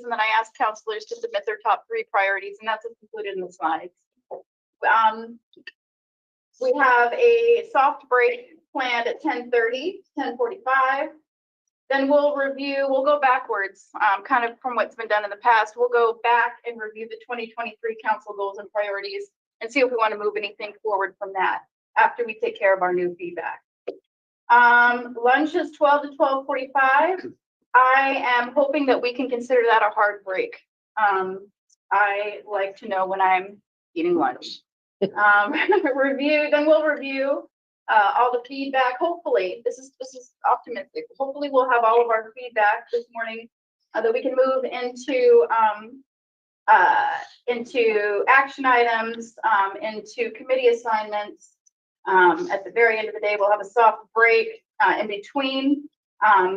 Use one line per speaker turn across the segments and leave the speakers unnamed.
and then I asked counselors to submit their top 3 priorities, and that's what's included in the slides. We have a soft break planned at 10:30, 10:45. Then we'll go backwards, kind of from what's been done in the past. We'll go back and review the 2023 council goals and priorities and see if we want to move anything forward from that after we take care of our new feedback. Lunch is 12 to 12:45. I am hoping that we can consider that a hard break. I like to know when I'm eating lunch. Then we'll review all the feedback. Hopefully, this is optimistic. Hopefully, we'll have all of our feedback this morning that we can move into action items, into committee assignments. At the very end of the day, we'll have a soft break in between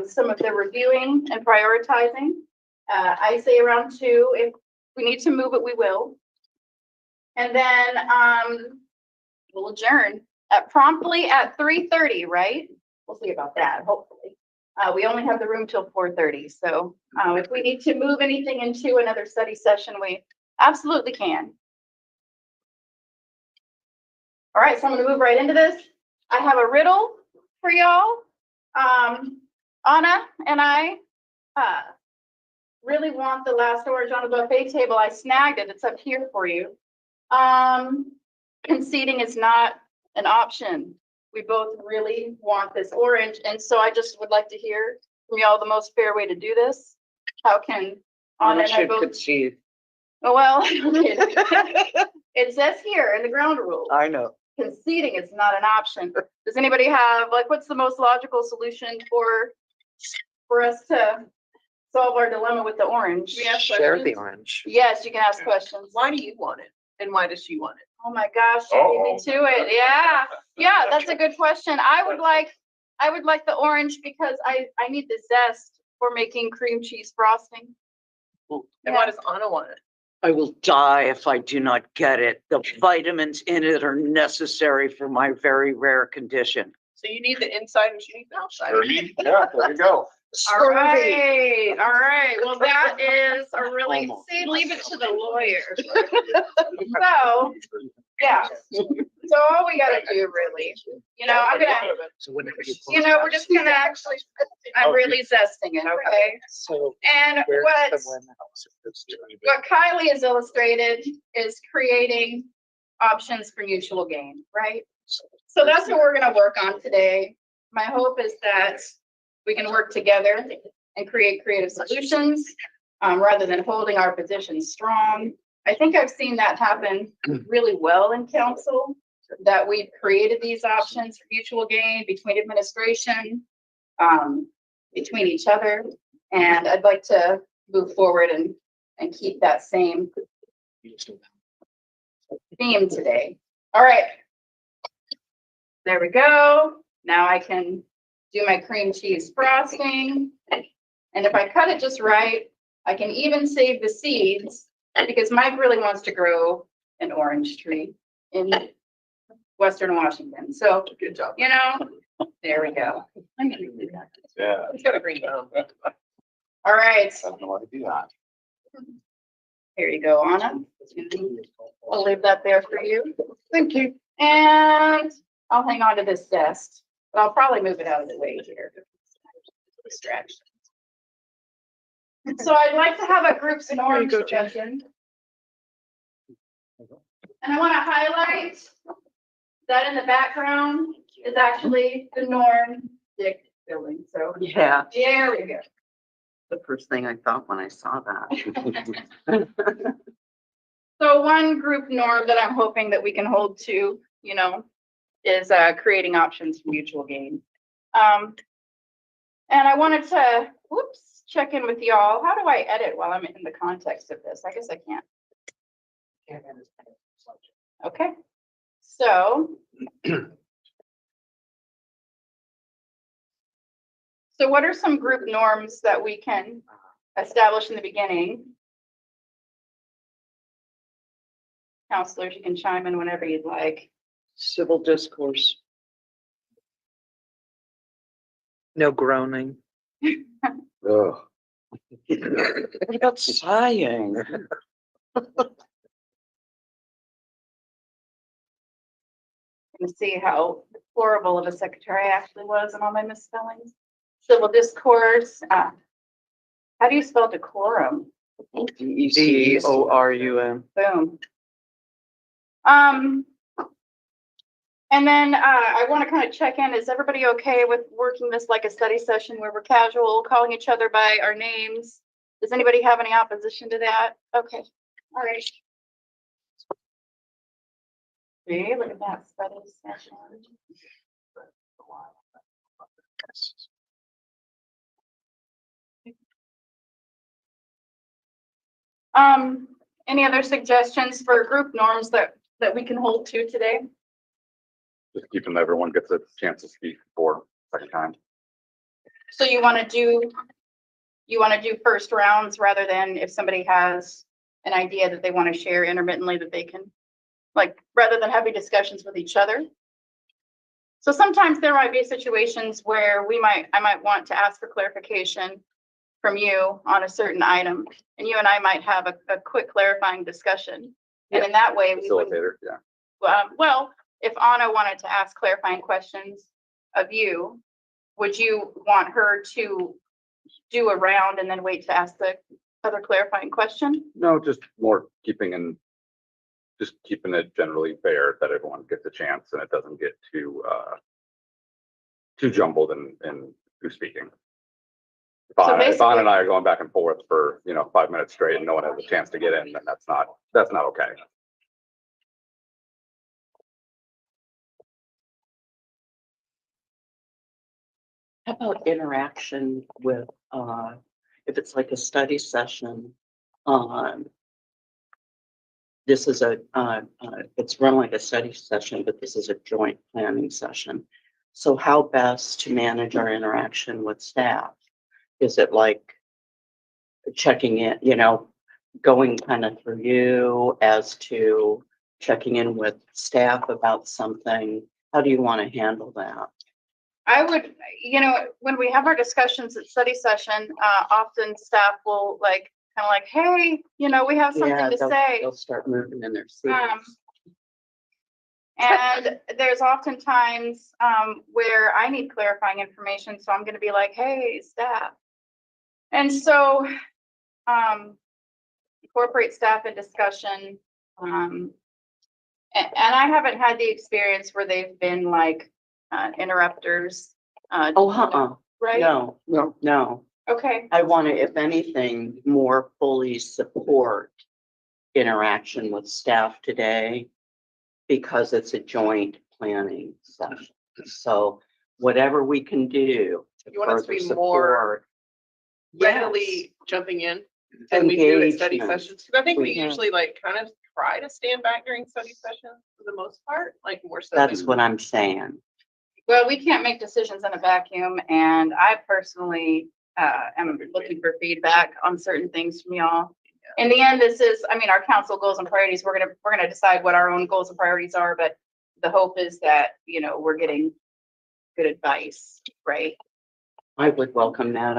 some of the reviewing and prioritizing. I say around 2. If we need to move it, we will. And then we'll adjourn promptly at 3:30, right? We'll see about that, hopefully. We only have the room till 4:30. So if we need to move anything into another study session, we absolutely can. All right, so I'm going to move right into this. I have a riddle for y'all. Anna and I really want the last orange on the buffet table. I snagged it. It's up here for you. Conceding is not an option. We both really want this orange. And so I just would like to hear from y'all the most fair way to do this. How can Anna and I both
concede?
Oh, well, it says here in the ground rules.
I know.
Conceding is not an option. Does anybody have, like, what's the most logical solution for us to solve our dilemma with the orange?
We have share the orange.
Yes, you can ask questions.
Why do you want it? And why does she want it?
Oh my gosh, you beat me to it. Yeah. Yeah, that's a good question. I would like the orange because I need the zest for making cream cheese frosting.
And why does Anna want it?
I will die if I do not get it. The vitamins in it are necessary for my very rare condition.
So you need the inside and she needs the outside.
Yeah, there you go.
All right. All right. Well, that is a really, see, leave it to the lawyers. So, yeah. So all we gotta do really, I'm gonna, we're just gonna actually, I'm really zesting it, okay?
So
And what Kylie has illustrated is creating options for mutual gain, right? So that's what we're gonna work on today. My hope is that we can work together and create creative solutions rather than holding our positions strong. I think I've seen that happen really well in council, that we've created these options for mutual gain between administration, between each other. And I'd like to move forward and keep that same theme today. All right. There we go. Now I can do my cream cheese frosting. And if I cut it just right, I can even save the seeds because Mike really wants to grow an orange tree in Western Washington. So,
Good job.
there we go. I'm gonna do that.
Yeah.
It's got a green thumb.
All right.
I don't know why to do that.
Here you go, Anna. I'll leave that there for you.
thank you.
And I'll hang on to this desk, but I'll probably move it out of the way here. Distraction. So I'd like to have a groups in orange discussion. And I want to highlight that in the background is actually the Norm Dick building. So
Yeah,
there we go.
the first thing I thought when I saw that.
So one group norm that I'm hoping that we can hold to, is creating options for mutual gain. And I wanted to, check in with y'all. How do I edit while I'm in the context of this? I guess I can't. Okay. So what are some group norms that we can establish in the beginning? Counselors, you can chime in whenever you'd like.
Civil discourse. No groaning.
Ugh.
What about sighing?
And see how horrible of a secretary I actually was and all my misspellings. Civil discourse, how do you spell decorum?
Decorum.
Boom. And then, I want to kind of check in, is everybody okay with working this like a study session where we're casual, calling each other by our names? Does anybody have any opposition to that? Okay, all right. See, look at that study session. Any other suggestions for group norms that we can hold to today?
Just keeping everyone gets a chance to speak for second time.
So you want to do first rounds rather than if somebody has an idea that they want to share intermittently that they can, like, rather than having discussions with each other. So sometimes there might be situations where I might want to ask for clarification from you on a certain item, and you and I might have a quick clarifying discussion. And in that way, we would,
Facilitator, yeah.
well, if Anna wanted to ask clarifying questions of you, would you want her to do a round and then wait to ask the other clarifying question?
No, just more keeping it generally fair that everyone gets a chance and it doesn't get too jumbled in who's speaking. If
So
Anna
basically-
and I are going back and forth for, 5 minutes straight and no one has a chance to get in, then that's not okay.
How about interaction with, if it's like a study session, this is it's run like a study session, but this is a joint planning session. So how best to manage our interaction with staff? Is it like checking in, going kind of through you as to checking in with staff about something? How do you want to handle that?
I would, when we have our discussions at study session, often staff will kind of hey, we have something
Yeah,
to say.
they'll start moving in their seats.
And there's oftentimes where I need clarifying information, so I'm going to be like, hey, staff. And so incorporate staff in discussion. And I haven't had the experience where they've been interrupters. Right?
No.
Okay.
I want to, if anything, more fully support interaction with staff today because it's a joint planning session. So whatever we can do to
You want us to
further
be more
support.
readily jumping in than we do at study
Engagement.
sessions. Because I think we
Mhm.
usually kind of try to stand back during study sessions for the most part, more so.
That's
than-
what I'm saying.
Well, we can't make decisions in a vacuum, and I personally am looking for feedback on certain things from y'all. In the end, this is, our council goals and priorities. We're gonna decide what our own goals and priorities are, but the hope is that, we're getting good advice, right?
I would welcome that.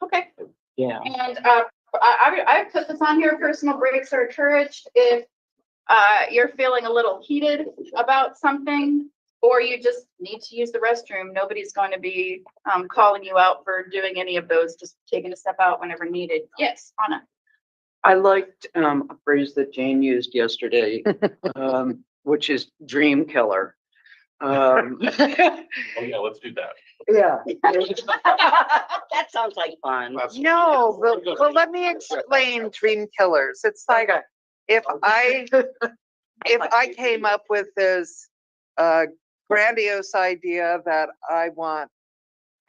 Okay.
Yeah.
And I put this on here, personal breaks are encouraged if you're feeling a little heated about something, or you just need to use the restroom. Nobody's going to be calling you out for doing any of those, just taking a step out whenever needed. Yes, Anna.
I liked a phrase that Jane used yesterday, which is dream killer.
Oh, yeah, let's do that.
Yeah. That sounds like fun.
No, but let me explain dream killers. It's like, if I came up with this grandiose idea that I want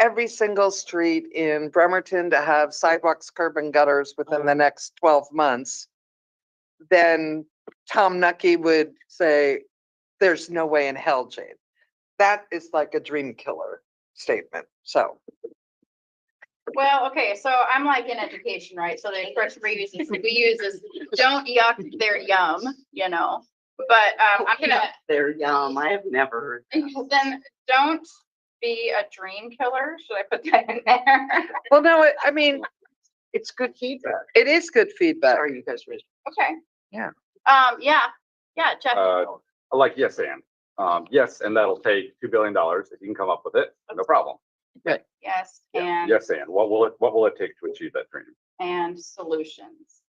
every single street in Bremerton to have sidewalks, curb and gutters within the next 12 months, then Tom Nucky would say, there's no way in hell, Jane. That is like a dream killer statement. So
Well, okay, so I'm in education, right? So the expression we use is don't yuck their yum, But I'm gonna
They're yum. I have never heard.
then don't be a dream killer. Should I put that in there?
well, no, It's good feedback. It is good feedback.
Sorry, you guys raised.
Okay.
Yeah.
Yeah, Jeff.
I like yes and. Yes, and that'll take $2 billion. If you can come up with it, no problem.
Yes,
Yeah,
and,
yes, and what will it take to achieve that dream?
and solutions.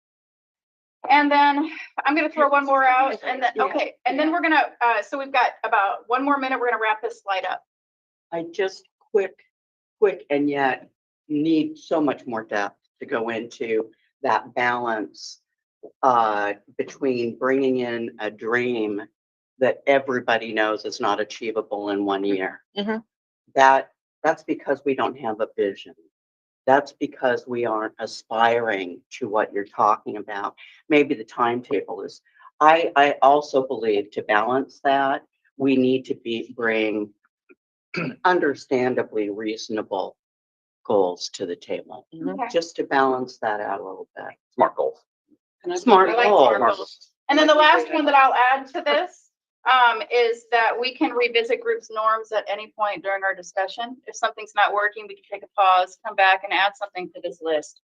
And then I'm gonna throw one more out and then,
Yeah.
okay, and then we're gonna, so we've got about 1 more minute. We're gonna wrap this slide up.
I just quick, and yet need so much more depth to go into that balance between bringing in a dream that everybody knows is not achievable in 1 year.
Mhm.
That's because we don't have a vision. That's because we aren't aspiring to what you're talking about. Maybe the timetable is. I also believe to balance that, we need to bring understandably reasonable goals to the table,
Okay.
just to balance that out a little bit.
Smart goals.
Smart
I like
goals.
smart goals. And then the last one that I'll add to this is that we can revisit groups' norms at any point during our discussion. If something's not working, we can take a pause, come back and add something to this list.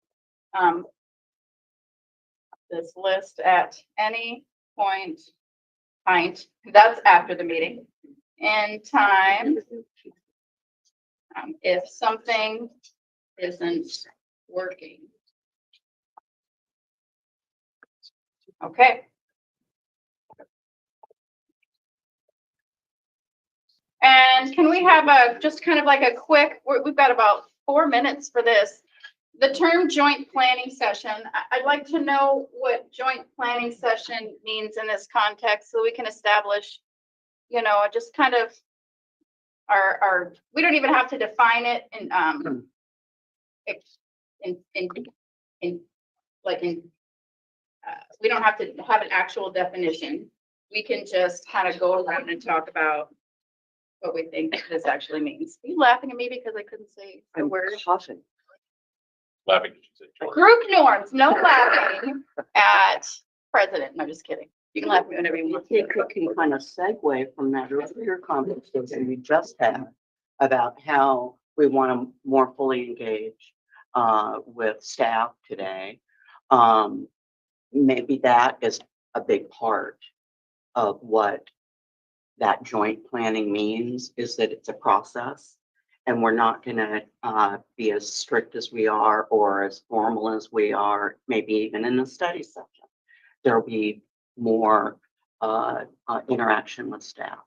This list at any point, that's after the meeting, in time, if something isn't working. Okay. And can we have just kind of like a quick, we've got about 4 minutes for this. The term joint planning session, I'd like to know what joint planning session means in this context so we can establish, just kind of we don't even have to define it we don't have to have an actual definition. We can just kind of go around and talk about what we think this actually means. Are you laughing at me because I couldn't say the word?
Coughing.
Laughing.
Group norms, no laughing at president. No, just kidding. You can laugh at me whenever you
I
want.
think we can kind of segue from that earlier conversation we just had about how we want to more fully engage with staff today. Maybe that is a big part of what that joint planning means, is that it's a process. And we're not going to be as strict as we are or as formal as we are, maybe even in the study session. There'll be more interaction with staff.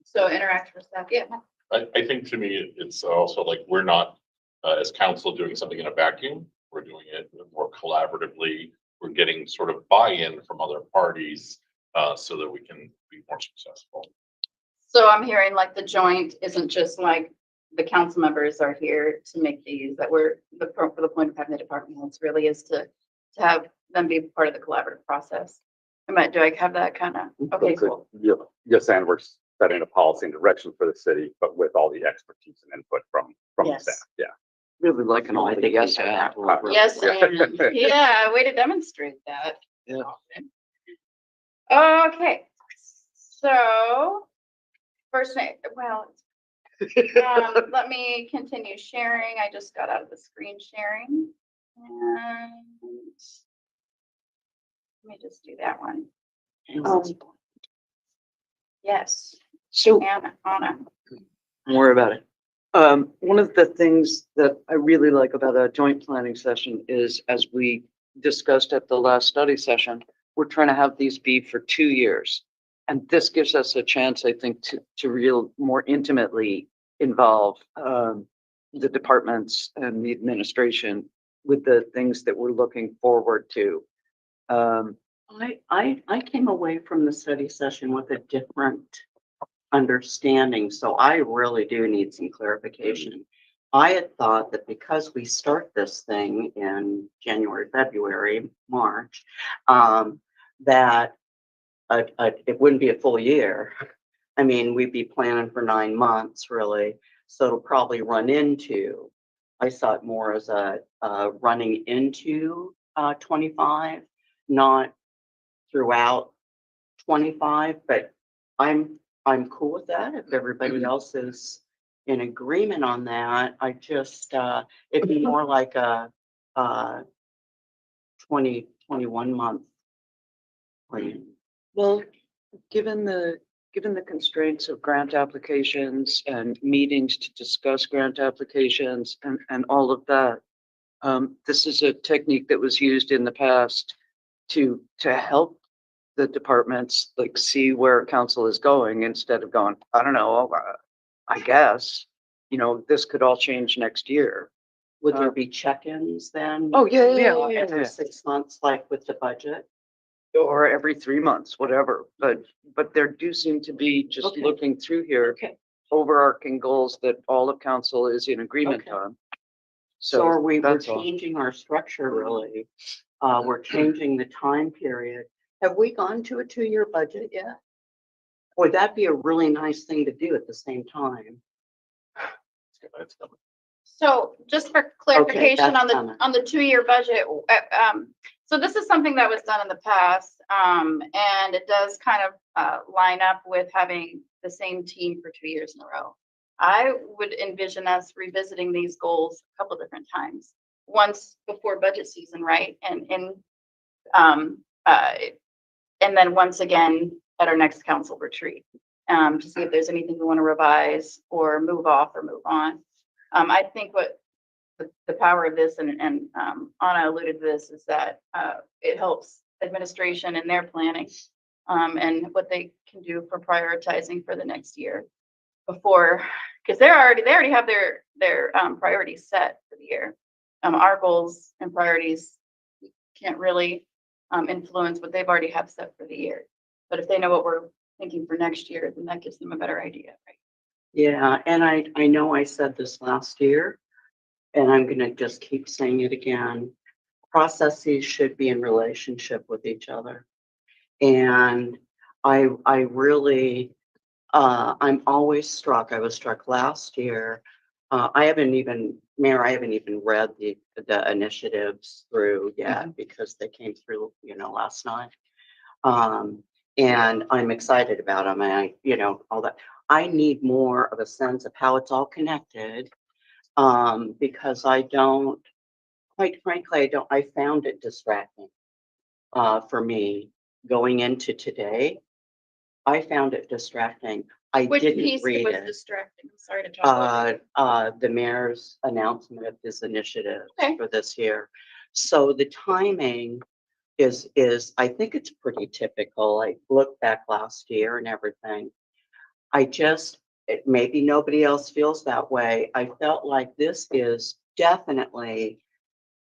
So interact with staff, yeah.
I think to me, it's also like, we're not, as council, doing something in a vacuum. We're doing it more collaboratively. We're getting sort of buy-in from other parties so that we can be more successful.
So I'm hearing like the joint isn't just like the council members are here to make these, that we're for the point of having the department heads really is to have them be part of the collaborative process. Do I have that kind of, okay, cool.
Yes, and we're setting a policy and direction for the city, but with all the expertise and input from the
Yes.
staff. Yeah.
Really liking all
I
the
think
yes
we
and.
have that.
Yes,
Yeah.
and yeah, way to demonstrate that.
Yeah.
Okay, so first name, well, let me continue sharing. I just got out of the screen sharing. And let me just do that one. Yes,
So
Anna.
don't worry about it. One of the things that I really like about a joint planning session is, as we discussed at the last study session, we're trying to have these be for 2 years. And this gives us a chance, I think, to more intimately involve the departments and the administration with the things that we're looking forward to.
I came away from the study session with a different understanding, so I really do need some clarification. I had thought that because we start this thing in January, February, March, that it wouldn't be a full year. I mean, we'd be planning for 9 months, really. So it'll probably run into, I saw it more as a running into 25, not throughout 25, but I'm cool with that. If everybody else is in agreement on that, I just, it'd be more like a 2021 month plan.
Well, given the constraints of grant applications and meetings to discuss grant applications and all of that, this is a technique that was used in the past to help the departments like see where council is going instead of going, I don't know, I guess, this could all change next year.
Would there be check-ins then?
Oh, yeah.
Every 6 months, like with the budget?
Or every 3 months, whatever, but there do seem to be, just
Okay.
looking through here,
Okay.
overarching goals that all of council is in agreement
Okay.
on.
So are we're
that's all.
changing our structure really. We're changing the time period. Have we gone to a 2-year budget yet? Would that be a really nice thing to do at the same time?
That's coming.
So just for clarification
that's
on
coming.
the 2-year budget, so this is something that was done in the past, and it does kind of line up with having the same team for 2 years in a row. I would envision us revisiting these goals a couple different times. Once before budget season, right? And then once again at our next council retreat, to see if there's anything we want to revise or move off or move on. I think what the power of this, and Anna alluded to this, is that it helps administration in their planning, and what they can do for prioritizing for the next year before, because they already have their priorities set for the year. Our goals and priorities can't really influence what they've already have set for the year. But if they know what we're thinking for next year, then that gives them a better idea, right?
Yeah, and I know I said this last year, and I'm gonna just keep saying it again. Processes should be in relationship with each other. And I really, I'm always struck, I was struck last year. Mayor, I haven't even read the initiatives through yet because they came through, last night. And I'm excited about them, and all that. I need more of a sense of how it's all connected, because quite frankly, I found it distracting, for me going into today. I found it distracting. I
Which
didn't
piece
read
was
it.
distracting? I'm sorry to talk over you.
The mayor's announcement of his initiative
Okay.
for this year. So the timing is, I think it's pretty typical. I looked back last year and everything. Maybe nobody else feels that way. I felt like this is definitely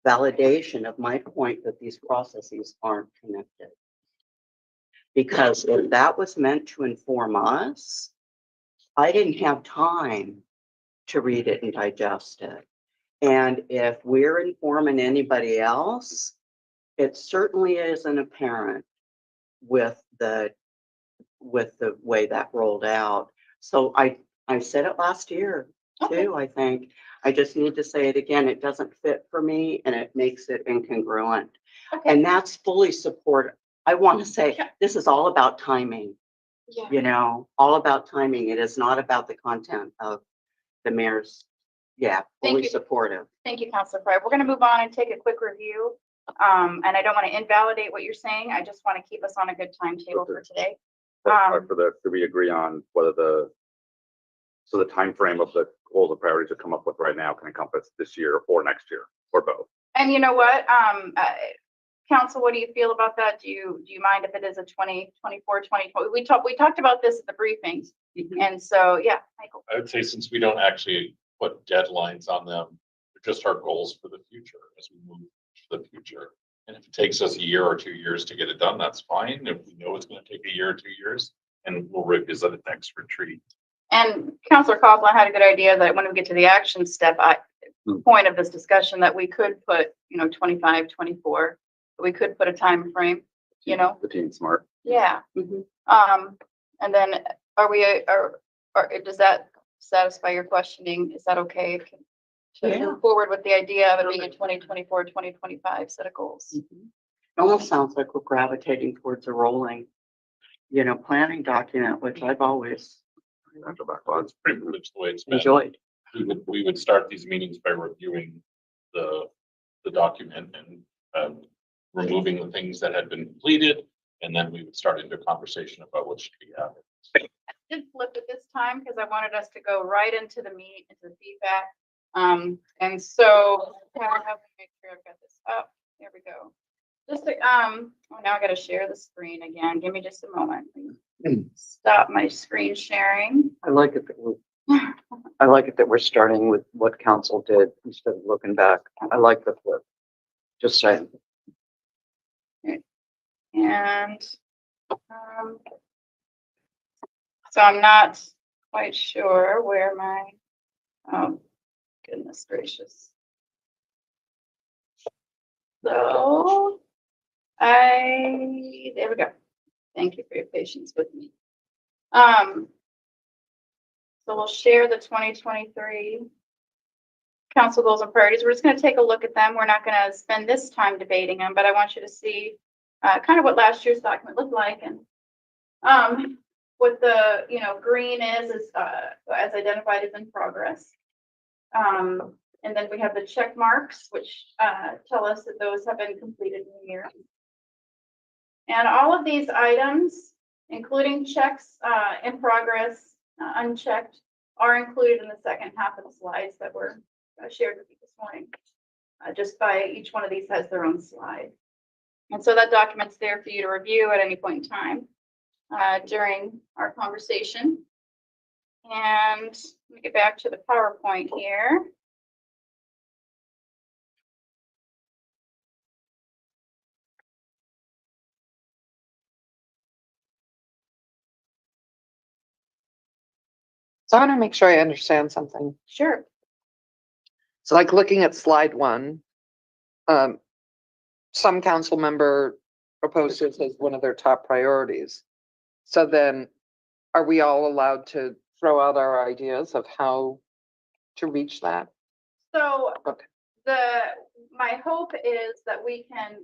validation of my point that these processes aren't connected. Because if that was meant to inform us, I didn't have time to read it and digest it. And if we're informing anybody else, it certainly isn't apparent with the way that rolled out. So I said it last year too, I think. I just need to say it again. It doesn't fit for me and it makes it incongruent.
Okay.
And that's fully supported. I want to say
Yeah.
this is all about timing,
Yeah.
all about timing. It is not about the content of the mayor's,
Thank
fully
you.
supportive.
Thank you, Councilor Frye. We're going to move on and take a quick review. And I don't want to invalidate what you're saying. I just want to keep us on a good timetable for today.
Do we agree on whether the timeframe of the goals and priorities to come up with right now can encompass this year or next year or both?
And you know what, Council, what do you feel about that? Do you mind if it is a 2024, 2020? We talked about this at the briefings. And so, yeah, Michael.
I would say since we don't actually put deadlines on them, they're just our goals for the future as we move to the future. And if it takes us a year or 2 years to get it done, that's fine. If we know it's going to take a year or 2 years, and we'll revisit it next retreat.
And Councilor Coughlin had a good idea that when we get to the action step, point of this discussion, that we could put, 25, 24, we could put a time frame,
The team's smart.
Yeah.
Mhm.
And then does that satisfy your questioning? Is that okay to
Yeah.
move forward with the idea of it being a 2024, 2025 set of goals?
It almost sounds like we're gravitating towards a rolling, planning document, which I've always
After backlog.
That's pretty much the way it's been.
enjoyed.
We would start these meetings by reviewing the the document and removing the things that had been completed. And then we would start into a conversation about what should be added.
Did flip it this time because I wanted us to go right into the meat, into the feedback. And so have me make sure I've got this up. There we go. Just to, oh, now I gotta share the screen again. Give me just a moment. Stop my screen sharing.
I like it that we're starting with what council did instead of looking back. I like the flip. Just saying.
And so I'm not quite sure where my, oh, goodness gracious. So there we go. Thank you for your patience with me. So we'll share the 2023 council goals and priorities. We're just going to take a look at them. We're not going to spend this time debating them, but I want you to see kind of what last year's document looked like, and what the green is as identified as in progress. And then we have the check marks, which tell us that those have been completed in the year. And all of these items, including checks in progress, unchecked, are included in the second half of the slides that were shared with you this morning. Just by each one of these has their own slide. And so that document's there for you to review at any point in time during our conversation. And let me get back to the PowerPoint here.
So I want to make sure I understand something.
Sure.
So like looking at slide 1, some council member proposed this as one of their top priorities. So then are we all allowed to throw out our ideas of how to reach that?
So
Okay.
my hope is that we can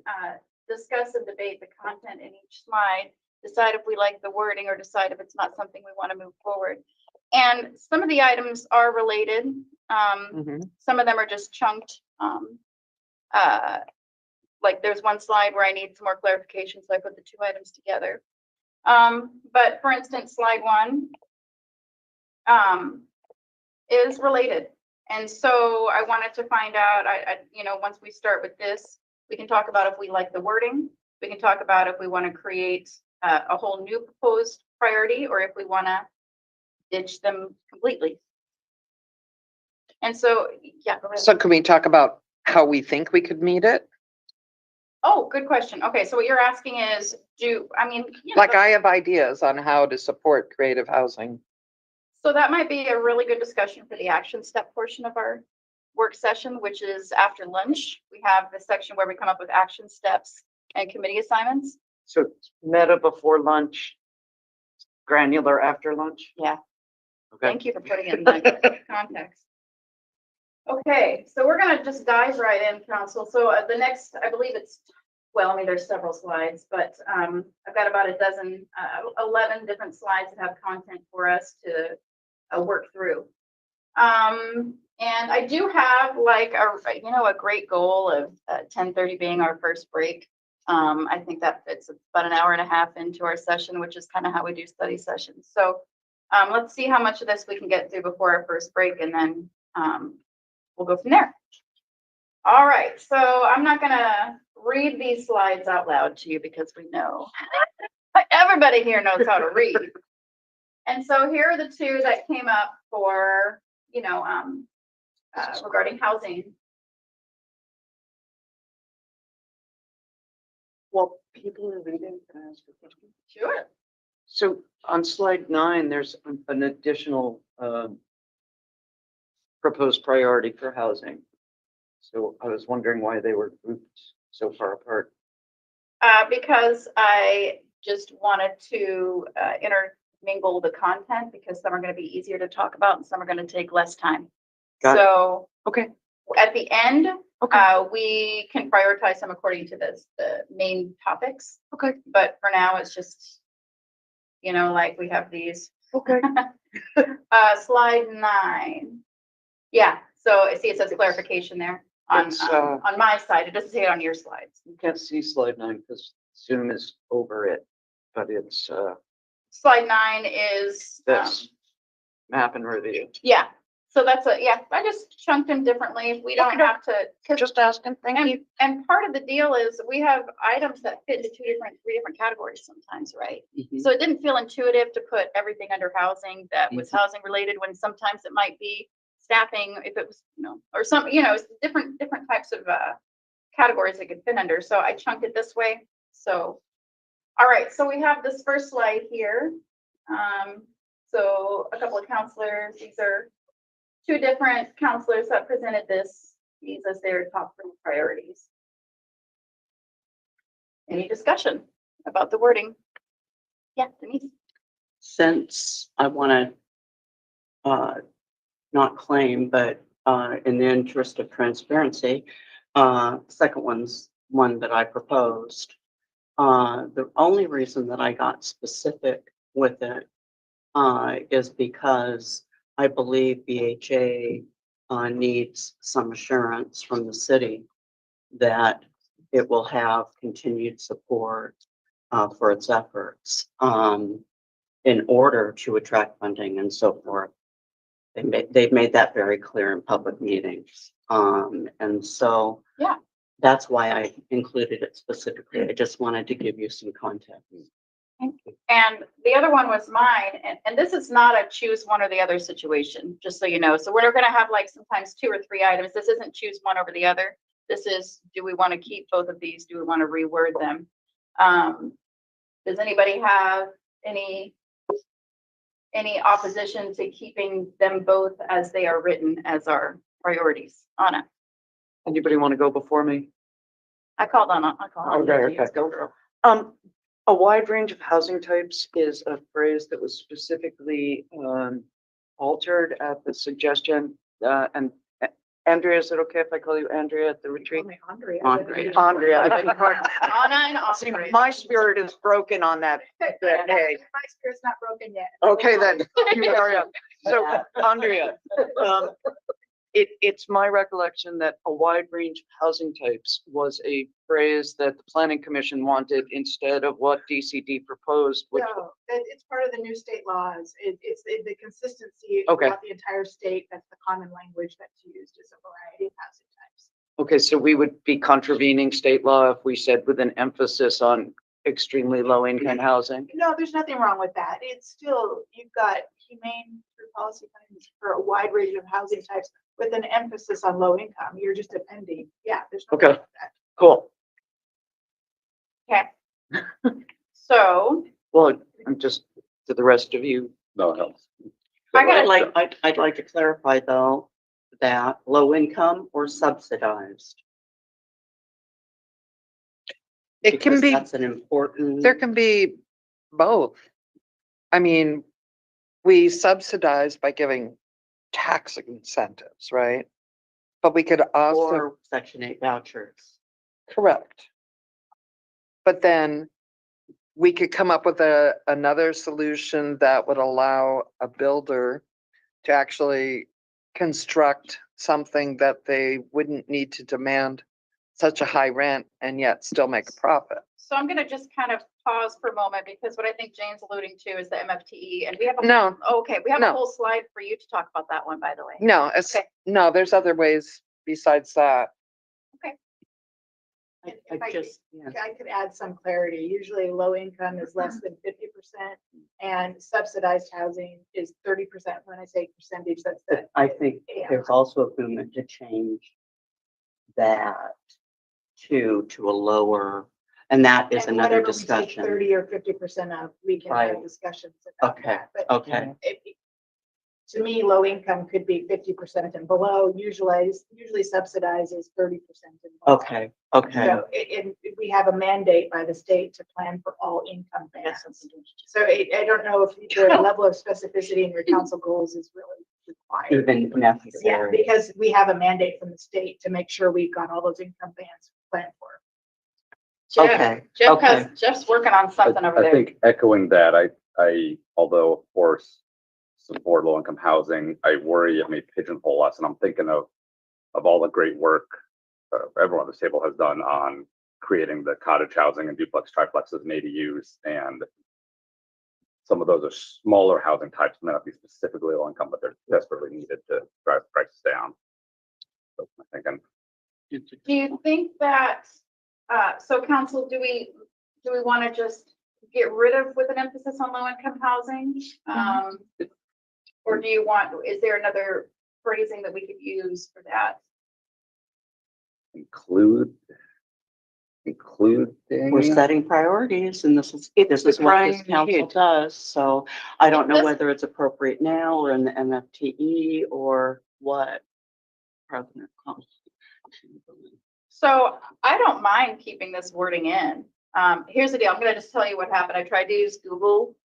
discuss and debate the content in each slide, decide if we like the wording or decide if it's not something we want to move forward. And some of the items are related. Some of them are just chunked. Like there's one slide where I need some more clarification, so I put the two items together. But for instance, slide 1 is related. And so I wanted to find out, once we start with this, we can talk about if we like the wording. We can talk about if we want to create a whole new proposed priority, or if we want to ditch them completely. And so, yeah. Go ahead.
So can we talk about how we think we could meet it?
Oh, good question. Okay, so what you're asking is,
Like I have ideas on how to support creative housing.
So that might be a really good discussion for the action step portion of our work session, which is after lunch. We have the section where we come up with action steps and committee assignments.
So meta before lunch, granular after lunch?
Yeah.
Okay.
Thank you for putting it in that context. Okay, so we're gonna just dive right in, council. So the next, I believe there's several slides, but I've got about 11 different slides that have content for us to work through. And I do have like a great goal of 10:30 being our first break. I think that it's about an hour and a half into our session, which is kind of how we do study sessions. So let's see how much of this we can get through before our first break, and then we'll go from there. All right, so I'm not gonna read these slides out loud to you because we know everybody here knows how to read. And so here are the two that came up for, regarding housing.
Well, people are reading. Can I ask a question?
Sure.
So on slide 9, there's an additional proposed priority for housing. So I was wondering why they were grouped so far apart.
Because I just wanted to intermingle the content, because some are going to be easier to talk about and some are going to take less time.
Got it.
So
Okay.
at the end,
Okay.
we can prioritize them according to the main topics.
Okay.
But for now, it's just, like we have these.
Okay.
Slide 9. Yeah, so I see it says clarification there. on my side. It doesn't say it on your slides.
You can't see slide 9 because Zoom is over it, but it's,
Slide 9 is,
this map and review.
yeah, so that's I just chunked them differently. We don't
Okay.
have to, 'cause
Just asking, thank you.
and part of the deal is we have items that fit into three different categories sometimes, right?
Mhm.
So it didn't feel intuitive to put everything under housing that was
Mhm.
housing related when sometimes it might be staffing if it was, or some, it's different types of categories it could fit under. So I chunked it this way. So, all right, so we have this first slide here. So a couple of counselors, these are two different counselors that presented these as their top 3 priorities. Any discussion about the wording? Yeah, Denise.
Since I want to not claim, but in the interest of transparency, second one's one that I proposed. The only reason that I got specific with it is because I believe BHA needs some assurance from the city that it will have continued support for its efforts in order to attract funding and so forth. They've made that very clear in public meetings. And so
Yeah.
that's why I included it specifically. I just wanted to give you some context.
And the other one was mine, and this is not a choose one or the other situation, just so you know. So we're gonna have like sometimes 2 or 3 items. This isn't choose one over the other. This is, do we want to keep both of these? Do we want to reword them? Does anybody have any opposition to keeping them both as they are written as our priorities? Anna,
Anybody want to go before me?
I called Anna.
Okay.
Go, girl.
A wide range of housing types is a phrase that was specifically altered at the suggestion, and Andrea, is it okay if I call you Andrea at the retreat?
Andrea.
Andrea, I beg your pardon.
Anna and
See,
Osprey.
my spirit is broken on that day.
My spirit's not broken yet.
Okay, then, you carry on. So, Andrea, it's my recollection that a wide range of housing types was a phrase that the planning commission wanted instead of what DCD proposed, which,
No, it's part of the new state laws. It's the consistency
Okay.
throughout the entire state. That's the common language that's used as a variety of housing types.
okay, so we would be contravening state law if we said with an emphasis on extremely low income housing.
No, there's nothing wrong with that. It's still, you've got humane through policy plans for a wide range of housing types with an emphasis on low income. You're just appending. Yeah, there's no
Okay.
wrong with that.
Cool.
Okay. So
Well, I'm just, to the rest of you,
No, it helps.
I'd like to clarify though, that low income or subsidized.
It can
because
be,
That's an important.
there can be both. I mean, we subsidize by giving tax incentives, right? But we could also,
Or Section 8 vouchers.
correct. But then we could come up with another solution that would allow a builder to actually construct something that they wouldn't need to demand such a high rent and yet still make a profit.
So I'm gonna just kind of pause for a moment because what I think Jane's alluding to is the MFTE, and we have
No,
okay, we have a
No.
whole slide for you to talk about that one, by the way.
no, it's,
Okay.
no, there's other ways besides that.
If I
Yeah.
I could add some clarity. Usually low income is less than 50% and subsidized housing is 30%. When I say percentage, that's the.
But I think
Yeah.
there's also a movement to change that to a lower, and that is
And
another
whatever we take
discussion.
30 or 50% of, we can have
Right.
discussions about
Okay,
that. But
okay,
to me, low income could be 50% and below. Usually subsidized is 30% and below.
okay, okay.
So we have a mandate by the state to plan for all income bands. So I don't know if the level of specificity in your council goals is really required.
Even
Yeah,
necessary.
because we have a mandate from the state to make sure we've got all those income bands planned for.
Jeff's working on something over
I
there.
think echoing that, although of course support low income housing, I worry it may pigeonhole us, and I'm thinking of all the great work everyone at this table has done on creating the cottage housing and duplex triplexes and ADUs. And some of those are smaller housing types, may not be specifically low income, but they're desperately needed to drive prices down. So I'm thinking,
Do you think that, so council, do we want to just get rid of with an emphasis on low income housing? Or do you want, is there another phrasing that we could use for that?
including.
We're setting priorities and this is what this
crying
council
need.
does. So I don't know
This-
whether it's appropriate now or in the MFTE or what. President Combs.
So I don't mind keeping this wording in. Here's the deal. I'm gonna just tell you what happened. I tried to use Google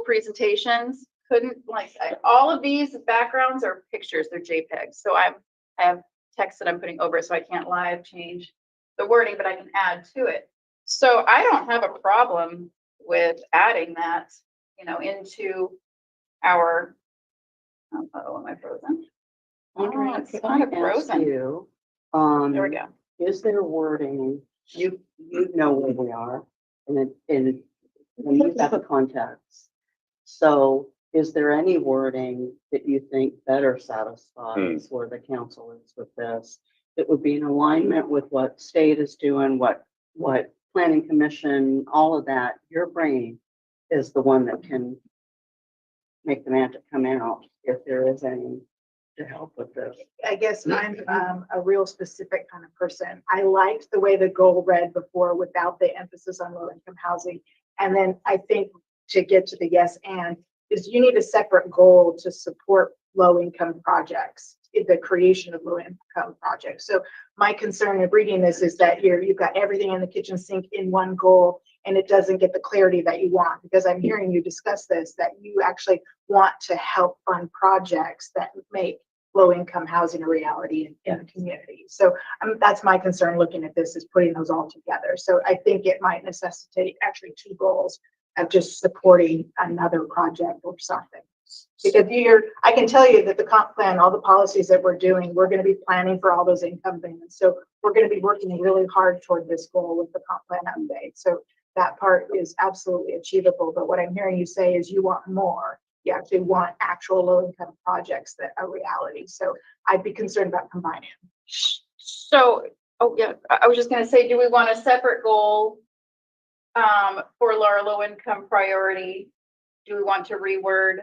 presentations. Couldn't all of these backgrounds are pictures. They're JPEGs. So I have text that I'm putting over it, so I can't live change the wording, but I can add to it. So I don't have a problem with adding that, into our, oh, am I frozen?
Andrea,
it's
could
kind
I
of
ask
frozen.
you,
There we go.
is there wording, you know where we are, and when you have a context. So is there any wording that you think better satisfies where the council is with this? It would be in alignment with what state is doing, what planning commission, all of that. Your brain is the one that can make the magic come out if there is any to help with this.
I guess I'm a real specific kind of person. I liked the way the goal read before without the emphasis on low income housing. And then I think to get to the yes and is you need a separate goal to support low income projects, the creation of low income projects. So my concern in reading this is that you've got everything in the kitchen sink in one goal and it doesn't get the clarity that you want, because I'm hearing you discuss this, that you actually want to help fund projects that make low income housing a reality in the community. So that's my concern looking at this, is putting those all together. So I think it might necessitate actually two goals of just supporting another project or something. Because I can tell you that the comp plan, all the policies that we're doing, we're going to be planning for all those income bands. So we're going to be working really hard toward this goal with the comp plan update. So that part is absolutely achievable. But what I'm hearing you say is you want more. You actually want actual low income projects that are reality. So I'd be concerned about combining.
So, oh yeah, I was just gonna say, do we want a separate goal for our low income priority? Do we want to reword?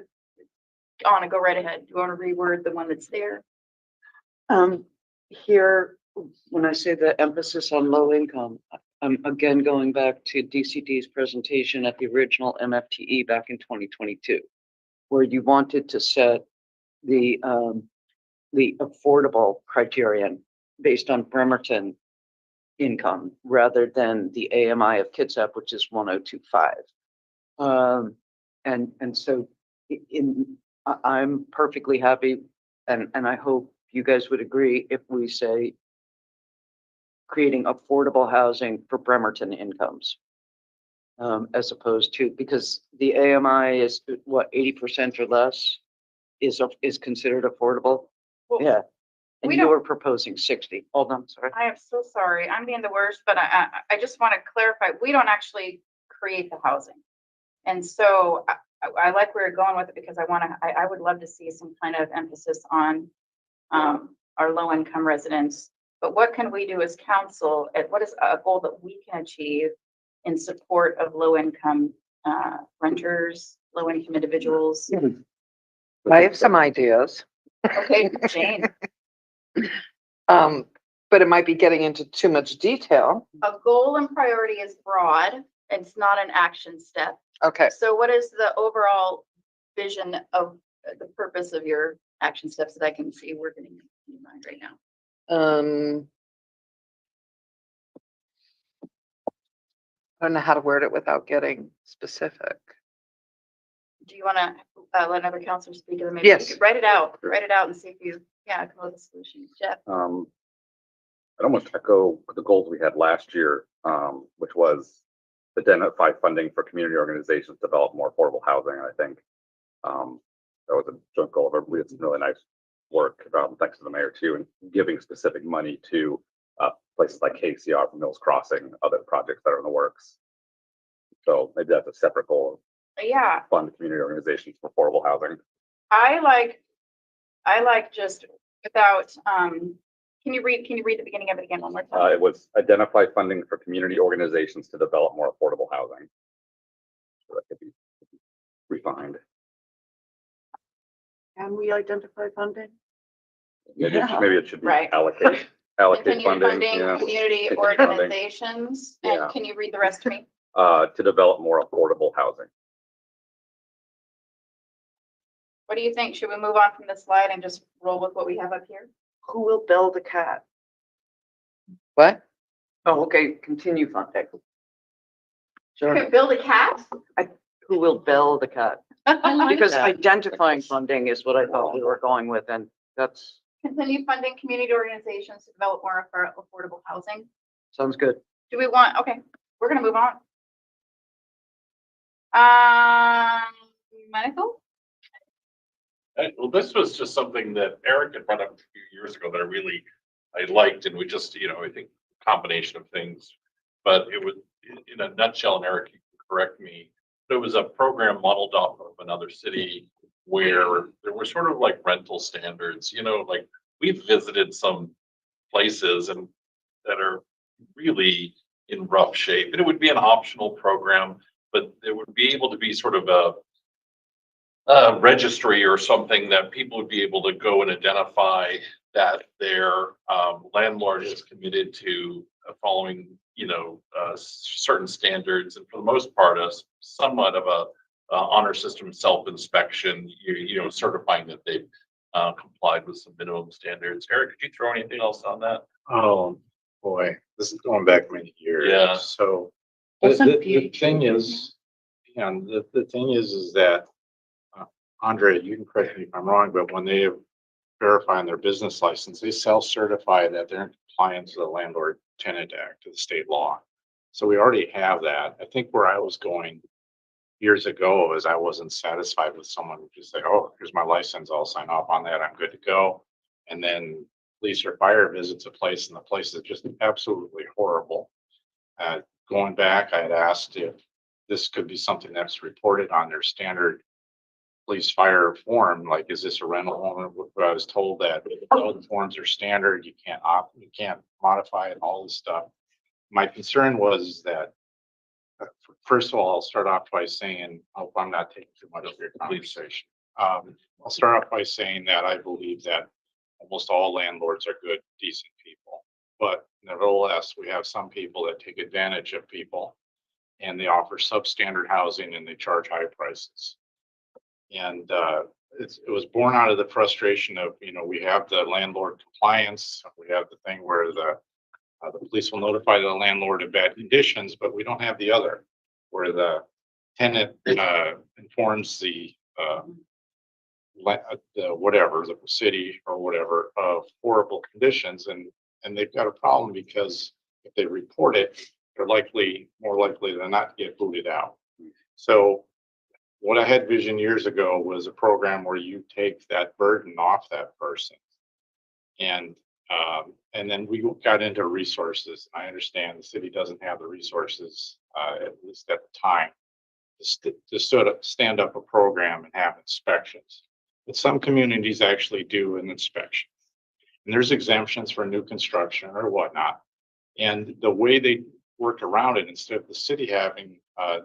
I want to go right ahead. Do you want to reword the one that's there?
Here, when I say the emphasis on low income, I'm again going back to DCD's presentation at the original MFTE back in 2022, where you wanted to set the affordable criterion based on Bremerton income rather than the AMI of Kitsap, which is 1025. And so I'm perfectly happy, and I hope you guys would agree if we say creating affordable housing for Bremerton incomes. As opposed to, because the AMI is what, 80% or less is considered affordable?
Well,
Yeah. And
we
you
don't-
were proposing 60. Hold on, sorry.
I am so sorry. I'm being the worst, but I just want to clarify, we don't actually create the housing. And so I like where you're going with it, because I would love to see some kind of emphasis on our low income residents. But what can we do as council, and what is a goal that we can achieve in support of low income renters, low income individuals?
I have some ideas,
Okay, Jane,
but it might be getting into too much detail.
a goal and priority is broad. It's not an action step.
Okay,
So what is the overall vision of the purpose of your action steps that I can see working in your mind right now?
I don't know how to word it without getting specific.
Do you want to let another counselor speak, and then maybe
Yes.
you could write it out and see if you, come up with a solution. Jeff?
I'd almost echo the goals we had last year, which was identify funding for community organizations to develop more affordable housing. And I think that was a joint goal of everybody. We did some really nice work, thanks to the mayor too, and giving specific money to places like KCR, Mills Crossing, other projects that are in the works. So maybe that's a separate goal,
Yeah,
fund community organizations for affordable housing.
I like just without, can you read the beginning of it again one more time?
It was identify funding for community organizations to develop more affordable housing. So that could be refined.
Can we identify funding?
Maybe it should be
Right.
allocate
Continue
funding,
funding
yeah,
community
Continue funding.
organizations,
Yeah.
and can you read the rest to me?
to develop more affordable housing.
What do you think? Should we move on from this slide and just roll with what we have up here?
Who will build a cat?
What?
Oh, okay, continue funding. Sure.
Build a cat?
Who will build a cat? Because
that.
identifying funding is what I thought we were going with, and that's,
Continue funding community organizations to develop more affordable housing.
sounds good.
Do we want, okay, we're gonna move on. Michael?
Well, this was just something that Eric had brought up a few years ago that I liked, and we just, I think combination of things, but it was in a nutshell, and Eric, you can correct me, but it was a program modeled off of another city where there were sort of like rental standards, like we've visited some places and that are really in rough shape, and it would be an optional program, but it would be able to be sort of a registry or something that people would be able to go and identify that their landlord is committed to following, certain standards, and for the most part, somewhat of a honor system self-inspection, certifying that they've complied with some minimum standards. Eric, could you throw anything else on that?
Oh, boy, this is going back many years.
Yeah.
So
Well,
the,
some
the, the
PhD
thing is, the thing is that, Andre, you can correct me if I'm wrong, but when they verify on their business license, they self-certify that they're in compliance with the Landlord Tenant Act, to the state law. So we already have that. I think where I was going years ago is I wasn't satisfied with someone who just say, oh, here's my license, I'll sign off on that, I'm good to go. And then police or fire visits a place and the place is just absolutely horrible. Going back, I had asked if this could be something that's reported on their standard police fire form, like, is this a rental home? I was told that all the forms are standard, you can't modify it, all this stuff. My concern was that, first of all, I'll start off by saying, I hope I'm not taking too much of your conversation. I'll start off by saying that I believe that almost all landlords are good, decent people. But nevertheless, we have some people that take advantage of people and they offer substandard housing and they charge high prices. And it was born out of the frustration of, we have the landlord compliance, we have the thing where the police will notify the landlord of bad conditions, but we don't have the other, where the tenant informs the whatever, the city or whatever, of horrible conditions, and they've got a problem because if they report it, they're more likely than not to get booted out. So what I had vision years ago was a program where you take that burden off that person. And then we got into resources. I understand the city doesn't have the resources, at least at the time, to stand up a program and have inspections. But some communities actually do an inspection. And there's exemptions for new construction or whatnot. And the way they worked around it, instead of the city having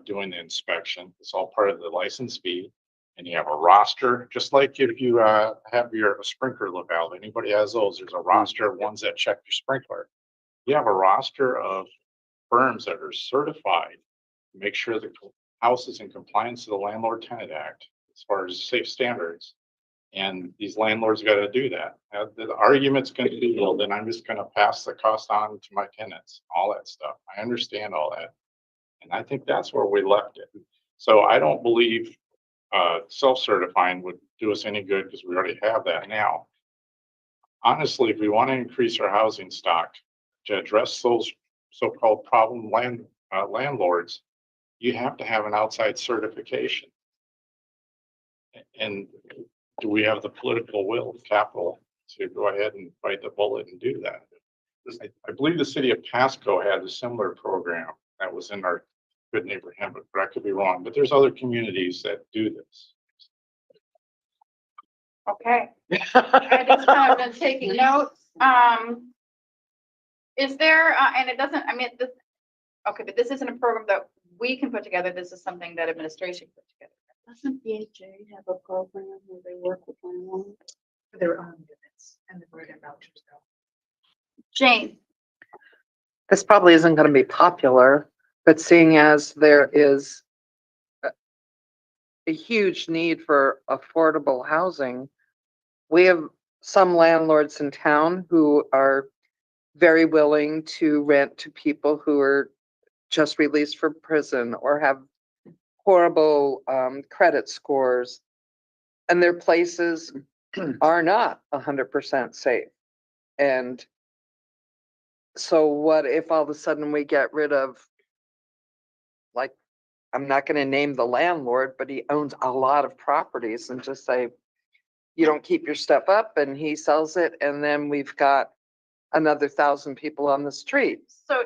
doing the inspection, it's all part of the license fee. And you have a roster, just like if you have your sprinkler valve. Anybody has those, there's a roster of ones that check your sprinkler. You have a roster of firms that are certified to make sure the house is in compliance to the Landlord Tenant Act as far as safe standards. And these landlords got to do that. The argument's going to be, well, then I'm just going to pass the cost on to my tenants, all that stuff. I understand all that. And I think that's where we left it. So I don't believe self-certifying would do us any good because we already have that now. Honestly, if we want to increase our housing stock to address those so-called problem landlords, you have to have an outside certification. And do we have the political will, capital, to go ahead and bite the bullet and do that? I believe the city of Pasco had a similar program that was in our good neighbor handbook, but I could be wrong. But there's other communities that do this.
Okay. I just kind of been taking notes. Is there, and it doesn't, I mean, this, okay, but this isn't a program that we can put together. This is something that administration put together.
Doesn't BHA have a program where they work with landlords?
For their own units and the burden vouchers though.
Jane,
This probably isn't going to be popular, but seeing as there is a huge need for affordable housing, we have some landlords in town who are very willing to rent to people who are just released from prison or have horrible credit scores, and their places are not 100% safe. And so what if all of a sudden we get rid of, like, I'm not going to name the landlord, but he owns a lot of properties, and just say, you don't keep your stuff up, and he sells it, and then we've got another 1,000 people on the street.
so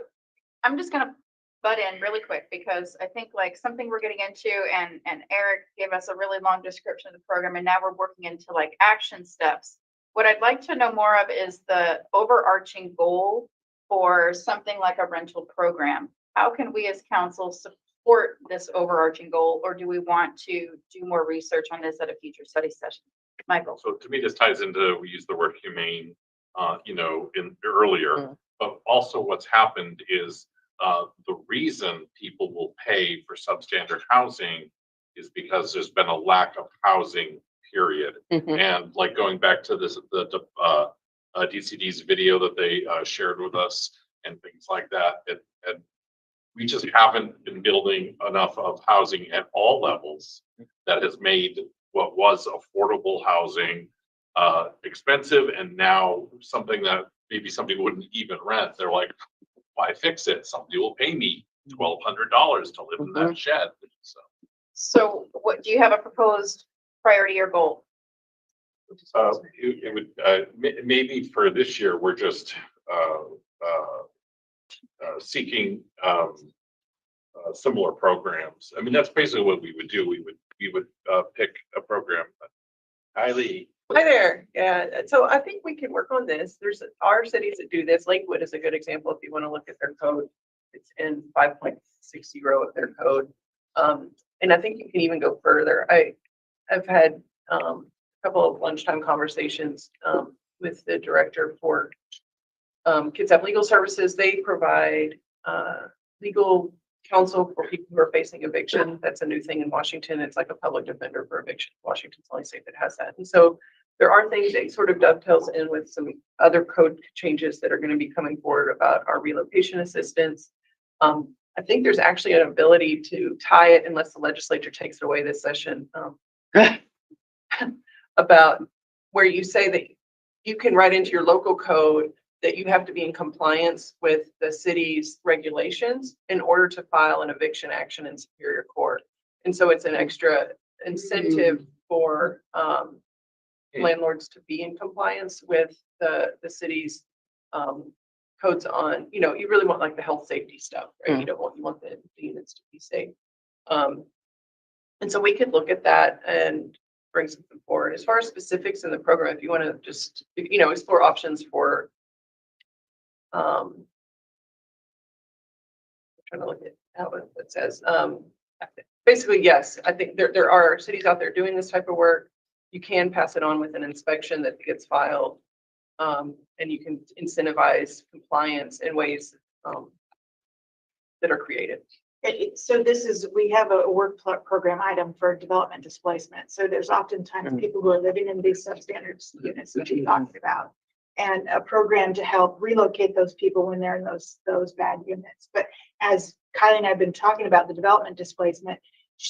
I'm just gonna butt in really quick because I think like something we're getting into and Eric gave us a really long description of the program and now we're working into like action steps. What I'd like to know more of is the overarching goal for something like a rental program. How can we as council support this overarching goal, or do we want to do more research on this at a future study session? Michael?
So to me, this ties into, we use the word humane, in earlier, but also what's happened is the reason people will pay for substandard housing is because there's been a lack of housing, period. And like going back to this, the DCD's video that they shared with us and things like that, and we just haven't been building enough of housing at all levels that has made what was affordable housing expensive, and now something that maybe somebody wouldn't even rent. They're like, why fix it? Somebody will pay me $1,200 to live in that shed.
So what, do you have a proposed priority or goal?
It would, maybe for this year, we're just seeking similar programs. I mean, that's basically what we would do. We would pick a program. Kylie.
Hi there. Yeah, so I think we can work on this. There's our cities that do this. Lakewood is a good example if you want to look at their code. It's in 5.60 of their code. And I think you can even go further. I've had a couple of lunchtime conversations with the director for Kitsap Legal Services. They provide legal counsel for people who are facing eviction. That's a new thing in Washington. It's like a public defender for eviction. Washington's the only state that has that. And so there are things that sort of dovetails in with some other code changes that are going to be coming forward about our relocation assistance. I think there's actually an ability to tie it, unless the legislature takes it away this session, about where you say that you can write into your local code that you have to be in compliance with the city's regulations in order to file an eviction action in Superior Court. And so it's an extra incentive for landlords to be in compliance with the city's codes on, you really want like the health safety stuff, right? You want the units to be safe. And so we could look at that and bring something forward. As far as specifics in the program, if you want to just, explore options for I'm trying to look at how it says. Basically, yes, I think there are cities out there doing this type of work. You can pass it on with an inspection that gets filed, and you can incentivize compliance in ways that are creative.
So we have a work program item for development displacement. So there's oftentimes people who are living in these substandard units that you're talking about, and a program to help relocate those people when they're in those bad units. But as Kylie and I have been talking about the development displacement,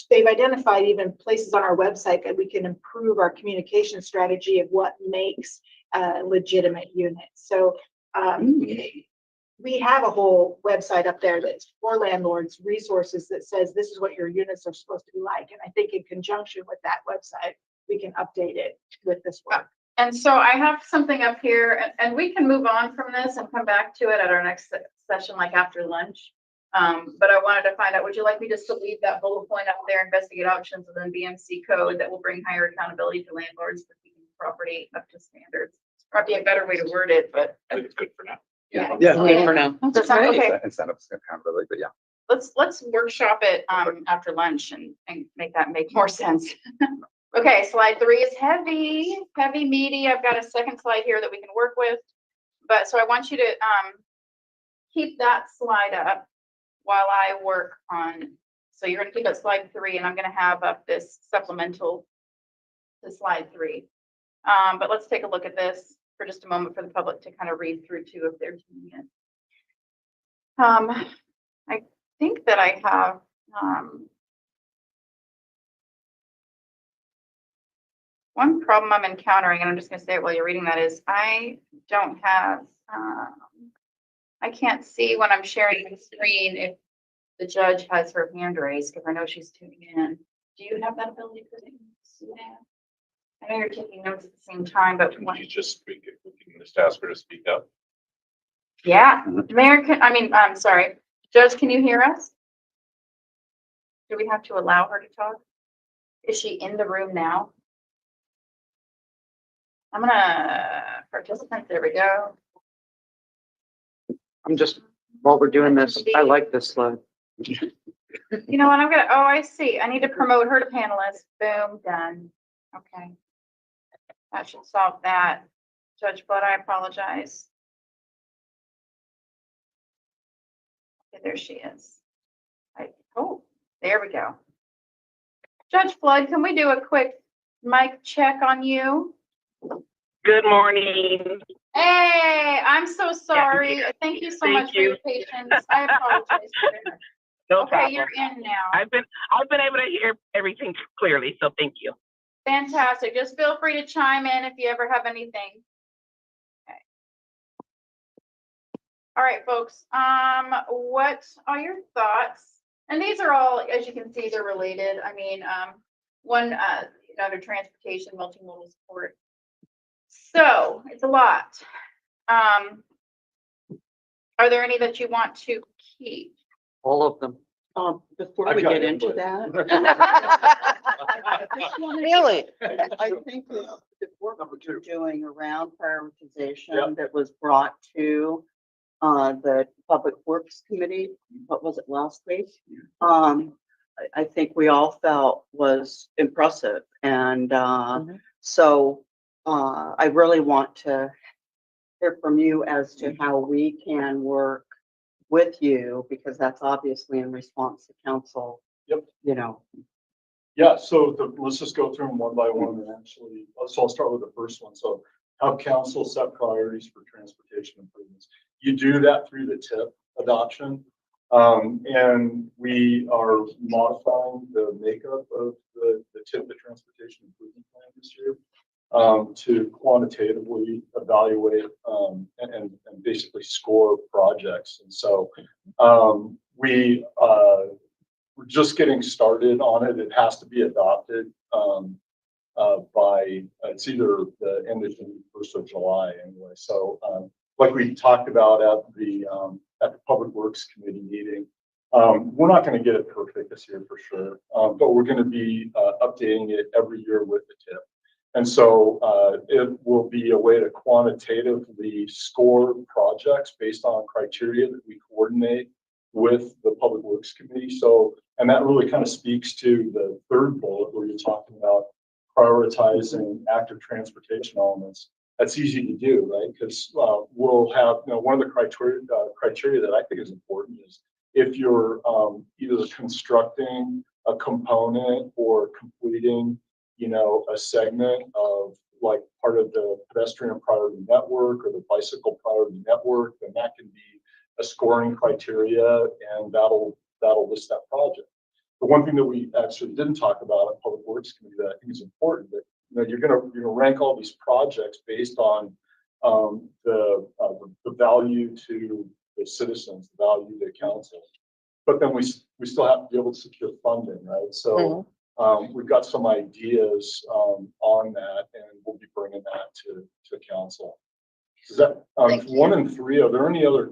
they've identified even places on our website that we can improve our communication strategy of what makes a legitimate unit. So we have a whole website up there that's for landlords, resources that says this is what your units are supposed to be like. And I think in conjunction with that website, we can update it with this work.
And so I have something up here and we can move on from this and come back to it at our next session, like after lunch. But I wanted to find out, would you like me just to leave that bullet point up there, investigate options and then BMC code that will bring higher accountability to landlords for keeping property up to standards? Probably a better way to word it, but.
I think it's good for now.
Yeah.
Good for now.
Does that sound okay?
Incentives, accountability, but yeah.
Let's workshop it after lunch and make that make more sense. Okay, slide 3 is heavy, meaty. I've got a second slide here that we can work with. But so I want you to keep that slide up while I work on, so you're gonna keep at slide 3 and I'm gonna have up this supplemental to slide 3. But let's take a look at this for just a moment for the public to kind of read through too if they're tuning in. I think that I have one problem I'm encountering, and I'm just going to say it while you're reading that, is I don't have, I can't see when I'm sharing the screen if the judge has her hand raised, because I know she's tuning in. Do you have that ability to see that? I know you're taking notes at the same time, but
Can you just speak, if we can just ask her to speak up?
yeah, I'm sorry. Judge, can you hear us? Do we have to allow her to talk? Is she in the room now? I'm gonna participant, there we go.
I'm just, while we're doing this, I like this slide.
You know what, oh, I see. I need to promote her to panelist. Boom, done. Okay. That should solve that. Judge Blood, I apologize. Okay, there she is. Oh, there we go. Judge Flood, can we do a quick mic check on you?
Good morning.
Hey, I'm so sorry. Thank you so
Thank
much for your patience. I apologize for that.
No
Okay,
problem.
you're in now.
I've been able to hear everything clearly, so thank you.
Fantastic. Just feel free to chime in if you ever have anything. Okay. All right, folks. What are your thoughts? And these are all, as you can see, they're related. I mean, one under transportation, multimodal support. So it's a lot. Are there any that you want to keep?
All of them.
Before
I've
we
got
get into
input.
that.
Really?
I think the work
Number
that you're
2.
doing around prioritization
Yep.
that was brought to the Public Works Committee, what was it, last week? I think we all felt was impressive. And so I really want to hear from you as to how we can work with you, because that's obviously in response to council.
Yep.
You know.
Yeah, so let's just go through them one by one and actually, so I'll start with the first one. So how council set priorities for transportation improvements. You do that through the TIP adoption. And we are modifying the makeup of the TIP, the Transportation Improvement Plan this year, to quantitatively evaluate and basically score projects. And so we're just getting started on it. It has to be adopted by it's either the end of June, 1st of July anyway. So like we talked about at the Public Works Committee meeting, we're not going to get it perfect this year for sure, but we're going to be updating it every year with the TIP. And so it will be a way to quantitatively score projects based on criteria that we coordinate with the Public Works Committee. So, and that really kind of speaks to the third bullet where you're talking about prioritizing active transportation elements. That's easy to do, right? Because we'll have, one of the criteria that I think is important is if you're either constructing a component or completing, a segment of like part of the pedestrian priority network or the bicycle priority network, then that can be a scoring criteria, and that'll list that project. The one thing that we actually didn't talk about at Public Works Committee that I think is important, that you're gonna rank all these projects based on the value to the citizens, the value to council, but then we still have to be able to secure funding, right? So We've got some ideas, on that, and we'll be bringing that to council. Is that,
Thank you.
1 and 3, are there any other,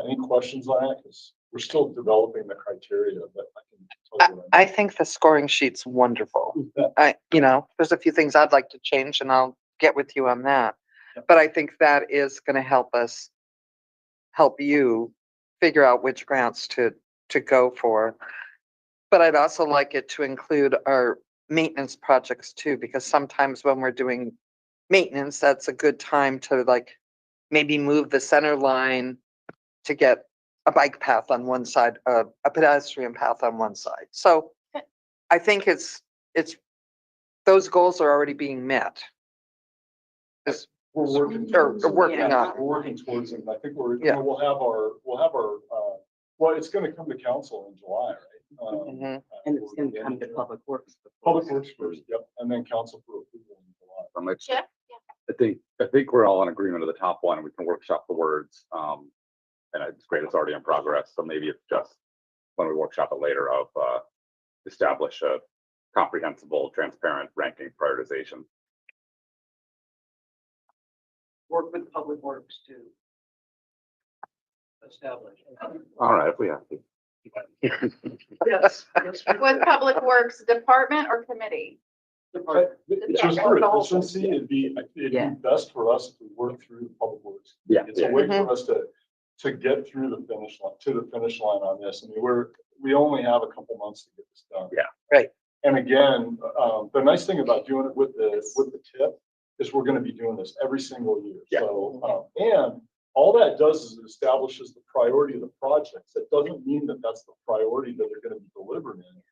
any questions on that? Because we're still developing the criteria, but I can tell you.
I think the scoring sheet's wonderful. There's a few things I'd like to change and I'll get with you on that. But I think that is gonna help you figure out which grants to go for. But I'd also like it to include our maintenance projects too, because sometimes when we're doing maintenance, that's a good time to like maybe move the center line to get a bike path on one side, a pedestrian path on one side. So I think it's, those goals are already being met.
We're working
Or
towards
working
it.
on.
We're working towards it. And I think
Yeah.
we'll have our, well, it's gonna come to council in July, right?
Mhm.
And it's gonna come to Public Works.
Public Works first, yep, and then council for approval in July.
Jeff?
I think we're all in agreement of the top one, and we can workshop the words. And it's great, it's already in progress, so maybe it's just when we workshop it later of, establish a comprehensible, transparent ranking prioritization.
Work with Public Works to establish.
All right, if we have to.
Yes.
With Public Works Department or committee?
Just for efficiency, it'd be
Yeah.
best for us if we work through the Public Works.
Yeah,
It's a way for us to get through the finish line on this. I mean, we only have a couple months to get this done.
Yeah.
Right.
And again, the nice thing about doing it with the tip is we're gonna be doing this every single year.
Yeah.
So, and all that does is it establishes the priority of the projects. It doesn't mean that that's the priority that they're gonna be delivered in.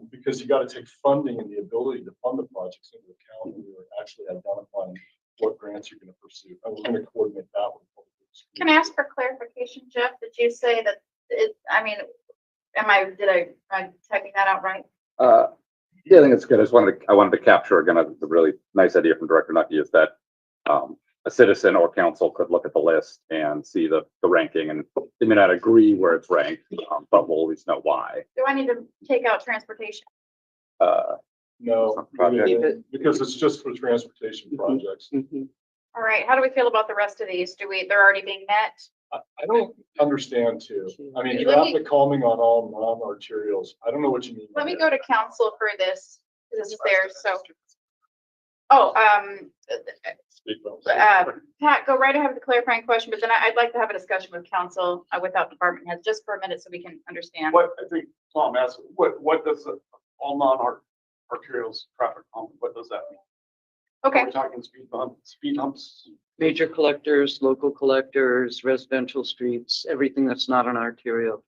Because you gotta take funding and the ability to fund the projects into account when you're actually identifying what grants you're gonna pursue. And we're gonna coordinate that with. Public Works.
Can I ask for clarification, Jeff? Did you say that am I typing that out right?
Yeah, I think it's good. I wanted to capture again, the really nice idea from Director Nucky is that, a citizen or council could look at the list and see the ranking, and they may not agree where it's ranked, but we'll always know why.
Do I need to take out transportation?
No,
Project.
because it's just for transportation projects.
Mhm.
All right, how do we feel about the rest of these? They're already being met?
I don't understand too. I mean,
Let me-
traffic calming on all non-arterials. I don't know what you mean. by
Let me
that.
go to council for this, because this is theirs, so. Oh,
Speak up.
Pat, go right ahead with the clarifying question, but then I'd like to have a discussion with council without department heads, just for a minute so we can understand.
What, I think Tom asked, what does the all non-arterials traffic calming, what does that mean? Are
Okay,
we talking speed humps?
Major collectors, local collectors, residential streets, everything that's not an arterial.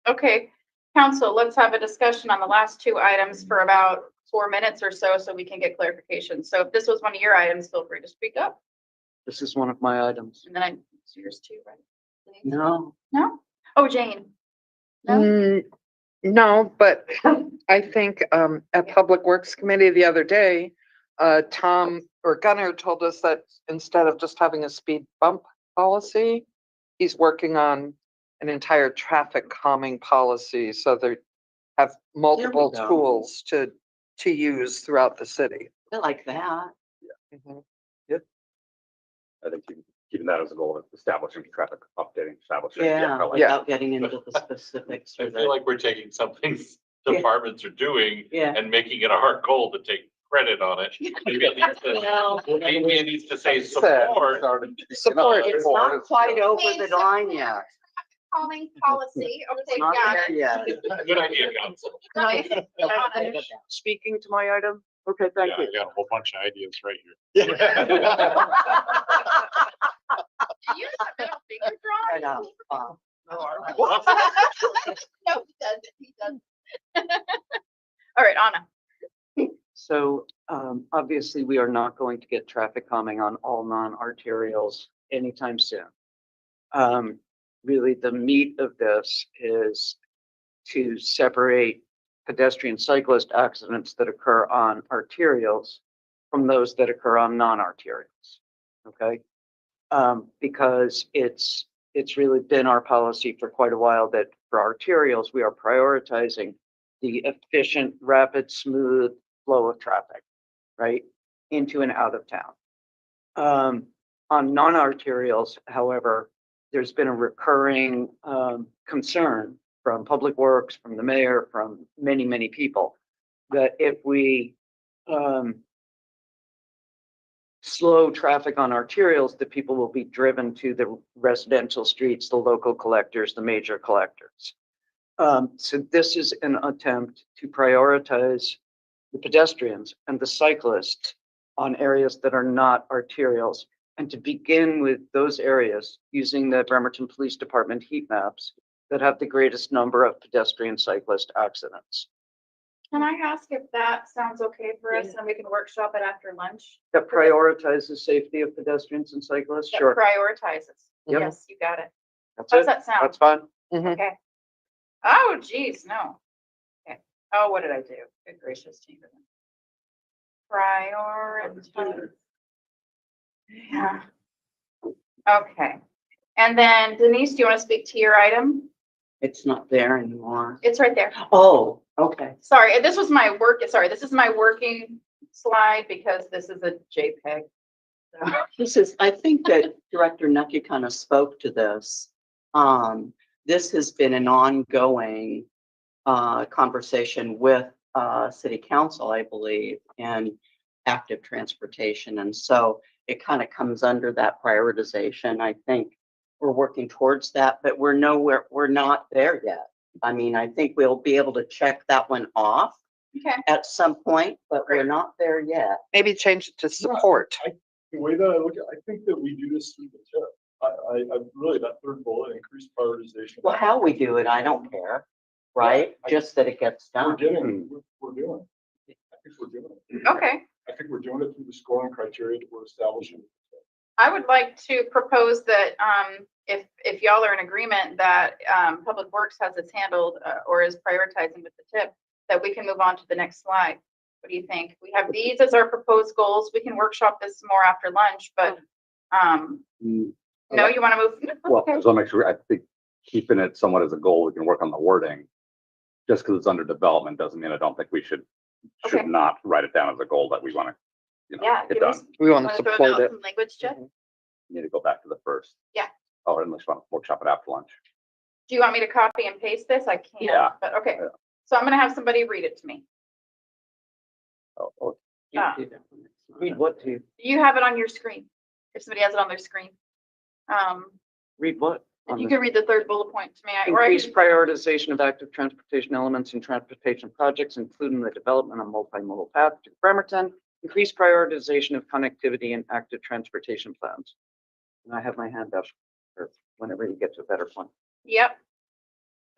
okay. Council, let's have a discussion on the last two items for about 4 minutes or so we can get clarification. So if this was one of your items, feel free to speak up.
This is one of my items.
And then it's yours too, right? Denise?
No,
No? Oh, Jane? No?
No, but I think at Public Works Committee the other day, Tom or Gunnar told us that instead of just having a speed bump policy, he's working on an entire traffic calming policy, so they have multiple
go.
tools to use throughout the city.
I like that.
Mhm.
I think keeping that as a goal of establishing traffic updating, establishing.
Yeah,
I like
without getting into the specifics.
I
or
feel
the-
like we're taking some things
Yeah.
departments are doing
Yeah.
and making it a hard goal to take credit on it. Maybe it needs to,
Well,
maybe it needs to say
Said.
support.
Support.
it's not quite over the line yet.
Calming policy, okay,
It's not
got
there
it.
yet.
Good idea, council.
Nice.
Speaking to my item? Okay, thank
Yeah,
you.
I got a whole bunch of ideas right here.
Do you use a middle finger
I
drawing?
know.
No, he doesn't, he doesn't. All right, Anna.
So obviously, we are not going to get traffic calming on all non-arterials anytime soon. Really, the meat of this is to separate pedestrian cyclist accidents that occur on arterials from those that occur on non-arterials. Okay? Because it's really been our policy for quite a while that for arterials, we are prioritizing the efficient, rapid, smooth flow of traffic, right? Into and out of town. On non-arterials, however, there's been a recurring concern from Public Works, from the mayor, from many, many people, that if we slow traffic on arterials, that people will be driven to the residential streets, the local collectors, the major collectors. So this is an attempt to prioritize the pedestrians and the cyclists on areas that are not arterials, and to begin with those areas using the Bremerton Police Department heat maps that have the greatest number of pedestrian cyclist accidents.
Can I ask if that sounds okay for us and we can workshop it after lunch?
That prioritizes safety of pedestrians and cyclists,
That
sure.
prioritizes.
Yep.
Yes, you got it.
That's
How does
it.
that sound?
That's fine.
Okay. Oh, geez, no. Okay. Oh, what did I do? Good gracious, Chamberlin. Prioritize. Yeah. Okay. And then Denise, do you want to speak to your item?
It's not there anymore.
It's right there.
Oh, okay.
Sorry, this was my this is my working slide because this is a JPEG. So,
This is, I think that Director Nucky kind of spoke to this. This has been an ongoing conversation with City Council, I believe, and active transportation. And so it kind of comes under that prioritization. I think we're working towards that, but we're not there yet. I mean, I think we'll be able to check that one off
okay.
at some point, but we're not there yet.
Maybe change it to support.
The way that I look at, I think that we do this through the tip. I really, that third bullet, increased prioritization.
Well, how we do it, I don't care, right? Just that it gets
We're
done.
we're doing it. I think we're doing it.
Okay.
I think we're doing it through the scoring criteria that we're establishing.
I would like to propose that if y'all are in agreement that Public Works has this handled or is prioritizing with the tip, that we can move on to the next slide. What do you think? We have these as our proposed goals. We can workshop this more after lunch, but no, you want to move?
Well,
Okay.
I just want to make sure, I think keeping it somewhat as a goal, we can work on the wording. Just because it's under development doesn't mean I don't think we should
Okay.
not write it down as a goal that we want to,
Yeah.
get
give me
done.
some-
We want to
wanna throw
support
out
it.
some language, Jeff?
Need to go back to the first.
Yeah.
Oh, unless you want to workshop it after lunch.
Do you want me to copy and paste this? I can't,
Yeah.
but okay.
Yeah.
So I'm gonna have somebody read it to me.
Oh,
Yeah.
Read what to you?
You have it on your screen. If somebody has it on their screen.
Read what?
If you could read the third bullet point to me, or I
Increase
can-
prioritization of active transportation elements in transportation projects, including the development of multimodal path to Bremerton. Increase prioritization of connectivity in active transportation plans. And I have my hand up for whenever you get to a better point.
Yep.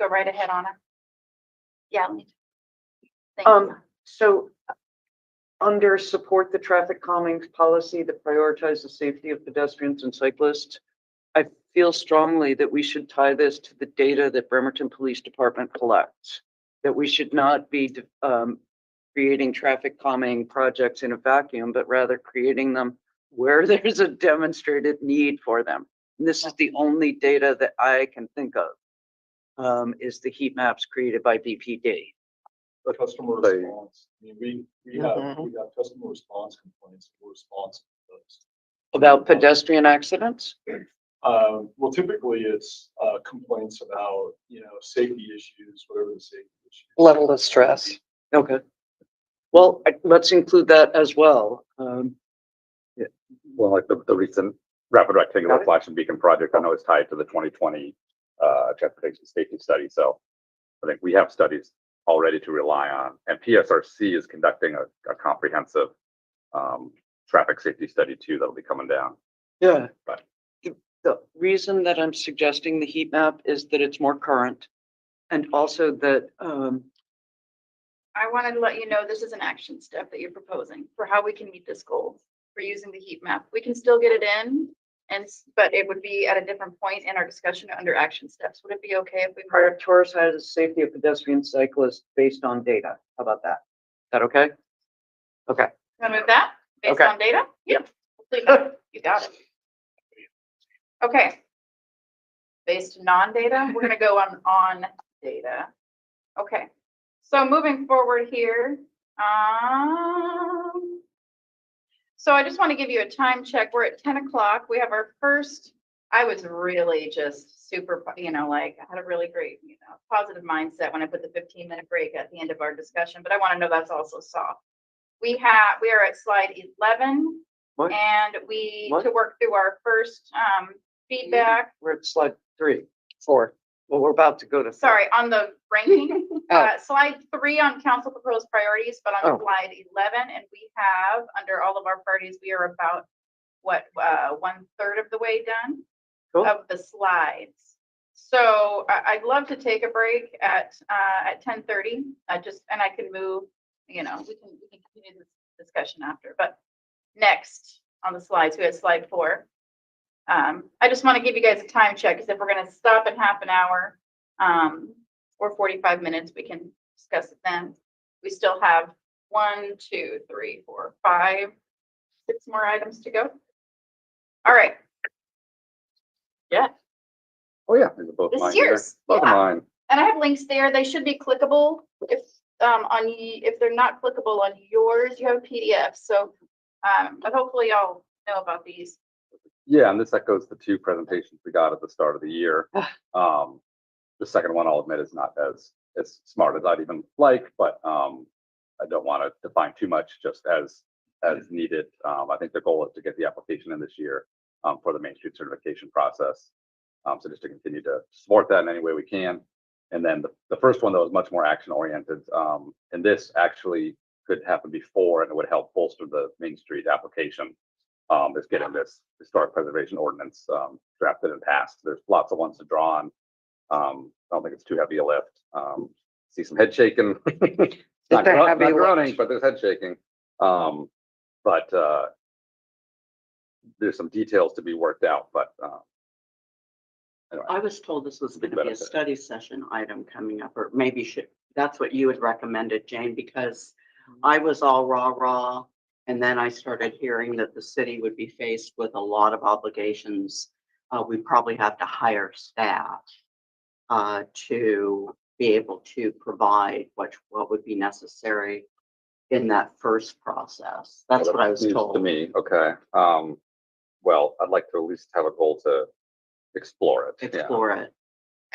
Go right ahead, Anna. Yeah. Thank you.
So under support the traffic calming policy that prioritizes the safety of pedestrians and cyclists, I feel strongly that we should tie this to the data that Bremerton Police Department collects, that we should not be creating traffic calming projects in a vacuum, but rather creating them where there's a demonstrated need for them. And this is the only data that I can think of, is the heat maps created by BPD.
The customer
They-
response. I mean, we have customer response complaints. We're responsive to those.
About pedestrian accidents?
Well, typically it's complaints about, safety issues, whatever the safety issue.
Level of stress.
Okay. Well, let's include that as well.
well, like the recent rapid rectangular
Got it.
flashing beacon project, I know it's tied to the 2020 transportation safety study. So I think we have studies already to rely on, and PSRC is conducting a comprehensive traffic safety study too that'll be coming down.
Yeah.
Right.
The reason that I'm suggesting the heat map is that it's more current, and also that,
I wanted to let you know this is an action step that you're proposing for how we can meet this goal for using the heat map. We can still get it in, but it would be at a different point in our discussion under action steps. Would it be okay if we?
prioritize the safety of pedestrian cyclists based on data. How about that? Is that okay? Okay.
Wanna move that based
Okay.
on data? Yep. You got it. Okay. Based non-data, we're gonna go on data. Okay, So moving forward here, so I just want to give you a time check. We're at 10 o'clock. We have our first, I was really just super, like I had a really great, positive mindset when I put the 15-minute break at the end of our discussion, but I want to know that's also soft. We are at slide 11
What?
and to work through our first feedback.
We're at slide 3, 4. Well, we're about to go to.
Sorry, on the ranking,
Oh.
slide 3 on council proposed priorities, but on
Oh.
slide 11, and we have, under all of our priorities, we are about, 1/3 of the way done
Cool.
of the slides. So I'd love to take a break at 10:30, and I can move, we can continue this discussion after, but next on the slides, we have slide 4. I just want to give you guys a time check, because if we're going to stop in half an hour, or 45 minutes, we can discuss it then. We still have 1, 2, 3, 4, 5, 6 more items to go. All right. Yeah,
Oh, yeah, these are both
this
mine
is
here.
yours.
Both of
Yeah.
mine.
And I have links there. They should be clickable. If they're not clickable on yours, you have a PDF. So, but hopefully y'all know about these.
Yeah, and this echoes the 2 presentations we got at the start of the year. The second one, I'll admit, is not as smart as I'd even like, but I don't want to define too much, just as needed. I think the goal is to get the application in this year for the Main Street certification process. So just to continue to support that in any way we can. And then the first one, though, is much more action oriented. And this actually could happen before, and it would help bolster the Main Street application. Is getting this historic preservation ordinance drafted and passed. There's lots of ones to draw on. I don't think it's too heavy a lift. See some head shaking. It's not groaning, but there's head shaking. But there's some details to be worked out. But anyway.
I was told this was
Big
going to be a
benefit.
study session item coming up, or maybe that's what you had recommended, Jane, because I was all rah. And then I started hearing that the city would be faced with a lot of obligations. We probably have to hire staff to be able to provide what would be necessary in that first process. That's what I was
News
told.
to me, okay. Well, I'd like to at least have a goal to explore it. Yeah.
Explore it.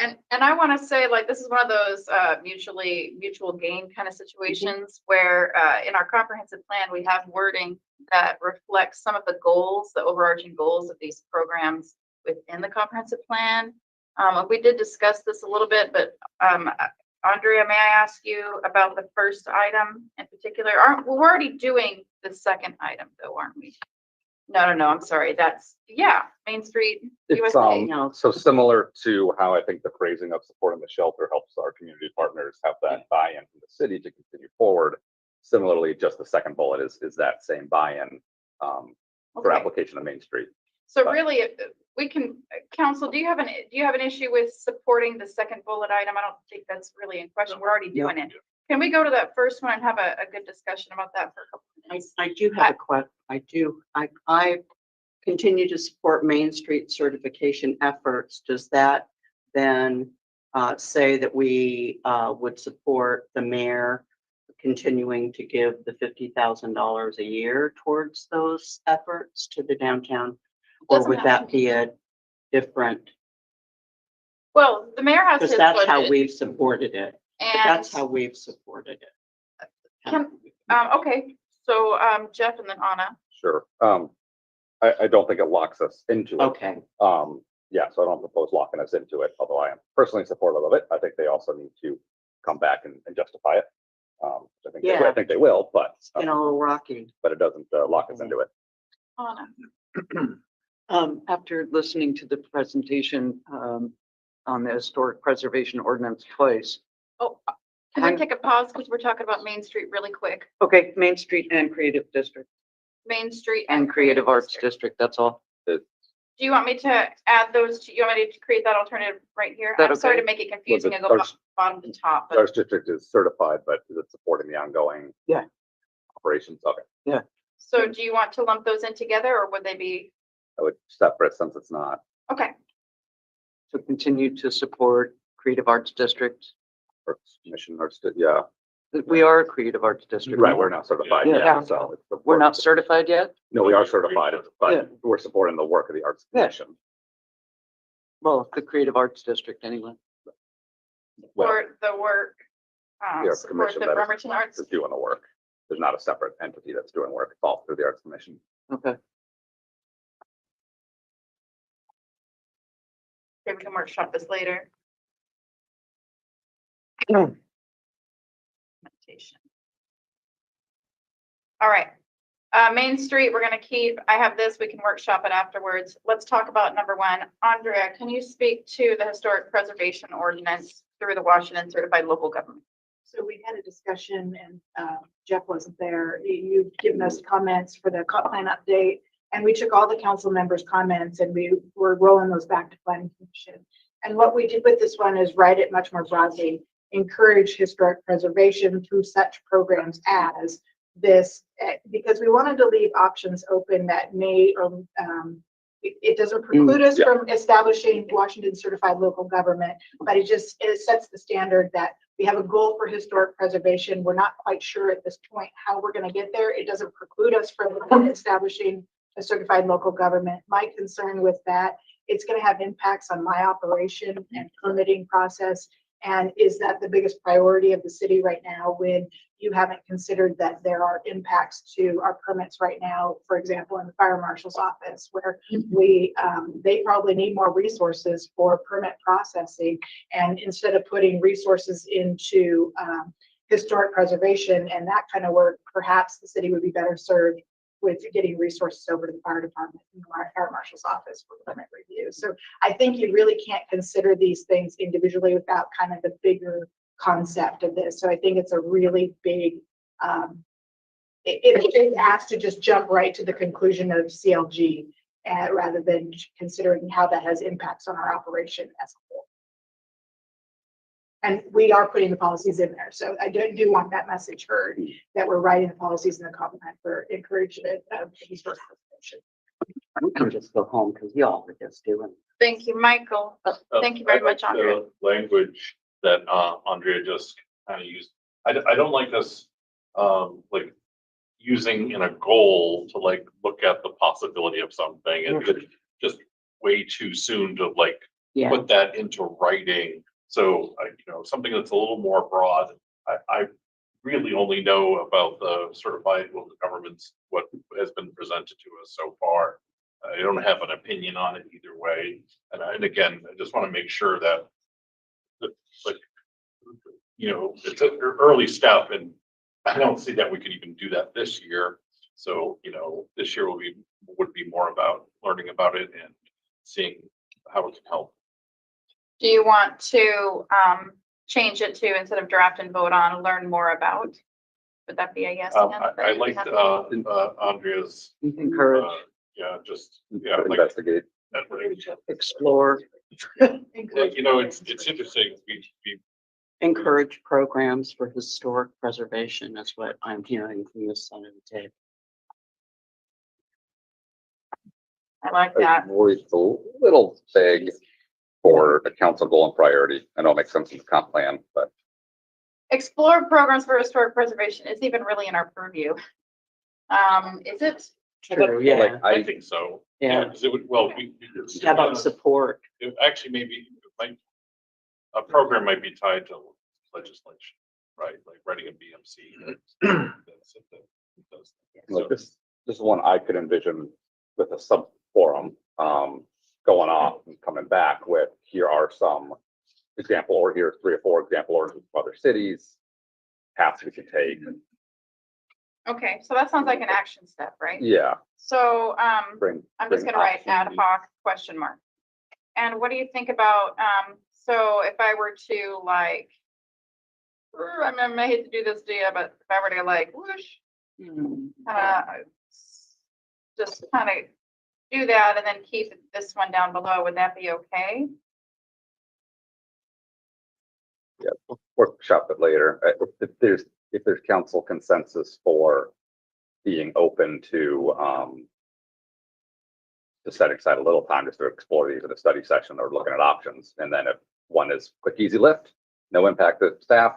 And I want to say, like, this is one of those mutual gain kind of situations where in our comprehensive plan, we have wording that reflects some of the goals, the overarching goals of these programs within the comprehensive plan. We did discuss this a little bit, but Andrea, may I ask you about the first item in particular? We're already doing the second item though, aren't we? No, I'm sorry. That's, Main Street
It's
USA.
so similar to how I think the phrasing of supporting the shelter helps our community partners have that buy-in from the city to continue forward. Similarly, just the second bullet is that same buy-in for
Okay.
application of Main Street.
So really, we can, council, do you have an issue with supporting the second bullet item? I don't think that's really in question. We're already doing it. Can we go to that first one and have a good discussion about that for a couple of minutes?
I do have a question. I continue to support Main Street certification efforts. Does that then say that we would support the mayor continuing to give the $50,000 a year towards those efforts to the downtown? Or would that be a different,
Well, the mayor has his
because that's how
budget,
we've supported it.
and
That's how we've supported it.
okay, so Jeff and then Anna.
Sure. I don't think it locks us into it.
Okay.
Yeah, so I don't propose locking us into it, although I am personally supportive of it. I think they also need to come back and justify it. I think they will, but
It's been a little rocky.
it doesn't lock us into it.
Anna.
After listening to the presentation on the historic preservation ordinance twice.
Oh, can we take a pause because we're talking about Main Street really quick?
Okay, Main Street and Creative District
Main Street
and Creative Arts District, that's all.
Do you want me to add those you want me to create that alternative right here?
That
I'm sorry
okay?
to make it confusing and go
Arts-
bottom to top, but
Arts District is certified, but is it supporting the ongoing operations? Okay,
so do you want to lump those in together or would they be,
I would separate since it's not.
okay,
To continue to support Creative Arts District.
Arts Commission, Arts, yeah.
We are a creative arts district.
Right, we're not certified
Yeah.
yet, so. it's the
We're
work-
not certified yet?
No, we are certified,
Yeah.
but we're supporting the work of the Arts
Yeah.
Commission.
Well, the creative arts district anyway.
Well,
Support the work.
the Arts
Support
Commission
the
that
Bremerton Arts.
is doing the work. There's not a separate entity that's doing work. It's all through the Arts Commission.
Okay.
Okay, we can workshop this later. Meditation. All right. Main Street, we're gonna keep, I have this, we can workshop it afterwards. Let's talk about number one. Andrea, can you speak to the historic preservation ordinance through the Washington Certified Local Government?
So we had a discussion and Jeff wasn't there. You've given us comments for the comp plan update. And we took all the council members' comments and we were rolling those back to planning commission. And what we did with this one is write it much more broadly, encourage historic preservation through such programs as this, because we wanted to leave options open that may, or it doesn't preclude us
Yeah.
from establishing Washington certified local government, but it sets the standard that we have a goal for historic preservation. We're not quite sure at this point how we're going to get there. It doesn't preclude us from establishing a certified local government. My concern with that, it's going to have impacts on my operation and permitting process. And is that the biggest priority of the city right now when you haven't considered that there are impacts to our permits right now, for example, in the fire marshal's office, where they probably need more resources for permit processing. And instead of putting resources into historic preservation and that kind of work, perhaps the city would be better served with getting resources over to the fire department and the fire marshal's office for permit review. So I think you really can't consider these things individually without kind of the bigger concept of this. So I think it's a really big, it has to just jump right to the conclusion of CLG rather than considering how that has impacts on our operation as a whole. And we are putting the policies in there. So I do want that message heard that we're writing the policies in the comment for encouragement of historic preservation.
We can just go home because y'all are just doing.
Thank you, Michael. Thank you very
I like
much, Andrea.
the Language that Andrea just kind of used. I don't like us like using in a goal to like look at the possibility of something and it's just way too soon to like
Yeah.
put that into writing. So, something that's a little more broad. I really only know about the certified local governments, what has been presented to us so far. I don't have an opinion on it either way. And again, I just want to make sure that like, it's an early step and I don't see that we could even do that this year. So, this year would be more about learning about it and seeing how it can help.
Do you want to change it to instead of draft and vote on, learn more about? Would that be a yes? again for
I
you?
liked Andrea's,
Encourage,
like
Investigate.
explore,
it's interesting. We
Encourage programs for historic preservation is what I'm hearing from this side of the table.
I like that.
It's a little vague for a council goal and priority. I know it makes sense in the comp plan, but
Explore programs for historic preservation is even really in our purview. Is it?
True, yeah,
like
I think so.
yeah.
Because it would, well,
How about support?
it actually maybe, a program might be tied to legislation, right? Like writing a BMC. That's it, that does that.
like this is one I could envision with a sub forum going off and coming back with, here are some example, or here's 3 or 4 example orders from other cities, paths we can take.
Okay, so that sounds like an action step, right?
Yeah,
So,
bring.
I'm just
bring
gonna write ad
options.
hoc question mark. And what do you think about, so if I were to like, I hate to do this to you, but if I were to like whoosh, just kind of do that and then keep this one down below, would that be okay?
Yeah, we'll workshop it later. If there's council consensus for being open to setting aside a little time just to explore these in a study session or looking at options. And then if one is quick, easy lift, no impact to staff,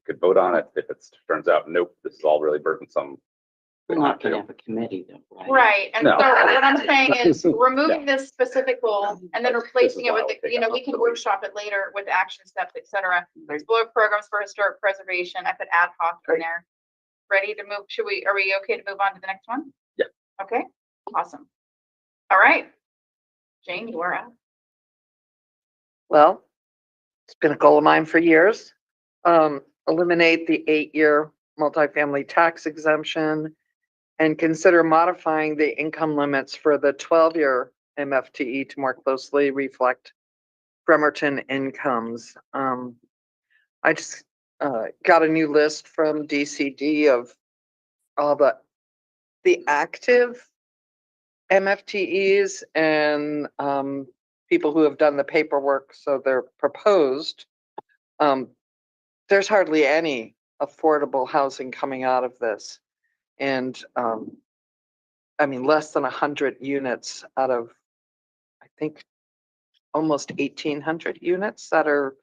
could vote on it. If it turns out, nope, this is all really burdensome.
We're not gonna have a committee though, right?
Right, and so
No.
what I'm saying is removing this specific goal and then replacing it with, we can workshop it later with action steps, et cetera. Explore programs for historic preservation. I put ad hoc in there. Ready to move? Are we okay to move on to the next one?
Yeah.
Okay, awesome. All right. Jane, you are up.
Well, it's been a goal of mine for years. Eliminate the 8-year multifamily tax exemption and consider modifying the income limits for the 12-year MFTE to more closely reflect Bremerton incomes. I just got a new list from DCD of all the active MFTEs and people who have done the paperwork, so they're proposed. There's hardly any affordable housing coming out of this. And I mean, less than 100 units out of, I think, almost 1,800 units that are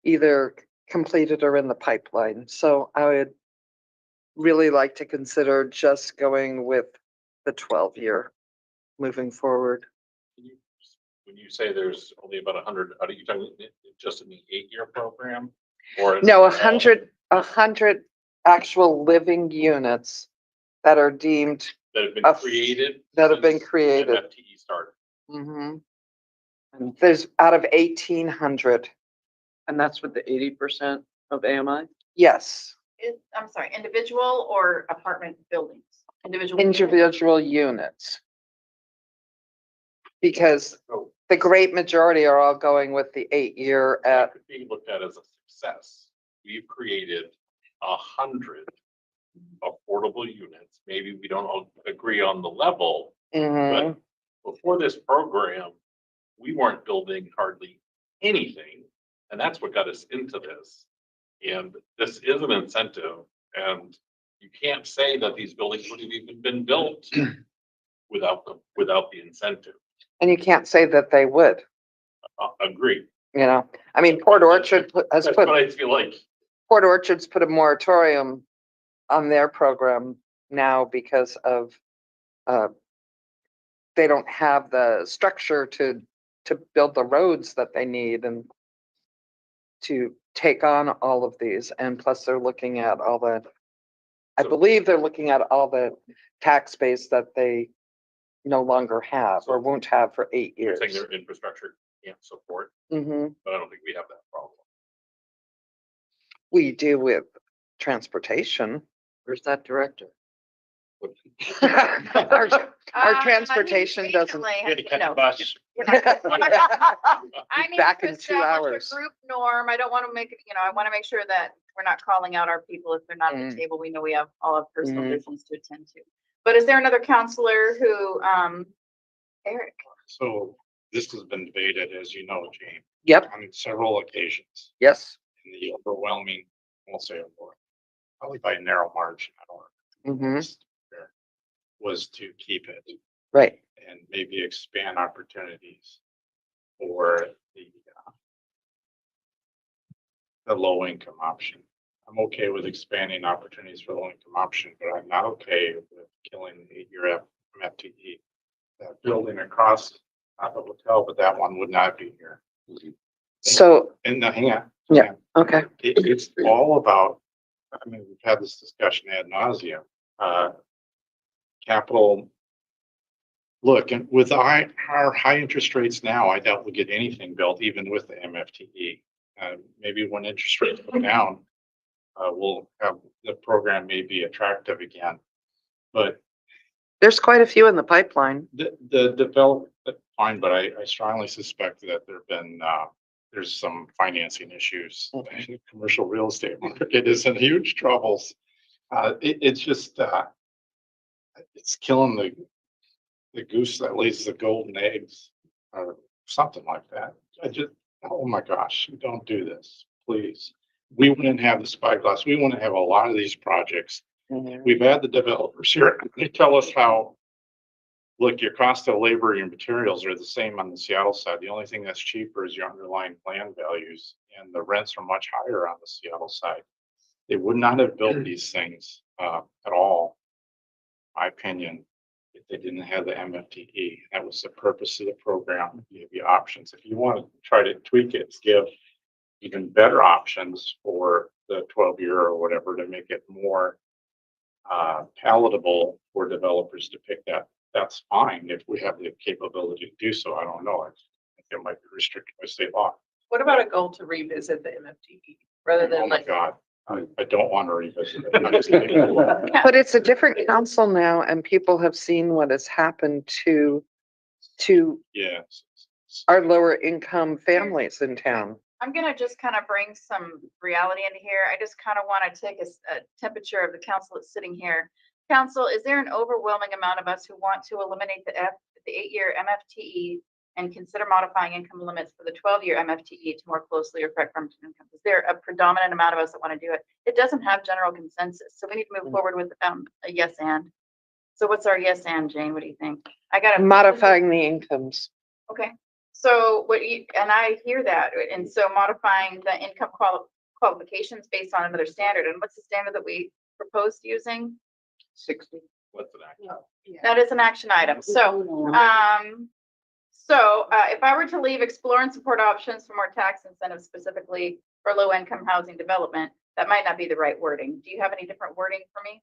either completed or in the pipeline. So I would really like to consider just going with the 12-year moving forward.
When you say there's only about 100, are you talking just in the 8-year program? Or
No, 100 actual living units that are deemed
that have been
of-
created?
that have been
since
created.
MFTE started.
And there's out of 1,800.
And that's with the 80% of AMI?
Yes,
I'm sorry, individual or apartment buildings? Individual. units?
individual units. Because
So
the great majority are all going with the 8-year
that
at,
could be looked at as a success. We've created 100 affordable units. Maybe we don't all agree on the level,
Mhm.
but before this program, we weren't building hardly anything. And that's what got us into this. And this is an incentive, and you can't say that these buildings would have even been built without the incentive.
and you can't say that they would,
Agree.
I mean, Port Orchard has
That's
put,
what I feel like.
Port Orchard's put a moratorium on their program now because of, they don't have the structure to build the roads that they need and to take on all of these. And plus they're looking at all the, I
So-
believe they're looking at all the tax base that they no longer have or won't have for 8
You're
years.
saying their infrastructure can't support,
Hmm.
but I don't think we have that problem.
We do with transportation.
Where's that director?
Our
Uh,
transportation doesn't.
recently, no.
bus.
I need
Back
to
in 2
establish
hours.
a group norm. I don't want to make it, I want to make sure that we're not calling out our people if they're not at
Mm.
the table. We know we have all of personal
Mhm.
business to attend to. But is there another counselor who, Eric?
So this has been debated, as you know, Jane,
Yep,
on several occasions.
yes.
And the overwhelming, we'll say, probably by a narrow margin, I don't know,
Hmm.
was to keep it
Right.
and maybe expand opportunities for the low income option. I'm okay with expanding opportunities for low income option, but I'm not okay with killing the 8-year MFTE. That building across, not the hotel, but that one would not be here.
So,
And hang on.
Yeah. okay.
It's all about, I mean, we've had this discussion ad nauseum. Capital. Look, and with our high interest rates now, I doubt we'll get anything built, even with the MFTE. Maybe when interest rates go down, we'll have, the program may be attractive again. But
There's quite a few in the pipeline.
the development, fine, but I strongly suspect that there've been, there's some financing issues.
Mhm.
The commercial real estate market is in huge troubles. It's just, it's killing the goose that lays the golden eggs or something like that. Oh my gosh, don't do this, please. We wouldn't have the spyglass. We wouldn't have a lot of these projects. We've had the developers here. They tell us how, look, your cost of labor, your materials are the same on the Seattle side. The only thing that's cheaper is your underlying land values, and the rents are much higher on the Seattle side. They would not have built these things at all, my opinion, if they didn't have the MFTE. That was the purpose of the program, to give you options. If you want to try to tweak it, give even better options for the 12-year or whatever to make it more palatable for developers to pick that, that's fine if we have the capability to do so. I don't know. I think it might be restricted by state law.
What about a goal to revisit the MFTE rather
Oh
than
my
like?
God, I don't want to revisit it. I'm just kidding.
But it's a different council now and people have seen what has happened to
Yes.
our lower income families in town.
I'm gonna just kind of bring some reality into here. I just kind of want to take a temperature of the council that's sitting here. Council, is there an overwhelming amount of us who want to eliminate the 8-year MFTE and consider modifying income limits for the 12-year MFTE to more closely reflect Bremerton income? Is there a predominant amount of us that want to do it? It doesn't have general consensus, so we need to move forward with a yes and. So what's our yes and, Jane? What do you think? I got
Modifying the incomes.
Okay, so what you, and I hear that, and so modifying the income qualifications based on another standard, and what's the standard that we proposed using?
60.
What's an action?
Yeah.
That is an action item, so, if I were to leave explore and support options for more tax incentives specifically for low-income housing development, that might not be the right wording. Do you have any different wording for me?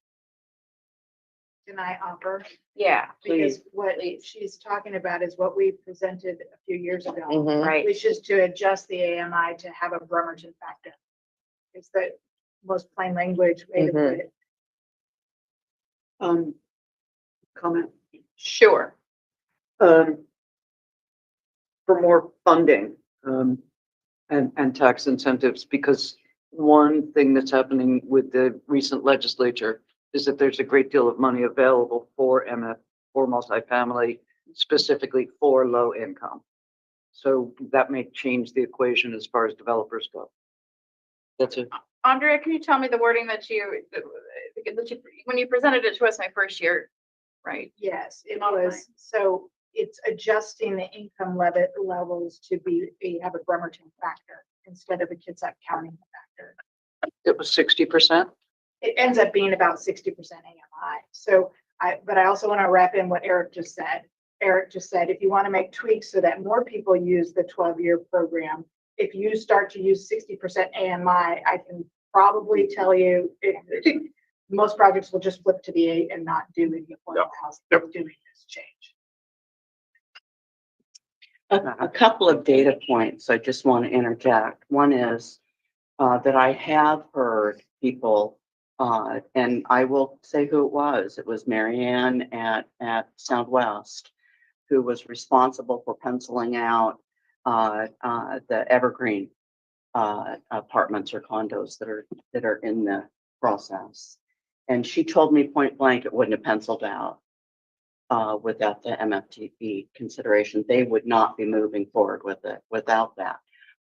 Can I offer?
Yeah,
Because
please,
what
please.
she's talking about is what we presented a few years ago,
Mhm.
Right,
which is to adjust the AMI to have a Bremerton factor. It's the most plain language way to put it.
Comment,
sure.
for more funding, and tax incentives, because one thing that's happening with the recent legislature is that there's a great deal of money available for for multifamily, specifically for low income. So that may change the equation as far as developers go. That's it.
Andrea, can you tell me the wording that you, when you presented it to us my first year, right?
Yes, it
Modifying.
was, so it's adjusting the income levels to have a Bremerton factor instead of a Kitsap County factor.
It was 60%.
It ends up being about 60% AMI. So but I also want to wrap in what Eric just said. Eric just said, if you want to make tweaks so that more people use the 12-year program, if you start to use 60% AMI, I can probably tell you most projects will just flip to the 8 and not do any affordable housing doing this change.
A couple of data points I just want to interject. One is that I have heard people, and I will say who it was. It was Marianne at Sound West, who was responsible for penciling out the evergreen apartments or condos that are in the process. And she told me point blank it wouldn't have penciled out without the MFTE consideration. They would not be moving forward with it without that.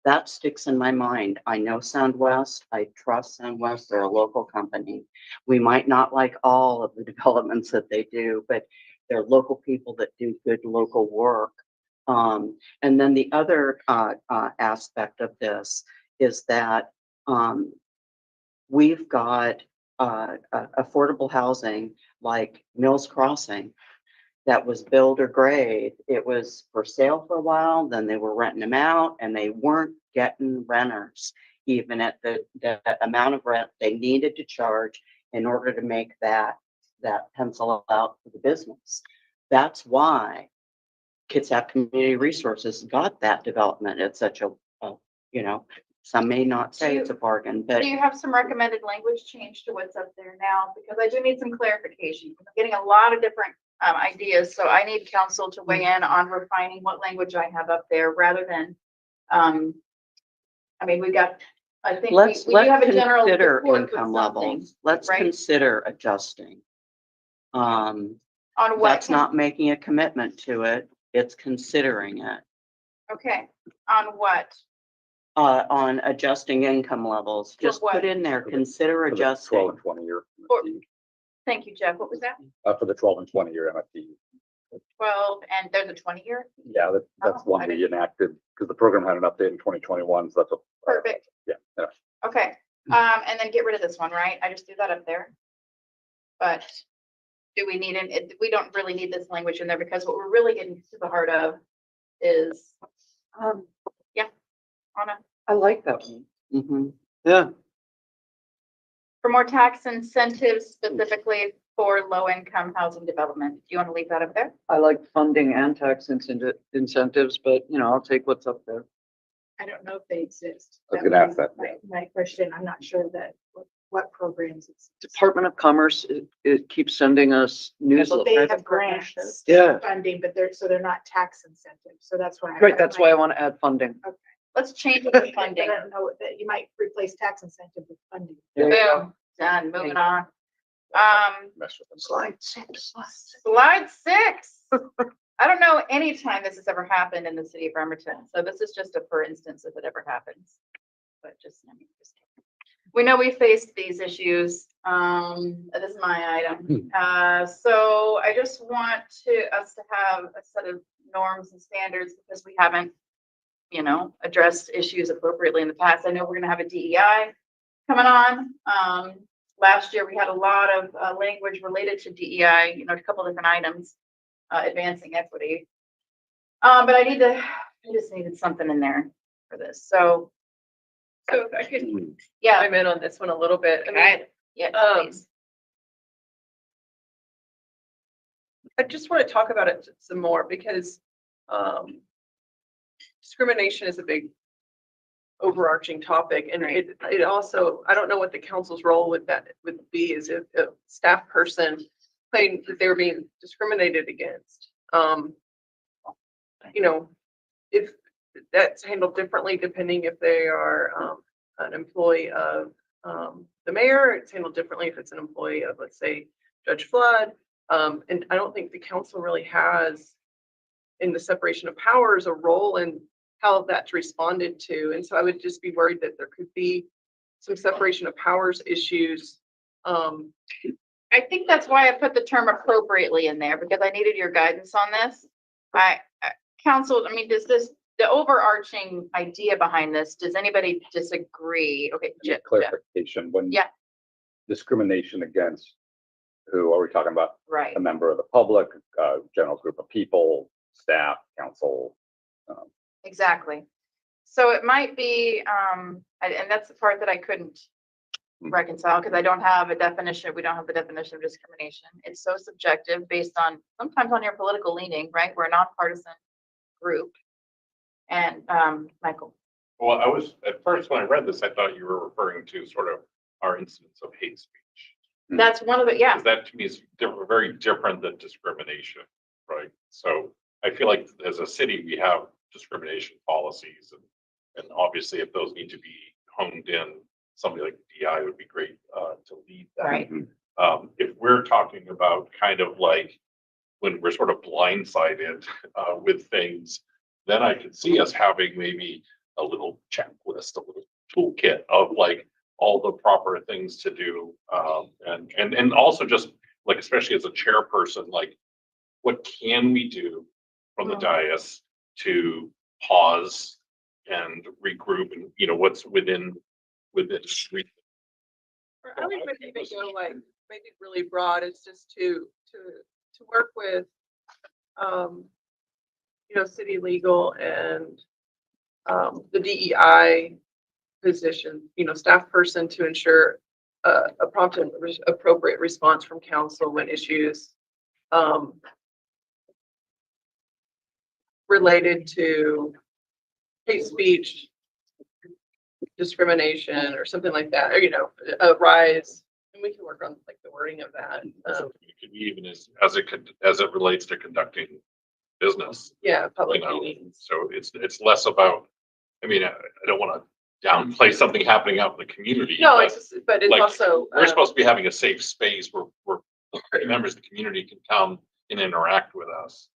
That sticks in my mind. I know Sound West. I trust Sound West. They're a local company. We might not like all of the developments that they do, but they're local people that do good local work. And then the other aspect of this is that we've got affordable housing like Mills Crossing that was build or grade. It was for sale for a while, then they were renting them out, and they weren't getting renters even at the amount of rent they needed to charge in order to make that pencil out for the business. That's why Kitsap Community Resources got that development at such a some may not say it's a bargain, but
Do you have some recommended language change to what's up there now? Because I do need some clarification. I'm getting a lot of different ideas, so I need council to weigh in on refining what language I have up there rather than, I mean, I think
let's
we do have a general
consider
support with
income
something,
levels. Let's
right?
consider adjusting.
On what?
That's not making a commitment to it. It's considering it.
Okay, on what?
On adjusting income levels.
For
Just
what?
put in there, consider
For the 12
adjusting.
and 20-year.
For- Thank you, Jeff. What was that?
For the 12 and 20-year MFT.
12 and there's a 20-year?
Yeah, that's
Oh,
one
I
we
didn't-
enacted because the program had an update in 2021. So that's
Perfect.
yeah.
Okay, And then get rid of this one, right? I just threw that up there. But do we need we don't really need this language in there because what we're really getting to the heart of is,
Um,
Anna,
I like that one.
Mhm.
Yeah,
for more tax incentives specifically for low-income housing development. Do you want to leave that up there?
I like funding and tax incentives, but I'll take what's up there.
I don't know if they exist.
I was gonna ask that.
My question, I'm not sure that, what programs it's.
Department of Commerce, it keeps sending us
Well,
newsletters.
they have grants.
Yeah.
Funding, but they're not tax incentives, so that's why.
Right, that's why I want to add funding.
Let's change it to
I
funding.
don't know that you might replace tax incentive with funding.
There you go.
Boom, done, moving on.
Mess with them.
Slide 6.
Slide 6. I don't know any time this has ever happened in the city of Bremerton, so this is just a for instance if it ever happens. But just, we know we faced these issues. This is my item. So I just want us to have a set of norms and standards because we haven't, addressed issues appropriately in the past. I know we're gonna have a DEI coming on. Last year we had a lot of language related to DEI, a couple different items, advancing equity. But I just needed something in there for this. So
So if I could
yeah,
chime in on this one a little bit. I mean,
okay, yeah, please.
I just want to talk about it some more because discrimination is a big overarching topic. And it also, I don't know what the council's role with that would be, is if a staff person claimed that they were being discriminated against. If that's handled differently, depending if they are an employee of the mayor, it's handled differently if it's an employee of, let's say, Judge Flood. And I don't think the council really has, in the separation of powers, a role in how that's responded to. And so I would just be worried that there could be some separation of powers issues.
I think that's why I put the term appropriately in there because I needed your guidance on this. Council, I mean, the overarching idea behind this, does anybody disagree? Okay, Jeff.
Clarification, when
Yeah.
discrimination against, who are we talking about?
Right.
A member of the public, general group of people, staff, council.
Exactly. So it might be, and that's the part that I couldn't reconcile because I don't have a definition. We don't have the definition of discrimination. It's so subjective based on sometimes on your political leaning, right? We're a nonpartisan group. And Michael.
Well, I was, at first, when I read this, I thought you were referring to sort of our instance of hate speech.
That's one of the, yeah.
Because that to me is very different than discrimination, right? So I feel like as a city, we have discrimination policies and obviously if those need to be honed in, somebody like DI would be great to lead that.
Right.
If we're talking about kind of like when we're sort of blindsided with things, then I could see us having maybe a little checklist, a little toolkit of like all the proper things to do. And also just like, especially as a chairperson, like what can we do from the dais to pause and regroup and, what's within reason.
I would maybe go like, make it really broad. It's just to work with, city legal and the DEI position, staff person to ensure a prompt and appropriate response from council when issues related to hate speech, discrimination, or something like that, or arise. And we can work on like the wording of that.
It could be even as it relates to conducting business.
Yeah, public meetings.
So it's less about, I don't want to downplay something happening out in the community.
No,
but
but it's
like,
also.
we're supposed to be having a safe space where members of the community can come and interact with us.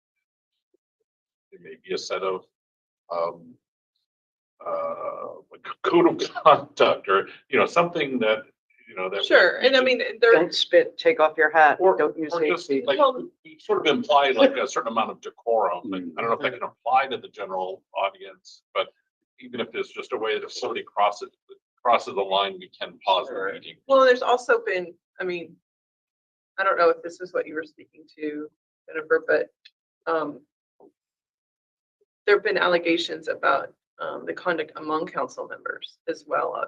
There may be a set of like code of conduct or something that that
Sure, and I mean, there,
Don't spit, take off your hat,
or
don't use hate
just
speech.
like we sort of implied like a certain amount of decorum. Like, I don't know if that can apply to the general audience, but even if there's just a way that if somebody crosses crosses the line, we can pause the meeting.
Well, there's also been, I mean, I don't know if this is what you were speaking to, Jennifer, but there have been allegations about the conduct among council members as well,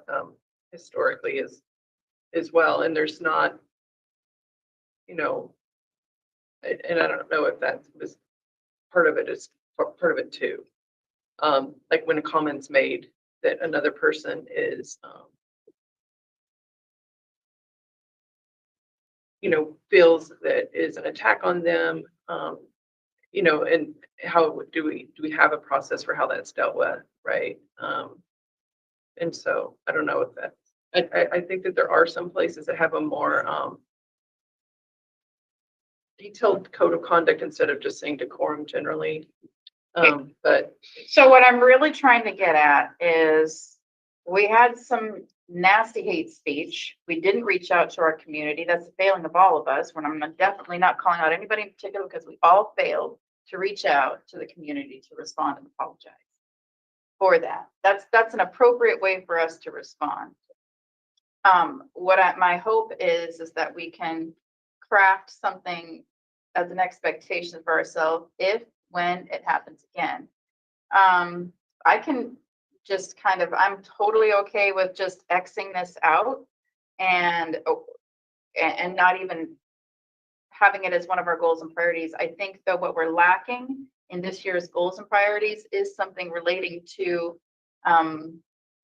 historically as well, and there's not, you know, and I don't know if that was part of it is part of it too. Like when a comment's made that another person is, you know, feels that is an attack on them, you know, and how do we have a process for how that's dealt with, right? And so I don't know if that's, I think that there are some places that have a more detailed code of conduct instead of just saying decorum generally. But
So what I'm really trying to get at is we had some nasty hate speech. We didn't reach out to our community. That's a failing of all of us. When I'm definitely not calling out anybody in particular because we all failed to reach out to the community to respond and apologize for that. That's an appropriate way for us to respond. My hope is that we can craft something as an expectation for ourselves when it happens again. I can just I'm totally okay with just Xing this out and not even having it as one of our goals and priorities. I think though what we're lacking in this year's goals and priorities is something relating to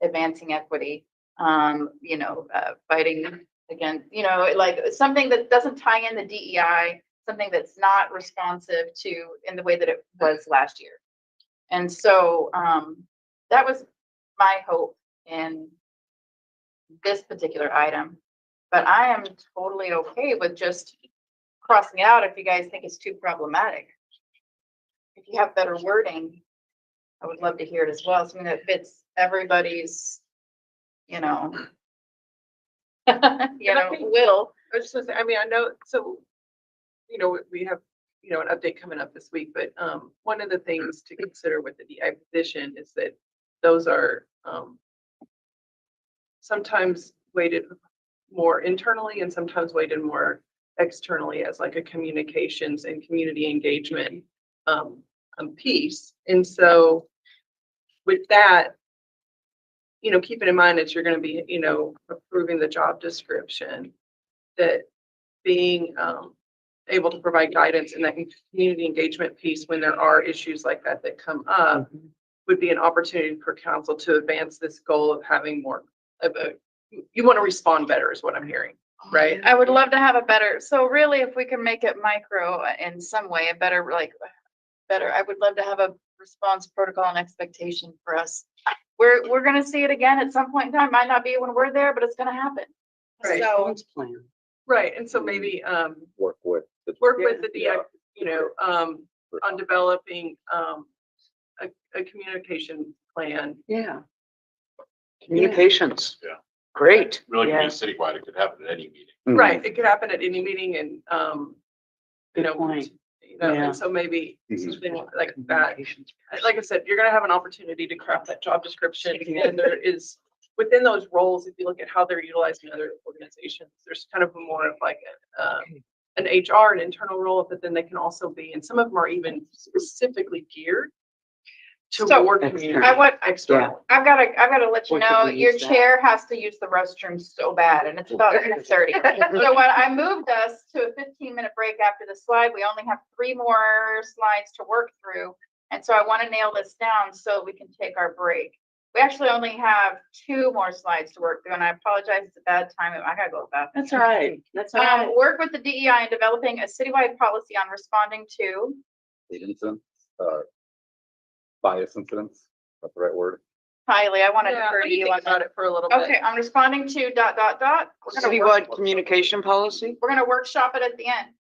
advancing equity, you know, fighting against, you know, like something that doesn't tie in the DEI, something that's not responsive to in the way that it was last year. And so that was my hope in this particular item. But I am totally okay with just crossing it out if you guys think it's too problematic. If you have better wording, I would love to hear it as well. Something that fits everybody's, you know, will.
I was just gonna say, I mean, I know, so, you know, we have, you know, an update coming up this week, but one of the things to consider with the DI position is that those are sometimes weighted more internally and sometimes weighted more externally as like a communications and community engagement piece. And so with that, you know, keeping in mind that you're going to be, you know, approving the job description, that being able to provide guidance in that community engagement piece when there are issues like that that come up would be an opportunity for council to advance this goal of having more of a, you want to respond better is what I'm hearing, right?
I would love to have a better, so really if we can make it micro in some way, a better, I would love to have a response protocol and expectation for us. We're gonna see it again at some point in time. Might not be when we're there, but it's gonna happen.
Right.
So,
Response plan.
Right, and so maybe
Work with.
work with the DI, you know, on developing a communication plan.
Yeah. Communications.
Yeah.
Great.
Really,
Yeah.
could be citywide, it could happen at any meeting.
Right, it could happen at any meeting and, you
Good
know,
point.
you know,
Yeah.
and so maybe
Mhm.
something like that. Like I said, you're gonna have an opportunity to craft that job description, and there is, within those roles, if you look at how they're utilized in other organizations, there's kind of more of like an HR, an internal role, but then they can also be, and some of them are even specifically geared toward community. External.
I've gotta let you
What could
know,
we
your
use that?
chair has to use the restroom so bad, and it's about 6:30. So when I moved us to a 15-minute break after the slide, we only have 3 more slides to work through. And so I want to nail this down so we can take our break. We actually only have 2 more slides to work through, and I apologize, it's a bad time. I gotta go fast.
That's all right. That's all right.
Work with the DEI in developing a citywide policy on responding to
Hate incidents, bias incidents, that's the right word.
Kylie. I want to
Yeah,
defer
let
to
me
you
think
on
about
that.
it for a little bit.
Okay, I'm responding to ... We're gonna
Citywide communication policy?
We're gonna workshop it at the end.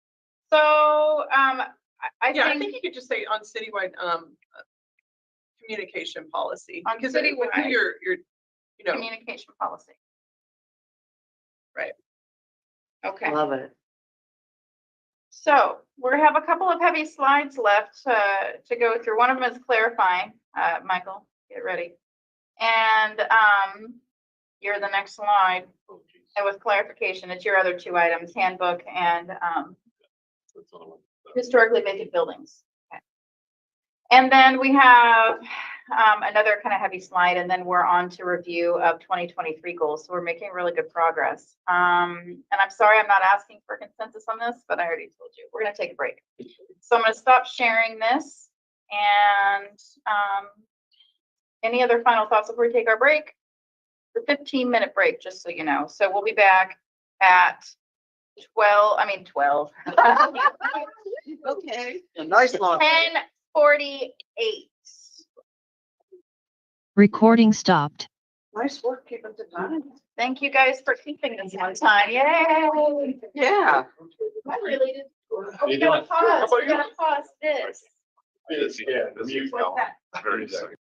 So, I
Yeah, I
think
think you could just say on citywide, communication policy.
On
Because with who
citywide.
you're, you know,
communication policy.
Right.
Okay,
Love it.
so we have a couple of heavy slides left to go through. One of them is clarifying. Michael, get ready. And You're the next slide.
Oh, geez.
And with clarification, it's your other two items, handbook and
That's another one.
historically vacant buildings. Okay. And then we have another kind of heavy slide, and then we're on to review of 2023 goals. So we're making really good progress. And I'm sorry I'm not asking for consensus on this, but I already told you, we're gonna take a break. So I'm gonna stop sharing this. And any other final thoughts before we take our break? The 15-minute break, just so you know. So we'll be back at 12.
Okay. A nice long.
10:48.
Recording stopped.
Nice work keeping the time.
Thank you guys for keeping this on time. Yay.
Yeah.
I really did. Oh, we
You
gotta
doing?
pause, we gotta pause this.
Yeah, this is
What's that?
very exciting.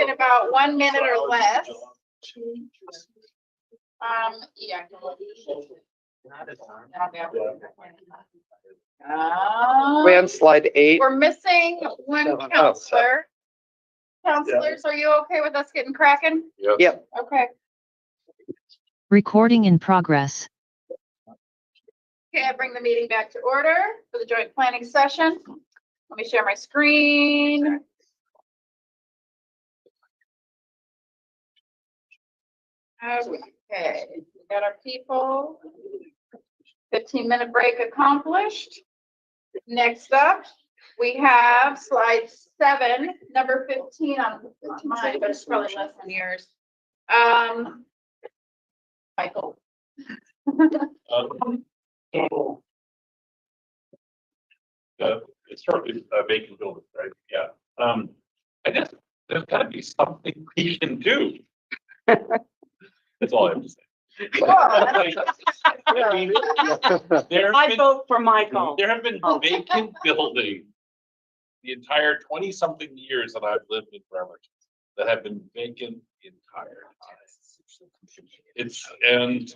in about 1 minute or less. Yeah.
We on slide 8.
We're missing one counselor. Counselors, are you okay with us getting cracking?
Yes.
Yep.
Okay.
Recording in progress.
Okay, I bring the meeting back to order for the joint planning session. Let me share my screen. Okay, we got our people. 15-minute break accomplished. Next up, we have slide 7, number 15 on mine, but it's probably less than yours. Michael.
It's certainly a vacant building, right? Yeah. I guess there's gotta be something we can do. That's all I have to say. There have
I
been-
vote for Michael.
There have been vacant buildings the entire 20-something years that I've lived in Bremerton that have been vacant the entire time. And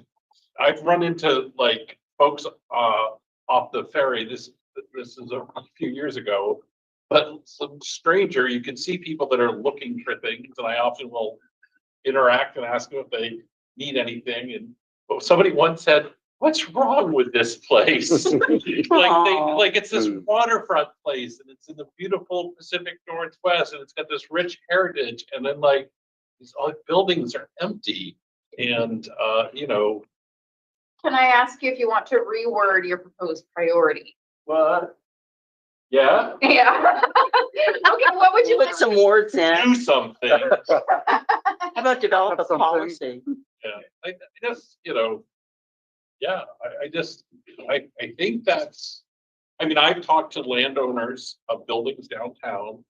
I've run into like folks off the ferry. This is a few years ago, but some stranger, you can see people that are looking for things, and I often will interact and ask them if they need anything. And somebody once said, "What's wrong with this place?" like it's this waterfront place, and it's in the beautiful Pacific Northwest, and it's got this rich heritage, and then like these all buildings are empty, and
Can I ask you if you want to reword your proposed priority?
what? Yeah,
Yeah. Okay, what would you
Put
like?
some words in.
do something.
How about develop a
Something.
policy?
Yeah, I just, yeah, I think that's, I've talked to landowners of buildings downtown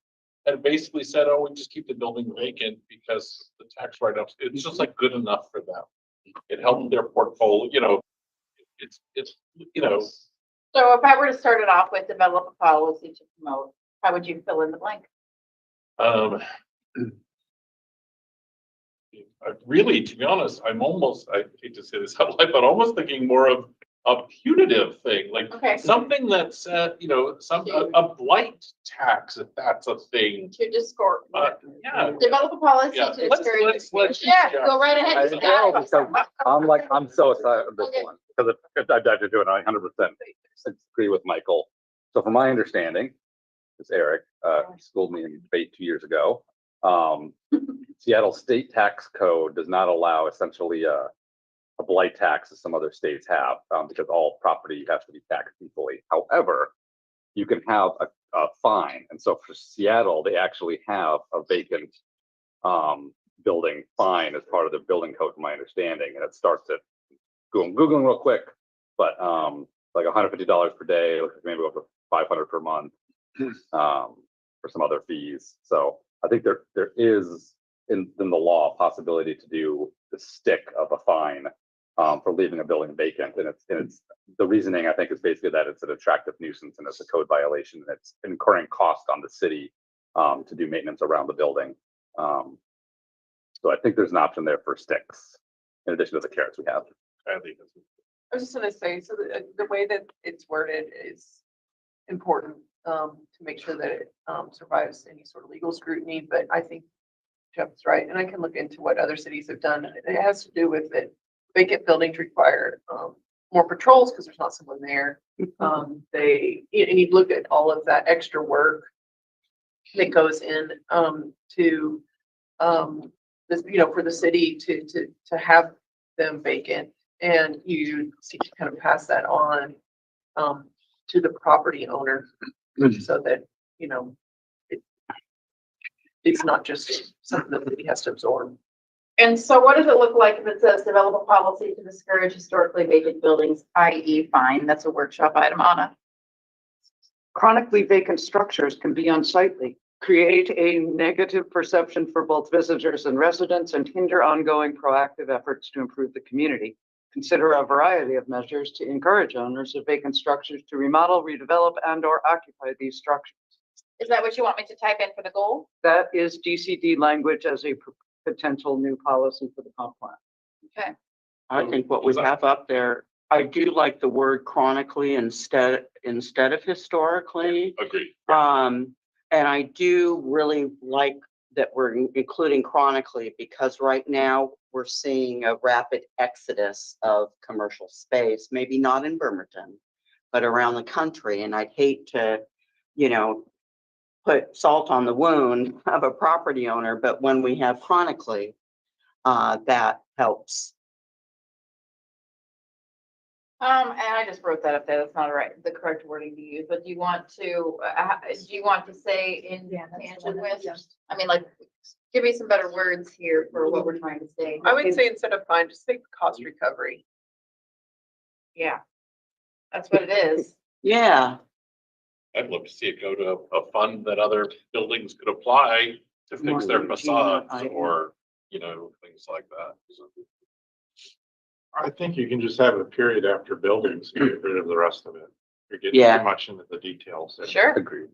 and basically said, oh, we just keep the building vacant because the tax write-ups, it's just like good enough for them. It helped their portfolio, it's.
So if I were to start it off with develop a policy to promote, how would you fill in the blank?
Really, to be honest, I hate to say this out loud, but almost thinking more of a punitive thing, like
Okay.
something that's, a blight tax, if that's a thing.
To discord,
Yeah.
develop a policy
Yeah,
to
let's-
discourage.
let's-
Yeah,
yeah.
go right ahead.
I'm so excited about this one, because I've dived into it, I 100% agree with Michael. So from my understanding, it's Eric, schooled me in debate 2 years ago. Seattle state tax code does not allow essentially a blight tax as some other states have, because all property has to be taxed equally. However, you can have a fine. And so for Seattle, they actually have a vacant building fine as part of their building code, from my understanding. And it starts at Googling real quick, but like $150 per day, maybe up to $500 per month for some other fees. So I think there is in the law a possibility to do the stick of a fine for leaving a building vacant, and it's the reasoning, I think, is basically that it's an attractive nuisance and it's a code violation, and it's incurring cost on the city to do maintenance around the building. So I think there's an option there for sticks in addition to the carrots we have.
I think that's.
I was just gonna say, so the way that it's worded is important, to make sure that it, survives any sort of legal scrutiny, but I think Jeff's right, and I can look into what other cities have done. It has to do with it. Vacant buildings require, more patrols because there's not someone there. And you look at all of that extra work that goes in, to, this, for the city to have them vacant, and you seek to kind of pass that on, to the property owner, so that, it's not just something that he has to absorb.
And so what does it look like if it says develop a policy to discourage historically vacant buildings, i.e. fine? That's a workshop item, Anna.
Chronically vacant structures can be unsightly, create a negative perception for both visitors and residents, and hinder ongoing proactive efforts to improve the community. Consider a variety of measures to encourage owners of vacant structures to remodel, redevelop, and/or occupy these structures.
Is that what you want me to type in for the goal?
That is DCD language as a potential new policy for the comp plan.
Okay.
I think what we have up there, I do like the word chronically instead of historically.
Agreed.
And I do really like that we're including chronically, because right now we're seeing a rapid exodus of commercial space, maybe not in Bremerton, but around the country. And I'd hate to, put salt on the wound of a property owner, but when we have chronically, that helps.
And I just wrote that up there. That's not the correct wording to use, but do you want to say in
Yeah, that's the
tangent
one that-
with? I mean, like, give me some better words here for what we're trying to say.
I would say instead of fine, just say cost recovery.
Yeah. That's what it is.
Yeah,
I'd love to see it go to a fund that other buildings could apply to
More
fix their
routine
facades
item.
or, things like that.
I think you can just have a period after buildings, and get rid of the rest of it. You're getting
Yeah.
too much into the details.
Sure.
Agreed.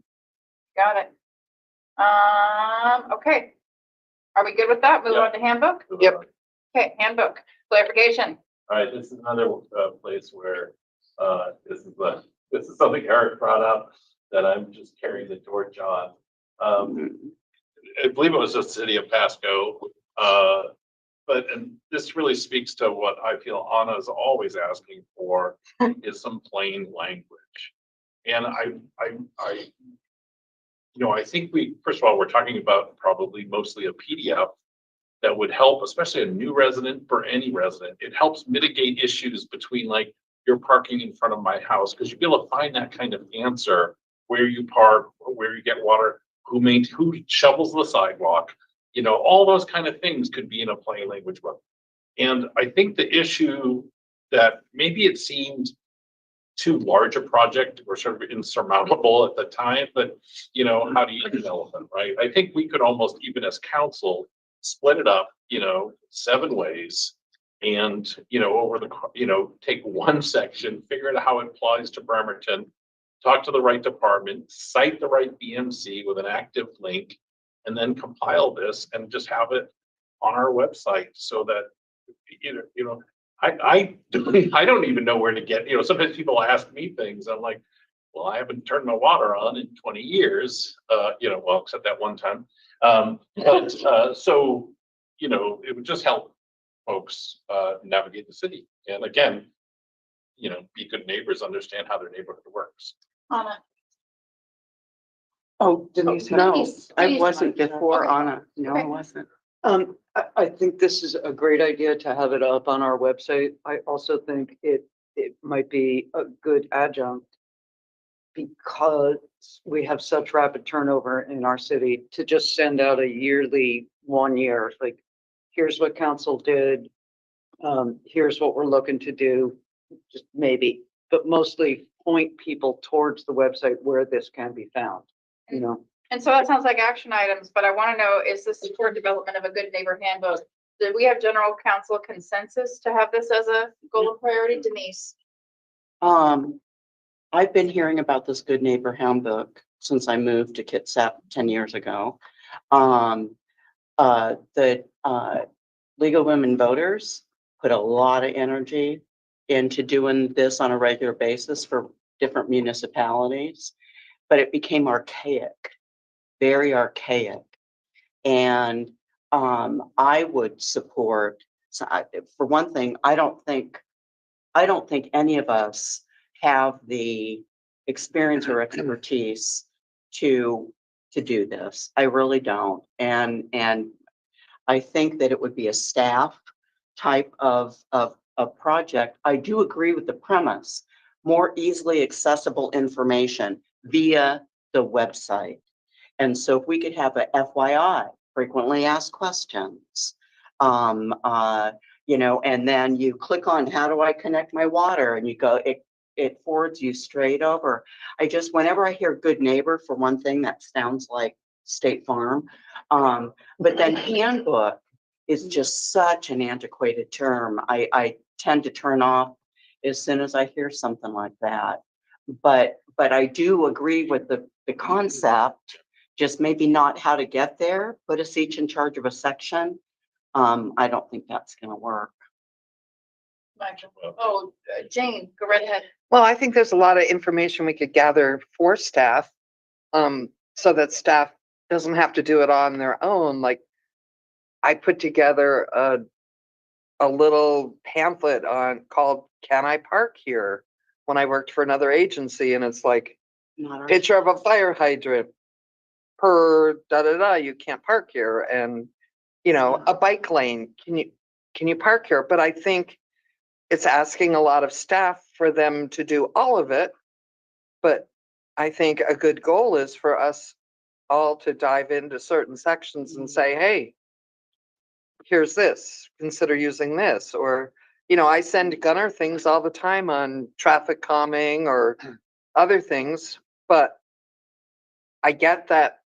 Got it. Okay. Are we good with that? Move
Yeah.
on to handbook?
Yep.
Okay, handbook, clarification.
All right, this is another place where this is something Eric brought up that I'm just carrying the torch on. I believe it was the city of Pasco. And this really speaks to what I feel Anna is always asking for is some plain language. And I think first of all, we're talking about probably mostly a PDF that would help, especially a new resident, for any resident. It helps mitigate issues between like you're parking in front of my house, because you'd be able to find that kind of answer, where you park, where you get water, who shovels the sidewalk, all those kind of things could be in a plain language book. And I think the issue that maybe it seemed too large a project or sort of insurmountable at the time, but how do you develop them, right? I think we could almost, even as council, split it up, 7 ways, and take one section, figure out how it applies to Bremerton, talk to the right department, cite the right BMC with an active link, and then compile this and just have it on our website so that I don't even know where to get, sometimes people ask me things. I'm like, well, I haven't turned my water on in 20 years, well, except that one time. So, it would just help folks navigate the city. And again, be good neighbors, understand how their neighborhood works.
Anna.
Oh, Denise.
no,
Denise,
I
Denise
wasn't
might.
before
Okay.
Anna. No, I
Okay.
wasn't.
I think this is a great idea to have it up on our website. I also think it might be a good adjunct because we have such rapid turnover in our city, to just send out a yearly 1 year, like, here's what council did. Here's what we're looking to do, just maybe, but mostly point people towards the website where this can be found,
And so that sounds like action items, but I want to know, is this support development of a good neighbor handbook? Did we have general council consensus to have this as a goal of priority? Denise?
I've been hearing about this Good Neighbor Handbook since I moved to Kitsap 10 years ago. The League of Women Voters put a lot of energy into doing this on a regular basis for different municipalities, but it became archaic, very archaic. And I would support, for one thing, I don't think any of us have the experience or expertise to do this. I really don't. And I think that it would be a staff type of project. I do agree with the premise, more easily accessible information via the website. And so if we could have a FYI, frequently asked questions, and then you click on, how do I connect my water? And you go, it forwards you straight over. Whenever I hear good neighbor, for one thing, that sounds like State Farm. But then handbook is just such an antiquated term. I tend to turn off as soon as I hear something like that. But but I do agree with the concept, just maybe not how to get there, put us each in charge of a section. I don't think that's gonna work.
Oh, Jane, go right ahead.
Well, I think there's a lot of information we could gather for staff, so that staff doesn't have to do it on their own. Like, I put together a little pamphlet called "Can I Park Here?" when I worked for another agency, and it's like
Not our-
picture of a fire hydrant per da you can't park here, and a bike lane. Can you park here? But I think it's asking a lot of staff for them to do all of it. But I think a good goal is for us all to dive into certain sections and say, hey, here's this, consider using this. Or, I send Gunner things all the time on traffic calming or other things, but I get that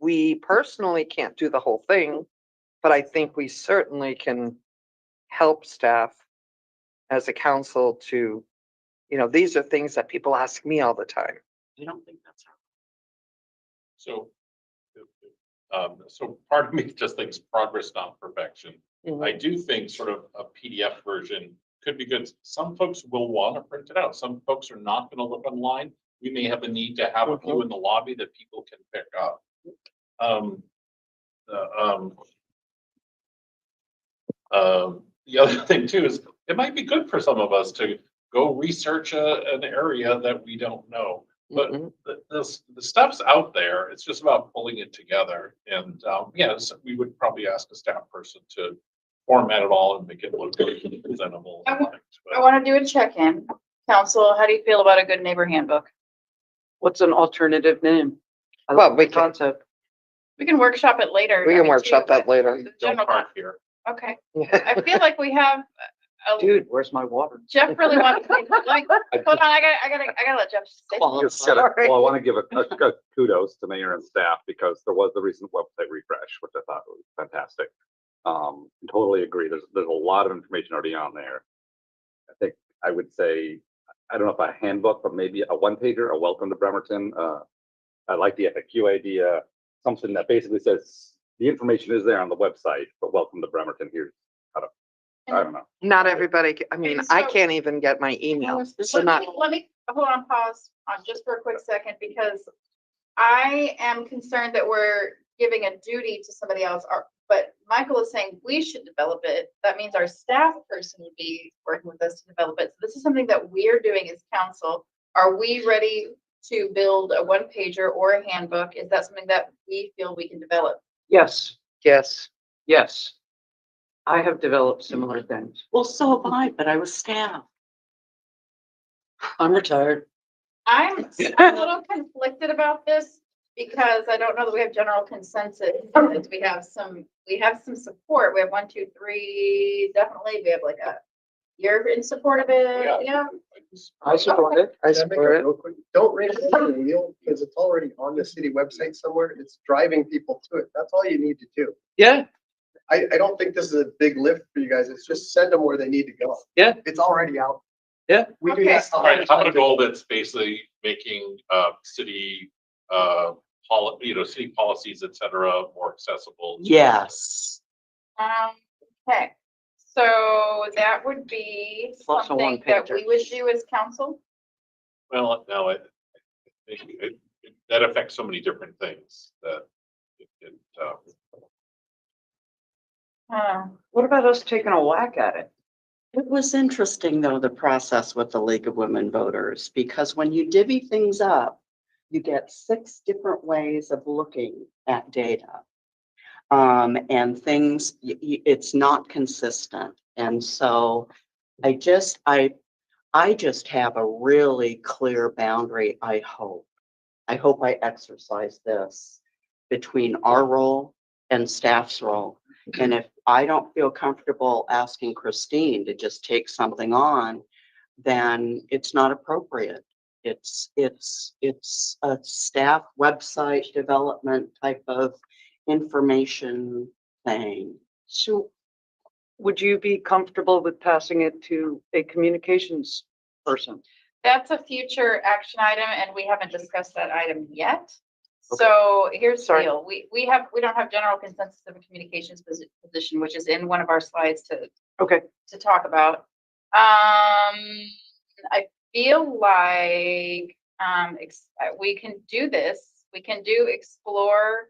we personally can't do the whole thing, but I think we certainly can help staff as a council to, these are things that people ask me all the time.
I don't think that's.
So, so part of me just thinks progress, not perfection. I do think sort of a PDF version could be good. Some folks will want to print it out. Some folks are not going to look online. We may have a need to have a few in the lobby that people can pick up. The other thing too is it might be good for some of us to go research an area that we don't know. But the stuff's out there. It's just about pulling it together. And yes, we would probably ask a staff person to format it all and make it look presentable.
I want to do a check-in. Council, how do you feel about a good neighbor handbook?
What's an alternative name? I
Well,
like
we
the
can-
concept.
We can workshop it later.
We
I
can
mean,
workshop
too,
that
but
later.
the
Don't
general
park here.
Okay, I feel like we have,
Dude, where's my water?
Jeff really wants to, let me, hold on, I gotta let Jeff say.
Qualified.
Just said it. Well, I want to give a kudos to mayor and staff because there was the recent website refresh, which I thought was fantastic. Totally agree. There's a lot of information already on there. I think I would say, I don't know if a handbook, but maybe a one-pager, a welcome to Bremerton. I like the FAQ idea, something that basically says the information is there on the website, but welcome to Bremerton. Here's how to, I don't know.
Not everybody, I mean,
And
I
so-
can't even get my email. So
Let me, hold on, pause on just for a quick second, because I am concerned that we're giving a duty to somebody else, but Michael is saying we should develop it. That means our staff person would be working with us to develop it. So this is something that we're doing as council. Are we ready to build a one pager or a handbook? Is that something that we feel we can develop?
Yes,
yes.
yes. I have developed similar things.
Well, so have I, but I was staff.
I'm retired.
I'm a little conflicted about this because I don't know that we have general consensus. We have some support. We have 1, 2, 3, definitely. We have like you're in support of it. Yeah.
I support it.
I support it.
Real quick? Don't reinvent the wheel because it's already on the city website somewhere. It's driving people to it. That's all you need to do.
Yeah,
I don't think this is a big lift for you guys. It's just send them where they need to go.
Yeah.
It's already out.
Yeah.
We do
Okay.
this.
All right, how about a goal that's basically making city city policies, et cetera, more accessible?
Yes.
Okay. So that would be
Also
something
one
that
pager.
we would do as council.
Well, no, that affects so many different things that
What about us taking a whack at it?
It was interesting, though, the process with the League of Women Voters, because when you divvy things up, you get 6 different ways of looking at data. And things, it's not consistent. And so I just have a really clear boundary, I hope. I hope I exercise this between our role and staff's role. And if I don't feel comfortable asking Christine to just take something on, then it's not appropriate. It's a staff website development type of information thing.
So would you be comfortable with passing it to a communications person?
That's a future action item and we haven't discussed that item yet. So here's the
Sorry.
deal. We don't have general consensus of a communications position, which is in one of our slides
Okay.
to talk about. I feel like, we can do this. We can do explore,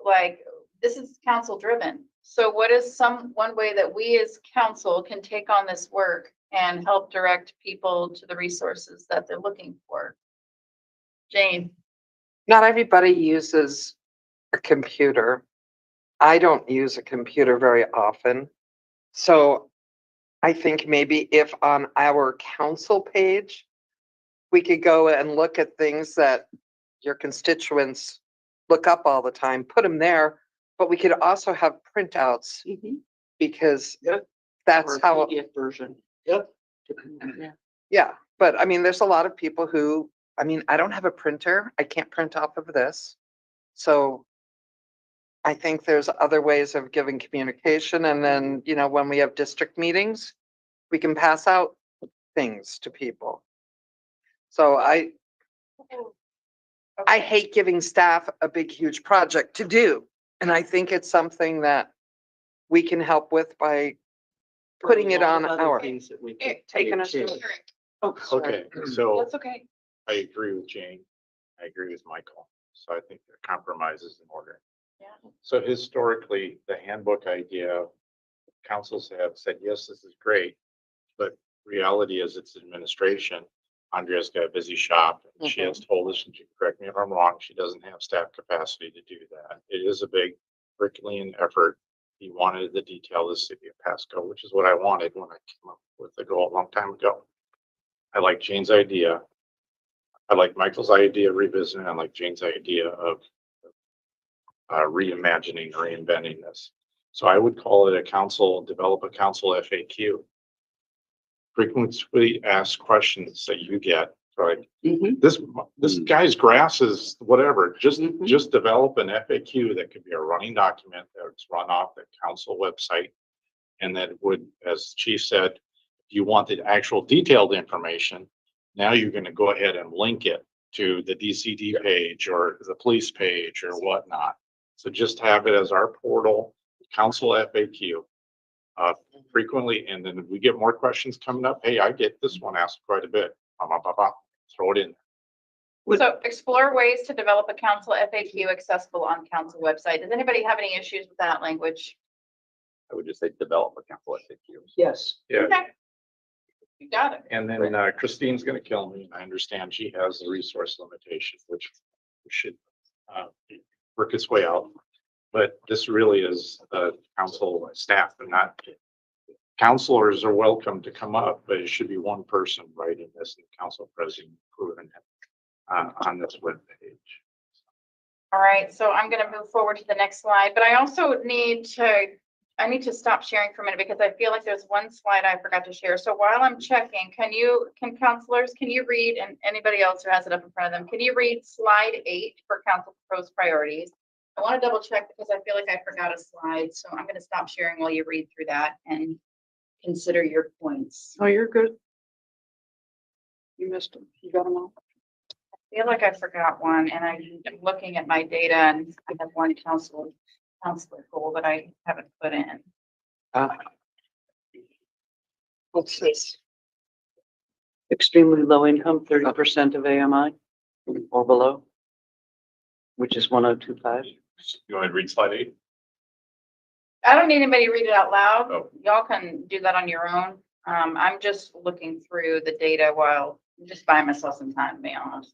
like, this is council driven. So what is one way that we as council can take on this work and help direct people to the resources that they're looking for? Jane?
Not everybody uses a computer. I don't use a computer very often. So I think maybe if on our council page, we could go and look at things that your constituents look up all the time, put them there, but we could also have printouts because
Yep.
that's
Or a
how,
PDF version. Yep. Yeah.
yeah. But I mean, there's a lot of people who, I mean, I don't have a printer. I can't print off of this. So I think there's other ways of giving communication. And then, you know, when we have district meetings, we can pass out things to people. So I hate giving staff a big, huge project to do. And I think it's something that we can help with by putting it on
Other
our,
things that we
Okay,
could
taking
do
us
too.
to-
Oh, sorry.
Okay, so
That's okay.
I agree with Jane. I agree with Michael. So I think the compromise is in order.
Yeah.
So historically, the handbook idea, councils have said, yes, this is great. But reality is it's administration. Andrea's got a busy shop. And she has told us, and she can correct me if I'm wrong, she doesn't have staff capacity to do that. It is a big Herculean effort. He wanted the detail of the city of Pasco, which is what I wanted when I came up with the goal a long time ago. I like Jane's idea. I like Michael's idea of revisiting. I like Jane's idea of reimagining, reinventing this. So I would call it develop a council FAQ. Frequently asked questions that you get, like, this guy's grass is whatever, just develop an FAQ that could be a running document that's run off the council website. And that would, as Chief said, if you want the actual detailed information, now you're going to go ahead and link it to the DCD page or the police page or whatnot. So just have it as our portal, council FAQ. Frequently, and then if we get more questions coming up, hey, I get this one asked quite a bit. Throw it in.
So explore ways to develop a council FAQ accessible on council website. Does anybody have any issues with that language?
I would just say develop a council FAQ.
Yes.
Yeah.
Okay. You got it.
And then Christine's going to kill me. And I understand she has the resource limitation, which should work its way out. But this really is council staff and not counselors are welcome to come up, but it should be one person writing this and the council president approving it on this webpage.
All right, so I'm gonna move forward to the next slide, but I also need to stop sharing for a minute because I feel like there's one slide I forgot to share. So while I'm checking, can counselors, can you read, and anybody else who has it up in front of them, can you read slide 8 for council proposed priorities? I want to double check because I feel like I forgot a slide, so I'm gonna stop sharing while you read through that and consider your points.
Oh, you're good. You missed them. You got them all.
I feel like I forgot one and I'm looking at my data and I have one counselor goal that I haven't put in.
What's this? Extremely low income, 30% of AMI or below, which is 1025.
You want to read slide 8?
I don't need anybody to read it out loud.
Oh.
Y'all can do that on your own. I'm just looking through the data while I'm just buying myself some time, to be honest.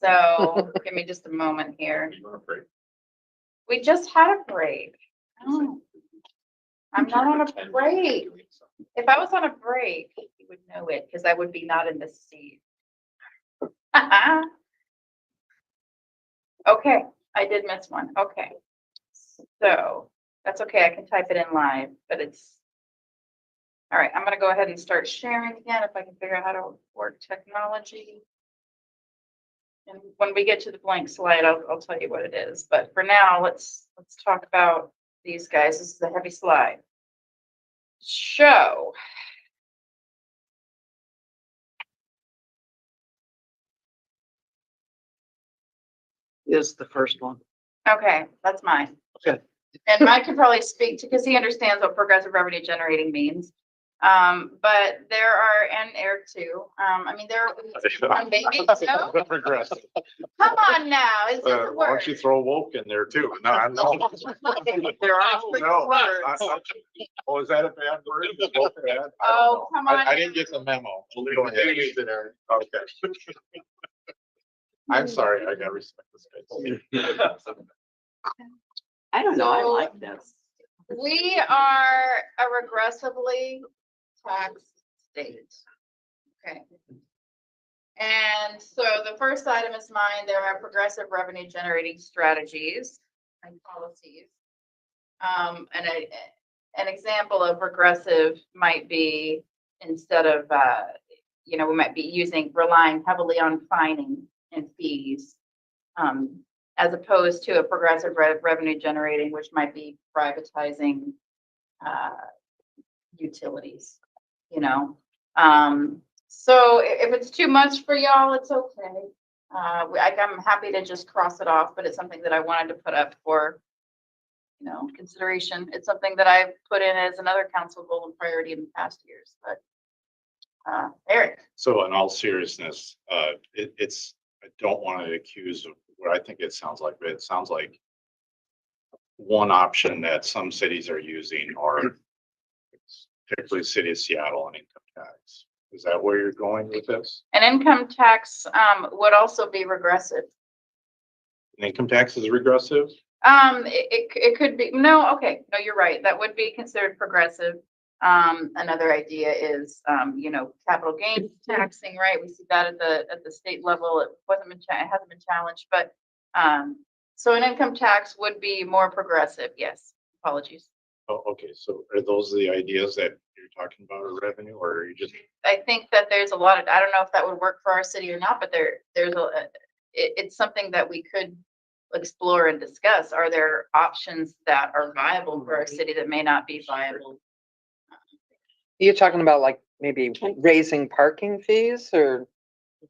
So give me just a moment here.
You want a break?
We just had a break. Oh, I'm not on a break. If I was on a break, you would know it because I would be not in this seat. Okay, I did miss one. Okay. So that's okay. I can type it in live, but it's all right. I'm going to go ahead and start sharing again if I can figure out how to work technology. And when we get to the blank slide, I'll tell you what it is. But for now, let's talk about these guys. This is a heavy slide. Show.
is the first one.
Okay, that's mine.
Okay.
And Mike can probably speak to, because he understands what progressive revenue generating means. But there are, and Eric too, I mean, there are maybe, no?
Progressive.
Come on now, is this a
Why
word?
don't you throw woke in there too? No, I know.
There are
No,
words.
Oh, is that a bad word? Is woke bad? I don't
Oh,
know.
come on.
I didn't get the memo. Go ahead. Okay. I'm sorry, I gotta respect this guy.
I don't know, I
So-
like this.
We are a regressively taxed state. Okay. And so the first item is mine. There are progressive revenue generating strategies and policies. An example of regressive might be instead of, we might be relying heavily on fining and fees. As opposed to a progressive revenue generating, which might be privatizing utilities, So if it's too much for y'all, it's okay. I'm happy to just cross it off, but it's something that I wanted to put up for, consideration. It's something that I've put in as another council goal and priority in past years, but Eric.
So in all seriousness, I don't want to accuse of what I think it sounds like, but it sounds like one option that some cities are using are particularly the city of Seattle and income tax. Is that where you're going with this?
An income tax would also be regressive.
An income tax is regressive?
It could be, no, okay, no, you're right. That would be considered progressive. Another idea is, capital gains taxing, right? We see that at the state level. It hasn't been challenged, but, so an income tax would be more progressive. Yes. Apologies.
Oh, okay. So are those the ideas that you're talking about, or revenue, or are you just?
I think that there's a lot of, I don't know if that would work for our city or not, but it's something that we could explore and discuss. Are there options that are viable for our city that may not be viable?
You're talking about like maybe raising parking fees or?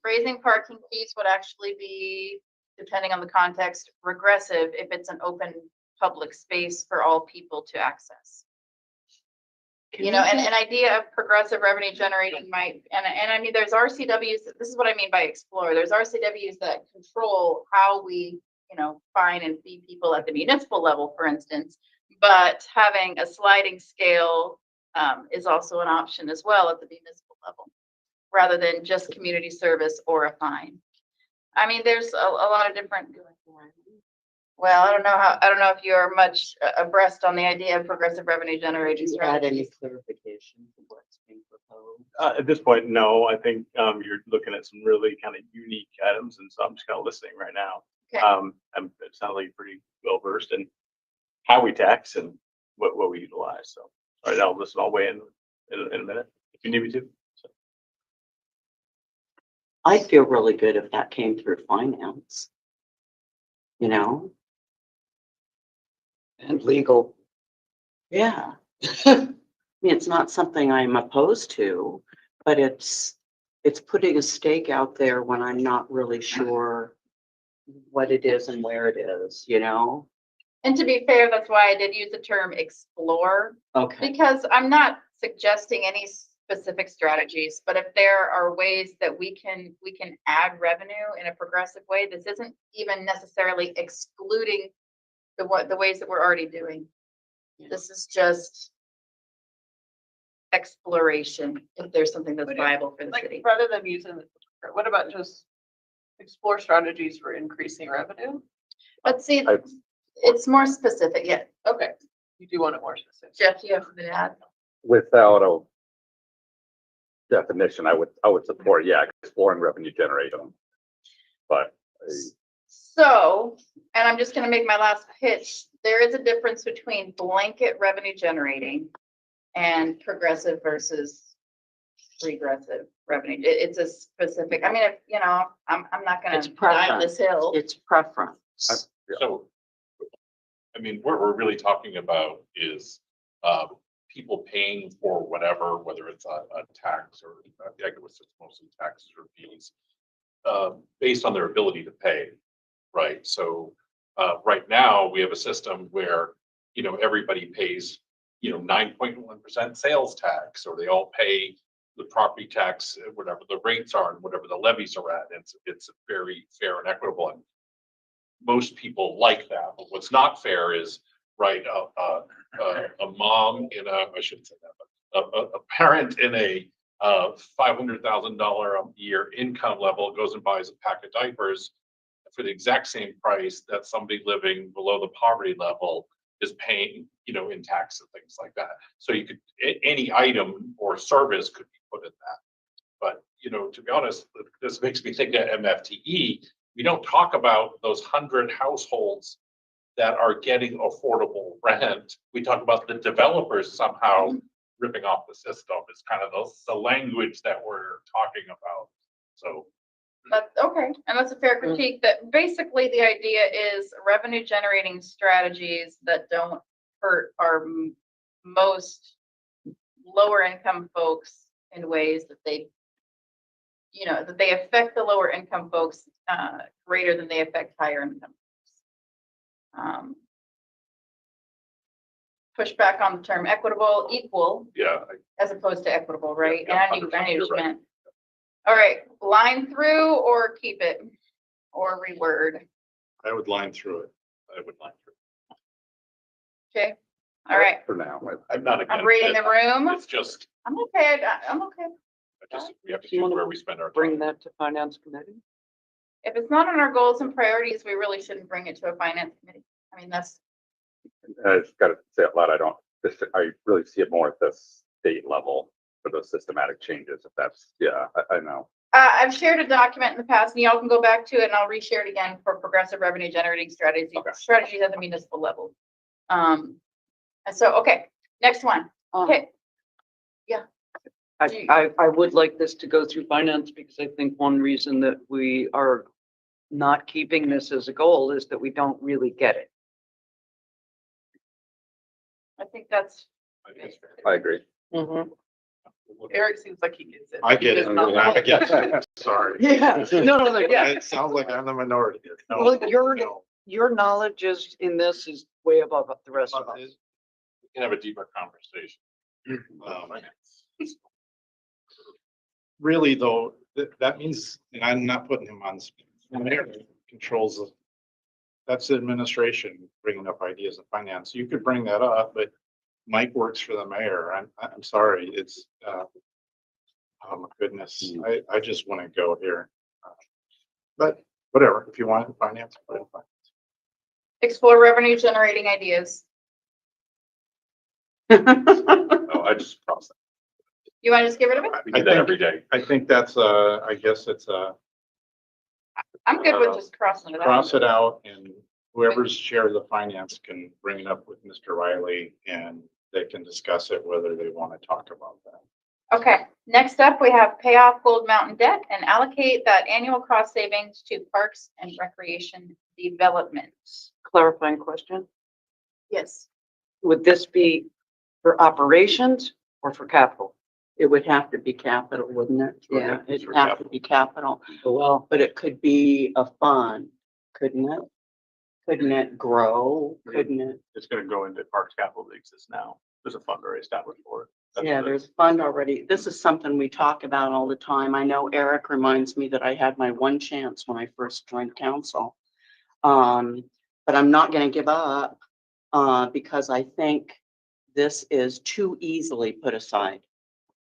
Raising parking fees would actually be, depending on the context, regressive if it's an open public space for all people to access. An idea of progressive revenue generating might, and I mean, there's RCWs, this is what I mean by explore. There's RCWs that control how we, fine and fee people at the municipal level, for instance, but having a sliding scale is also an option as well at the municipal level, rather than just community service or a fine. I mean, there's a lot of different. Well, I don't know if you're much abreast on the idea of progressive revenue generating
Did you add any
strategies.
clarification to what's being proposed?
At this point, no, I think, you're looking at some really kind of unique items, and so I'm just kind of listening right now.
Okay.
It sounds like you're pretty well versed in how we tax and what we utilize, so. All right, I'll listen, I'll weigh in a minute, if you need me to. So.
I'd feel really good if that came through finance.
And legal.
Yeah. I mean, it's not something I'm opposed to, but it's putting a stake out there when I'm not really sure what it is and where it is,
And to be fair, that's why I did use the term explore,
Okay.
because I'm not suggesting any specific strategies, but if there are ways that we can add revenue in a progressive way, this isn't even necessarily excluding the ways that we're already doing. This is just exploration, if there's something that's
Would it-
viable for the
Like,
city.
rather than using, what about just explore strategies for increasing revenue?
Let's see,
I-
it's more specific, yeah.
Okay, you do want it more specific.
Jeff, you have something to add?
Without a definition, I would support, exploring revenue generation. But
So, and I'm just gonna make my last pitch, there is a difference between blanket revenue generating and progressive versus regressive revenue. It's a specific, I mean, I'm not gonna
It's
die on this
preference.
hill.
It's preference.
So, I mean, what we're really talking about is people paying for whatever, whether it's a tax or I guess it's mostly taxes or fees, based on their ability to pay. right? So, right now, we have a system where, you know, everybody pays, you know, 9.1% sales tax, or they all pay the property tax, whatever the rates are and whatever the levies are at. It's very fair and equitable. And most people like that, but what's not fair is, right, a mom in a, I shouldn't say that, but a parent in a $500,000 a year income level goes and buys a pack of diapers for the exact same price that somebody living below the poverty level is paying, you know, in tax and things like that. So you could, any item or service could be put in that. But, you know, to be honest, this makes me think that MFTE, we don't talk about those 100 households that are getting affordable rent. We talk about the developers somehow ripping off the system. It's kind of the language that we're talking about. So.
That's okay, and that's a fair critique, that basically the idea is revenue generating strategies that don't hurt our most lower income folks in ways that they, you know, that they affect the lower income folks greater than they affect higher income folks. Push back on the term equitable, equal,
Yeah,
as opposed to equitable, right?
Yeah,
And I knew what
you're
you
right.
meant. All right, line through or keep it or reword.
I would line through it.
I would like to.
Okay, all right.
For now.
I'm not against
I'm reading
it.
the room.
It's just,
I'm okay. I'm okay.
we have to
Do you
choose
wanna
where we spend our
Bring
time.
that to finance committee.
If it's not on our goals and priorities, we really shouldn't bring it to a finance committee. I mean, that's,
I just gotta say it loud, I really see it more at the state level for those systematic changes, if that's, yeah, I know.
I've shared a document in the past and y'all can go back to it and I'll reshare it again for progressive revenue generating strategies,
Okay.
strategies at the municipal level. And so, okay, next one. Okay.
I would like this to go through finance because I think one reason that we are not keeping this as a goal is that we don't really get it.
I think that's,
I think it's fair.
I agree.
Eric seems like he gets it.
I get it.
He does not
I
like
get
it.
it. Sorry.
Yeah, no, yeah.
It sounds like I'm the minority here. No,
Well, your,
no.
your knowledge is in this is way above the rest of us.
We can have a deeper conversation.
Really though, that means, and I'm not putting him on, the mayor controls, that's the administration bringing up ideas in finance. You could bring that up, but Mike works for the mayor. I'm sorry, it's, oh my goodness, I just want to go here. But whatever, if you want it in finance, put it in finance.
explore revenue generating ideas.
No, I just cross it.
You want to just get rid of it?
We do that every day.
I think that's I guess it's
I'm good with just crossing it out.
cross it out and whoever's chair of the finance can bring it up with Mr. Riley and they can discuss it, whether they want to talk about that.
Okay, next up, we have pay off Gold Mountain debt and allocate that annual cost savings to parks and recreation development.
Clarifying question.
Yes.
Would this be for operations or for capital?
It would have to be capital, wouldn't it? Yeah, it'd have to be capital.
Well,
But it could be a fund, couldn't it? Couldn't it grow? Couldn't it?
It's gonna go into parks capital that exists now. There's a fund already established for it. That's
Yeah,
what it
there's
is.
a fund already. This is something we talk about all the time. I know Eric reminds me that I had my one chance when I first joined council. But I'm not gonna give up, because I think this is too easily put aside.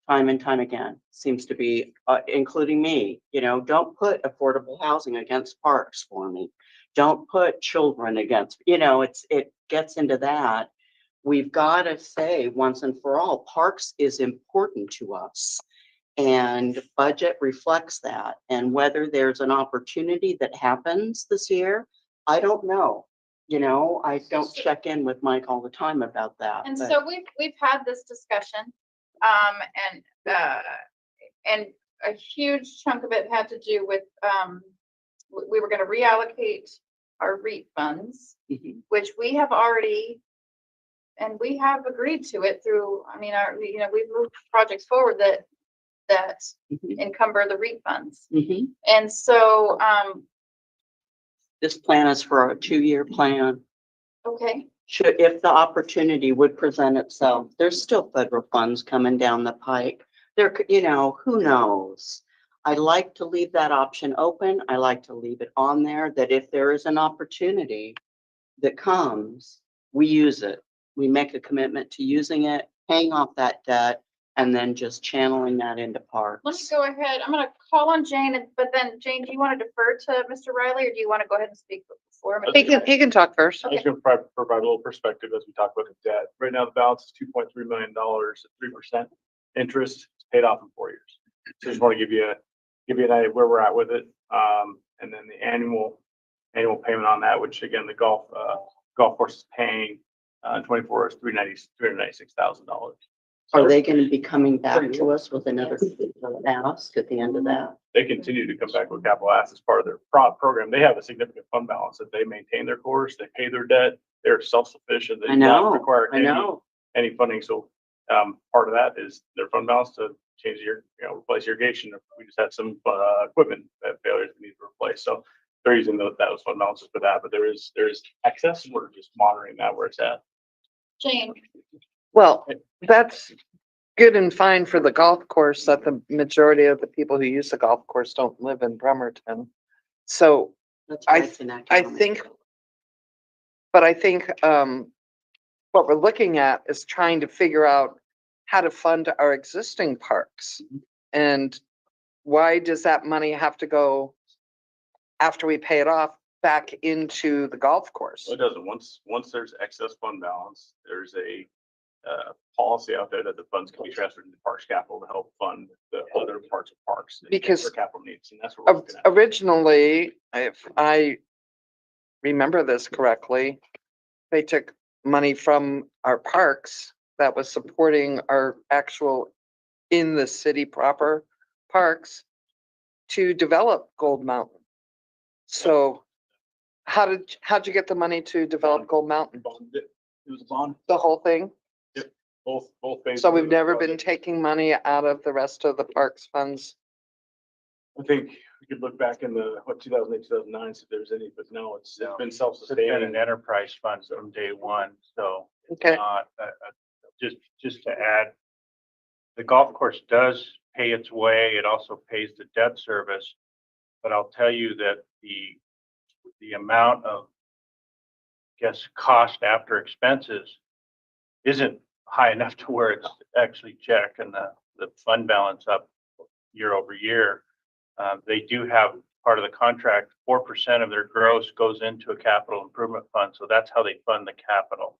Time and time again, seems to be, including me, you know, don't put affordable housing against parks for me. Don't put children against, you know, it gets into that. We've got to say once and for all, parks is important to us. And budget reflects that. And whether there's an opportunity that happens this year, I don't know. You know, I don't check in with Mike all the time about that.
And
but-
so we've had this discussion, and a huge chunk of it had to do with, we were gonna reallocate our REIT funds,
Mhm.
which we have already, and we have agreed to it through, I mean, you know, we've moved projects forward that
Mhm.
encumber the REIT funds.
Mhm.
And so,
This plan is for a 2-year plan.
Okay,
Should, if the opportunity would present itself, there's still federal funds coming down the pike. Who knows? I like to leave that option open. I like to leave it on there that if there is an opportunity that comes, we use it. We make a commitment to using it, paying off that debt, and then just channeling that into parks.
let me go ahead. I'm gonna call on Jane, but then Jane, do you want to defer to Mr. Riley or do you want to go ahead and speak before? Mr.
He
Riley?
can talk first.
I was gonna provide a little perspective as we talk about the debt. Right now, the balance is $2.3 million at 3% interest. It's paid off in 4 years. So just want to give you an idea where we're at with it. And then the annual payment on that, which again, the golf course is paying, 24 is $396,000.
Are they going to be coming back to us with another ask at the end of that?
They continue to come back with capital asks as part of their program. They have a significant fund balance that they maintain their course, they pay their debt, they're self-sufficient. They
I
do not
know,
require
I know.
any funding. So part of that is their fund balance to change replace irrigation. We just had some equipment failures we need to replace. So they're using those fund balances for that, but there is excess. We're just monitoring that where it's at.
Jane,
Well, that's good and fine for the golf course, that the majority of the people who use the golf course don't live in Bremerton. So
That's why
I
it's an
I
economic-
think, but I think what we're looking at is trying to figure out how to fund our existing parks. And why does that money have to go, after we pay it off, back into the golf course?
It doesn't. Once there's excess fund balance, there's a policy out there that the funds can be transferred into Parks Capital to help fund the other parts of parks.
Because
for capital needs, and that's what we're looking at.
Originally, if I remember this correctly, they took money from our parks that was supporting our actual in the city proper parks to develop Gold Mountain. So how'd you get the money to develop Gold Mountain?
It was a bond.
The whole thing?
Both phases.
So
of
we've
the
never been
project.
taking money out of the rest of the parks funds?
I think we could look back in the, 2008, 2009, see if there's any, but no, it's been
It's been
self-sustaining.
an enterprise fund from day one, so.
Okay,
Just to add, the golf course does pay its way. It also pays the debt service. But I'll tell you that the amount of, cost after expenses isn't high enough to where it's actually jacking the fund balance up year over year. They do have part of the contract, 4% of their gross goes into a capital improvement fund. So that's how they fund the capital.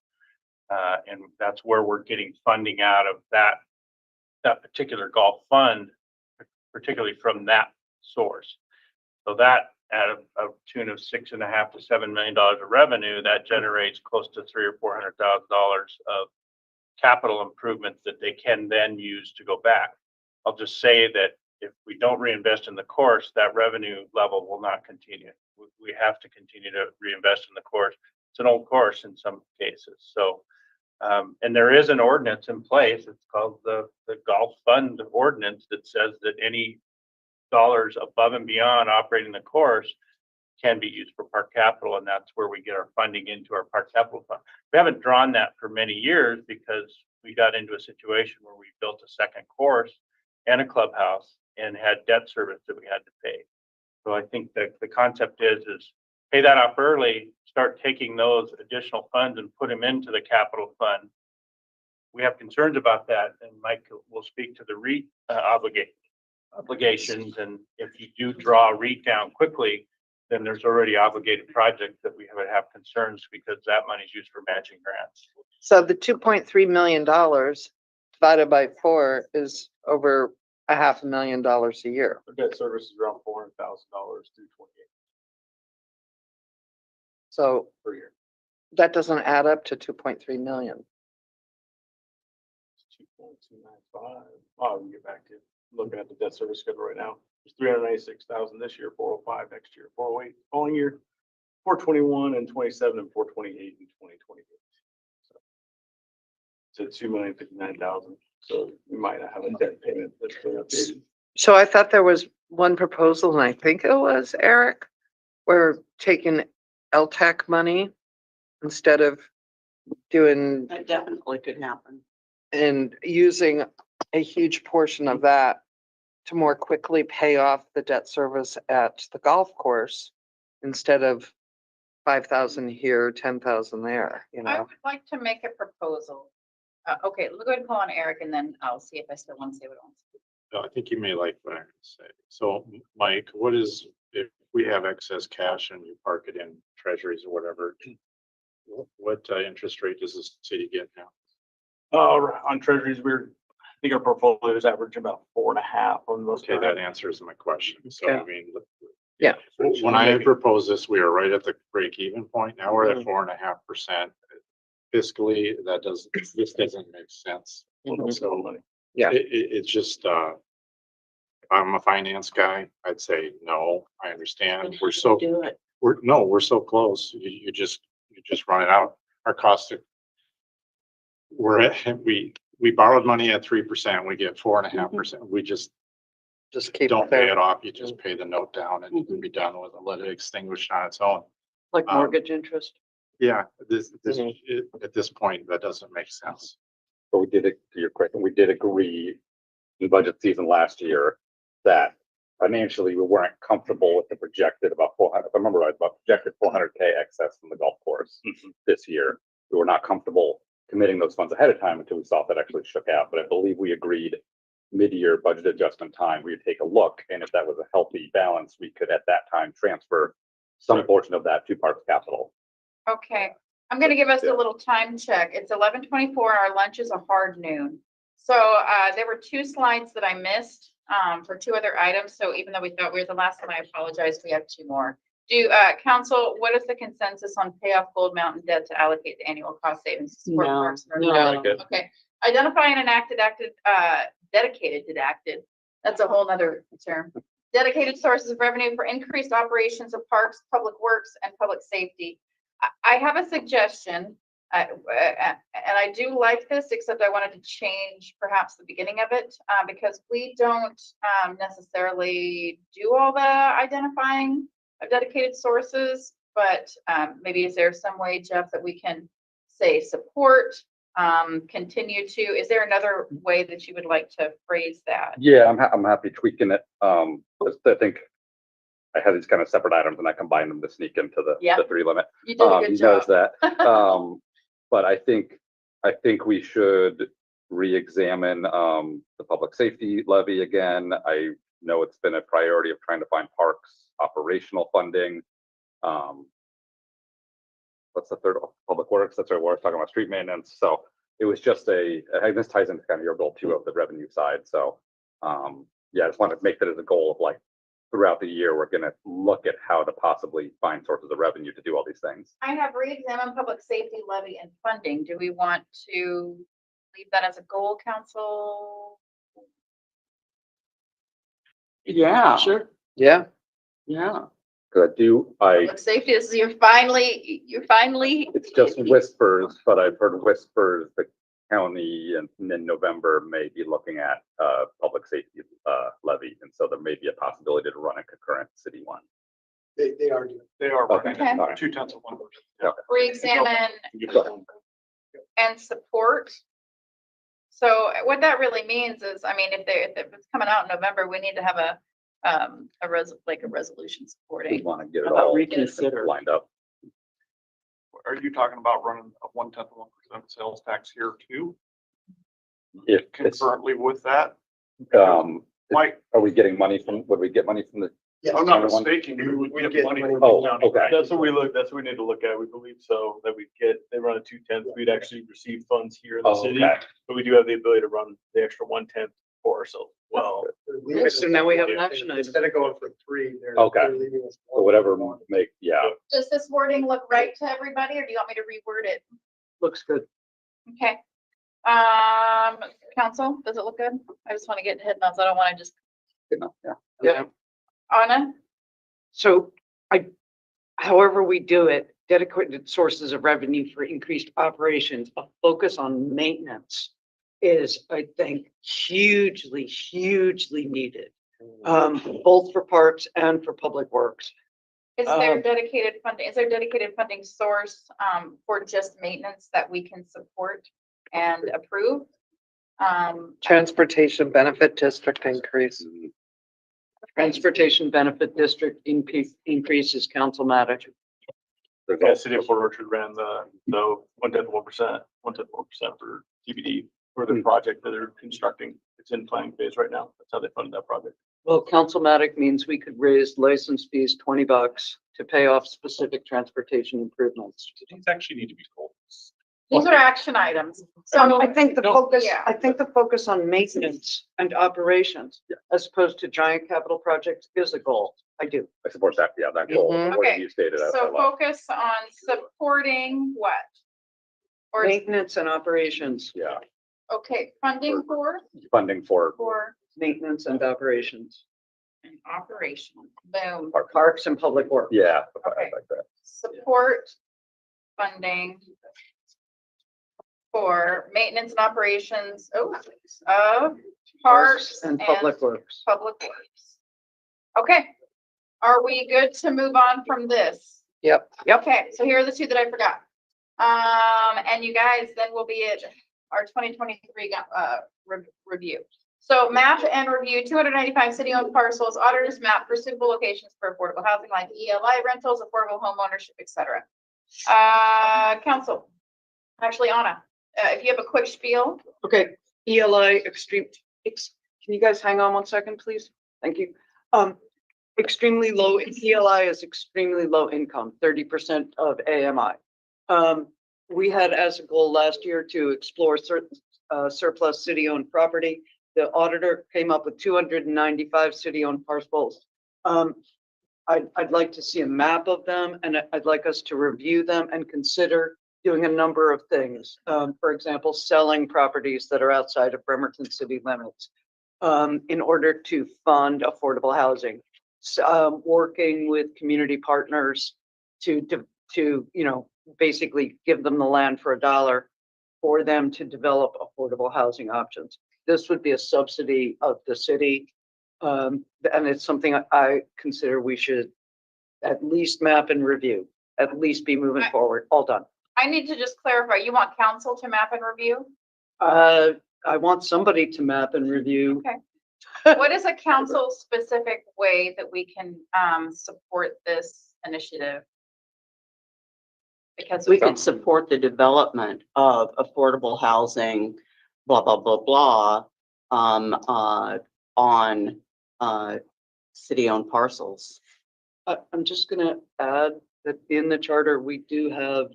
And that's where we're getting funding out of that particular golf fund, particularly from that source. So that at a tune of $6.5 to $7 million of revenue, that generates close to $300,000 or $400,000 of capital improvements that they can then use to go back. I'll just say that if we don't reinvest in the course, that revenue level will not continue. We have to continue to reinvest in the course. It's an old course in some cases. So, and there is an ordinance in place. It's called the Golf Fund Ordinance that says that any dollars above and beyond operating the course can be used for park capital, and that's where we get our funding into our park capital fund. We haven't drawn that for many years because we got into a situation where we built a second course and a clubhouse and had debt service that we had to pay. So I think that the concept is pay that off early, start taking those additional funds and put them into the capital fund. We have concerns about that, and Mike will speak to the REIT obligations. And if you do draw a REIT down quickly, then there's already obligated projects that we would have concerns because that money is used for matching grants.
so the $2.3 million divided by 4 is over $500,000 a year.
The debt service is around $400,000 through 28
So
per year.
that doesn't add up to 2.3 million.
2.295. Oh, we can get back to looking at the debt service schedule right now. It's 396,000 this year, 405 next year, 408 following year, 421 and 27 and 428 in 2028. So it's at 2,059,000. So we might not have a debt payment that's been updated.
So I thought there was one proposal, and I think it was Eric, We're taking LTAC money instead of doing
That definitely could happen.
and using a huge portion of that to more quickly pay off the debt service at the golf course instead of 5,000 here, 10,000 there, you
I
know?
would like to make a proposal. Okay, we'll go ahead and call on Eric and then I'll see if I still want to say what I want to say.
No, I think you may like what I'm gonna say. So, Mike, what is, if we have excess cash and you park it in treasuries or whatever, what interest rate does the city get now?
On treasuries, I think our portfolio is averaging about 4.5 on those.
Okay, that answers my question. So, I mean.
Yeah.
When I proposed this, we were right at the break even point. Now we're at 4.5%. Fiscally, this doesn't make sense. So
Yeah.
it's just, if I'm a finance guy, I'd say, no, I understand. We're so,
Do it.
we're so close. You just run it out. Our cost of, we borrowed money at 3%. We get 4.5%. We just
Keep
don't
it
pay
there.
it off. You just pay the note down and you can be done with it. Let it extinguish on its own.
Like mortgage interest.
Yeah, at this point, that doesn't make sense.
But we did it, to your question, we did agree in budget season last year that financially we weren't comfortable with the projected about 400, if I remember right, about projected 400K excess from the golf course this year. We were not comfortable committing those funds ahead of time until we saw if that actually shook out. But I believe we agreed mid-year budget adjustment time, we'd take a look, and if that was a healthy balance, we could at that time transfer some portion of that to Parks Capital.
Okay, I'm gonna give us a little time check. It's 11:24. Our lunch is a hard noon. So there were 2 slides that I missed for 2 other items. So even though we thought we were the last one, I apologize. We have 2 more. Council, what is the consensus on pay off Gold Mountain debt to allocate the annual cost savings? to support
No,
parks and
no.
recreation? Okay, identify and dedicated. That's a whole nother term. Dedicated sources of revenue for increased operations of parks, public works, and public safety. I have a suggestion, and I do like this, except I wanted to change perhaps the beginning of it, because we don't necessarily do all the identifying of dedicated sources, but maybe is there some way, Jeff, that we can say support, continue to, is there another way that you would like to phrase that?
Yeah, I'm happy tweaking it. I think I had these kind of separate items and I combined them to sneak into the 3 limit.
You did a good
You
job.
noticed that. But I think we should re-examine the public safety levy again. I know it's been a priority of trying to find parks operational funding. What's the third? Public works. That's right. We're talking about street maintenance. So it was just this ties into kind of your goal too of the revenue side. So yeah, I just wanted to make that as a goal of like throughout the year, we're going to look at how to possibly find sources of revenue to do all these things.
I have re-examined public safety levy and funding. Do we want to leave that as a goal, council?
Yeah,
Sure.
Yeah.
yeah.
Cause
Public safety is, you're finally.
it's just whispers, but I've heard whispers the county and in November may be looking at public safety levy. And so there may be a possibility to run a concurrent city one.
They are doing.
They are
Okay.
running
All right.
0.2%.
Re-examine and support. So what that really means is, I mean, if it's coming out in November, we need to have a resolution
We
supporting.
want to get it
How about
all
reconsider?
lined up.
Are you talking about running a 0.1% sales tax here too,
If it's,
concurrently with that?
Mike, are we getting money would we get money from the?
Yes.
I'm not
Everyone?
mistaken, we would
We
get
get
money
money
from
Oh,
the county.
okay.
That's what we need to look at. We believe so, that they run a 2/10. We'd actually receive funds here in the
Oh,
city,
okay.
but we do have the ability to run the extra 1/10 for ourselves. Well,
So now we have an action item.
Instead of going for 3, they're.
Okay.
they're leaving us
So whatever yeah.
Does this wording look right to everybody, or do you want me to reword it?
Looks good.
Okay. Council, does it look good? I just want to get head nods. I don't want to just,
Good enough, yeah.
Yeah.
Anna?
So however we do it, dedicated sources of revenue for increased operations, a focus on maintenance is, I think, hugely, hugely needed. Both for parks and for public works.
Is there dedicated funding, is there dedicated funding source, for just maintenance that we can support and approve?
Transportation benefit district increase.
Transportation benefit district increases council-matic.
There's
Yeah,
also-
City of Port Orchard ran the 1.1% for TBD for the project that they're constructing. It's in planning phase right now. That's how they funded that project.
Well, council-matic means we could raise license fees $20 to pay off specific transportation improvements.
These actually need to be goals.
These are action items. So
I think the
No.
focus,
Yeah.
I think the focus on maintenance and operations as opposed to giant capital projects is a goal. I do.
I support that, yeah, that goal,
Mhm.
the way
Okay,
you stated it. I
so
love.
focus on supporting what? Or,
Maintenance and operations,
Yeah,
okay, funding
funding for
for
maintenance and operations,
an operation, boom.
parks and public works.
yeah, I
Okay.
like that.
Support funding for maintenance and operations of parks
And public works.
public works. Okay, are we good to move on from this?
Yep.
Okay, so here are the two that I forgot. And you guys, then we'll be at our 2023 review. So map and review 295 city-owned parcels, auditors map for suitable locations for affordable housing like ELI rentals, affordable home ownership, et cetera. Council, actually, Anna, if you have a quick spiel.
Okay, ELI extreme, can you guys hang on one second, please? Thank you. Extremely low, ELI is extremely low income, 30% of AMI. We had as a goal last year to explore certain surplus city-owned property. The auditor came up with 295 city-owned parcels. I'd like to see a map of them, and I'd like us to review them and consider doing a number of things. For example, selling properties that are outside of Bremerton city limits in order to fund affordable housing. Working with community partners to basically give them the land for $1 for them to develop affordable housing options. This would be a subsidy of the city. And it's something I consider we should at least map and review, at least be moving forward. All done.
I need to just clarify, you want council to map and review?
I want somebody to map and review.
Okay. What is a council specific way that we can support this initiative? Because
We could support the development of affordable housing, blah, blah, blah, blah, on city-owned parcels.
I'm just gonna add that in the charter, we do have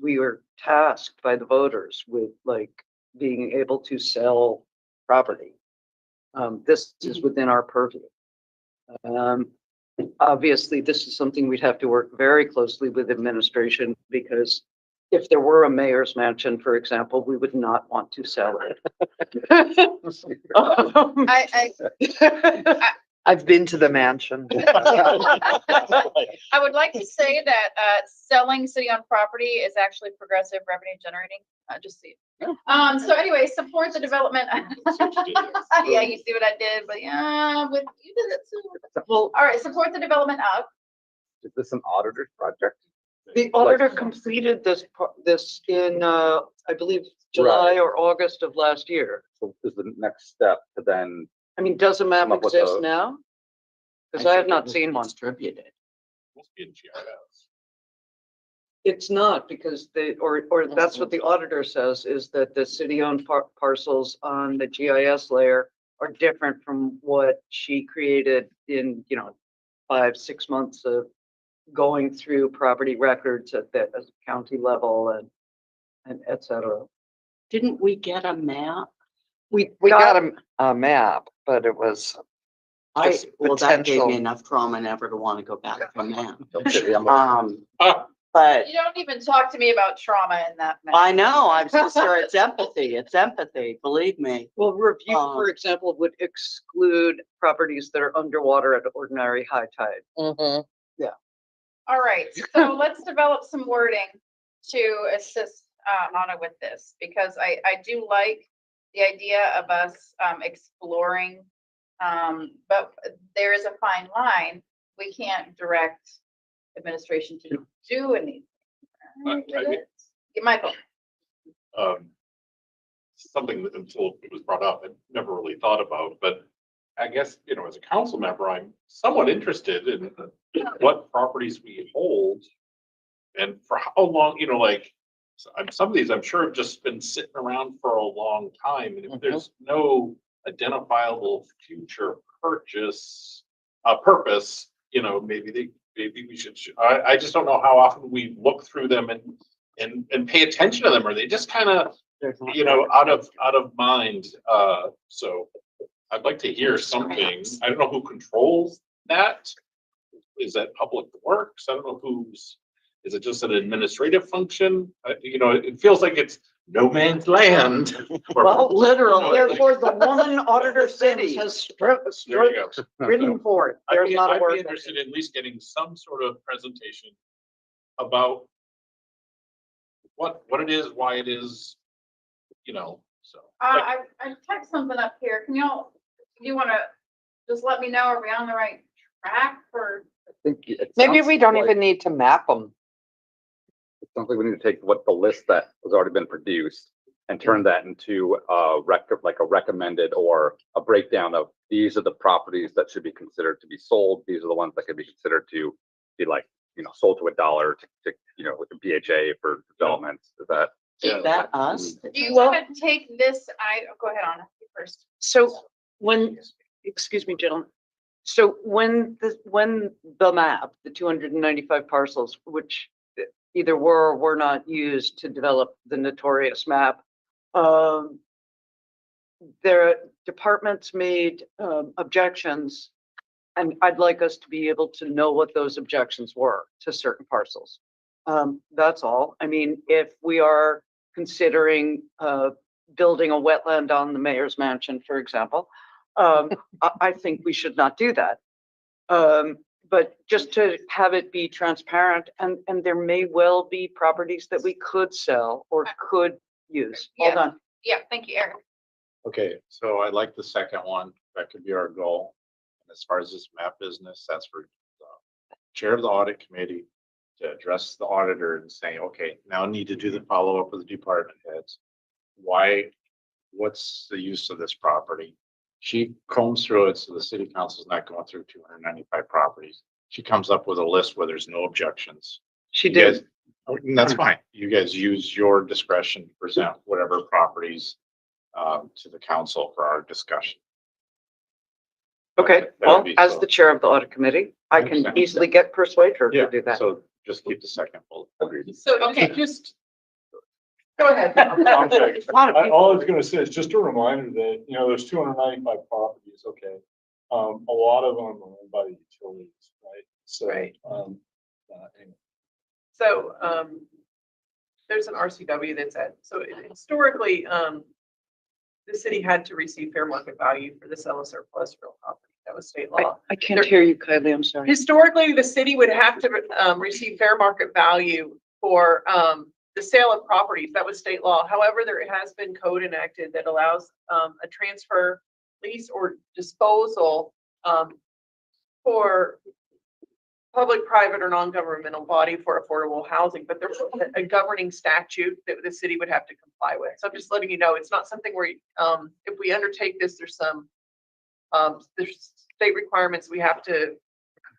we were tasked by the voters with like being able to sell property. This is within our purview. Obviously, this is something we'd have to work very closely with administration because if there were a mayor's mansion, for example, we would not want to sell it.
I've been to the mansion.
I would like to say that selling city-owned property is actually progressive revenue generating, just see. So anyway, support the development. Yeah, you see what I did, but yeah, with you did it too.
Well,
All right, support the development of.
Is this an auditor's project?
the auditor completed this in, I believe, July or August of last year.
So is the next step to then,
I mean, does a map
Come up with
exist
a-
now? Because I have
think
not
it was
seen one.
Distributed.
Must be in GIS.
It's not because or that's what the auditor says, is that the city-owned parcels on the GIS layer are different from what she created in, 5-6 months of going through property records at the county level and et cetera.
Didn't we get a map?
We got a map, but it was just
Well, that gave
potential.
me enough trauma never to want to go back to a map.
okay, I'm-
But
You don't even talk to me about trauma in that. mess.
I know, I'm so sorry, it's empathy, believe me.
Well, review, for example, would exclude properties that are underwater at ordinary high tide.
Mhm.
All right, so let's develop some wording to assist Anna with this, because I do like the idea of us exploring, but there is a fine line we can't direct administration to do anything. Right,
I
with
mean-
it. Yeah, Michael,
Something that until it was brought up, I never really thought about, but I guess, you know, as a council member, I'm somewhat interested in what properties we hold and for how long, you know, like, some of these I'm sure have just been sitting around for a long time. And if there's no identifiable future purchase, purpose, you know, maybe we should, I just don't know how often we look through them and pay attention to them. Or they just kind of, you know, out of mind. So I'd like to hear something. I don't know who controls that. Is that Public Works? I don't know is it just an administrative function? You know, it feels like it's no man's land.
Well, literally,
No,
therefore the woman auditor city has
There you go.
written for it. There's not a
I'd
word.
be interested in at least getting some sort of presentation about what it is, why it is, you know, so.
I typed something up here. Do you want to just let me know, are we on the right track for?
Maybe we don't even need to map them.
It sounds like we need to take what the list that has already been produced and turn that into a like a recommended or a breakdown of these are the properties that should be considered to be sold. These are the ones that could be considered to be like, you know, sold to $1 to you know, with the BHA for developments. Is that?
Is that us?
Do you want to take this? Go ahead, Anna, you first.
So excuse me, gentlemen. So when the map, the 295 parcels, which either were or were not used to develop the notorious map, their departments made objections, and I'd like us to be able to know what those objections were to certain parcels. That's all. I mean, if we are considering building a wetland on the mayor's mansion, for example, I think we should not do that. But just to have it be transparent, and there may well be properties that we could sell or could use. Hold on.
Yeah, thank you, Eric.
Okay, so I like the second one. That could be our goal. And as far as this map business, that's for the chair of the audit committee to address the auditor and say, okay, now I need to do the follow-up with the department heads. What's the use of this property? She combs through it, so the city council is not going through 295 properties. She comes up with a list where there's no objections.
She
You
did.
guys- and that's fine. You guys use your discretion to present whatever properties to the council for our discussion.
Okay,
That would
well,
be
as
so-
the chair of the audit committee, I can
Understand.
easily persuade her
Yeah,
to do that.
so just keep the second bullet. Agreed.
So, okay, just go ahead.
Okay.
A lot of people.
All I was gonna say is just a reminder that, you know, there's 295 properties, okay? A lot of them are owned by the utilities, right? So,
Right.
anyway.
So, there's an RCW so historically, the city had to receive fair market value for the sale of surplus real property. That was state law.
I can't hear you, Kylie, I'm sorry.
Historically, the city would have to, receive fair market value for, the sale of properties. That was state law. However, there has been code enacted that allows, a transfer, lease, or disposal, for public, private, or non-governmental body for affordable housing, but there's a governing statute that the city would have to comply with. So I'm just letting you know, it's not something where, if we undertake this, there's state requirements we have to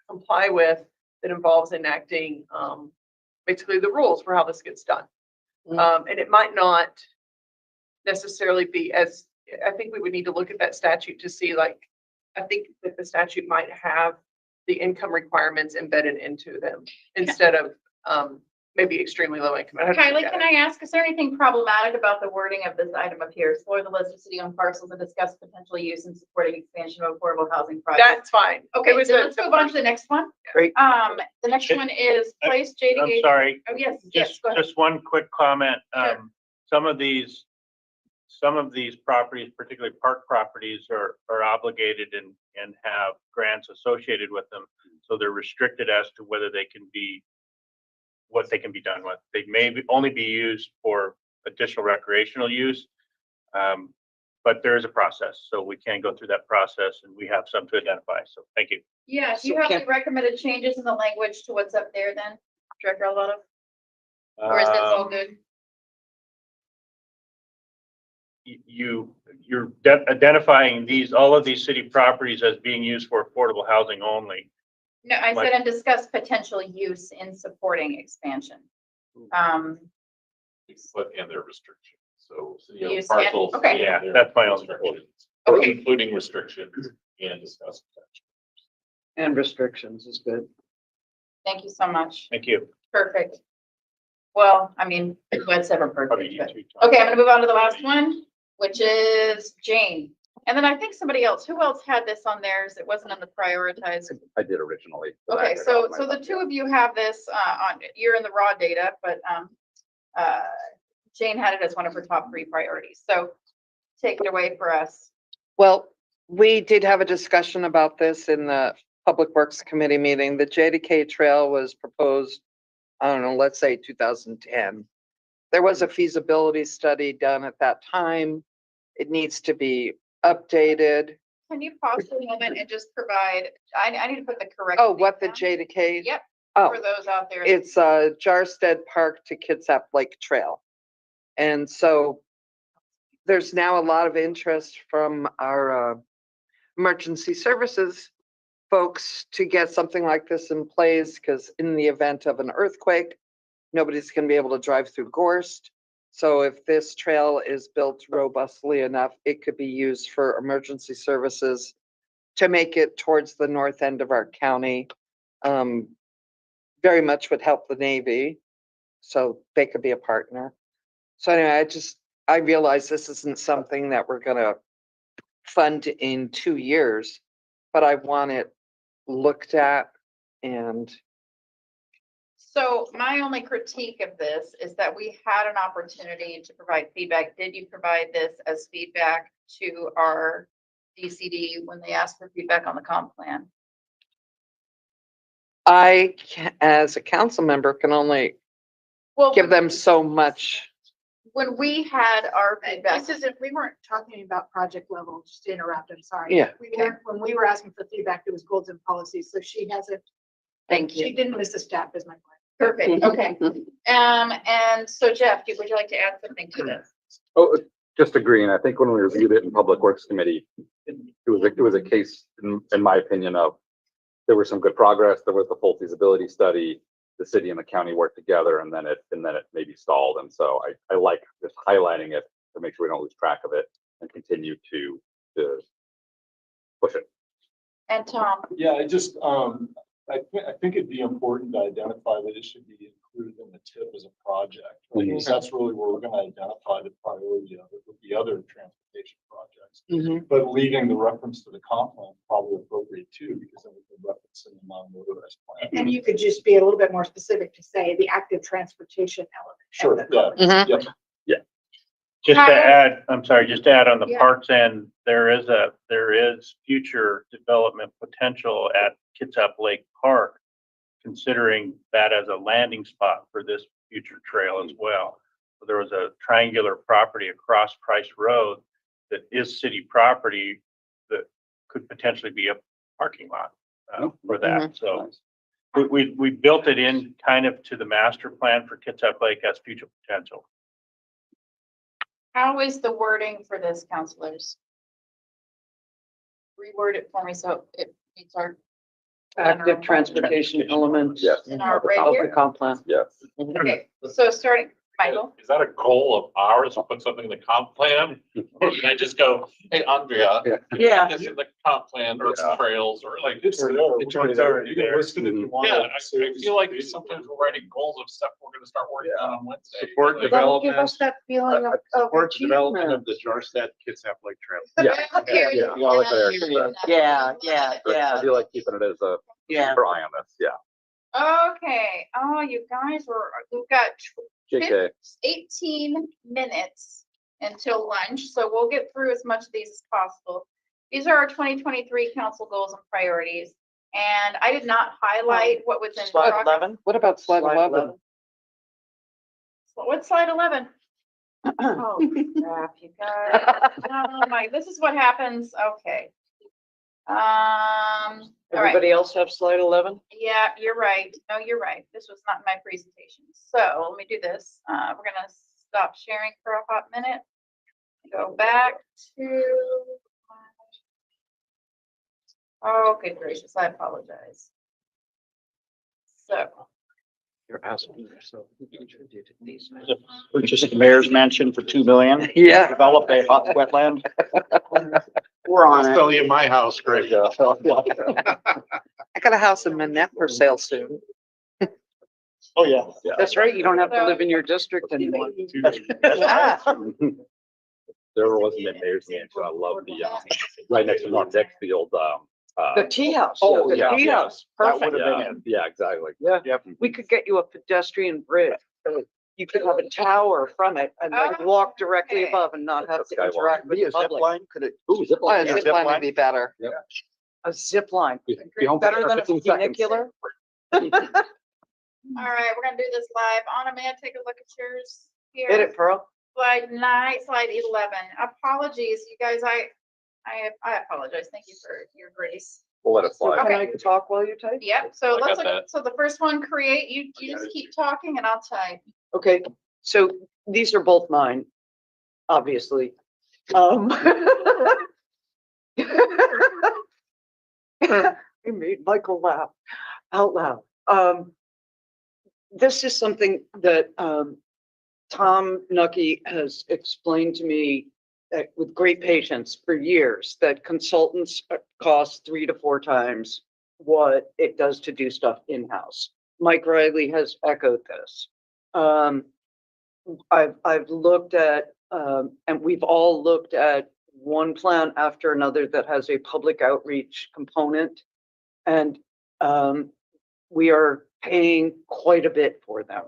comply with that involves enacting, basically the rules for how this gets done. And it might not necessarily be as, I think we would need to look at that statute to see, like, I think that the statute might have the income requirements embedded into them instead of, maybe extremely low income. I'd have to look
Kylie,
at
can
it.
I ask, is there anything problematic about the wording of this item up here? Explore the list of city-owned parcels and discuss potential use in supporting expansion of affordable housing projects.
That's fine.
Okay,
It was
so
a-
let's move on to the next one.
Great.
The next one is place J
I'm
to
sorry,
Oh, yes, yes,
just,
go ahead.
just one quick comment.
Sure.
Some of these properties, particularly park properties, are obligated and have grants associated with them. So they're restricted as to whether they can be, what they can be done with. They may only be used for additional recreational use. but there is a process, so we can go through that process and we have some to identify. So thank you.
Yeah, do you
So
have
can-
any recommended changes in the language to what's up there then, Director Alvarado? Or is this all
Um,
good?
You're identifying all of these city properties as being used for affordable housing only.
No, I
Like-
said and discuss potential use in supporting expansion.
But and their restrictions, so,
Use and-
parcels.
okay.
Yeah,
and their
that's my only-
restrictions,
Okay.
Including restrictions and discuss. potential.
And restrictions is good.
Thank you so much.
Thank you.
Perfect. Well, I mean, what's ever
Probably
perfect,
you
but,
two, Tom.
okay, I'm gonna move on to the last one, which is Jane. And then I think somebody else, who else had this on theirs? It wasn't on the prioritized.
I did originally. but I
Okay,
took it
so,
off my
so the
list,
two of you have this, on, you're in the raw data, but, Jane had it as one of her top 3 priorities, so take it away for us.
Well, we did have a discussion about this in the Public Works Committee meeting. The JDK Trail was proposed, I don't know, let's say 2010. There was a feasibility study done at that time. It needs to be updated.
Can you pause for a moment and just provide, I need to put the correct.
Oh, what the
name down.
JDK?
Yep,
Oh,
for those out there.
it's Jarstead Park to Kitsap Lake Trail. And so there's now a lot of interest from our emergency services folks to get something like this in place, because in the event of an earthquake, nobody's going to be able to drive through Gorst. So if this trail is built robustly enough, it could be used for emergency services to make it towards the north end of our county. Very much would help the Navy, so they could be a partner. So anyway, I realize this isn't something that we're gonna fund in 2 years, but I want it looked at and
So my only critique of this is that we had an opportunity to provide feedback. Did you provide this as feedback to our DCD when they asked for feedback on the comp plan?
as a council member, can only
Well,
give them so much.
when we had our feedback,
This isn't, we weren't talking about project level, just to interrupt, I'm sorry.
Yeah.
When we were asking for feedback, it was goals and policies, so she hasn't,
Thank
she
you.
didn't miss a step, is my point.
perfect, okay. And so Jeff, would you like to add something to this?
Oh, just agreeing. I think when we reviewed it in Public Works Committee, it was a case, in my opinion, of there was some good progress. There was the full feasibility study. The city and the county worked together, and then it maybe stalled. And so I like just highlighting it to make sure we don't lose track of it and continue to push it.
And Tom,
Yeah, I think it'd be important to identify that it should be included in the TIP as a project. Right? Because that's really where we're gonna identify the priority of it with the other transportation projects. But leaving the reference to the comp plan is probably appropriate too, because then we can reference in the non-motorized plan.
And you could just be a little bit more specific to say the active transportation element.
Sure,
Mhm.
yeah.
Just to
How-
add, I'm sorry, just to add on the
Yeah.
parks end, there is future development potential at Kitsap Lake Park, considering that as a landing spot for this future trail as well. So there was a triangular property across Price Road that is city property that could potentially be a parking lot for that. So we built it in kind of to the master plan for Kitsap Lake as future potential.
how is the wording for this, counselors? Reword it for me so it meets our.
Active transportation element.
Yes.
In our
Of
right
the
here?
comp plan.
Yes.
Okay, so starting, Michael,
Is that a goal of ours to put something in the comp plan? Or can I just go, hey, Andrea,
Yeah.
this in the comp plan or
Yeah.
trails or like,
It's there.
It's already
You can
there.
list it if you want.
yeah, I feel like sometimes we're writing goals of stuff we're gonna start working on Wednesday.
Support
Like,
That'll give us that feeling of
Support development
achievement.
of the Jarstead Kitsap Lake Trail.
Period.
Yeah, well, I like that area.
Yeah.
But I do like keeping it as a
Yeah.
keeper eye on this. Yeah.
Okay, oh, you guys we've got
JK.
18 minutes until lunch, so we'll get through as much of these as possible. These are our 2023 council goals and priorities. And I did not highlight what was in.
Slide 11.
What about slide 11?
What's slide 11? Oh, crap, you guys. Oh, my, this is what happens. Okay. All right.
Everybody else have slide 11?
Yeah, you're right. No, you're right. This was not my presentation. So let me do this. We're gonna stop sharing for a hot minute. Go back to. Oh, good gracious, I apologize. So,
You're asking yourself who contributed these.
Purchased the mayor's mansion for 2 million.
Yeah.
Develop a hot wetland.
We're on it.
Sell you my house, Greg.
I got a house in Manette for sale soon.
Oh, yeah.
That's right. You don't have to live in your district anymore.
Yeah.
There was a mayor's mansion. I love the, right next to North Deck, the old,
The tea house.
Oh,
The
yeah,
tea
yeah.
house. Perfect.
yeah, exactly.
We could get you a pedestrian bridge. You could have a tower from it and like walk directly
Okay.
above and not have to
Skywalk.
interact with the public.
Could it?
Ooh, zip
Oh, a
line.
zip line would be better.
A zip line.
Be home for
Better than a
15 seconds.
funicular.
all right, we're gonna do this live. Anna, may I take a look at yours here?
Hit it, Pearl.
Slide 9, slide 11. Apologies, you guys, I apologize. Thank you for your grace.
We'll let it slide.
Can I talk while you type?
Yep, so
I
let's
got
look,
that.
so the first one, create, you just keep talking and I'll type.
Okay, so these are both mine, obviously. I made Michael laugh out loud. This is something that Tom Nucky has explained to me with great patience for years, that consultants cost 3 to 4 times what it does to do stuff in-house. Mike Riley has echoed this. I've looked at, and we've all looked at one plan after another that has a public outreach component. And we are paying quite a bit for them,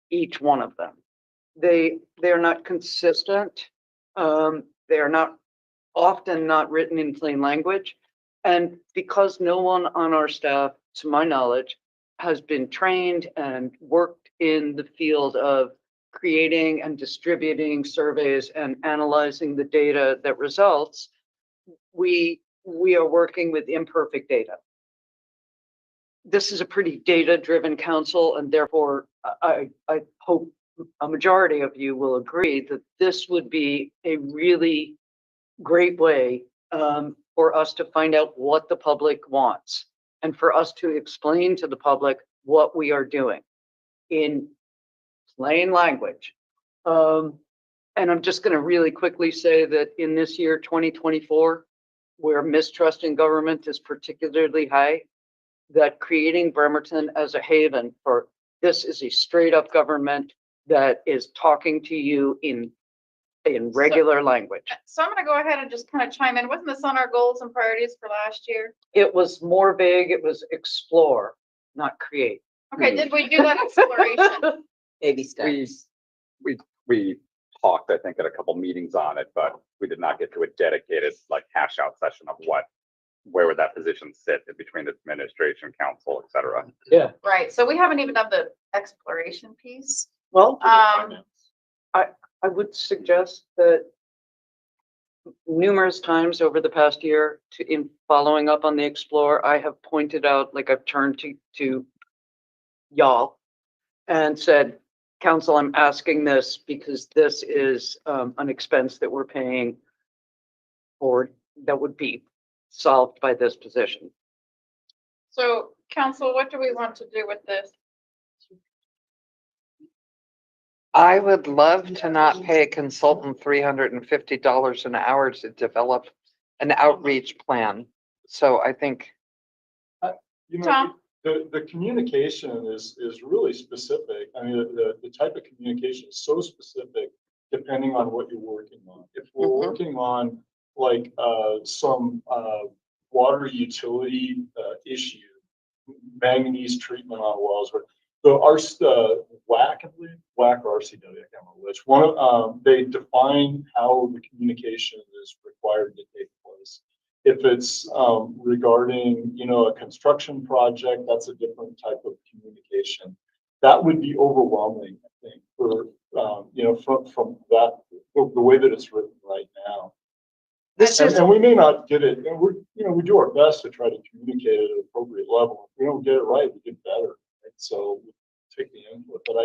each one of them. They're not consistent. They are not often not written in plain language. And because no one on our staff, to my knowledge, has been trained and worked in the field of creating and distributing surveys and analyzing the data that results, we are working with imperfect data. This is a pretty data-driven council, and therefore I hope a majority of you will agree that this would be a really great way for us to find out what the public wants and for us to explain to the public what we are doing in plain language. And I'm just going to really quickly say that in this year, 2024, where mistrust in government is particularly high, that creating Bremerton as a haven for this is a straight up government that is talking to you in regular language.
So I'm gonna go ahead and just kind of chime in. Wasn't this on our goals and priorities for last year?
It was more vague. It was explore, not create.
Okay, did we do that exploration?
Baby
We,
steps.
we talked, I think, at a couple meetings on it, but we did not get to a dedicated like hash out session of where would that position sit in between the administration, council, et cetera.
Yeah.
Right, so we haven't even done the exploration piece.
Well,
Finance.
I would suggest that numerous times over the past year in following up on the Explore, I have pointed out, like I've turned to y'all and said, Council, I'm asking this because this is an expense that we're paying for that would be solved by this position.
So council, what do we want to do with this?
I would love to not pay a consultant $350 an hour to develop an outreach plan. So I think,
You know,
Tom?
the communication is really specific. I mean, the type of communication is so specific depending on what you're working on. If we're
Mhm.
working on like some water utility issue, manganese treatment on wells, or the WAC, I believe, WAC or RCW, I can't remember which one. They define how the communication is required to take place. If it's regarding, you know, a construction project, that's a different type of communication. That would be overwhelming, I think, for from that, the way that it's written right now.
This is,
And we may not get it, and we do our best to try to communicate at an appropriate level. If we don't get it right, we get better, right? So we take the input, but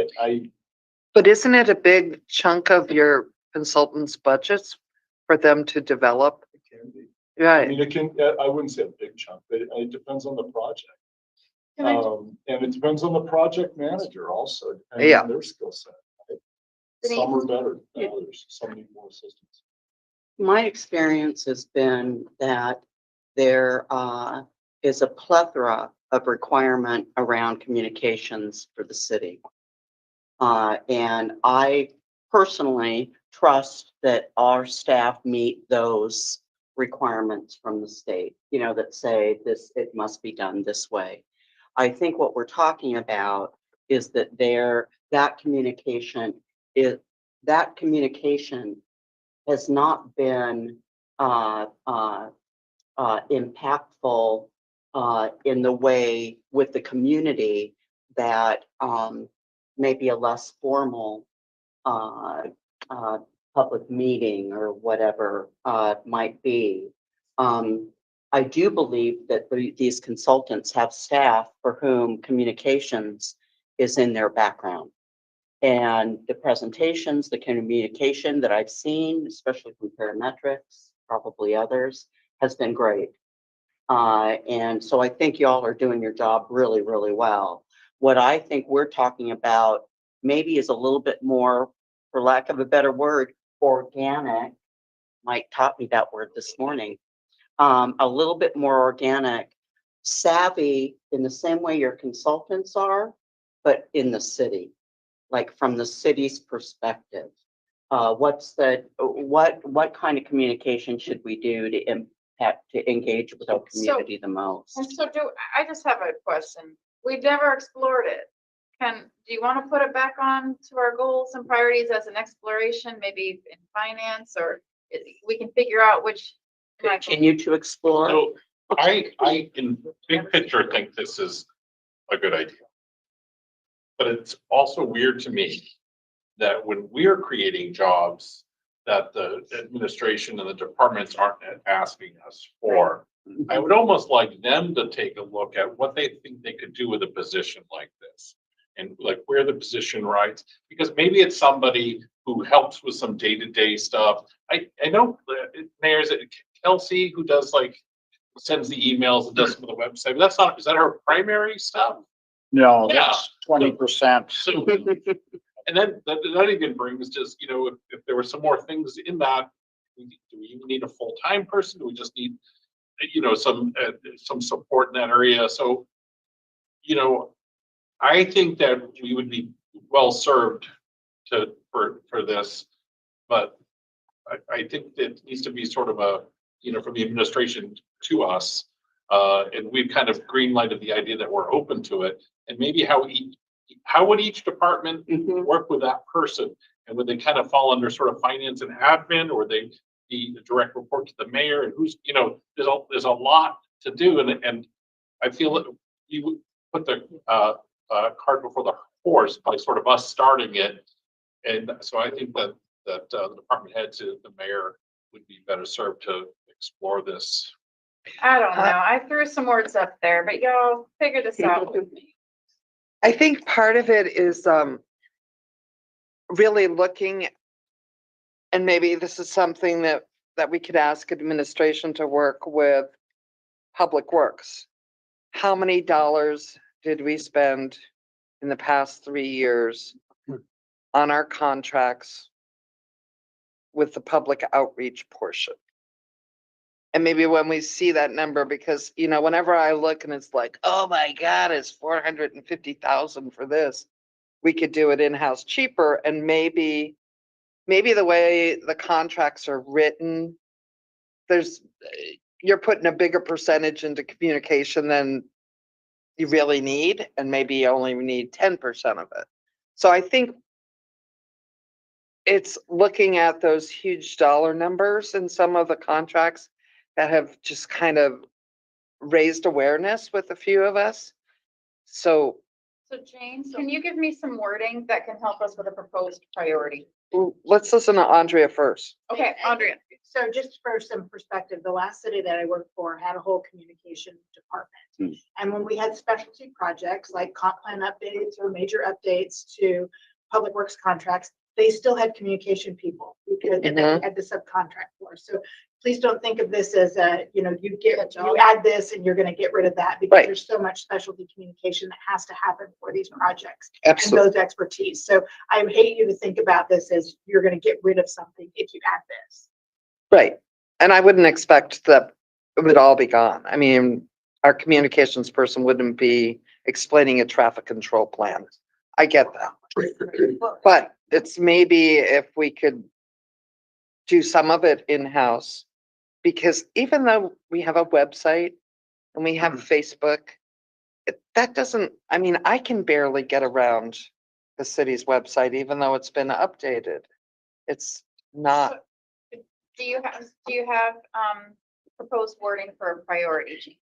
but isn't it a big chunk of your consultants' budgets for them to develop?
it can be. I
Right,
mean, I wouldn't say a big chunk, but it depends on the project.
Can I-
And it depends on the project manager also, depending
Yeah.
on their skill set. Right?
Denise?
Some are better than others, some need more assistance.
My experience has been that there is a plethora of requirement around communications for the city. And I personally trust that our staff meet those requirements from the state, that say this, it must be done this way. I think what we're talking about is that that communication has not been impactful in the way with the community that maybe a less formal public meeting or whatever might be. I do believe that these consultants have staff for whom communications is in their background. And the presentations, the communication that I've seen, especially from parametrics, probably others, has been great. And so I think y'all are doing your job really, really well. What I think we're talking about maybe is a little bit more, for lack of a better word, organic. Mike taught me that word this morning. A little bit more organic, savvy in the same way your consultants are, but in the city, like from the city's perspective. What kind of communication should we do to impact, to engage with our community the most?
And so I just have a question. We've never explored it. Do you want to put it back on to our goals and priorities as an exploration, maybe in finance, or we can figure out which.
Continue to explore.
So I, in big picture, think this is a good idea. But it's also weird to me that when we're creating jobs that the administration and the departments aren't asking us for, I would almost like them to take a look at what they think they could do with a position like this. And like where the position rights, because maybe it's somebody who helps with some day-to-day stuff. I know there's Kelsey who does sends the emails and does some of the website, but that's not, is that her primary stuff?
No,
Yeah.
that's 20%.
So, and then that even brings just, if there were some more things in that, do we even need a full-time person? Do we just need, some support in that area? So, I think that we would be well served for this, but I think that needs to be sort of a, from the administration to us. And we've kind of green lighted the idea that we're open to it, and maybe how would each department work with that person? And would they kind of fall under sort of finance and admin, or they be the direct report to the mayor? And who's, there's a lot to do. And I feel that you would put the cart before the horse by sort of us starting it. And so I think that the department heads and the mayor would be better served to explore this.
I don't know. I threw some words up there, but y'all figure this out with me.
I think part of it is really looking, and maybe this is something that we could ask administration to work with Public Works. How many dollars did we spend in the past 3 years on our contracts with the public outreach portion? And maybe when we see that number, because, whenever I look and it's like, oh my God, it's 450,000 for this, we could do it in-house cheaper. And maybe the way the contracts are written, you're putting a bigger percentage into communication than you really need, and maybe you only need 10% of it. So I think it's looking at those huge dollar numbers in some of the contracts that have just kind of raised awareness with a few of us. So
So James, can you give me some wording that can help us with a proposed priority?
Let's listen to Andrea first.
Okay, Andrea.
So just for some perspective, the last city that I worked for had a whole communication department. And when we had specialty projects like comp plan updates or major updates to public works contracts, they still had communication people because they had the subcontract for. So please don't think of this as you add this and you're going to get rid of that, because there's so much specialty communication that has to happen for these projects.
Absolutely.
And those expertise. So I hate you to think about this as you're going to get rid of something if you add this.
Right. And I wouldn't expect that it would all be gone. I mean, our communications person wouldn't be explaining a traffic control plan. I get that. But it's maybe if we could do some of it in-house, because even though we have a website and we have Facebook, that doesn't, I mean, I can barely get around the city's website, even though it's been updated. It's not.
Do you have proposed wording for a priority?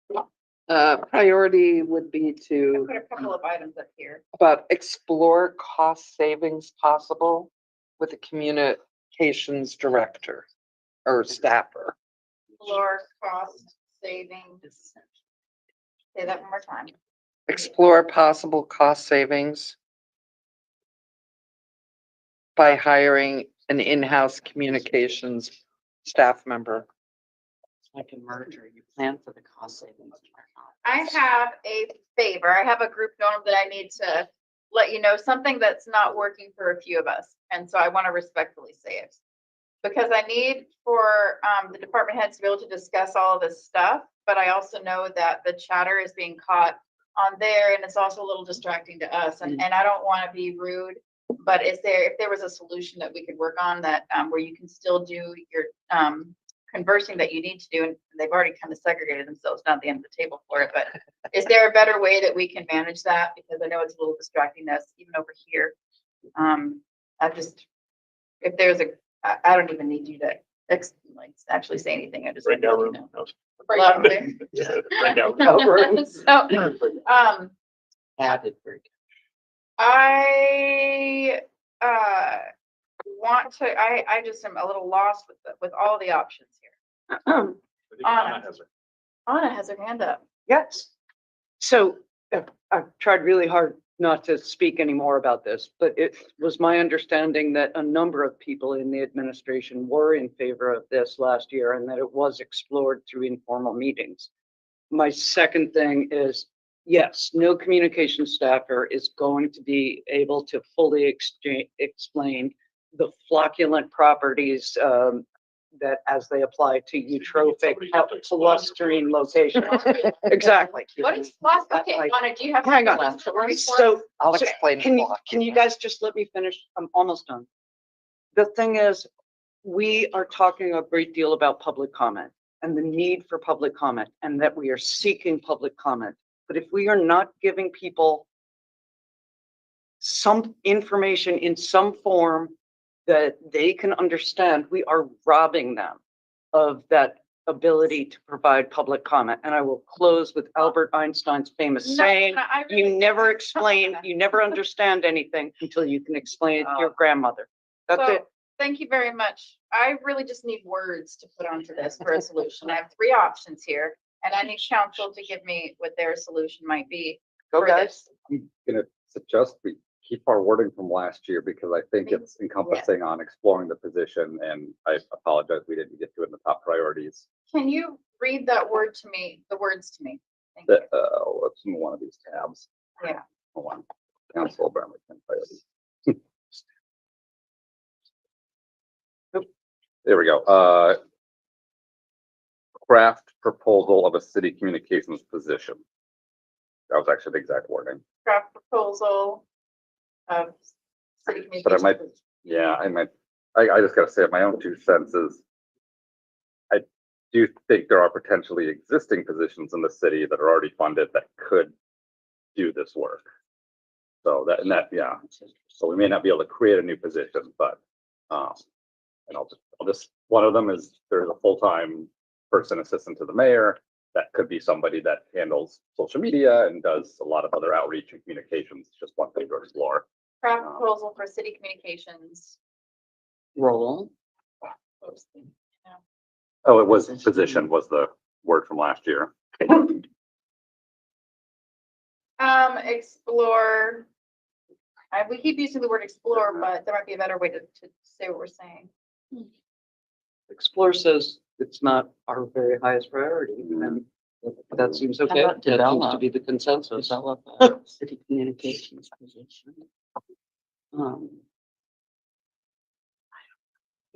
Priority would be
I
to
put a couple of items up here.
about explore cost savings possible with a communications director or staffer.
Explore cost savings. Say that one more time.
Explore possible cost savings by hiring an in-house communications staff member.
Like a merger, you plan for the cost savings.
I have a favor. I have a group norm that I need to let you know, something that's not working for a few of us. And so I want to respectfully say it. Because I need for the department heads to be able to discuss all of this stuff, but I also know that the chatter is being caught on there and it's also a little distracting to us. And I don't want to be rude, but if there was a solution that we could work on that where you can still do your conversing that you need to do, and they've already kind of segregated themselves down at the end of the table for it, but is there a better way that we can manage that? Because I know it's a little distracting to us even over here. If there's I don't even need you to actually say anything. I just.
Break down room.
Loud and clear.
Yeah, break down.
So,
Added break.
I want to, I just am a little lost with all the options here.
I think Anna has her-
Anna has her hand up.
Yes. So I've tried really hard not to speak anymore about this, but it was my understanding that a number of people in the administration were in favor of this last year and that it was explored through informal meetings. My second thing is, yes, no communication staffer is going to be able to fully explain the flocculent properties that as they apply to eutrophic clustering locations. Exactly.
What is lost? Okay,
Like-
Anna, do you have?
Hang on.
one story for us?
So
I'll
so
explain.
Can you guys just let me finish? I'm almost done. The thing is, we are talking a great deal about public comment and the need for public comment and that we are seeking public comment. But if we are not giving people some information in some form that they can understand, we are robbing them of that ability to provide public comment. And I will close with Albert Einstein's famous
No,
saying,
I really-
you never explain, you never understand anything until you can explain it to your grandmother. That's
So,
it.
thank you very much. I really just need words to put onto this for a solution. I have three options here, and I need council to give me what their solution might be.
Go
for
guys.
this.
I'm gonna suggest we keep our wording from last year because I think it's encompassing on exploring the position, and I apologize, we didn't get to it in the top priorities.
Can you read that word to me, the words to me? Thank you.
Let's move one of these tabs.
Yeah.
Hold on. Council Bremerton priorities. There we go. Craft proposal of a city communications position. That was actually the exact wording.
Draft proposal of city
But I might,
communications.
yeah, I just gotta say, my own 2 cents is, I do think there are potentially existing positions in the city that are already funded that could do this work. So yeah, so we may not be able to create a new position, but, and I'll just, one of them is there's a full-time person assistant to the mayor. that could be somebody that handles social media and does a lot of other outreach and communications. Just one thing to explore.
Craft proposal for city communications.
Role.
Posting, yeah.
Oh, it was position was the word from last year.
Explore. We keep using the word explore, but there might be a better way to say what we're saying.
Explore says it's not our very highest priority, and that seems okay.
about
That seems to
develop?
be the consensus.
Develop a city communications position.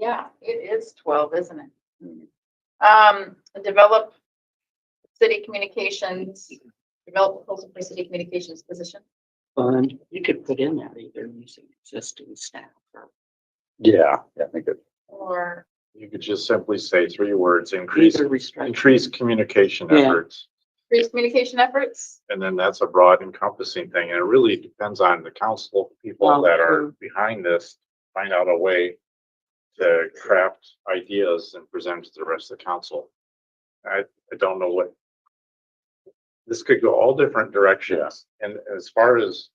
Yeah, it is 12, isn't it? Develop city communications, develop a proposal for city communications position.
And you could put in there either using existing staff or.
Yeah, I think it.
Or
You could just simply say 3 words, increase,
Either restructure.
increase communication
Yeah.
efforts.
increase communication efforts.
And then that's a broad encompassing thing. And it really depends on the council people
Well,
that are behind this, find out a way to craft ideas and present to the rest of the council. I don't know what, this could go all different directions. And as far as,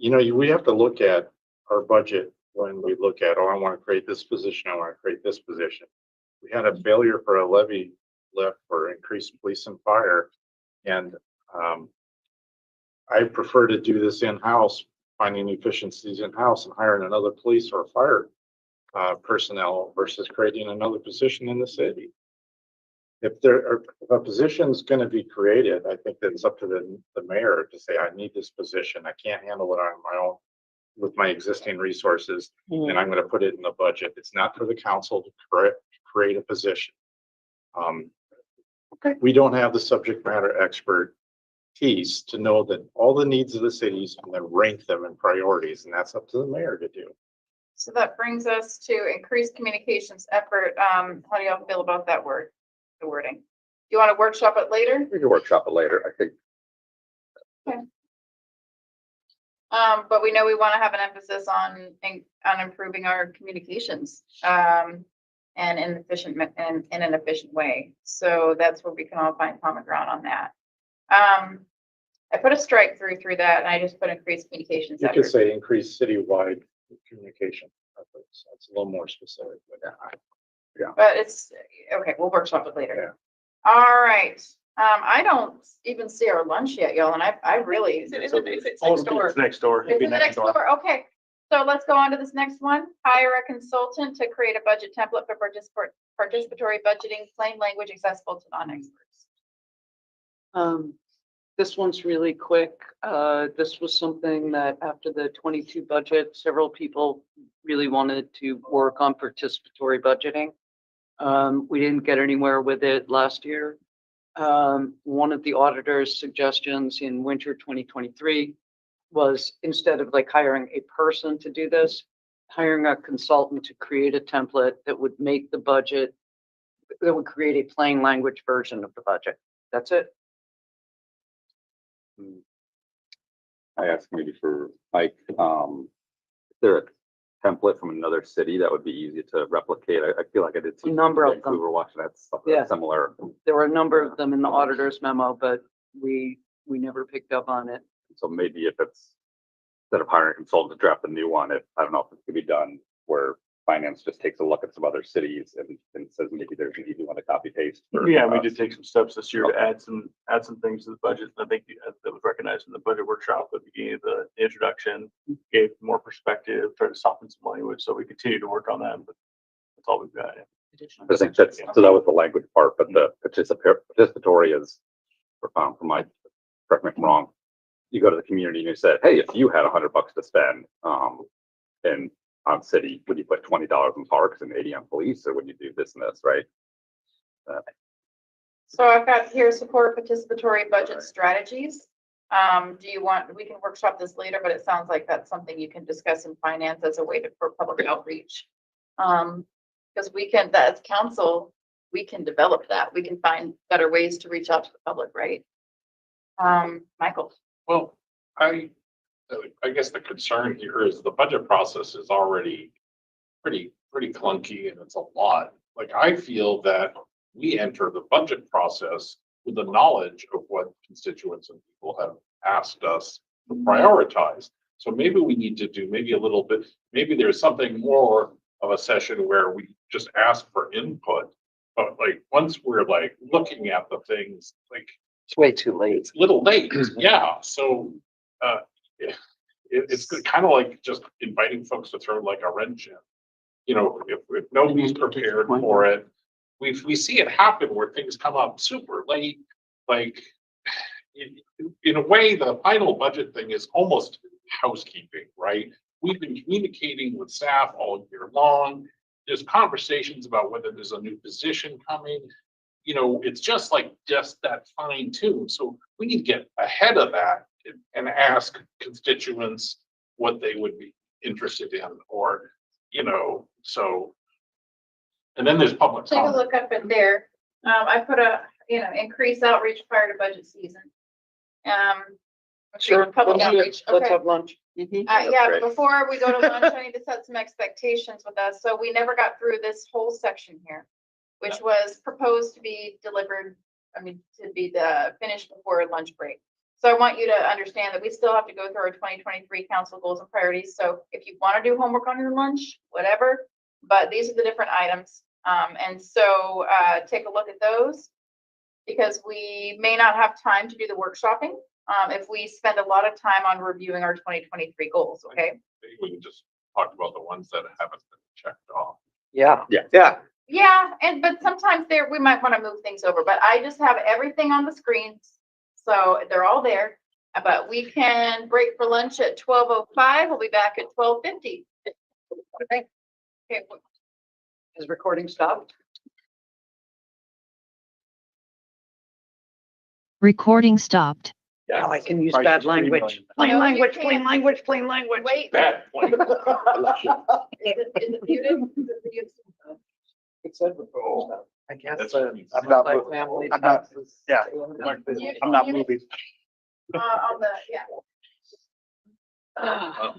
we have to look at our budget when we look at, I want to create this position, I want to create this position. We had a failure for a levy lift for increased police and fire. And I prefer to do this in-house, finding efficiencies in-house and hiring another police or fire personnel versus creating another position in the city. If a position's going to be created, I think that it's up to the mayor to say, I need this position. I can't handle it on my own with my existing resources, and I'm going to put it in the budget. It's not for the council to create a position. We don't have the subject matter expertise to know that all the needs of the cities and then rank them in priorities, and that's up to the mayor to do.
So that brings us to increased communications effort. How do y'all feel about that word, the wording? Do you want to workshop it later?
We can workshop it later, I think.
But we know we want to have an emphasis on improving our communications, and in an efficient way. So that's where we can all find common ground on that. I put a strike through that, and I just put increased communications
You could
effort.
say increase citywide communication efforts. That's a little more specific, but
But it's, okay, we'll workshop it later.
Yeah.
All right. I don't even see our lunch yet, y'all, and I really.
It's next
Oh,
door.
it's next door. It'd
Is
be
it the next door? Okay. So let's go on to this next one. Hire a consultant to create a budget template for participatory budgeting, plain language accessible to non-experts.
This one's really quick. This was something that after the 22 budget, several people really wanted to work on participatory budgeting. We didn't get anywhere with it last year. One of the auditor's suggestions in winter 2023 was, instead of like hiring a person to do this, hiring a consultant to create a template that would make the budget, that would create a plain language version of the budget. That's it.
I asked maybe for Mike, is there a template from another city that would be easy to replicate? I feel like I did see.
A number of them.
We were watching that stuff
Yeah.
similar.
There were a number of them in the auditor's memo, but we never picked up on it.
So maybe if it's, instead of hiring a consultant to draft a new one, I don't know if it could be done where finance just takes a look at some other cities and says maybe there's an easy one to copy paste.
Yeah, we did take some steps this year to add some things to the budget. I think that was recognized in the budget workshop at the beginning of the introduction, gave more perspective, tried to soften some language. So we continue to work on that, but that's all we've got.
I think that's, so that was the language part, but the participatory is, from my, correct me if I'm wrong, you go to the community and you said, hey, if you had $100 to spend, and on city, would you put $20 in parks and 80 on police, or would you do this and this, right?
So I've got here support participatory budget strategies. Do you want, we can workshop this later, but it sounds like that's something you can discuss in finance as a way for public outreach. Because we can, as council, we can develop that. We can find better ways to reach out to the public, right? Michael.
Well, I guess the concern here is the budget process is already pretty clunky and it's a lot. Like, I feel that we enter the budget process with the knowledge of what constituents and people have asked us to prioritize. So maybe we need to do maybe a little bit, maybe there's something more of a session where we just ask for input. But like, once we're like looking at the things, like,
It's way too late.
it's a little late, yeah, so, it's kind of like just inviting folks to throw like a wrench in. You know, if nobody's prepared for it, we see it happen where things come up super late, like, in a way, the final budget thing is almost housekeeping, right? We've been communicating with staff all year long. There's conversations about whether there's a new position coming. You know, it's just that fine tune. So we need to get ahead of that and ask constituents what they would be interested in, or, you know, so. And then there's public
Take a
comment.
look up in there. I put increase outreach prior to budget season.
Sure.
Public
Let's do it.
outreach,
Let's
okay.
have lunch.
Yeah, but before we go to lunch, I need to set some expectations with us. So we never got through this whole section here, which was proposed to be delivered, to be finished before lunch break. So I want you to understand that we still have to go through our 2023 council goals and priorities. So if you want to do homework on your lunch, whatever, but these are the different items. And so take a look at those, because we may not have time to do the workshopping if we spend a lot of time on reviewing our 2023 goals, okay?
Maybe we can just talk about the ones that haven't been checked off.
Yeah.
Yeah.
Yeah, but sometimes we might want to move things over, but I just have everything on the screens. So they're all there, but we can break for lunch at 12:05. We'll be back at 12:50.
Okay.
Okay.
Is recording stopped?
Recording stopped.
Now I can use
Right,
bad
just screen
language.
volume.
Plain
No, you
language,
can't.
plain language, plain language.
Wait,
Bad point.
is it muted?
It said before.
I guess.
That's
the
what means.
I'm not moving.
multifamily
I'm not-
taxes
yeah.
stay on the-
I'm not moving.
On the, yeah.
Ah.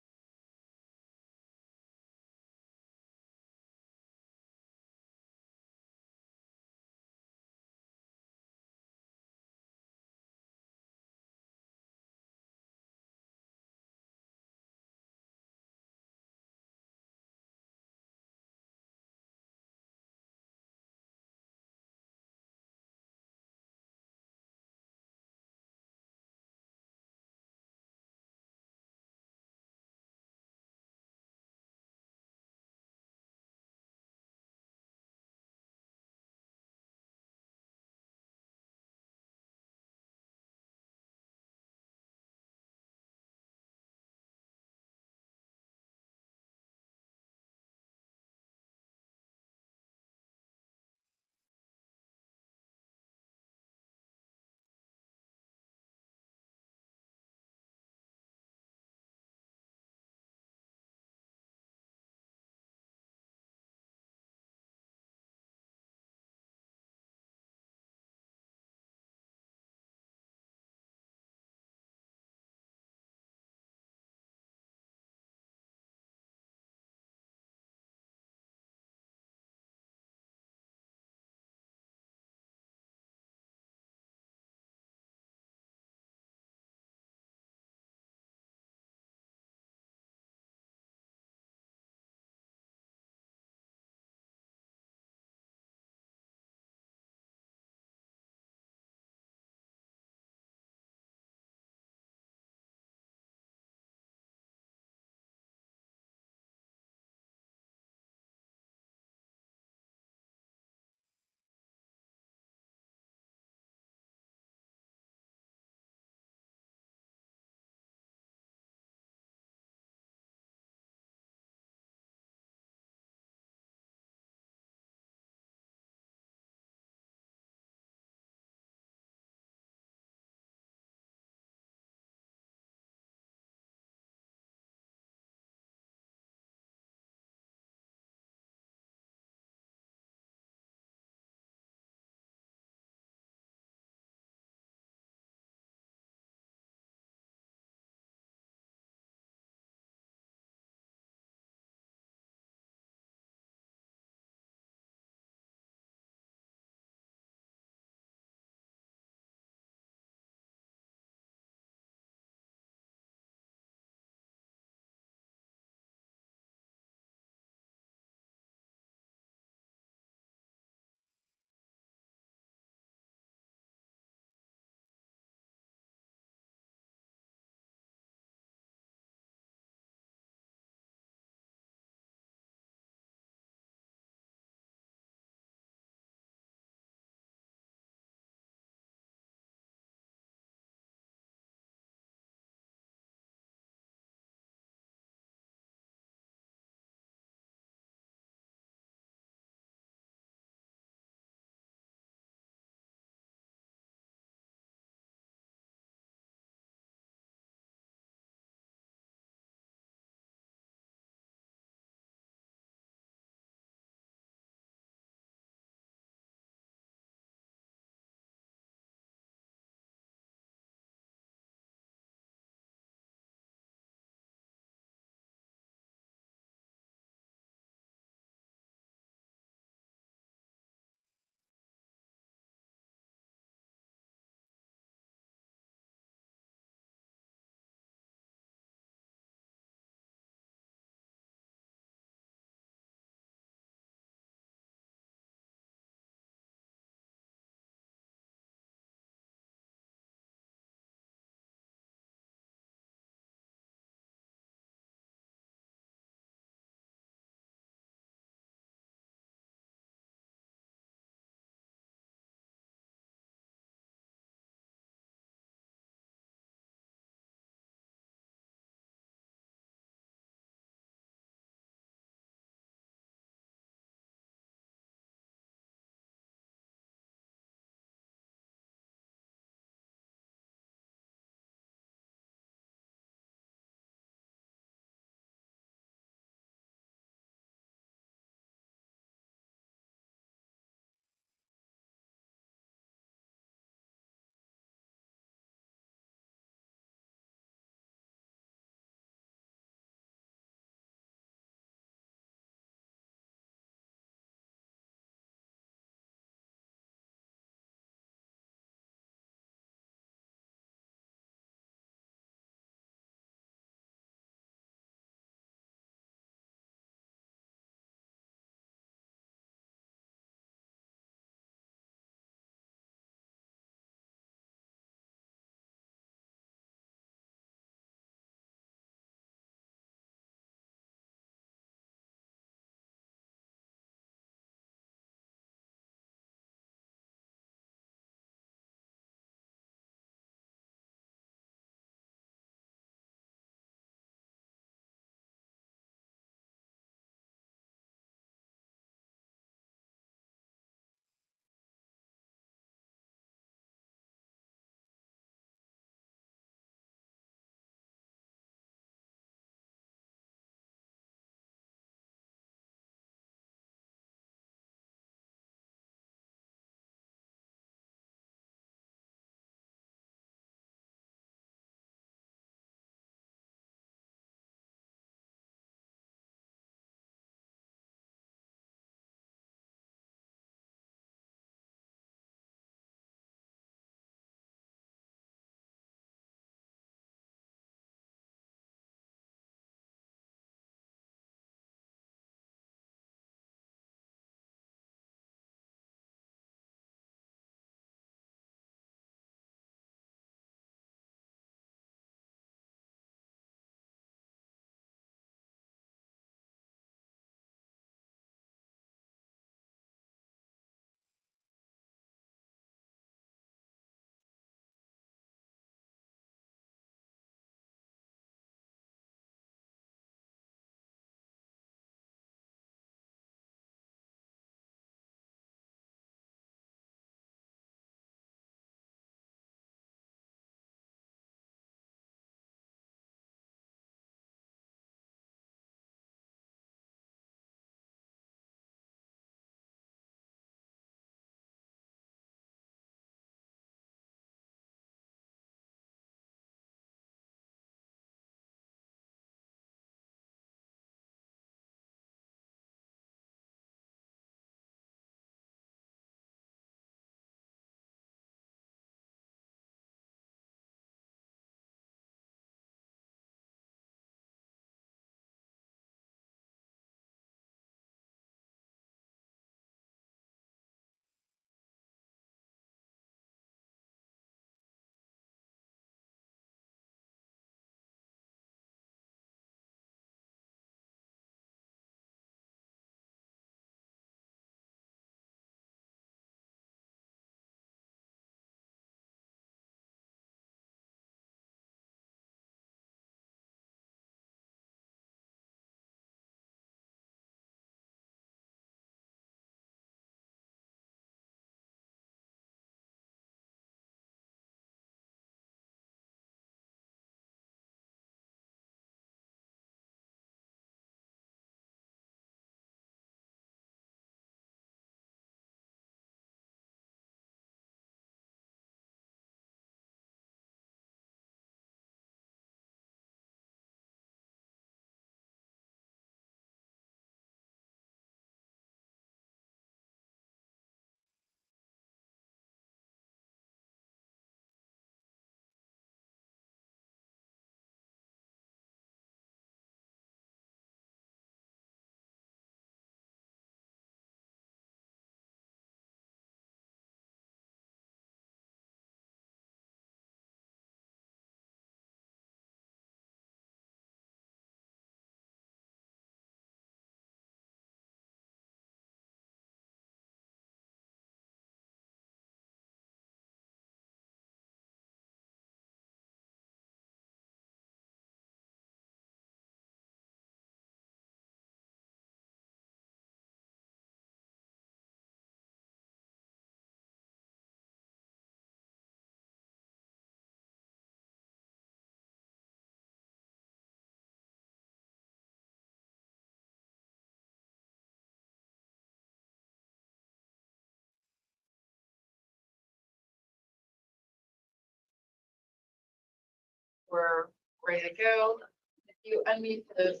we're ready to go. If you unmute the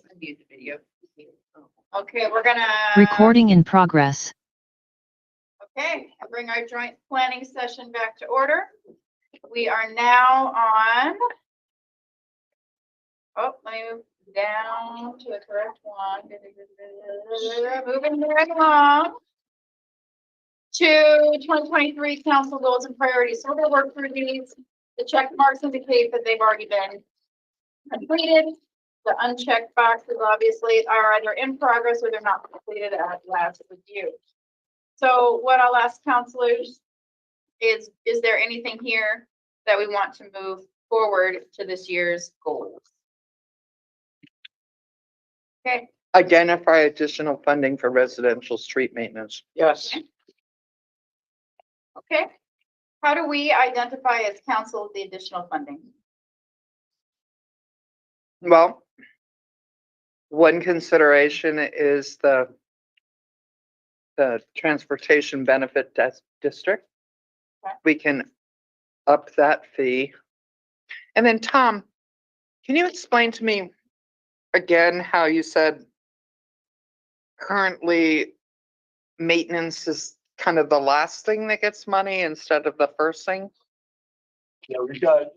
video. Okay, we're gonna.
Recording in progress.
Okay, I'll bring our joint planning session back to order. We are now on. Oh, let me move down to the correct one. Moving right along to 2023 council goals and priorities. So we're gonna work through these. The check marks indicate that they've already been completed. The unchecked boxes obviously are either in progress or they're not completed at last review. So what I'll ask counselors is there anything here that we want to move forward to this year's goals? Okay.
Identify additional funding for residential street maintenance.
Yes.
Okay. How do we identify as council the additional funding?
Well, one consideration is the transportation benefit district.
Okay.
We can up that fee. And then Tom, can you explain to me again how you said currently maintenance is kind of the last thing that gets money instead of the first thing?
Yeah, we've got,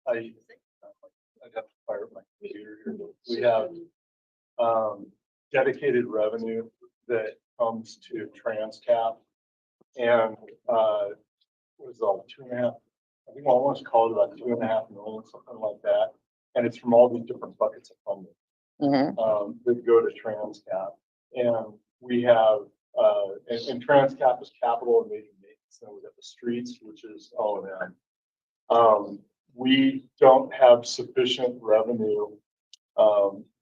I got to fire my computer here. We have, dedicated revenue that comes to Transcap. And, what is it, all 2.5, I think I almost called it about 2.5 million, something like that. And it's from all these different buckets of funding. That go to Transcap. And we have, and Transcap is capital and major maintenance. Then we got the streets, which is O&M. We don't have sufficient revenue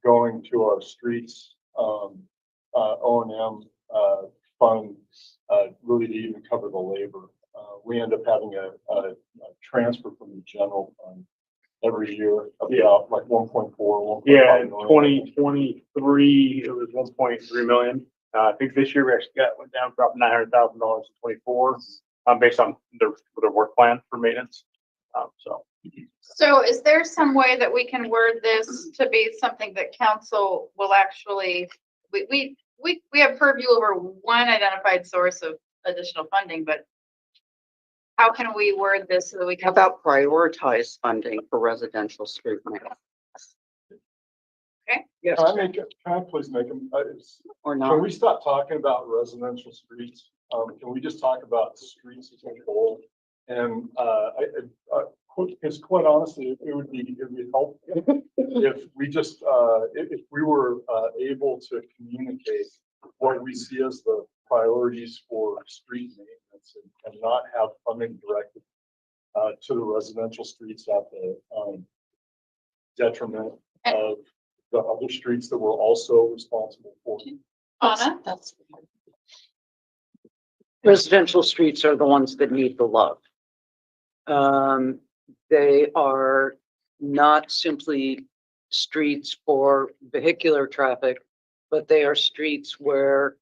going to our streets O&M fund really to even cover the labor. We end up having a transfer from the general fund every year about like 1.4, 1.5
Yeah, in
million.
2023, it was 1.3 million. I think this year we actually went down, dropped $900,000 in 24, based on their work plan for maintenance.
So is there some way that we can word this to be something that council will actually, we have purview over one identified source of additional funding, but how can we word this so that we
How
can?
about prioritize funding for residential street maintenance?
Yes.
Can I please make them,
Or
can
not?
we stop talking about residential streets? Can we just talk about streets as a whole? And, because quite honestly, it would be helpful if we just, if we were able to communicate what we see as the priorities for street maintenance and not have funding directed to the residential streets at the detriment of the other streets that we're also responsible for.
Anna?
That's residential streets are the ones that need the love. They are not simply streets for vehicular traffic, but they are streets where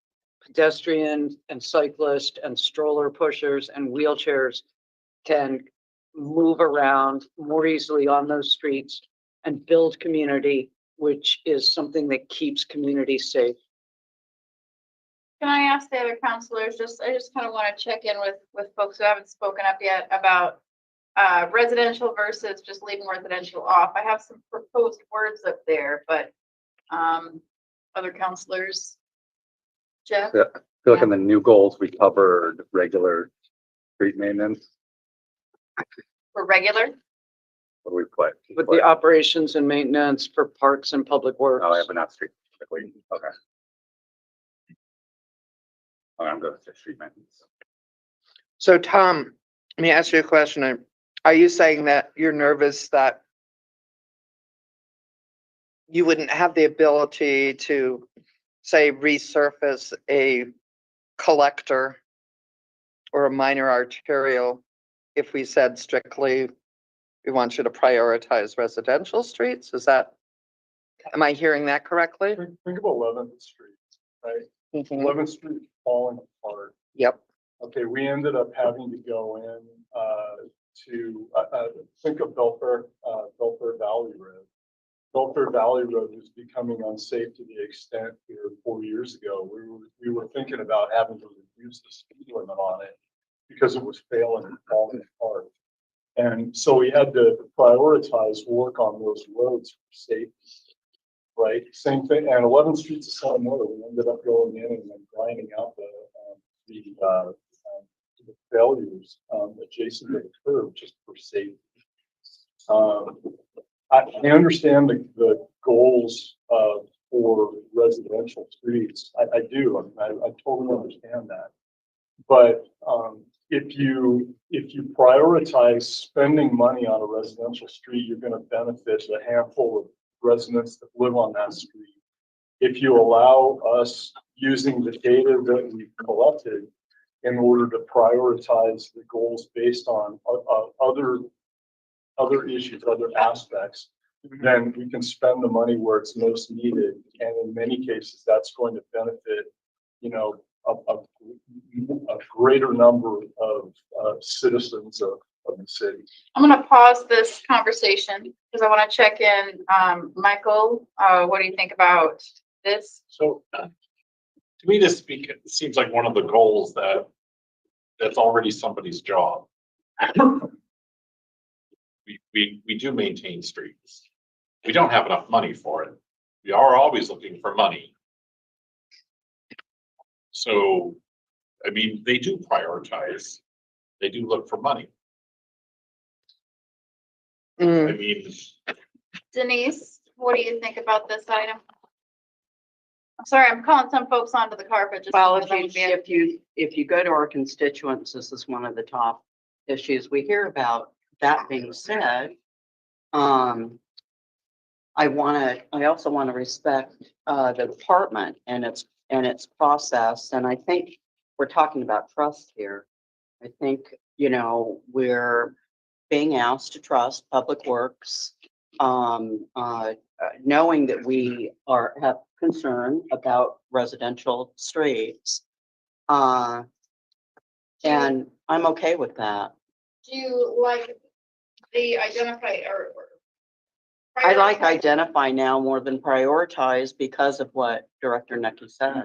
pedestrians and cyclists and stroller pushers and wheelchairs can move around more easily on those streets and build community, which is something that keeps communities safe.
Can I ask the other counselors, I just kind of want to check in with folks who haven't spoken up yet about residential versus just leaving residential off. I have some proposed words up there, but other counselors. Jeff?
Yeah, I feel like in the new goals, we covered regular street maintenance.
For regular?
What do we put?
With the operations and maintenance for parks and public works.
Oh, yeah, but not street specifically. Okay. Okay, I'm good with street maintenance.
So Tom, let me ask you a question. Are you saying that you're nervous that you wouldn't have the ability to, say, resurface a collector or a minor arterial if we said strictly, we want you to prioritize residential streets? Is that, am I hearing that correctly?
Think of 11th Street, right? 11th Street falling apart.
Yep.
Okay, we ended up having to go in to, think of Belfair Valley Road. Belfair Valley Road was becoming unsafe to the extent here 4 years ago. We were thinking about having to reduce the speed limit on it because it was failing and falling apart. And so we had to prioritize work on those roads for safety. Right, same thing, and 11th Street's the same way. We ended up going in and then grinding out the failures adjacent to the curb just for safety. I understand the goals for residential streets. I do. I totally understand that. But if you prioritize spending money on a residential street, you're going to benefit a handful of residents that live on that street. If you allow us using the data that we've collected in order to prioritize the goals based on other issues, other aspects, then we can spend the money where it's most needed. And in many cases, that's going to benefit, you know, a greater number of citizens of the city.
I'm gonna pause this conversation because I want to check in. Michael, what do you think about this?
So to me, it seems like one of the goals that's already somebody's job. We do maintain streets. We don't have enough money for it. We are always looking for money. So, I mean, they do prioritize. They do look for money. I mean,
Denise, what do you think about this item? I'm sorry, I'm calling some folks onto the carpet. Just
Well,
because I'm being-
if you go to our constituents, this is one of the top issues we hear about. That being said, I also want to respect the department and its process. And I think we're talking about trust here. I think, you know, we're being asked to trust Public Works, knowing that we have concern about residential streets. And I'm okay with that.
Do you like the identify or?
I like
prioritize?
identify now more than prioritize because of what Director Nucky said.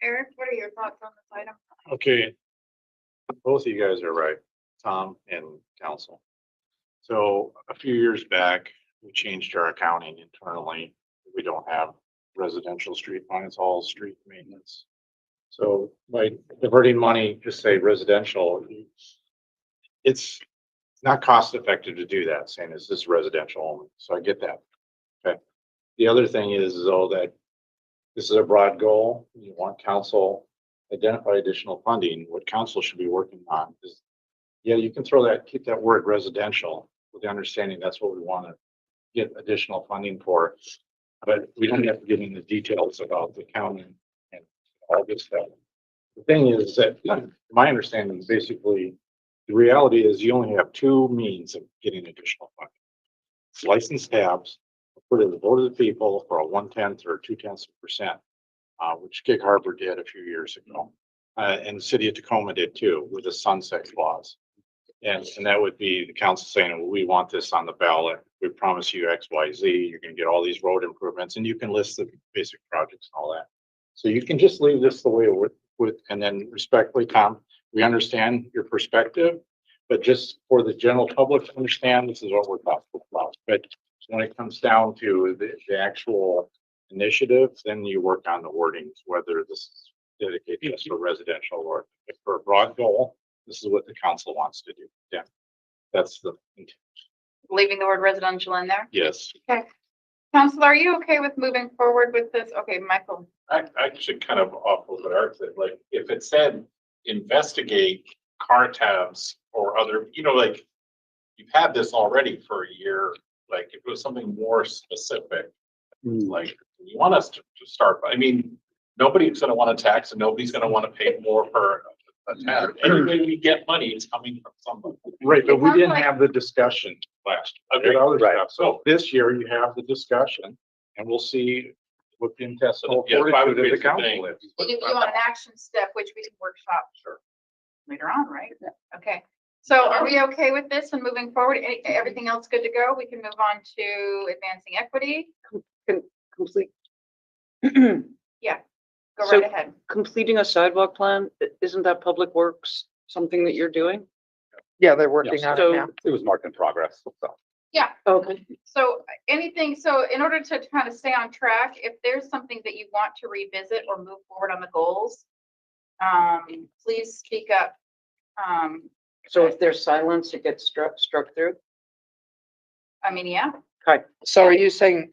Eric, what are your thoughts on this item?
Okay. Both of you guys are right, Tom and council. So a few years back, we changed our accounting internally. We don't have residential street money, it's all street maintenance. So by diverting money, just say residential, it's not cost effective to do that, saying is this residential only. So I get that. Okay. The other thing is though that this is a broad goal. You want council identify additional funding. What council should be working on is, yeah, you can keep that word residential with the understanding that's what we want to get additional funding for. But we don't have to get into details about the accounting and all this stuff. The thing is that my understanding is basically the reality is you only have two means of getting additional funding. It's licensed tabs, put in the vote of the people for a 1/10 or 2/10%, which Gig Harbor did a few years ago. And the city of Tacoma did too, with a sunset clause. And that would be the council saying, well, we want this on the ballot. We promise you X, Y, Z. You're going to get all these road improvements and you can list the basic projects and all that. So you can just leave this the way it would, and then respectfully, Tom, we understand your perspective, but just for the general public to understand, this is what we're talking about. But when it comes down to the actual initiative, then you work on the wordings, whether this is dedicated just for residential or if for a broad goal, this is what the council wants to do. Yeah, that's the intent.
Leaving the word residential in there?
yes,
Okay. Council, are you okay with moving forward with this? Okay, Michael.
I actually kind of off of what Art said, like if it said investigate car tabs or other, you know, like you've had this already for a year, like if it was something more specific, like you want us to start, I mean, nobody's gonna want to tax and nobody's gonna want to pay more for a tab. Any way we get money, it's coming from somebody.
Right, but we
Sounds
didn't
like-
have the discussion last year.
Okay,
with other
right.
stuff. So this year you have the discussion and we'll see what the intestinal
Yeah, if I would
fortitude of the
basically think-
council is.
You want an action step, which we can workshop later on, right? Okay. So are we okay with this and moving forward? Everything else good to go? We can move on to advancing equity.
Complete.
Go
So-
right ahead.
Completing a sidewalk plan, isn't that Public Works something that you're doing?
Yeah, they're working on it
So-
now.
It was marked in progress, so.
Okay.
So so in order to kind of stay on track, if there's something that you want to revisit or move forward on the goals, please speak up.
So if there's silence, it gets struck through?
I mean, yeah,
Okay.
So are you saying,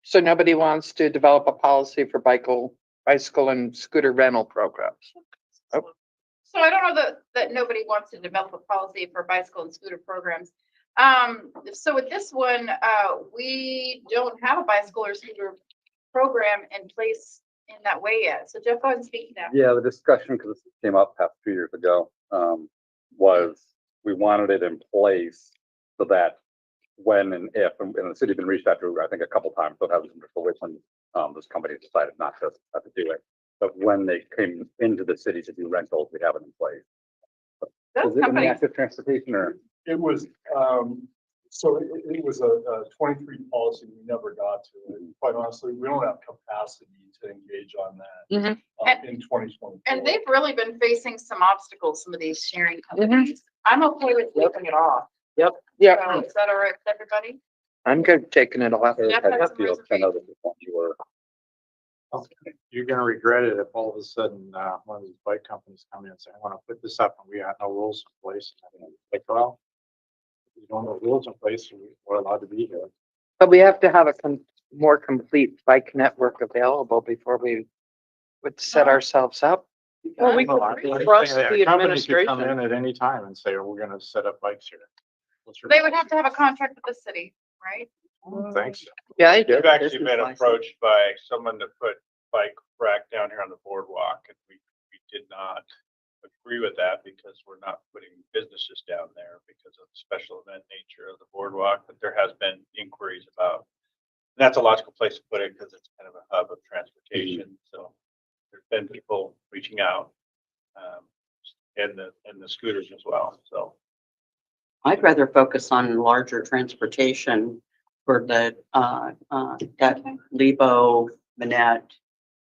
so nobody wants to develop a policy for bicycle and scooter rental programs? Oh.
so I don't know that nobody wants to develop a policy for bicycle and scooter programs. So with this one, we don't have a bicycle or scooter program in place in that way yet. So Jeff, go ahead and speak to that.
Yeah, the discussion, because this came up past 2 years ago, was we wanted it in place so that when and if, and the city had been reached out to, I think, a couple times, so it hasn't been for when this company decided not to do it. But when they came into the city to do rentals, we have it in place.
Those
Is it in the
companies,
active transportation or?
It was, so it was a 23 policy we never got to. And quite honestly, we don't have capacity to engage on that in 2024.
and they've really been facing some obstacles, some of these sharing companies. I'm okay with leaving it off.
Yeah,
So is that all right with everybody?
I'm good taking it off.
Jeff
I
has some
feel kind of this is one you were.
You're gonna regret it if all of a sudden, one of these bike companies come in and say, I wanna put this up and we have no rules in place. And I'm like, well, we don't have rules in place, we're allowed to be here.
But we have to have a more complete bike network available before we would set ourselves up.
Well, we
Well,
could
I'm
trust
saying that
the
a company could come
administration.
in at any time and say, we're gonna set up bikes here. What's your-
They would have to have a contract with the city, right?
Thanks.
Yeah, I do.
We've actually been
Business license.
approached by someone to put bike rack down here on the boardwalk, and we did not agree with that because we're not putting businesses down there because of the special event nature of the boardwalk, but there has been inquiries about. And that's a logical place to put it because it's kind of a hub of transportation, so there's been people reaching out. And the scooters as well, so.
I'd rather focus on larger transportation for the, that Lebo, Manette,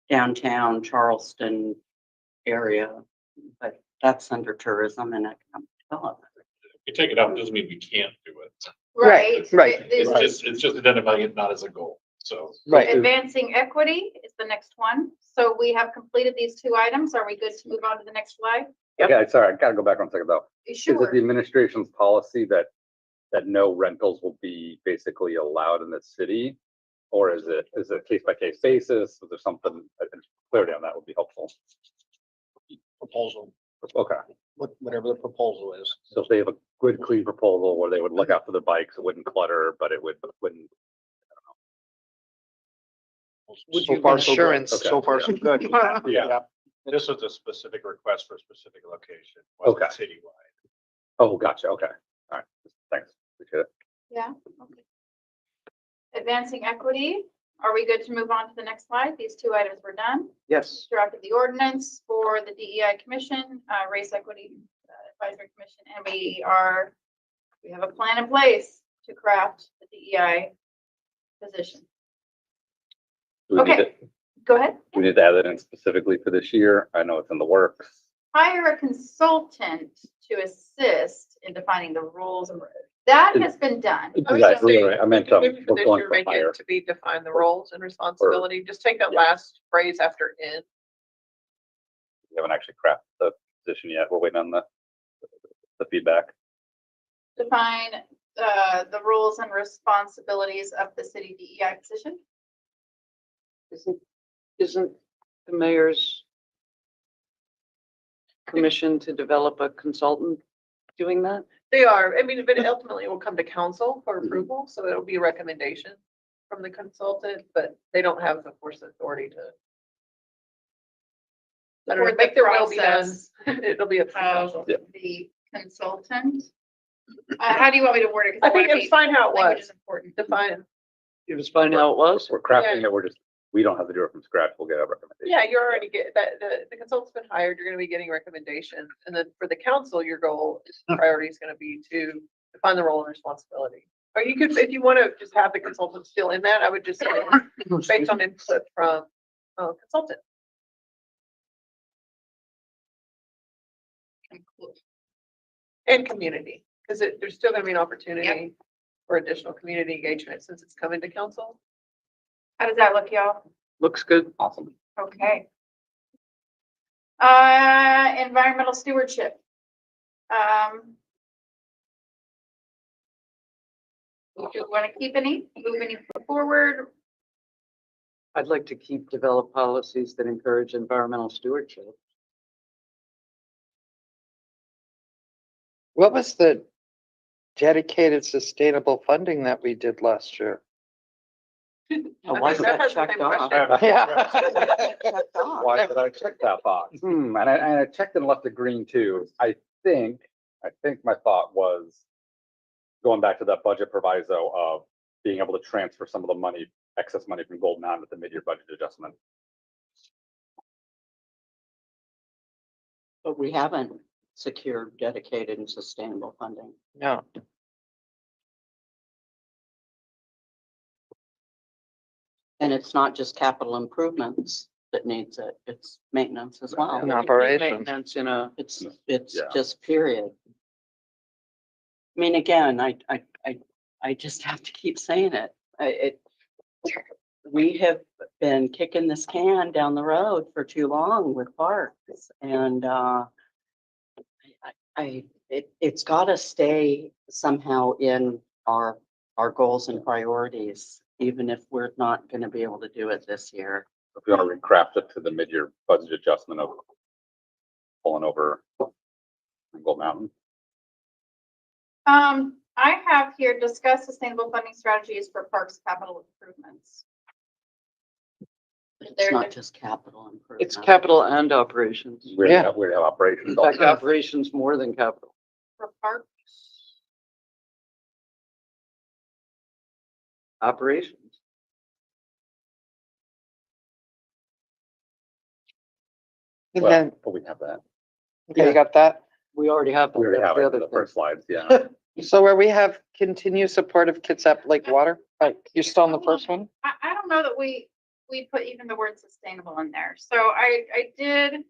downtown Charleston area. But that's under tourism and economic development.
If you take it out, doesn't mean we can't do it.
Right.
It's just identifying it not as a goal, so.
Right.
Advancing equity is the next one. So we have completed these two items. Are we good to move on to the next slide?
Yep.
Okay, sorry, I gotta go back 1 second though. Is it
Sure.
the administration's policy that no rentals will be basically allowed in the city? Or is it case by case basis? Is there something, clarity on that would be helpful.
Proposal,
Okay,
whatever the proposal is.
so if they have a good, clean proposal where they would look after the bikes, it wouldn't clutter, but it wouldn't.
Would
So
you
far,
insurance,
so
good.
so far so good.
Yeah.
This was a specific request for a specific location.
Okay.
Wasn't citywide.
Oh, gotcha, okay, all right, thanks, appreciate it.
Yeah. Okay. Advancing equity. Are we good to move on to the next slide? These two items were done.
Yes.
Drafted the ordinance for the DEI Commission, Race Equity Advisory Commission, and we have a plan in place to craft the DEI position.
Do we need
Okay.
to-
Go ahead.
do we need to add that in specifically for this year? I know it's in the works.
Hire a consultant to assist in defining the rules and that has been done.
I was gonna say,
I meant,
maybe for
we're
this
going
year,
for
make
hire.
it to be define the roles and responsibility. Just take that
Yeah.
last phrase after in.
We haven't actually crafted the position yet. We're waiting on the feedback.
Define the roles and responsibilities of the city DEI position.
Isn't the mayor's commission to develop a consultant doing that?
They are, I mean, but ultimately it will come to council for approval, so it'll be a recommendation from the consultant, but they don't have, of course, the authority to. I don't know,
Support
make
the
their will be done.
process
It'll be up to council.
of the consultant. How do you want me to word it? 'Cause
I think
wanna
it's
be-
fine how it
language
was,
is important.
define.
It was fine how it was?
We're crafting it, we're just We don't have to do it from scratch. We'll get a recommendation.
Yeah, you're already get, that, the consultant's been hired, you're gonna be getting recommendations, and then for the council, your goal, priority is gonna be to define the role and responsibility. Or you could, if you wanna just have the consultant still in that, I would just say, based on input from, consultant. And community, because there's still gonna be an opportunity for additional community engagement since it's coming to council.
How does that look, y'all?
Looks good.
Awesome.
Okay. Environmental stewardship. Do you want to keep move any forward?
I'd like to keep develop policies that encourage environmental stewardship.
What was the dedicated sustainable funding that we did last year?
Why is that
has the
checked
same
off?
question.
Yeah.
Why did I check that box? And I checked and left it green too. I think my thought was going back to that budget proviso of being able to transfer some of the money, excess money from Gold Mountain with the mid-year budget adjustment.
But we haven't secured dedicated and sustainable funding.
No.
And it's not just capital improvements that needs it, it's maintenance as well.
And operations.
Maintenance in a,
It's
Yeah.
just period. I mean, again, I just have to keep saying it. We have been kicking this can down the road for too long with parks and, it's gotta stay somehow in our goals and priorities, even if we're not gonna be able to do it this year.
If we want to recraft it to the mid-year budget adjustment of pulling over Gold Mountain.
I have here discuss sustainable funding strategies for parks capital improvements.
It's not just capital improvement.
it's capital and operations.
We
Yeah.
have operations.
In fact,
also.
operations more than capital.
For parks.
Operations.
And
Well,
then,
but we have that.
okay, you got that?
We already have.
We already
that's
have
the
it in
other
the
thing.
first slides, yeah.
So where we have continued support of Kitsap Lake Water, you're still on the first one?
I don't know that we put even the word sustainable in there. So I did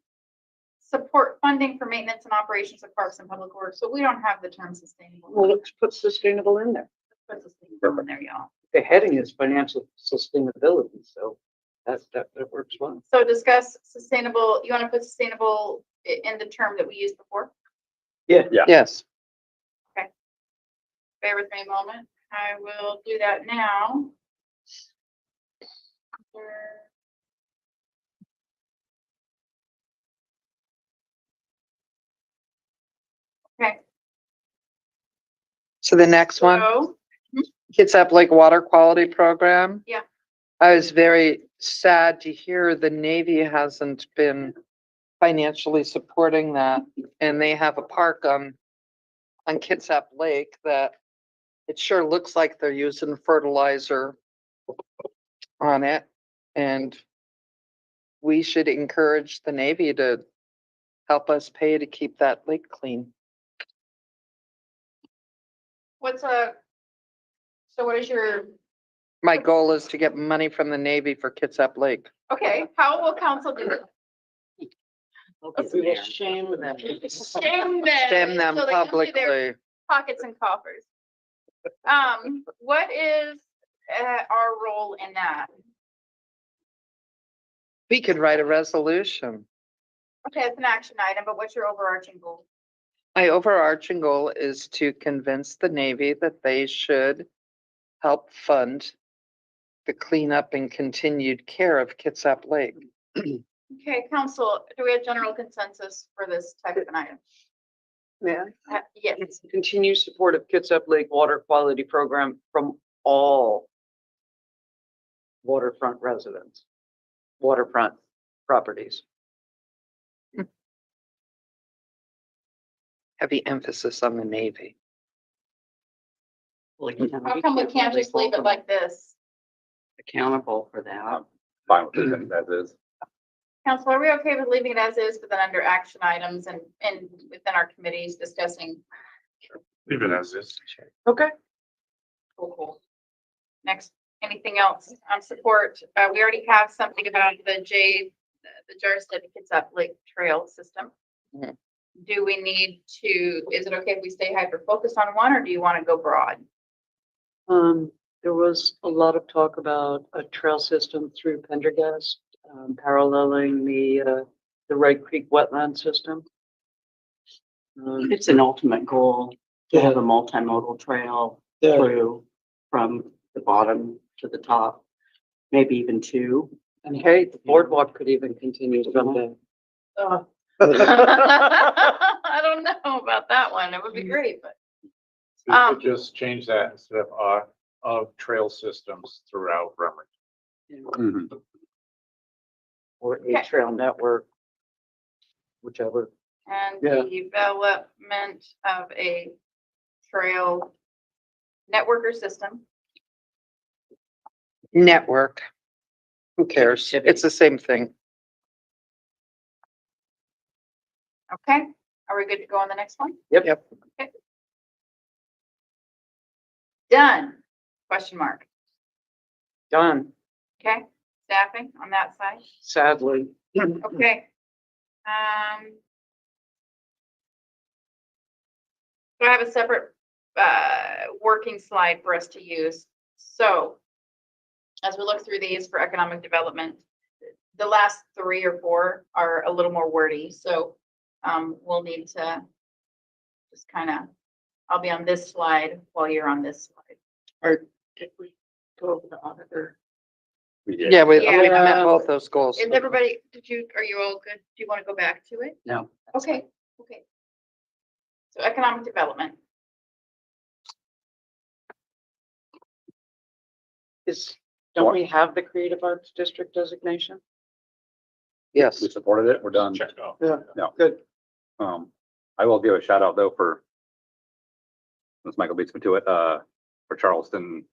support funding for maintenance and operations of parks and public works, but we don't have the term sustainable.
Well, let's put sustainable in there.
Let's put sustainable in there, y'all.
The heading is financial sustainability, so that works well.
So discuss sustainable, you want to put sustainable in the term that we used before?
Yeah.
Yeah.
Yes.
Bear with me a moment. I will do that now. Okay,
So the next one,
so,
Kitsap Lake Water Quality Program.
Yeah.
I was very sad to hear the Navy hasn't been financially supporting that. And they have a park on Kitsap Lake that it sure looks like they're using fertilizer on it. And we should encourage the Navy to help us pay to keep that lake clean.
so what is your,
My goal is to get money from the Navy for Kitsap Lake.
okay, how will council do it?
We will shame them.
Shame them.
Stem them
so they can see their
publicly.
Pockets and coffers. What is our role in that?
We could write a resolution.
Okay, it's an action item, but what's your overarching goal?
My overarching goal is to convince the Navy that they should help fund the cleanup and continued care of Kitsap Lake.
Okay, council, do we have general consensus for this type of an item?
Yeah.
Yes.
Continue support of Kitsap Lake Water Quality Program from all waterfront residents, waterfront properties.
Heavy emphasis on the Navy.
Well, you know,
How come we can't just leave it like this?
accountable for that?
fine with it as is.
Council, are we okay with leaving it as is, but then under action items and within our committees discussing?
Leave it as is.
Okay.
Cool. Next, anything else on support? We already have something about the Jarstead Kitsap Lake Trail system.
Mhm.
Do we need to, is it okay if we stay hyper-focused on one, or do you want to go broad?
There was a lot of talk about a trail system through Pendergast, paralleling the Red Creek wetland system.
It's an ultimate goal to have a multimodal trail through from the bottom to the top, maybe even two.
And hey, the boardwalk could even continue someday.
I don't know about that one. It would be great, but
So you could just change that instead of trail systems throughout Bremerton.
Or a
Okay.
trail network, whichever.
and
Yeah.
development of a trail network or system.
Network. Who cares? It's the same thing.
Okay, are we good to go on the next one?
Yep.
Okay. Done, question mark.
Done,
Okay, staffing on that side.
sadly.
Okay. So I have a separate, working slide for us to use. So as we look through these for economic development, the last 3 or 4 are a little more wordy, so, we'll need to just kind of, I'll be on this slide while you're on this slide.
Or did we go over the auditor?
We did.
Yeah, we
Yeah.
met both those goals.
Is everybody, are you all good? Do you want to go back to it?
No.
Okay, okay. So economic development.
Don't we have the Creative Arts District designation?
Yes.
We supported it. We're done.
Check it off.
Yeah.
No.
Good.
I will give a shout out though for, since Michael beats me to it, for Charleston,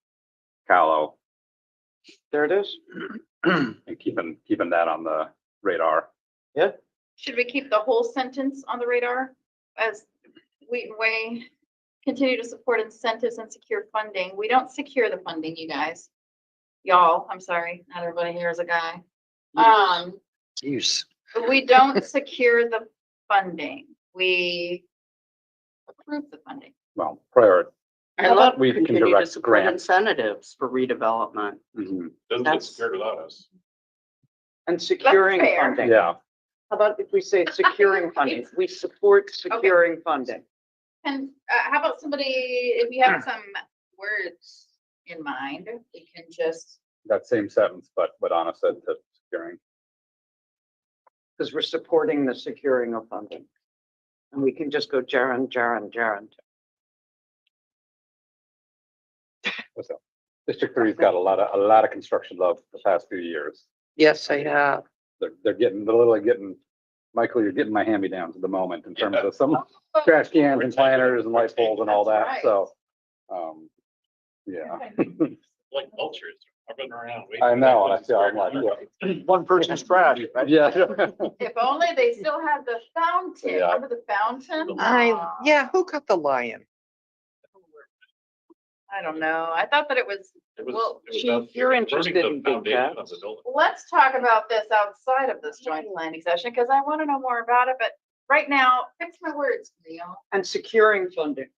Callow,
There it is.
and keeping that on the radar.
Yeah.
Should we keep the whole sentence on the radar as Wheaton Way continue to support incentives and secure funding? We don't secure the funding, you guys. Y'all, I'm sorry, not everybody here is a guy.
Use.
We don't secure the funding. We approve the funding.
Well, prior.
How about
we can
continue to
direct
support
grants.
incentives for redevelopment?
Mhm.
Doesn't get
That's-
scared without us.
And securing
fair.
funding.
Yeah,
How about if we say securing funding? We support securing funding.
And how about somebody, if you have some words in mind, we can just,
that same sentence, but Anna said to securing.
Because we're supporting the securing of funding. And we can just go Jaren.
So, District 3's got a lot of construction love the past few years.
Yes, I have.
They're literally getting, Michael, you're getting my hand-me-downs at the moment in terms of some trash cans and planters and light poles and all
That's
that,
right.
so. Yeah.
Like vultures, I've been around.
I know, and I feel, I'm like, yeah.
One person's trash, right?
Yeah.
if only they still had the fountain.
Yeah.
Remember the fountain?
Yeah, who got the lion?
I don't know. I thought that it was, well,
Chief, you're interested in big cats.
let's talk about this outside of this joint planning session, because I want to know more about it, but right now, fix my words, Leo,
And securing funding.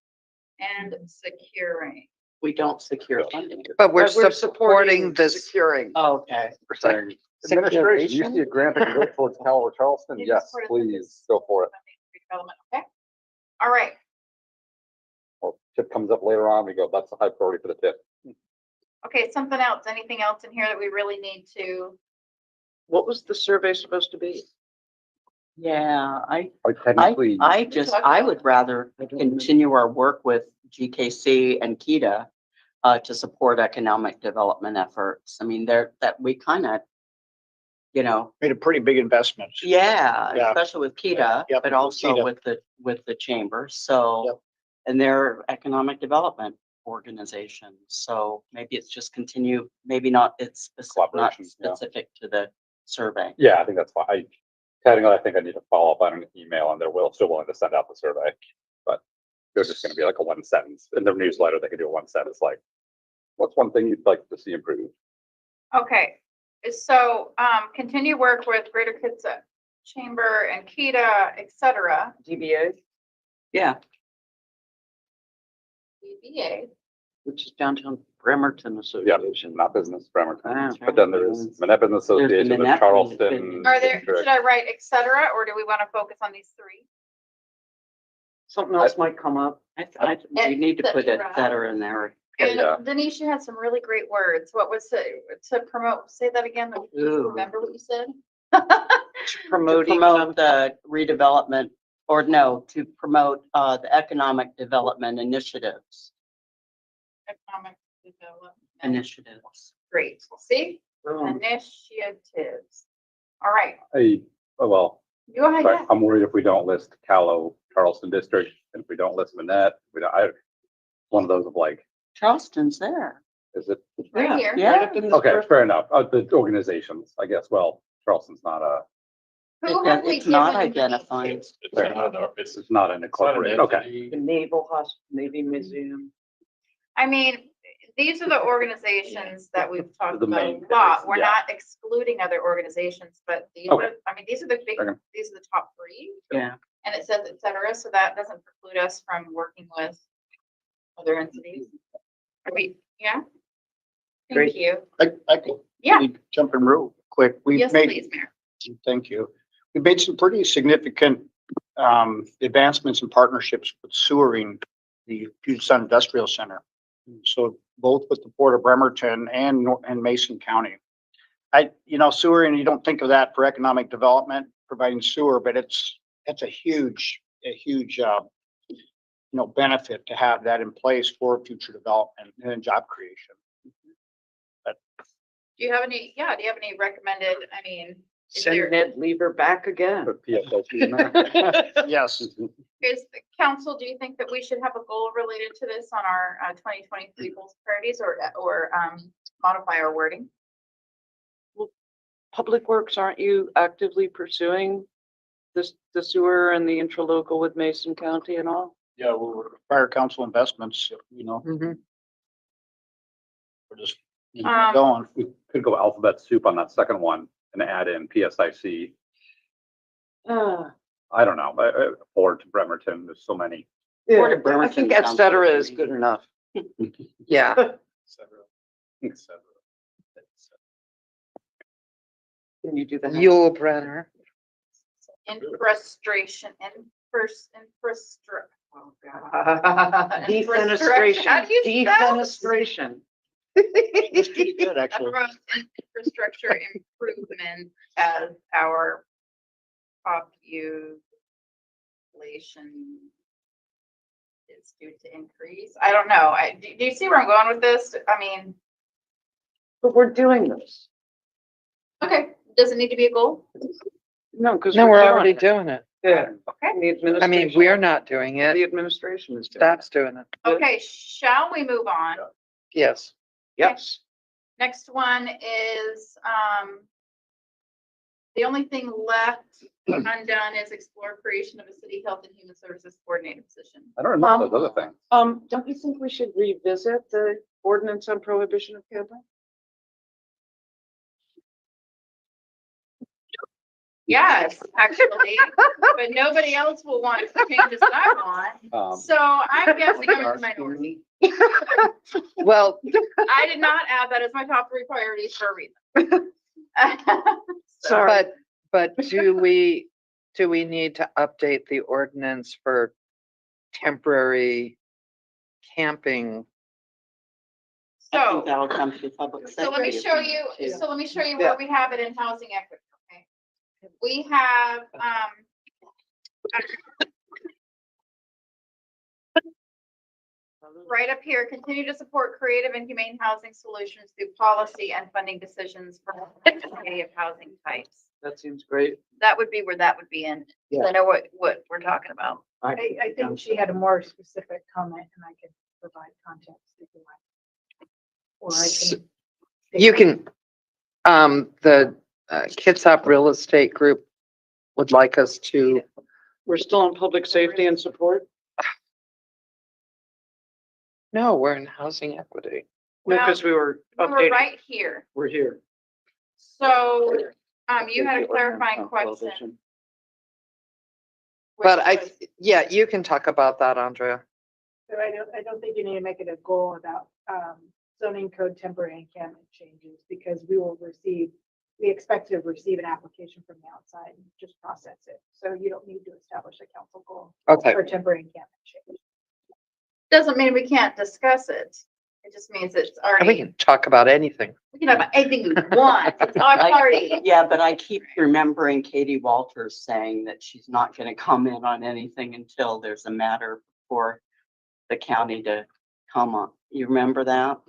and securing.
We don't secure funding.
But we're
But
supporting this.
Securing.
Okay.
Administration, you see a grant that can go towards Cal or Charleston?
In
Yes,
support of
please, go for it.
Redevelopment, okay? All right,
Or tip comes up later on, we go, that's a high priority for the tip.
okay, something else, anything else in here that we really need to?
What was the survey supposed to be?
Yeah, I
Technically,
I would rather continue our work with GKC and KEDA to support economic development efforts. I mean, we kind of,
Made a pretty big investment.
yeah,
Yeah.
especially with KEDA,
Yep,
but
with
also
KEDA.
with the chamber. So,
Yep.
and their economic development organizations. So maybe it's just continue, maybe not, it's specific, not
Collaboration, yeah.
specific to the survey.
Yeah, I think that's fine. Technically, I think I need to follow up on an email and they're still willing to send out the survey. But there's just gonna be like a one sentence in their newsletter. They could do a one sentence like, what's one thing you'd like to see improved?
Okay, so, continue work with Greater Kitsap Chamber and KEDA, et cetera.
DBA,
Yeah,
DBA.
which is Downtown Bremerton
Yeah,
Association.
not business, Bremerton.
Ah.
But then there is Manette Business Association,
Manette
there's Charleston.
Business.
Are there,
District.
should I write et cetera, or do we want to focus on these three?
Something else might come up.
we need to put it
cetera.
better in there.
Yeah.
And Denise, you had some really great words. What was it, to promote, say that again,
Ooh.
remember what you said?
To
Promote
promote the redevelopment, or no, to promote the economic development initiatives.
Economic development.
Initiatives.
Great, see, initiatives. All right,
Well,
go ahead,
sorry,
yeah.
I'm worried if we don't list Callow, Charleston District, and if we don't list Manette, one of those of like,
Charleston's there.
is it?
Right here.
Yeah.
Okay, fair enough. The organizations, I guess, well, Charleston's not
Who have we
It's not
given money to?
identifying.
it's not an incorporated, okay.
The Naval Navy Museum.
I mean, these are the organizations that we've talked
The
about a
main
lot.
areas,
We're
yeah.
not excluding other organizations, but these
Okay.
are, I mean, these are the big,
Okay.
these are the top three.
Yeah.
And it says et cetera, so that doesn't preclude us from working with other entities. Are we, yeah? Thank
Great.
you.
I can
Yeah,
jump in real quick. We've
yes,
made,
please, Mayor.
thank you. We've made some pretty significant advancements and partnerships with sewering the Puget Sound Industrial Center. So both with the Port of Bremerton and Mason County. Sewering, you don't think of that for economic development, providing sewer, but it's a huge benefit to have that in place for future development and job creation.
Do you have any recommended, I mean, is
Send
there,
Ned Lever back again.
Put PSLC in there.
Yes.
is the council, do you think that we should have a goal related to this on our 2023 goals priorities or modify our wording?
Public Works, aren't you actively pursuing this, the sewer and the intralocal with Mason County and all?
Yeah, we're fire council investments,
Mm-hmm.
we're just
Um,
going.
We could go alphabet soup on that second one and add in PSIC. I don't know, Ford to Bremerton, there's so many.
Yeah,
Port of
I
Bremerton
think et
sounds
cetera
good to
is
me.
good enough. Yeah. Can you do that?
Yule Brenner.
Infrastration, infrastructure. Oh, God.
Defenestration,
How do you spell?
defenestration.
It's pretty good, actually.
Promotes infrastructure improvement as our population is due to increase. I don't know. Do you see where I'm going with this? I mean,
But we're doing this.
okay, does it need to be a goal?
No, because.
No, we're already doing it.
Yeah.
Okay.
The administration.
I mean, we're not doing
The
it.
administration is doing it.
Staff's doing it.
Okay, shall we move on?
Yes.
Yes.
Next one is, the only thing left undone is explore creation of a city health and human services coordinator position.
I don't remember those other things.
Don't you think we should revisit the ordinance on prohibition of camping?
Yes, actually, but nobody else will want the changes that I want. So I'm guessing I'm in the minority.
Well,
I did not add that as my top 3 priorities for a reason.
but do we need to update the ordinance for temporary camping?
I think
So,
that'll come through public safety.
so let me
if
show
we
you,
need to.
so let me show you where we have it in housing equity, okay? We have, right up here, continue to support creative and humane housing solutions through policy and funding decisions for a variety of housing types.
That seems great.
That would be where that would be in. So I know what we're talking about.
I think she had a more specific comment and I could provide context if you like. Or I can.
You can, the Kitsap Real Estate Group would like us to,
We're still on public safety and support?
no, we're in housing equity.
No,
Well,
because we were
we were
updating.
right here.
We're here.
So, you had a clarifying
Oh,
question.
vision.
which
But
was-
yeah, you can talk about that, Andrea.
So I don't think you need to make it a goal about zoning code temporary encampment changes because we expect to receive an application from the outside and just process it. So you don't need to establish a council goal
Okay.
for temporary encampment change.
Doesn't mean we can't discuss it. It just means it's
And we
already,
can talk about anything.
we can have anything we want. It's our party.
Yeah, but I keep remembering Katie Walters saying that she's not gonna comment on anything until there's a matter for the county to come on. You remember that?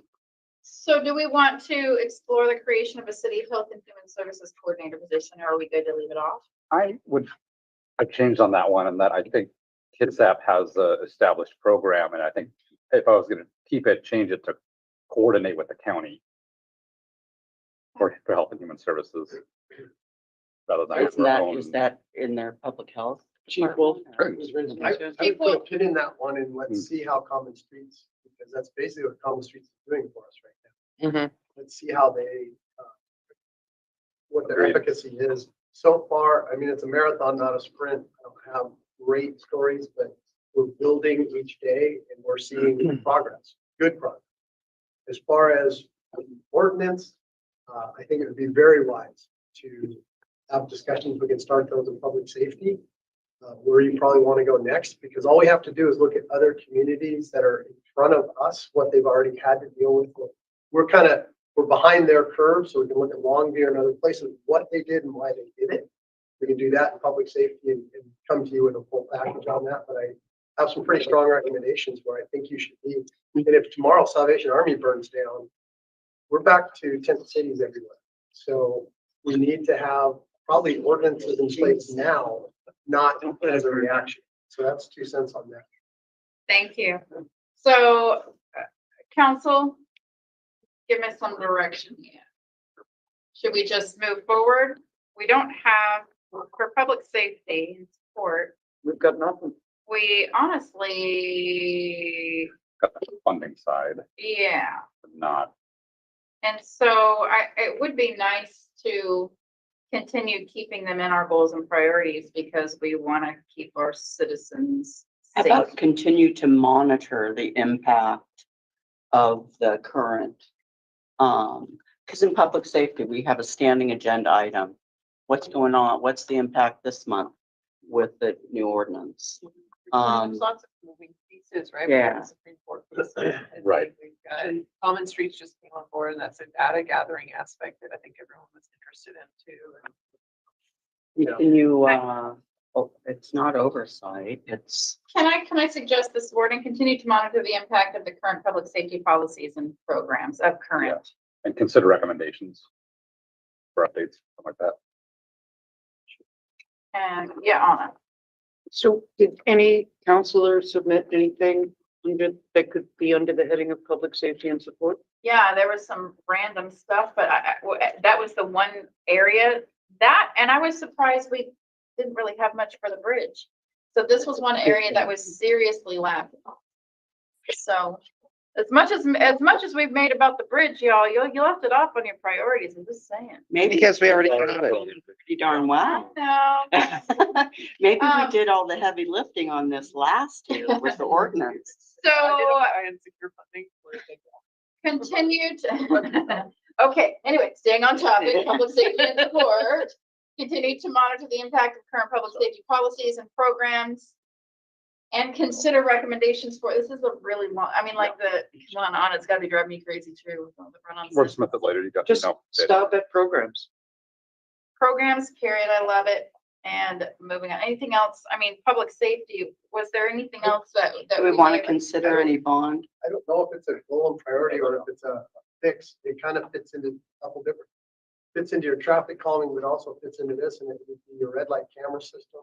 So do we want to explore the creation of a city health and human services coordinator position, or are we good to leave it off?
I changed on that one, and that I think Kitsap has a established program, and I think if I was gonna keep it, change it to coordinate with the county for health and human services. Rather than have
Isn't
our
that,
own.
is that in their public health?
Chief Wolf.
I put a
pin in that one and let's see how Common Streets, because that's basically what Common Streets is doing for us right now.
Mhm.
Let's see how they, what their
Agreed.
efficacy is. So far, I mean, it's a marathon, not a sprint. I don't have great stories, but we're building each day and we're seeing progress, good progress. As far as ordinance, I think it would be very wise to have discussions. We can start those in public safety. Where you probably want to go next, because all we have to do is look at other communities that are in front of us, what they've already had to deal with. We're behind their curve, so we can look at Longview and other places, what they did and why they did it. We can do that in public safety and come to you with a full package on that, but I have some pretty strong recommendations where I think you should be. And if tomorrow Salvation Army burns down, we're back to tent cities everywhere. So we need to have probably ordinances in place now, not as a reaction. So that's 2 cents on that.
Thank you. So, council, give me some direction here. Should we just move forward? We don't have, for public safety and support,
We've got nothing.
we honestly,
Got the funding side,
yeah.
but not.
And so it would be nice to continue keeping them in our goals and priorities because we want to keep our citizens
How
safe.
about continue to monitor the impact of the current, because in public safety, we have a standing agenda item. What's going on? What's the impact this month with the new ordinance?
There's lots of moving pieces, right? We have
yeah.
the Supreme Court piece, and
Right.
We've got Common Streets just came on board, and that's a data gathering aspect that I think everyone was interested in too. And
Can you, it's not oversight, it's,
Can I suggest this wording, continue to monitor the impact of the current public safety policies and programs of current.
And consider recommendations for updates, something like that.
And yeah, on it.
So did any counselor submit anything that could be under the heading of public safety and support?
Yeah, there was some random stuff, but that was the one area that, and I was surprised we didn't really have much for the bridge. So this was one area that was seriously lacking. So as much as we've made about the bridge, y'all, you left it off on your priorities. I'm just saying.
maybe.
Because we already
did
have it.
Pretty darn well.
No.
Maybe we did all the heavy lifting on this last year with the ordinance.
So
identify and secure funding for it.
continue to, okay, anyway, staying on topic, public safety and support. Continue to monitor the impact of current public safety policies and programs. And consider recommendations for, this is a really long, I mean, like come on, it's gotta be driving me crazy too. with all the run-ons.
Wordsmith it later, you got to
Just
know.
stop at programs.
Programs, period, I love it. And moving on, anything else? I mean, public safety, was there anything else that
Do we want to
may-
consider any bond?
I don't know if it's a goal and priority or if it's a fix. It kind of fits into a couple different, fits into your traffic calming, but also fits into this, and it would be your red light camera system.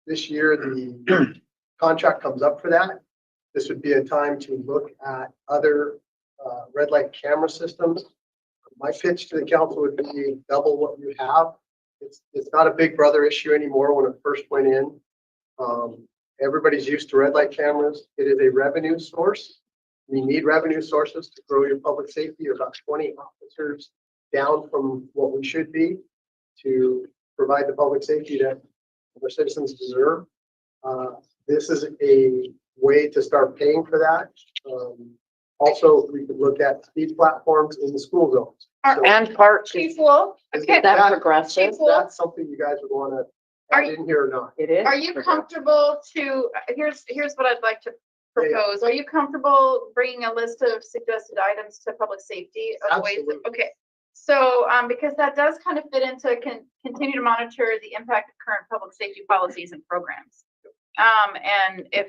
This year, the contract comes up for that. this would be a time to look at other red light camera systems. My pitch to the council would be double what you have. It's not a big brother issue anymore when it first went in. Everybody's used to red light cameras. It is a revenue source. We need revenue sources to grow your public safety. You're about 20 officers down from what we should be to provide the public safety that our citizens deserve. This is a way to start paying for that. Also, we could look at speed platforms in the school zones. So
And parks.
Chief Wolf,
is
okay,
That progressive.
Chief Wolf,
that something you guys would want to
Are
add in here or not?
It is.
are you comfortable to, here's what I'd like to
Yeah, yeah.
propose. Are you comfortable bringing a list of suggested items to public safety? Of ways that-
Absolutely.
Okay, so, because that does kind of fit into continue to monitor the impact of current public safety policies and programs. And if,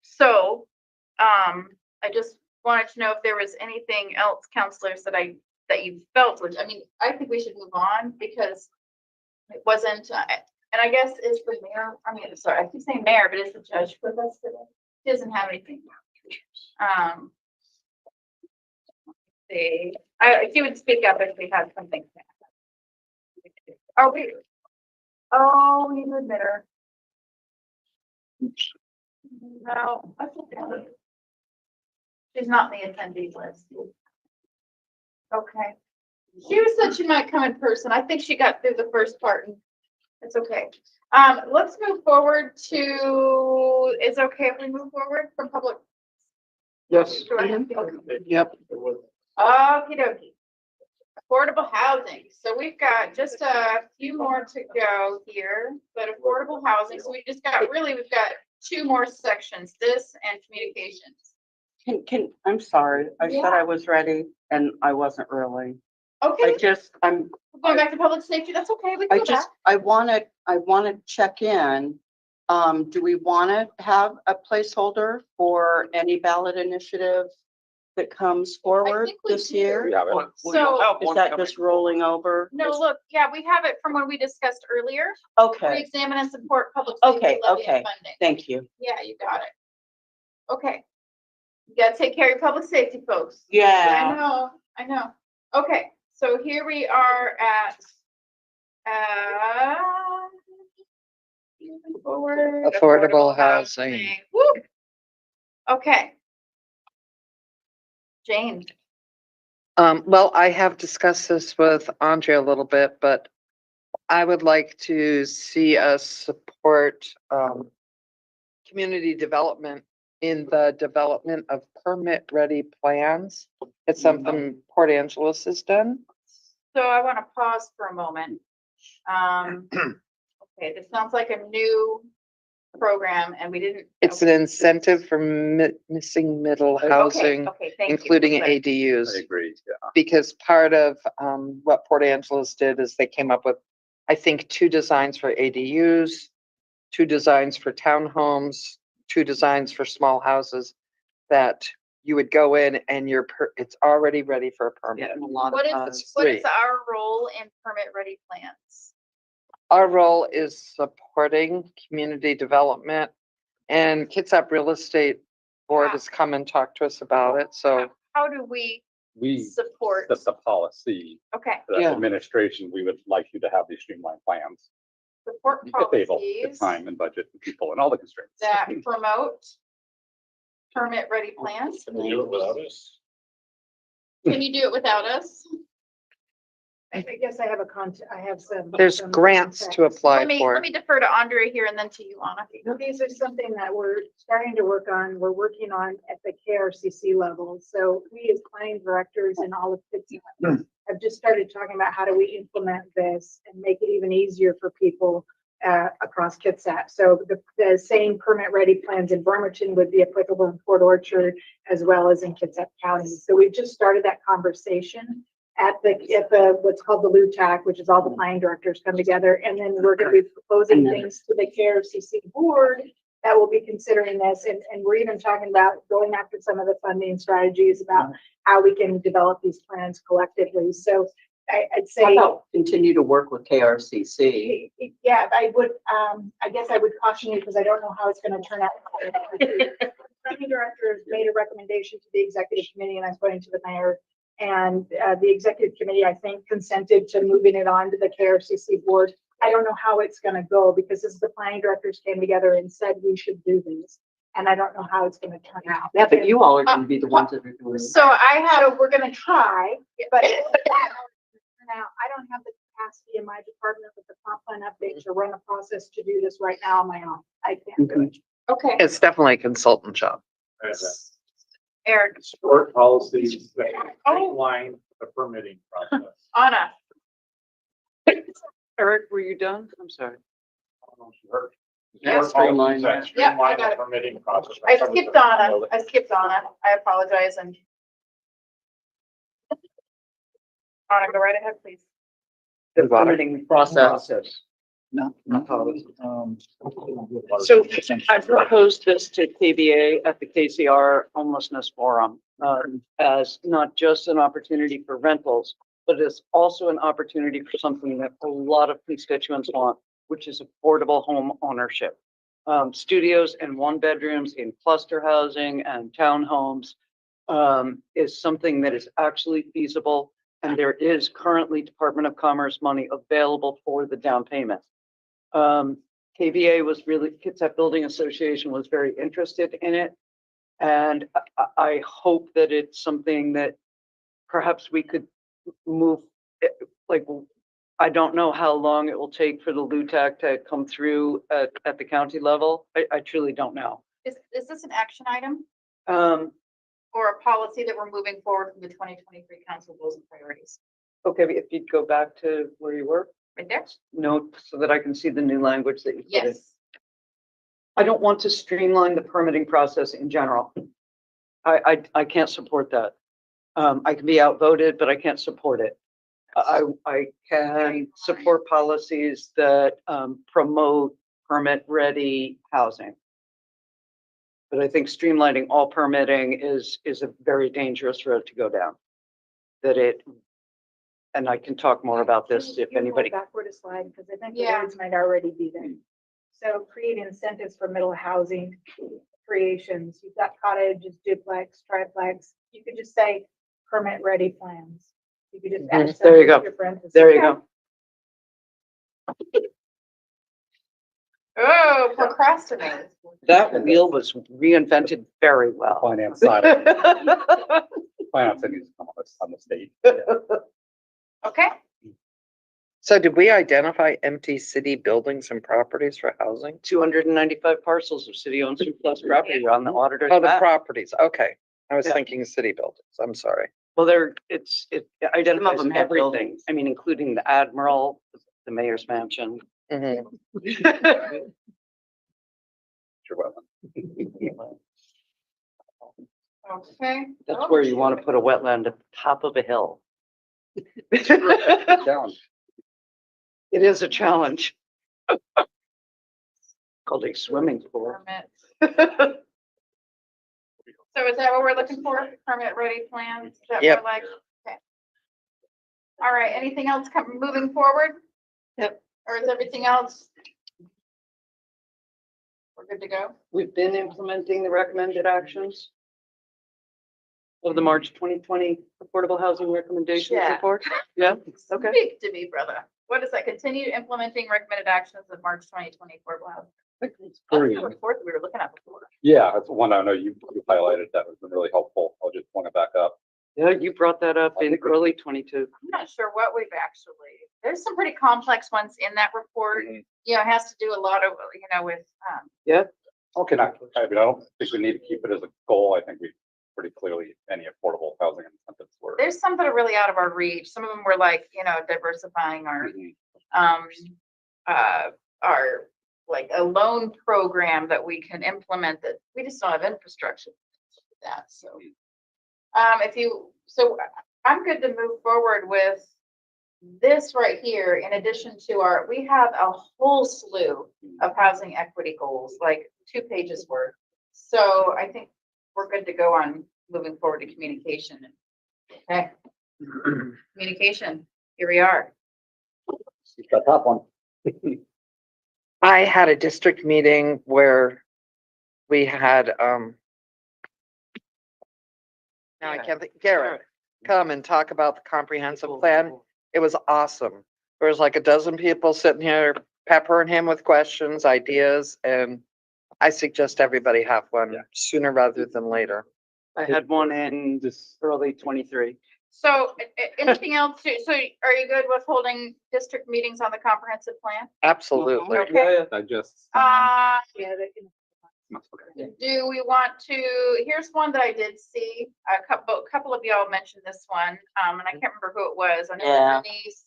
so, I just wanted to know if there was anything else, counselors, that you felt was, I mean, I think we should move on because it wasn't, and I guess is the mayor, I mean, sorry, I keep saying mayor, but is the judge with us today? He doesn't have anything. See, he would speak up if we had something. Oh, we need an admitter. No, that's okay. She's not in the attendees list. Okay. She said she might come in person. I think she got through the first part and it's okay. Let's move forward to, is it okay if we move forward from public?
Yes.
Do I have to- okay.
Yep.
Okey dokey. Affordable housing. So we've got just a few more to go here, but affordable housing. So we've got two more sections, this and communications.
I'm sorry. I said
Yeah.
I was ready and I wasn't really.
Okay,
I'm
going back to public safety. That's okay. We can
I
go
just,
back.
I want to check in. Do we want to have a placeholder for any ballot initiative that comes forward
think we
this
do.
year?
We have it.
So,
Is that just rolling over?
no, look, yeah, we have it from when we discussed earlier.
Okay,
Re-examine and support public
Okay,
safety levy and
okay.
funding.
thank you.
Yeah, you got it. Okay. You gotta take care of your public safety, folks.
Yeah.
I know. Okay, so here we are at, moving forward.
Affordable housing.
Woo! Okay. Jane,
Well, I have discussed this with Andrea a little bit, but I would like to see us support, community development in the development of permit-ready plans. It's something Port Angeles has done.
so I want to pause for a moment. Okay, this sounds like a new program and we didn't.
It's an incentive for missing middle housing,
Okay, thank you.
including
I
ADUs.
agree, yeah.
Because part of what Port Angeles did is they came up with, I think, 2 designs for ADUs, 2 designs for townhomes, 2 designs for small houses that you would go in and it's already ready for a permit.
Getting a lot
What
of,
is
free.
our role in permit-ready plans?
Our role is supporting community development, and Kitsap Real Estate Board has come and talked to us about it, so.
How do we
We
support?
set the policy,
Okay,
the
Yeah.
administration, we would like you to have these streamlined plans.
support
If able,
policies
with time and budget and people and all the constraints.
that promote permit-ready plans.
Can you do it without us?
Can you do it without us?
I guess I have some.
There's
some
grants to
contacts.
apply
Let
for.
me defer to Andrea here and then to you, Anna.
These are something that we're starting to work on. We're working on at the KRCC level. So we as planning directors and all of Kitsap have just started talking about how do we implement this and make it even easier for people across Kitsap. So the same permit-ready plans in Bremerton would be applicable in Port Orchard as well as in Kitsap County. So we've just started that conversation at the what's called the LUTAC, which is all the planning directors come together, and then we're going to be proposing things to the KRCC board that will be considering this, and we're even talking about going after some of the funding strategies about how we can develop these plans collectively. So I'd say,
How about continue to work with KRCC?
yeah, I would, I guess I would caution you because I don't know how it's going to turn out. planning director made a recommendation to the executive committee, and I was going to the mayor. And the executive committee, I think, consented to moving it on to the KRCC board. I don't know how it's gonna go, because as the planning directors came together and said we should do this, and I don't know how it's gonna turn out.
Yeah, but you all are gonna be the ones that are doing it.
So I have,
So we're gonna try, but now I don't have the capacity in my department with the comp plan update to run a process to do this right now on my own. I can't do it.
okay,
It's definitely a consultant job.
Eric,
Short policies that
Oh.
outline the permitting process.
Anna,
Eric, were you done? I'm sorry.
I don't know if you heard.
Yeah.
Short policies that
Yeah, I
streamline
got
the
it.
permitting process.
I skipped Anna. I apologize and. Anna, go right ahead, please.
The permitting process.
No.
So I proposed this to KBA at the KCR Homelessness Forum as not just an opportunity for rentals, but it's also an opportunity for something that a lot of constituents want, which is affordable home ownership. Studios and one bedrooms in cluster housing and townhomes is something that is actually feasible. And there is currently Department of Commerce money available for the down payment. KBA was really, Kitsap Building Association was very interested in it. And I hope that it's something that perhaps we could move, like, I don't know how long it will take for the LUTAC to come through at the county level. I truly don't know.
Is this an action item
Um,
or a policy that we're moving forward from the 2023 council goals and priorities?
okay, if you'd go back to where you were,
Right there?
note so that I can see the new language that you put in.
Yes.
I don't want to streamline the permitting process in general. I can't support that. I can be outvoted, but I can't support it. I can support policies that promote permit-ready housing. But I think streamlining all permitting is a very dangerous road to go down. And I can talk more about this if
You can
anybody.
roll backward a slide, because I think the
Yeah.
words might already be there. So create incentives for middle housing creations. You've got cottages, duplex, triplex. You could just say permit-ready plans. You could just add.
There you go.
your parentheses.
There you go.
Oh, procrastinate.
That wheel was reinvented very well.
Finance side, finance that needs to come on the state.
Okay,
So did we identify empty city buildings and properties for housing?
295 parcels of city-owned surplus property are on the auditor's
Oh, the
map.
properties. Okay. I was
Yeah.
thinking city buildings. I'm sorry.
Well, it identifies
them have
everything.
buildings.
I mean, including the Admiral, the mayor's mansion.
Mhm.
Sure, well,
okay.
That's where you want to put a wetland at the top of a hill.
challenge.
It is a challenge. Called a swimming pool.
Permits. So is that what we're looking for? Permit ready plans? Is that
Yep.
more like, okay. All right, anything else moving forward?
Yep.
Or is everything else? We're good to go?
We've been implementing the recommended actions of the March 2020 Affordable Housing Recommendations
Yeah.
Report. Yeah, okay.
Speak to me, brother. What is that? Continue implementing recommended actions of March 2024. Wow. That's the report that we were looking at before.
Yeah, that's one I know you highlighted that has been really helpful. I'll just point it back up.
Yeah, you brought that up in early 22.
I'm not sure what we've actually, there's some pretty complex ones in that report.
Mhm.
You know, it has to do a lot of, with,
Okay, I mean, I don't think we need to keep it as a goal. I think we pretty clearly, any affordable housing incentives were.
there's some that are really out of our reach. Some of them were like, diversifying our,
Mhm.
our, like a loan program that we can implement that we just don't have infrastructure for that, so. I'm good to move forward with this right here, in addition to we have a whole slew of housing equity goals, like 2 pages worth. So I think we're good to go on moving forward to communication. Okay, communication, here we are.
You've got top one.
I had a district meeting where we had Now I can't think, Garrett, come and talk about the comprehensive plan. It was awesome. There was like a dozen people sitting here peppering him with questions, ideas, and I suggest everybody have one sooner rather than later.
I had one in early 23.
So anything else? So are you good with holding district meetings on the comprehensive plan?
Absolutely.
Okay.
I just.
Uh,
Yeah,
do we want to, here's one that I did see, a couple of y'all mentioned this one, and I can't remember who it was. I know it was Denise.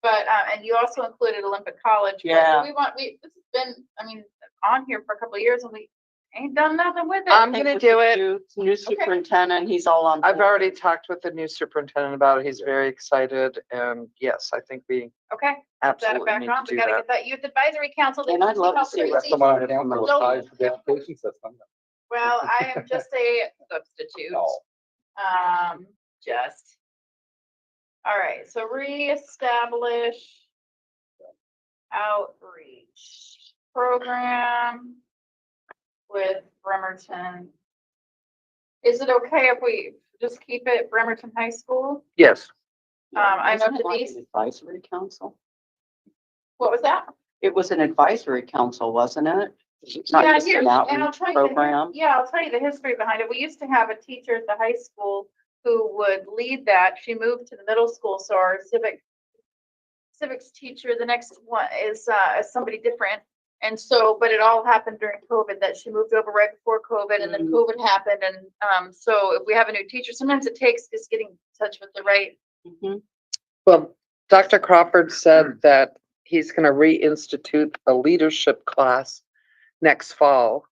But, and you also included Olympic College. But
Yeah.
this has been, I mean, on here for a couple of years and we ain't done nothing with it.
I'm gonna do it.
New superintendent, he's all on.
I've
board.
already talked with the new superintendent about it. He's very excited, and yes, I think we
Okay. Set it
absolutely
back
need
on.
to
We
do
gotta
that.
get that youth advisory council.
And I'd love to see
what.
what
Someone on the side for the education system.
Well, I am just a substitute.
No.
Just. All right, so reestablish outreach program with Bremerton. Is it okay if we just keep it Bremerton High School?
Yes.
I know
Wasn't it like
Denise,
an advisory council?
what was that?
It was an advisory council, wasn't it? It's not
Yeah,
just
here,
an
and I'll
outreach
tell you, the-
program.
yeah, I'll tell you the history behind it. We used to have a teacher at the high school who would lead that. She moved to the middle school, so our civics teacher, the next one is somebody different. And so, but it all happened during COVID, that she moved over right before COVID, and then COVID happened. And so if we have a new teacher, sometimes it takes just getting in touch with the right.
Mhm.
Well, Dr. Crawford said that he's gonna reinstitute a leadership class next fall.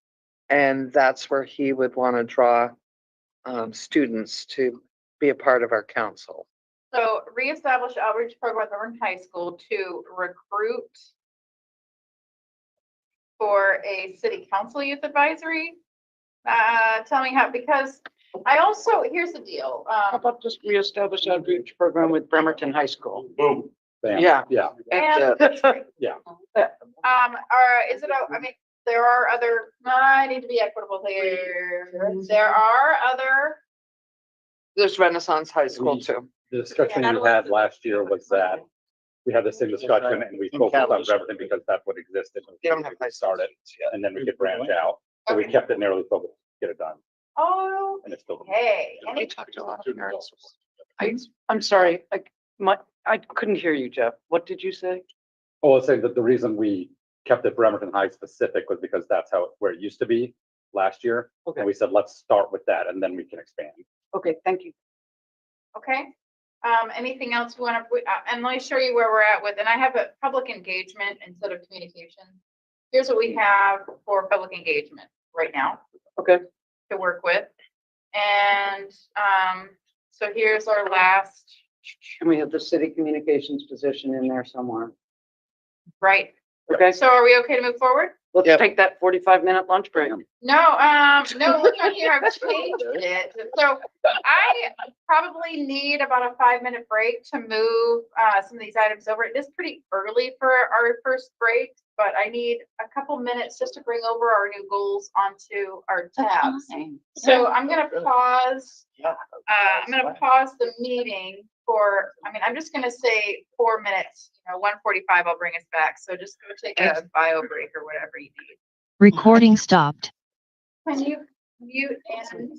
And that's where he would want to draw students to be a part of our council.
So reestablish outreach program at Bremerton High School to recruit for a city council youth advisory. Tell me how, because I also, here's the deal.
How about just reestablish outreach program with Bremerton High School?
Boom.
Bam.
Yeah.
Yeah.
And,
Yeah.
is it, I mean, there are other, I need to be equitable here. There are other,
There's Renaissance High School too.
The discussion we had last year was that we had the same discussion and we focused on Bremerton because that's what existed.
They don't have high
Started, and then we could branch out. So we
Okay.
kept it narrowly focused, get it done,
oh,
and it's still.
hey,
We talked to a lot of parents.
I'm sorry, I couldn't hear you, Jeff. What did you say?
Oh, I was saying that the reason we kept it Bremerton High specific was because that's where it used to be last year.
Okay.
And we said, let's start with that and then we can expand.
Okay, thank you.
okay. Anything else you want to, and let me show you where we're at with, and I have a public engagement instead of communication. Here's what we have for public engagement right now
Okay.
to work with. And, so here's our last,
And we have the city communications position in there somewhere.
right?
Okay,
So are we okay to move forward?
let's
Yep.
take that 45-minute lunch break.
No, no, look on here, I've changed it. So I probably need about a 5-minute break to move some of these items over. It is pretty early for our first break, but I need a couple minutes just to bring over our new goals onto our tabs. So I'm gonna pause, the meeting for, I mean, I'm just gonna say 4 minutes, 1:45, I'll bring us back. So just go take a bio break or whatever you need.
Recording stopped.
Can you mute and?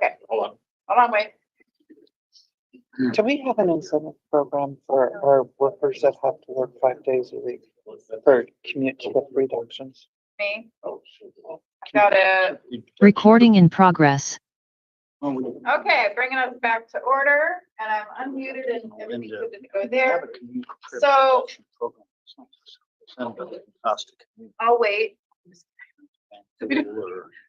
Okay,
Hold
hold on, wait.
Do we have an incentive program for our workers that have to work 5 days a week for commute shift reductions?
Me,
on.
I gotta,
Recording in progress.
okay, bringing us back to order, and I'm unmuted and everything's good to go there. So- I'll wait.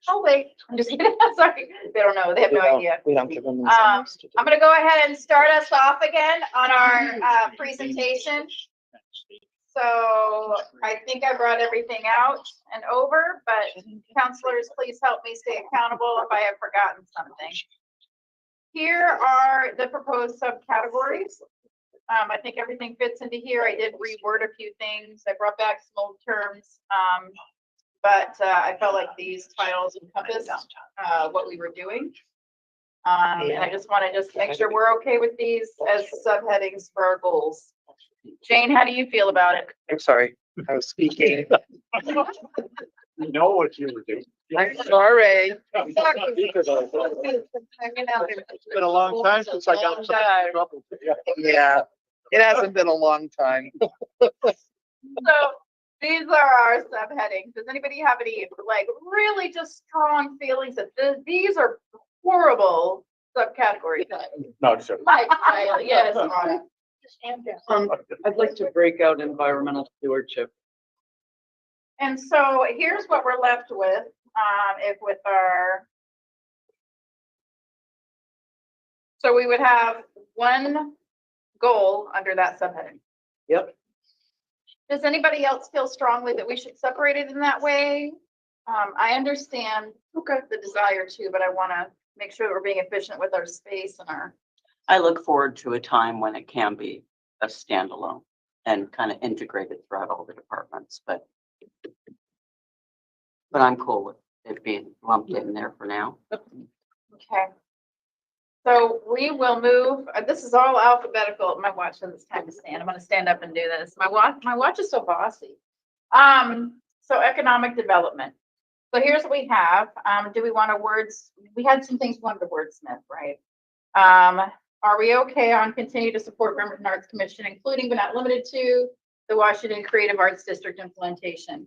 I'll wait. I'm just kidding. Sorry. They don't know. They have no idea.
We don't give them
I'm
incentives to do.
gonna go ahead and start us off again on our presentation. So I think I brought everything out and over, but counselors, please help me stay accountable if I have forgotten something. Here are the proposed subcategories. I think everything fits into here. I did reword a few things. I brought back some old terms. But I felt like these titles encompass what we were doing. And I just want to make sure we're okay with these as subheadings for our goals. Jane, how do you feel about it?
I'm sorry, I was speaking.
You know what you were doing.
I'm sorry.
It's been a long time since I got in trouble.
Yeah, it hasn't been a long time.
So these are our subheadings. Does anybody have any like really just strong feelings that these are horrible subcategories?
No, just.
Mike, yes.
I'd like to break out environmental stewardship.
And so here's what we're left with, so we would have one goal under that subheading.
Yep.
Does anybody else feel strongly that we should separate it in that way? I understand the desire to, but I want to make sure that we're being efficient with our space and our.
I look forward to a time when it can be a standalone and kind of integrated throughout all the departments, but I'm cool with it being lumped in there for now.
Okay. So we will move, this is all alphabetical. My watch says it's time to stand. I'm going to stand up and do this. My watch is so bossy. So economic development. So here's what we have. Do we want we had some things we wanted to wordsmith, right? Are we okay on continue to support Bremerton Arts Commission, including but not limited to the Washington Creative Arts District implementation?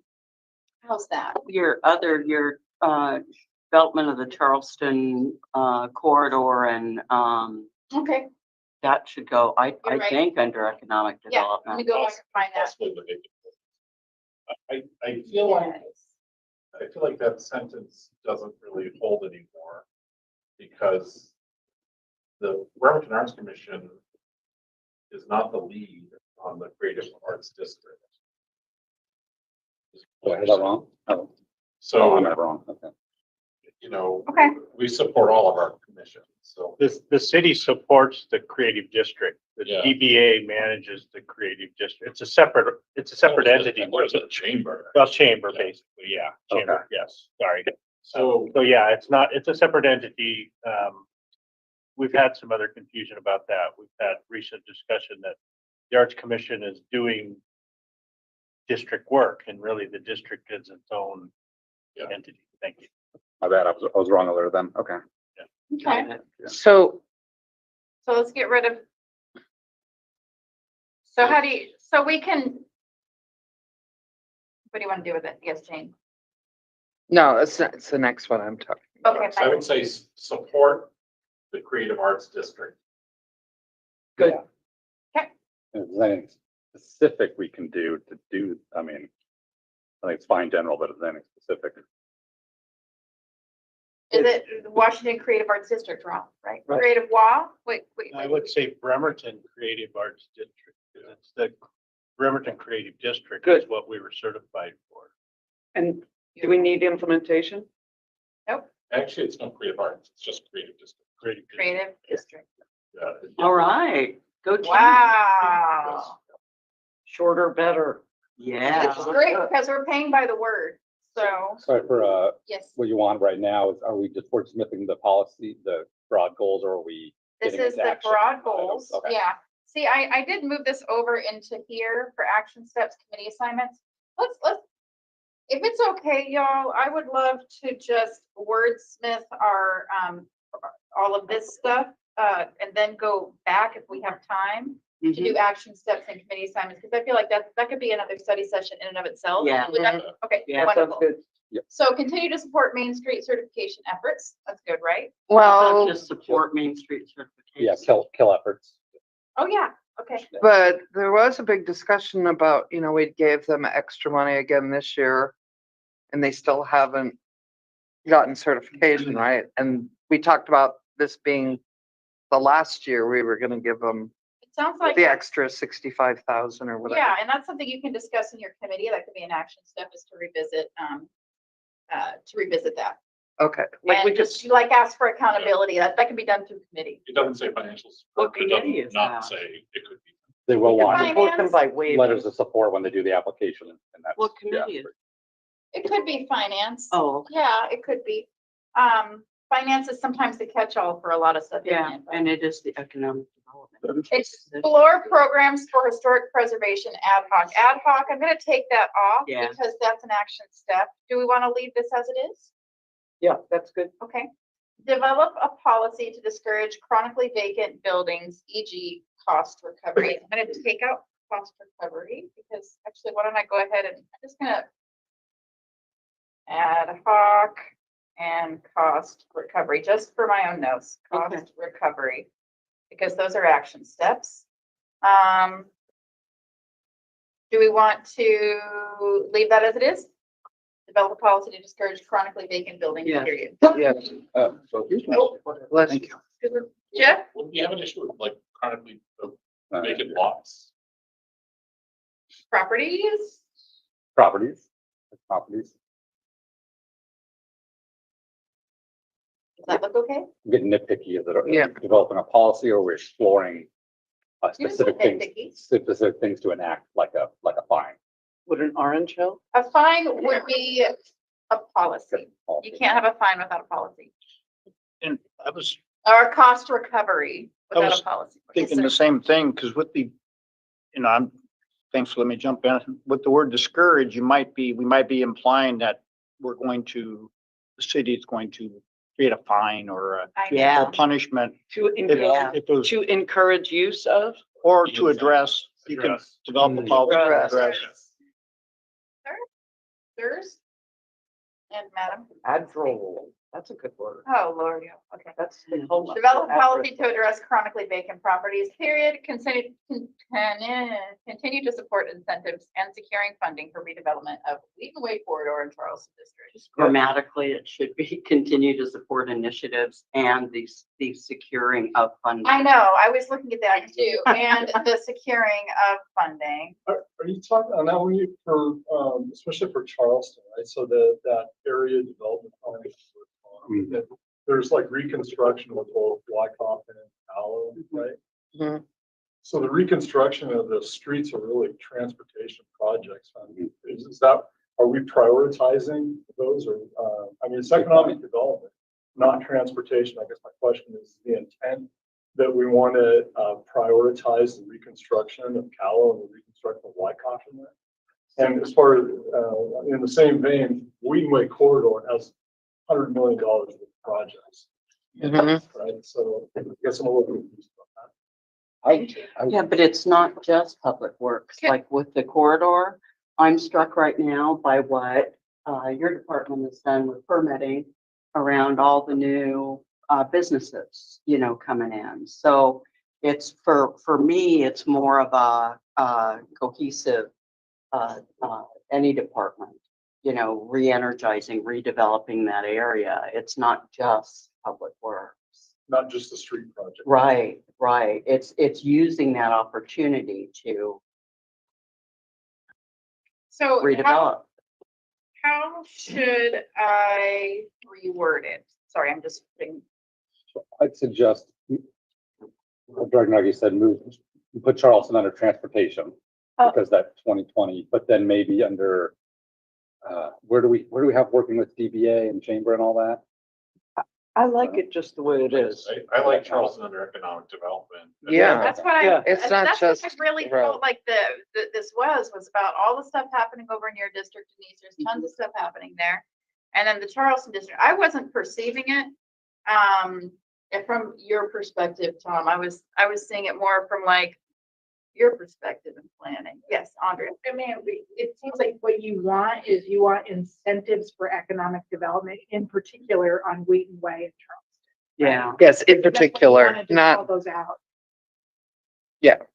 How's that?
Your development of the Charleston corridor and
Okay.
that should go, I
You're right.
think, under economic
Yeah, let me
development.
go back and find that.
Possibly the big- I feel like that sentence doesn't really hold anymore because the Bremerton Arts Commission is not the lead on the Creative Arts District.
Did I hear that wrong? Oh,
So,
I'm not wrong. Okay.
Okay.
we support all of our commissions, so.
The city supports the creative district. The
Yeah.
DBA manages the creative district. It's a separate entity.
What is it, a chamber?
Well, chamber,
Yeah.
basically, yeah. Chamber, yes, sorry.
So,
So yeah, it's a separate entity. We've had some other confusion about that. We've had recent discussion that the Arts Commission is doing district work and really the district is its own
Yeah.
entity. Thank you.
My bad. I was wrong earlier then. Okay.
Okay.
So
So let's get rid of. So so we can. What do you want to do with it? Yes, Jane.
no, it's the next one I'm talking.
Okay,
so I
fine.
would say support the Creative Arts District.
Good.
If there's anything specific we can do, I mean, I think it's fine general, but if there's anything specific.
Is it the Washington Creative Arts District, Rob, right?
Right.
Creative WA? Wait.
I would say Bremerton Creative Arts District. 'Cause it's the Bremerton Creative District is
Good.
what we were certified for.
And do we need implementation?
Actually, it's not Creative Arts, it's just Creative District.
Creative District.
Yeah.
All right, go team.
Wow.
Shorter, better.
Yeah.
It's great because we're paying by the word. So,
Sorry for,
yes,
what you want right now is, are we just wordsmithing the policy, the broad goals, or are we?
this
getting
is
into
the
action
broad
items?
goals.
Okay.
Yeah. See, I did move this over into here for action steps, committee assignments. Let's, if it's okay, y'all, I would love to just wordsmith our all of this stuff, and then go back if we have time to do action steps and committee assignments, because I feel like that could be another study session in and of itself.
Yeah.
Would that- Okay,
Yeah, sounds
wonderful.
good.
So continue to support Main Street certification efforts. That's good, right?
Well,
Just support Main Street
Yeah,
certification.
kill efforts.
Oh, yeah, okay.
but there was a big discussion about, we gave them extra money again this year. And they still haven't gotten certification, right? And we talked about this being the last year we were gonna give them
It sounds like,
the extra 65,000 or whatever.
yeah, and that's something you can discuss in your committee. That could be an action step, is to revisit that.
Okay, like we
And
just,
just like ask for accountability. That can be done through committee.
It doesn't say financial
What
support, it
committee
doesn't
is
not
that?
say it could be.
They will want
Fine.
vote them by waivers.
letters of support when they do the application, and that's.
What
yeah.
committee is?
It could be finance.
Oh, okay.
Yeah, it could be. Finance is sometimes the catch-all for a lot of stuff. isn't
Yeah,
it?
and it is the economic development.
Explore programs for historic preservation ad hoc. Ad hoc, I'm gonna take that off
Yeah.
because that's an action step. Do we want to leave this as it is?
Yeah, that's good.
Okay. Develop a policy to discourage chronically vacant buildings, e.g. cost recovery. I'm gonna take out cost recovery because actually, why don't I go ahead and I'm just gonna ad hoc and cost recovery, just for my own notes,
Okay.
cost recovery, because those are action steps. Do we want to leave that as it is? Develop a policy to discourage chronically vacant buildings,
Yeah.
period.
Yes,
So.
bless
Thank
you.
you.
Jeff?
Would we have an issue with like chronically
Uh,
vacant lots?
Properties?
Properties.
Does that look okay?
Getting nitpicky, is it
Yeah.
developing a policy, or we're exploring
You just
specific
said
things,
nitpicky.
specific things to enact, like a fine.
Would an orange help?
A fine would be a policy. You can't have a fine without a policy.
And I was
Or cost recovery
I
without
was
a policy.
thinking the same thing, because with the, thanks for letting me jump in. With the word discourage, we might be implying that the city is going to create a fine or a
Yeah.
a punishment.
To
If
encourage,
if it was,
to encourage use of?
or to address, you can
Address.
develop a policy to address.
Sirs? And madam?
Adroll, that's a good word.
Oh, Lord, yeah, okay.
That's the whole.
Develop a policy to address chronically vacant properties, period. Continue to support incentives and securing funding for redevelopment of Wheaton Way corridor in Charleston district.
Grammatically, it should be continue to support initiatives and the securing of funding.
I know, I was looking at that too, and the securing of funding.
Are you talking on that one for, especially for Charleston, right? So that area development plan, that there's like reconstruction with both Wyckoff and Allo, right?
Mhm.
So the reconstruction of the streets are really transportation projects. Is that, are we prioritizing those, or, it's economic development, not transportation. I guess my question is the intent that we want to prioritize the reconstruction of Callow and the reconstruction of Wyckoff in there. And as far as, in the same vein, Wheaton Way corridor has $100 million worth of projects,
Mhm.
right? So I guess I'm a little confused about that.
Yeah, but it's not just public works,
Okay.
like with the corridor. I'm struck right now by what your department has done with permitting around all the new businesses, coming in. So it's for me, it's more of a cohesive, any department, re-energizing, redeveloping that area. It's not just public works.
Not just the street project.
Right. It's using that opportunity to
So
redevelop.
how should I reword it? Sorry, I'm just putting,
I'd suggest, Director Nagy said, put Charleston under transportation,
Oh.
because that 2020, but then maybe under, where do we have working with DBA and Chamber and all that?
I like it just the way it is.
I like Charleston under economic development.
Yeah.
that's what
Yeah.
It's not
that's what I
just
really
road.
felt like this was about all the stuff happening over in your district, Denise. There's tons of stuff happening there. And then the Charleston district, I wasn't perceiving it And from your perspective, Tom, I was seeing it more from like your perspective in planning. Yes, Andrea.
I mean, it seems like what you want is you want incentives for economic development, in particular on Wheaton Way and Charleston.
Yeah.
Yes, in
That's what you
particular,
wanna just call
not,
those out.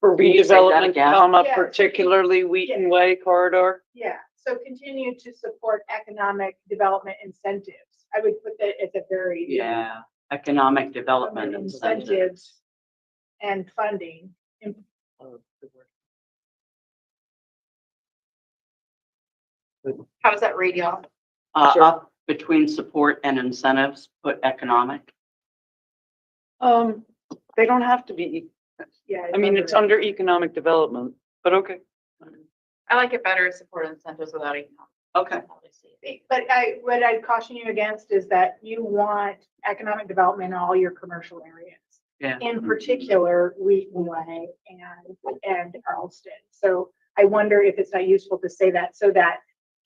for
Can you say that
Redevelopment,
again?
comma,
Yeah.
particularly Wheaton Way corridor.
Yeah, so continue to support economic development incentives. I would put that at the very.
Yeah, economic development incentives.
Incentives and funding.
How does that read, y'all?
Sure.
Up between support and incentives, put economic.
They don't have to be,
Yeah.
I mean, it's under economic development, but okay.
I like it better, support incentives without economic.
Okay.
But what I'd caution you against is that you want economic development in all your commercial areas.
Yeah.
In particular, Wheaton Way and Charleston. So I wonder if it's not useful to say that so that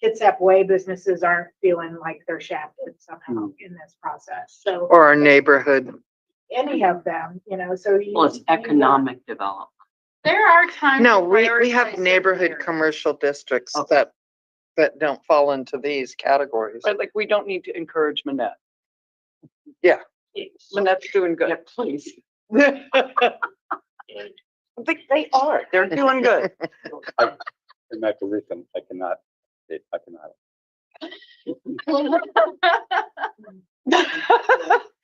Kitsap Way businesses aren't feeling like they're shafted somehow in this process. So
or our neighborhood.
any of them, you know, so you.
Well, it's
you want-
economic development.
There are times.
No,
to
we have
prioritize
neighborhood
certain areas.
commercial districts
Okay.
that don't fall into these categories.
But like, we don't need to encourage Manette.
Yeah.
Manette's doing
Yeah,
good.
please.
I think they are, they're doing good.
In that position, I cannot.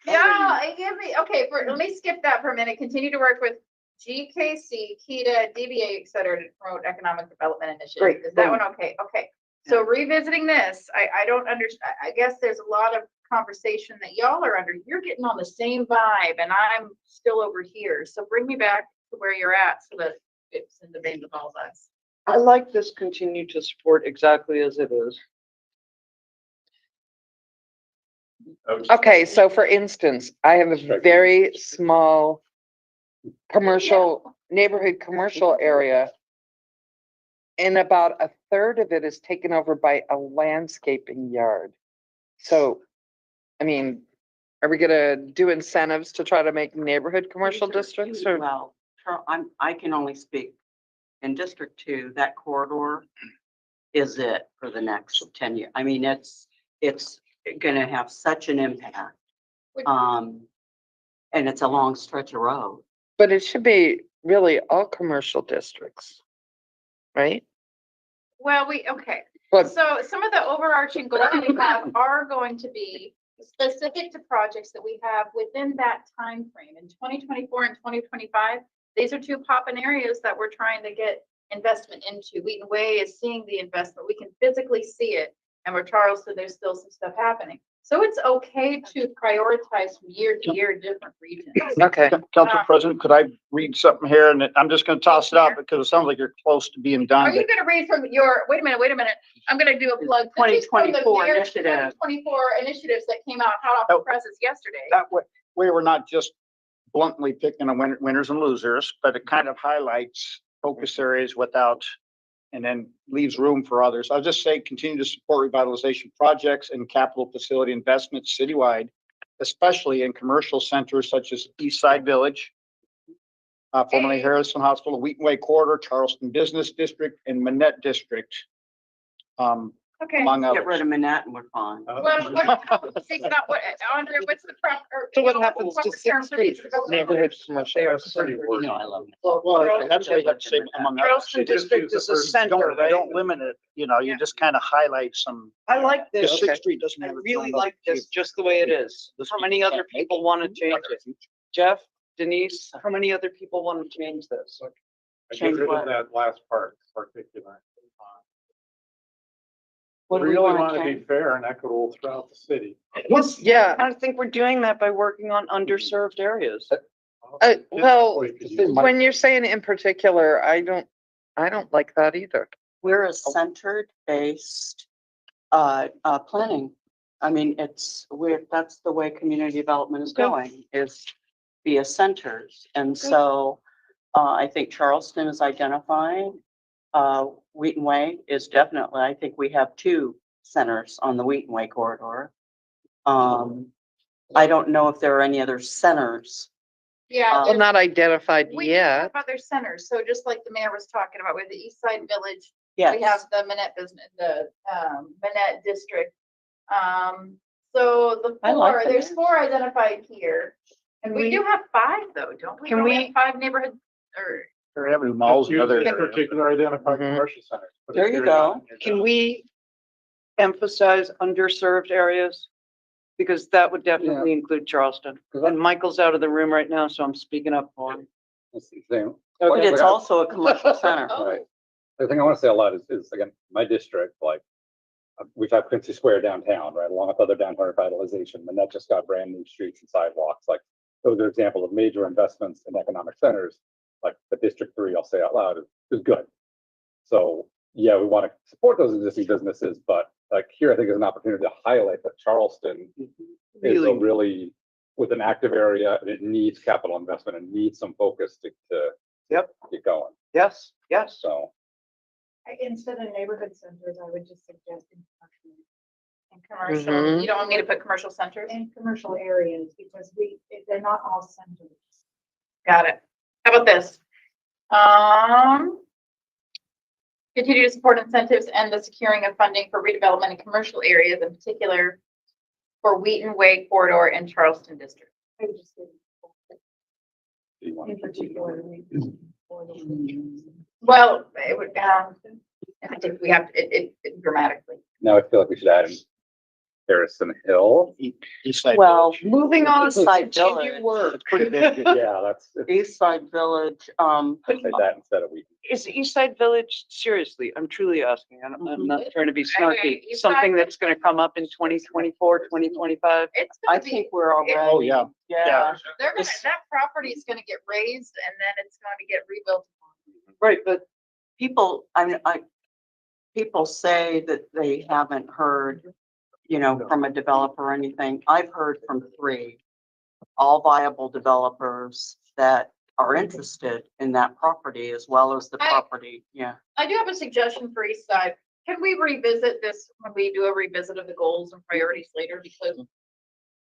Yeah, it give me, okay, let me skip that for a minute. Continue to work with GKC, KEDA, DBA, et cetera, to promote economic development initiatives.
Great.
Is that one okay? Okay. So revisiting this, I don't understand. I guess there's a lot of conversation that y'all are under. You're getting on the same vibe and I'm still over here. So bring me back to where you're at so that it's in the vein of all of us.
I like this continue to support exactly as it is.
Okay, so for instance, I have a very small neighborhood commercial area. And about a third of it is taken over by a landscaping yard. So, I mean, are we gonna do incentives to try to make neighborhood commercial districts or?
Well, I can only speak in District 2, that corridor is it for the next 10 years. I mean, it's gonna have such an impact. And it's a long stretch of road.
But it should be really all commercial districts, right?
Well, okay.
But
So some of the overarching goals we have are going to be specific to projects that we have within that time frame in 2024 and 2025. These are two poppin' areas that we're trying to get investment into. Wheaton Way is seeing the investment. We can physically see it. And with Charleston, there's still some stuff happening. So it's okay to prioritize from year to year different regions.
okay,
Council President, could I read something here? And I'm just gonna toss it out because it sounds like you're close to being
Are
done.
you gonna read from your, wait a minute. I'm gonna do a plug. This is from the
2024
mayor's
initiative.
2024 initiatives that came out hot off the presses yesterday.
That way, we were not just bluntly picking on winners and losers, but it kind of highlights focus areas without, and then leaves room for others. I'll just say, continue to support revitalization projects and capital facility investments citywide, especially in commercial centers such as East Side Village, formerly Harrison Hospital, Wheaton Way Corridor, Charleston Business District, and Manette District.
Okay.
Among
Get rid
others.
of Manette and we're fine.
Well, think about what, Andrea, what's the proper?
so what happens to Sixth Street neighborhood commercial?
You know, I love it.
Well, that's what you have to say among others.
Charleston District is a center,
Don't,
right?
don't limit it, you know, you just kind of highlight some,
I like
because
this.
Sixth Street doesn't
I
have. its
really
own
like this, just the way it is. How many other people want to change it? Jeff, Denise, how many other people want to change this?
I get rid of that last part, particular.
What do we
Really
wanna
want to be
change?
fair and equitable throughout the city.
Yeah,
I think we're doing that by working on underserved areas.
well,
Or you could use-
when you're saying in particular, I don't like that either.
We're a centered based planning. I mean, that's the way community development is going, is via centers. And so I think Charleston is identified. Wheaton Way is definitely, I think we have two centers on the Wheaton Way corridor. I don't know if there are any other centers.
Yeah.
Well,
there's-
not identified
We do
yet.
have other centers, so just like the mayor was talking about with the East Side Village,
Yes.
we have the Manette business, the Manette district. So the
I like
four,
the
there's
names.
4 identified here. And we do have 5 though, don't we?
Can
Don't we
we-
have 5 neighborhoods or
They're having malls and other.
Particular identified
Mhm.
commercial centers. Put a
There you
period
go.
on it.
Can we emphasize underserved areas? Because that would definitely include Charleston. And Michael's out of the room right now, so I'm speaking up for him.
That's the thing.
But
Okay.
it's also a commercial center.
Right. The thing I want to say a lot is again, my district, like, we've had Quincy Square downtown, right, along with other downtown revitalization, and that just got brand new streets and sidewalks. Like, those are examples of major investments in economic centers. Like the District 3, I'll say out loud, is good. So, yeah, we want to support those existing businesses, but like here, I think is an opportunity to highlight that Charleston is a really, with an active area, and it needs capital investment and needs some focus to
Yep.
get going.
Yes, yes.
So,
Instead of neighborhood centers, I would just suggest
in commercial?
Mhm.
You don't want me to put commercial centers?
in commercial areas, because they're not all centers.
Got it. How about this? Continue to support incentives and the securing of funding for redevelopment in commercial areas, in particular for Wheaton Way corridor and Charleston district.
I would just say
do you want
in
to-
particular.
Well, it would, I think we have, it grammatically.
Now I feel like we should add in Harrison Hill.
East side.
Well,
Village.
moving on,
East Side
continue
Village.
work.
It's pretty big.
Yeah, that's,
East Side Village,
say that instead of we.
Is East Side Village, seriously, I'm truly asking, I'm not trying to be snarky,
East
something
Side-
that's gonna come up in 2024, 2025?
It's
I
gonna be,
think we're already.
Oh, yeah.
Yeah.
they're gonna, that property is gonna get raised and then it's gonna get rebuilt.
Right, but
People, people say that they haven't heard, from a developer or anything. I've heard from 3, all viable developers that are interested in that property as well as the property, yeah.
I do have a suggestion for East Side. Can we revisit this when we do a revisit of the goals and priorities later? Because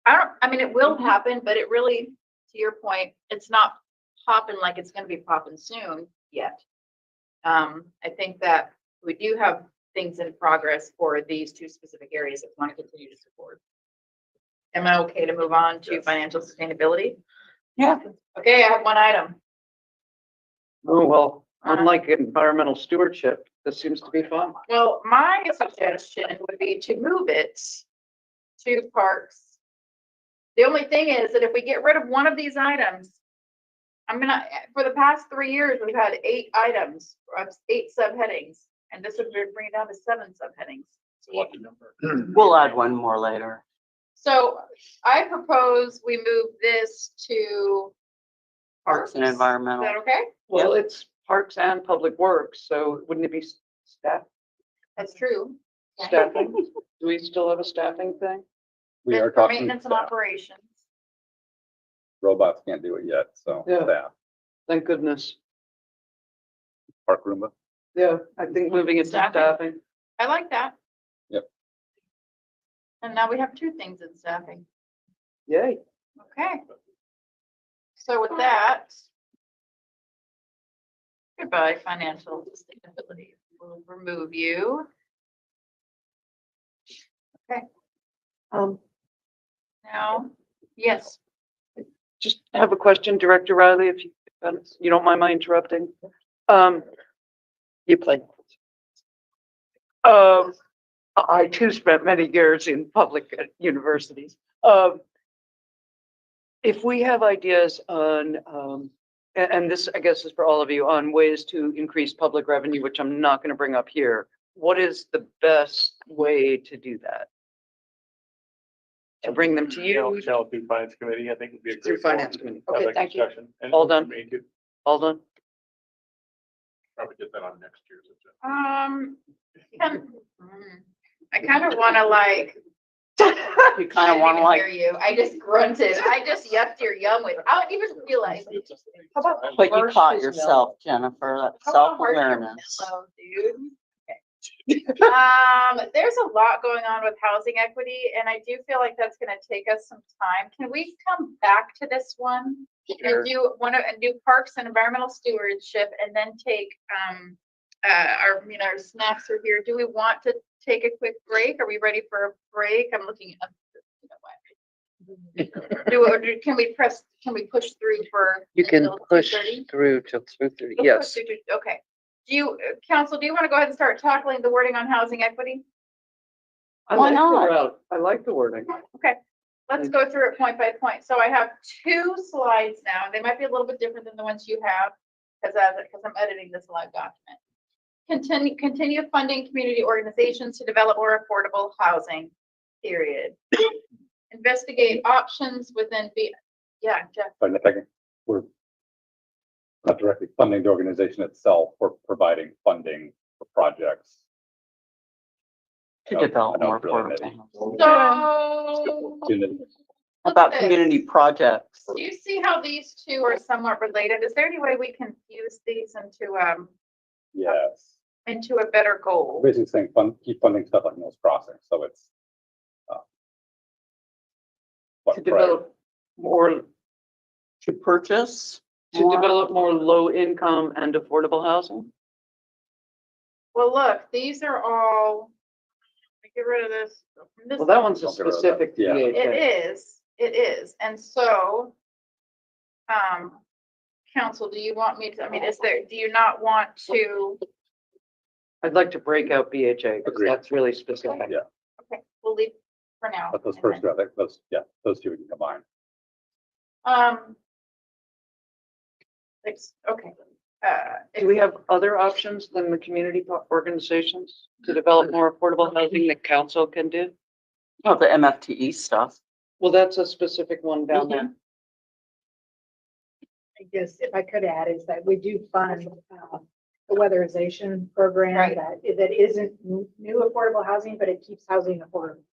I mean, it will happen, but it really, to your point, it's not popping like it's gonna be popping soon yet. I think that we do have things in progress for these 2 specific areas that we want to continue to support. Am I okay to move on to financial sustainability?
Yeah.
Okay, I have 1 item.
oh, well, unlike environmental stewardship, this seems to be fun.
Well, my suggestion would be to move it to parks. The only thing is that if we get rid of one of these items, for the past 3 years, we've had 8 items, 8 subheadings, and this would bring it down to 7 subheadings.
It's a lucky number.
We'll add one more later.
So I propose we move this to
Parks and
Is
environmental.
that okay?
Well, it's parks and public works, so wouldn't it be staff,
That's true.
staffing? Do we still have a staffing thing?
We are
For
talking,
maintenance and operations.
robots can't do it yet, so
Yeah.
staff,
Thank goodness.
Park Roomba.
Yeah, I think moving it to
Staffing.
staffing.
I like that.
Yep.
And now we have 2 things in staffing.
Yay.
Okay. So with that, goodbye, financial sustainability. We'll remove you. Okay, now, yes,
Just have a question, Director Riley, if you don't mind my interrupting. You play. I too spent many years in public universities. If we have ideas on, and this, I guess, is for all of you, on ways to increase public revenue, which I'm not going to bring up here, what is the best way to do that? To bring them to you?
Shall through finance committee, I think would be a
Through
great. forum
finance
to
committee.
have
Okay,
that
thank you.
discussion. And
All done.
me too.
All done?
Probably get that on next year's agenda.
I kind of want to like.
You kind of want to
Hear you. I just grunted. I just yucked your yum without even realizing.
But you caught yourself, Jennifer, that's self-awareness.
Dude. There's a lot going on with housing equity, and I do feel like that's gonna take us some time. Can we come back to this one? And do do parks and environmental stewardship, and then take, our snacks are here. Do we want to take a quick break? Are we ready for a break? I'm looking up. Can we push through for?
You can
until
push
2:30?
through till 2:30.
We'll
Yes.
push through okay. Council, do you want to go ahead and start tackling the wording on housing equity?
Why
like the
not?
route. I like the wording.
Okay, let's go through it point by point. So I have 2 slides now. They might be a little bit different than the ones you have because I'm editing this live document. Continue funding community organizations to develop more affordable housing, period. Investigate options within yeah, Jeff.
But if I can, we're not directly funding the organization itself, we're providing funding for projects.
To
I know-
develop
I know
more
it's really
affordable.
So.
About community projects.
Do you see how these 2 are somewhat related? Is there any way we can fuse these
Yes,
into a better goal?
basically saying keep funding stuff like Mills Crossing, so it's.
To develop more,
To purchase.
to
more-
develop more low income and affordable housing?
Well, look, these are all, let me get rid of this.
Well, that one's a
Don't get rid of that.
specific to
Yeah.
DHA.
It is. And so, council, do you want me to, do you not want to?
I'd like to break out BHA because
Agreed.
that's really specific.
Yeah.
Okay, we'll leave for now.
But those
And
first
then-
2, I think those 2 we can combine.
Okay.
Do we have other options than the community organizations to develop more affordable housing that council can do?
Oh, the MFTE stuff.
Well, that's a specific one down there.
I guess if I could add is that we do fund the weatherization program
Right.
that isn't new affordable housing, but it keeps housing affordable.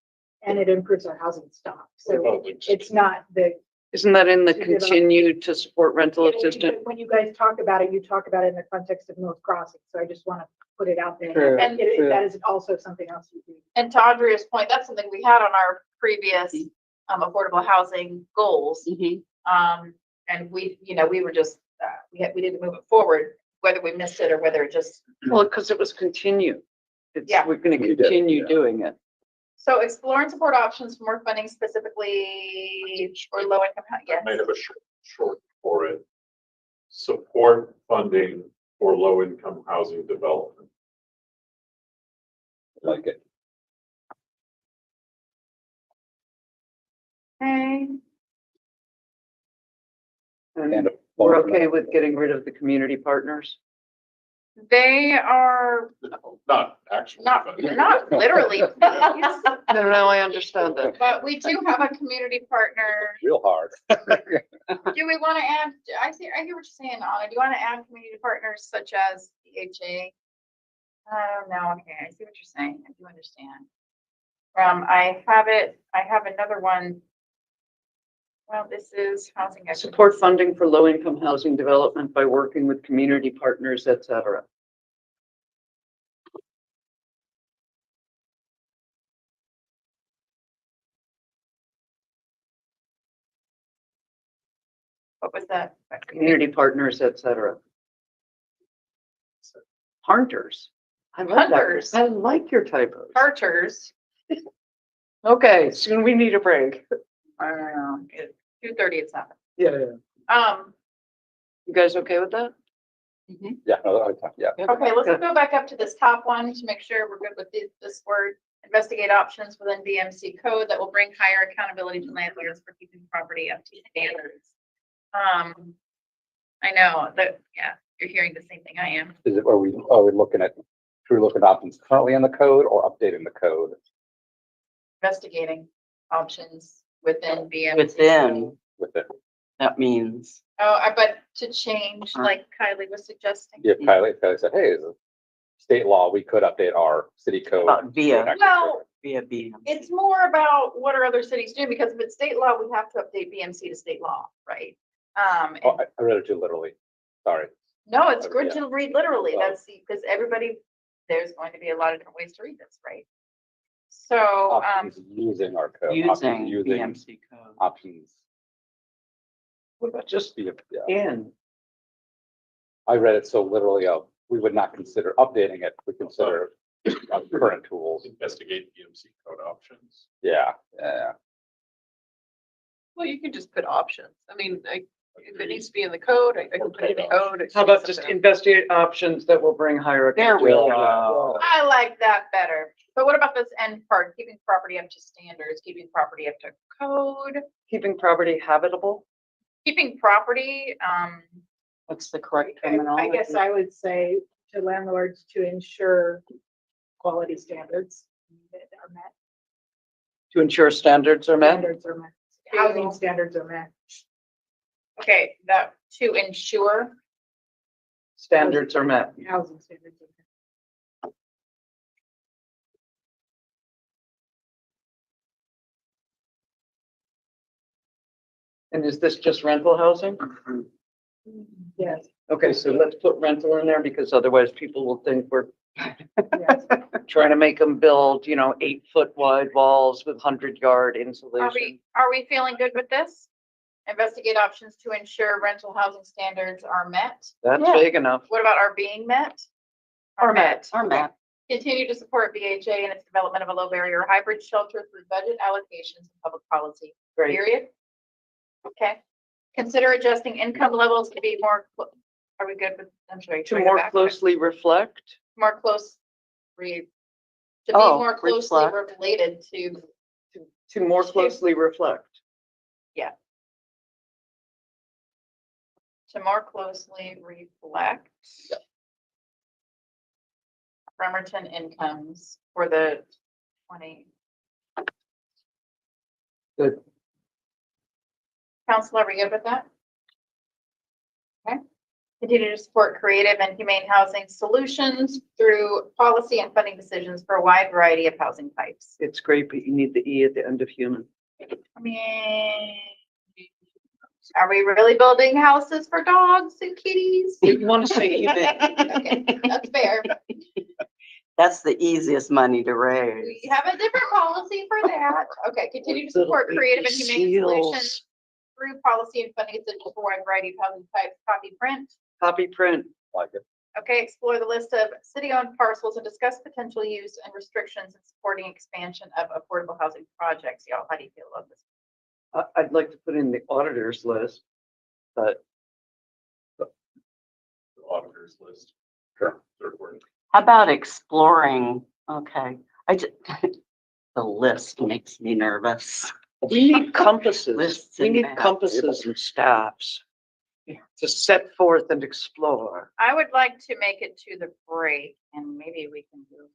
And it improves our housing stock. So it's not the.
Isn't that in the
To develop-
continue to support rental assistance?
When you guys talk about it, you talk about it in the context of Mills Crossing. So I just want to put it out there.
True,
And
true.
that is also something else you do.
And to Andrea's point, that's something we had on our previous affordable housing goals. And we were just, we didn't move it forward, whether we missed it or whether it just.
Well, because it was continue.
Yeah.
We're going to
We did,
continue
yeah.
doing it.
So explore and support options for more funding specifically for low income, yes.
Might have a short for it. Support funding for low income housing development.
Like it.
Okay.
And we're okay with getting rid of the community partners?
They are
Not actually.
not literally,
No, I understand that.
but we do have a community partner.
Real hard.
Do we want to add, I hear what you're saying, Anna. Do you want to add community partners such as DHA? No, okay, I see what you're saying. I do understand. I have another one. Well, this is housing. equity.
Support funding for low income housing development by working with community partners, et cetera.
What was that?
Community partners, et cetera. Hunters. I like that.
Hunters.
I like your typos.
Parters.
Okay, soon we need a break.
I don't know. 2:30 it's not.
Yeah. You guys okay with that?
Yeah, no, yeah.
Okay, let's go back up to this top one to make sure we're good with this word. Investigate options within BMC code that will bring higher accountability to landlords for keeping property up to standards. I know that, yeah, you're hearing the same thing I am.
Is it, are we looking at, should we look at options currently in the code or updating the code?
Investigating options within BMC.
Within,
With it?
that means.
But to change, like Kylie was suggesting.
Yeah, Kylie said, hey, as a state law, we could update our city code.
About via.
Well,
Via BMC.
it's more about what are other cities doing, because if it's state law, we have to update BMC to state law, right?
Oh, I read it too literally. Sorry.
No, it's good
Yeah.
to read literally.
Well-
That's because everybody there's going to be a lot of different ways to read this, right? So,
Options using our code.
Using
Options
the MC code.
Options.
What about just
Yeah.
in?
I read it so literally, we would not consider updating it. We consider current tools.
Investigate EMC code options.
Yeah, yeah.
Well, you can just put options. I mean, if it needs to be in the code, I can put it in the code.
How about just investigate options that will bring higher?
There we
accountability?
go.
I like that better. But what about this end part, keeping property up to standards, keeping property up to code,
Keeping property habitable?
keeping property,
What's the correct
I
terminology?
guess I would say to landlords to ensure quality standards that are met.
To ensure standards are met?
Standards are met. Housing standards are met.
okay, that to ensure.
Standards are met.
Housing standards are met.
And is this just rental housing?
Yes,
Okay, so let's put rental in there because otherwise people will think we're
yes.
trying to make them build, 8-foot wide walls with 100-yard
Are
insulation.
we feeling good with this? Investigate options to ensure rental housing standards are met.
That's
Yeah.
big enough.
What about are being met?
Or met, or
Okay.
met.
Continue to support BHA in its development of a low barrier hybrid shelter through budget allocations and public policy,
Great.
period. Okay. Consider adjusting income levels to be more, are we good with, I'm sorry.
To
bring it
more
back.
closely reflect?
More close, to be
Oh,
more closely
reflect.
related to,
To more closely reflect.
to more closely reflect Bremerton incomes for the 20.
Good.
Council, are we good with that? Okay. Continue to support creative and humane housing solutions through policy and funding decisions for a wide variety of housing types.
It's great, but you need the E at the end of human.
I mean, are we really building houses for dogs and kitties?
You want to say even.
Okay, that's fair.
That's the easiest money to
We
raise.
have a different policy for that. Okay, continue to support creative and humane solutions through policy and funding decisions for a wide variety of housing types. Copy print.
Copy print.
Like it.
Okay, explore the list of city-owned parcels and discuss potential use and restrictions in supporting expansion of affordable housing projects. Y'all, how do you feel about this?
I'd like to put in the auditors list, but
The auditors list. Sure. Third word.
How about exploring? Okay, the list makes me nervous.
we need compasses.
Lists
We
and
need
maps.
compasses and staffs to set forth and explore.
I would like to make it to the break and maybe we can do.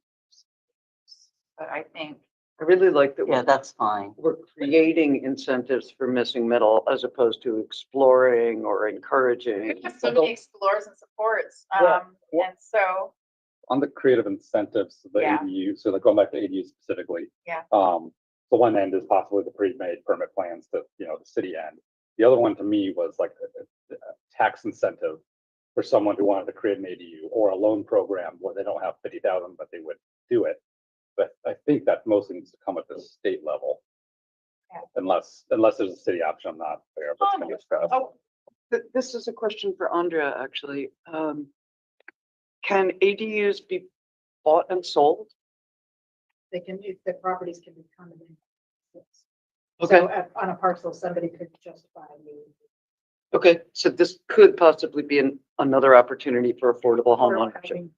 But I think,
I really like that
Yeah, that's fine.
we're creating incentives for missing middle as opposed to exploring or encouraging.
we have so many explores and supports.
Yeah.
And so,
On the creative incentives, the
Yeah.
ADU, so like going back to ADU specifically.
Yeah.
The one end is possibly the pre-made permit plans to, the city end. The other one to me was like a tax incentive for someone who wanted to create an ADU or a loan program where they don't have 50,000, but they would do it. But I think that mostly needs to come at the state level.
Yeah.
Unless there's a city option, I'm not there. But it's gonna get discussed.
oh,
This is a question for Andrea, actually. Can ADUs be bought and sold?
They can, if the properties can be condominiums.
Okay.
So on a parcel, somebody could justify you.
Okay, so this could possibly be another opportunity for affordable home
or
ownership.
having-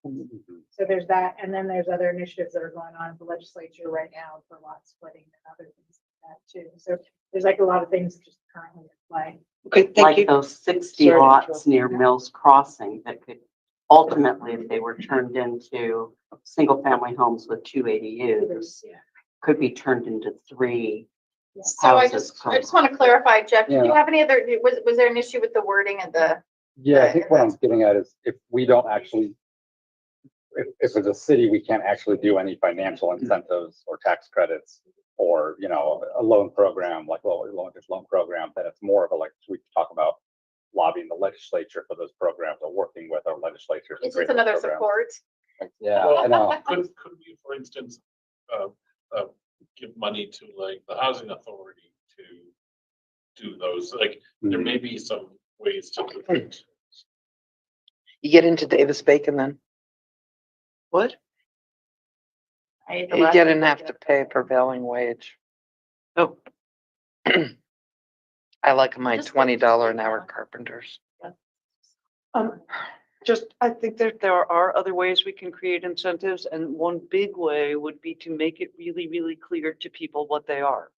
Mhm.
So there's that, and then there's other initiatives that are going on in the legislature right now for lot splitting and other things like that too. So there's like a lot of things just currently in play.
Okay, thank
Like
you.
those 60
Sorry to
lots
interrupt.
near Mills Crossing that could ultimately, if they were turned into single-family homes with 2 ADUs,
Yeah.
could be turned into 3
so I
houses.
just want to clarify, Jeff, did you
Yeah.
have any other, was there an issue with the wording of the?
Yeah, I think what I'm getting at is if we don't actually, if as a city, we can't actually do any financial incentives or tax credits or, a loan program, like low-interest loan program, then it's more of a, like, we talk about lobbying the legislature for those programs or working with our legislature. to
It's
create
just
those
another
programs.
support.
Yeah, I know.
Could we, for instance, give money to like the housing authority to do those? Like, there may be some ways to do it.
You get into Davis Bacon then.
What?
I ate the
You
last
didn't
one.
have to pay prevailing wage.
Oh,
I like my
Just like-
$20 an hour carpenters.
just, I think that there are other ways we can create incentives, and one big way would be to make it really, really clear to people what they are.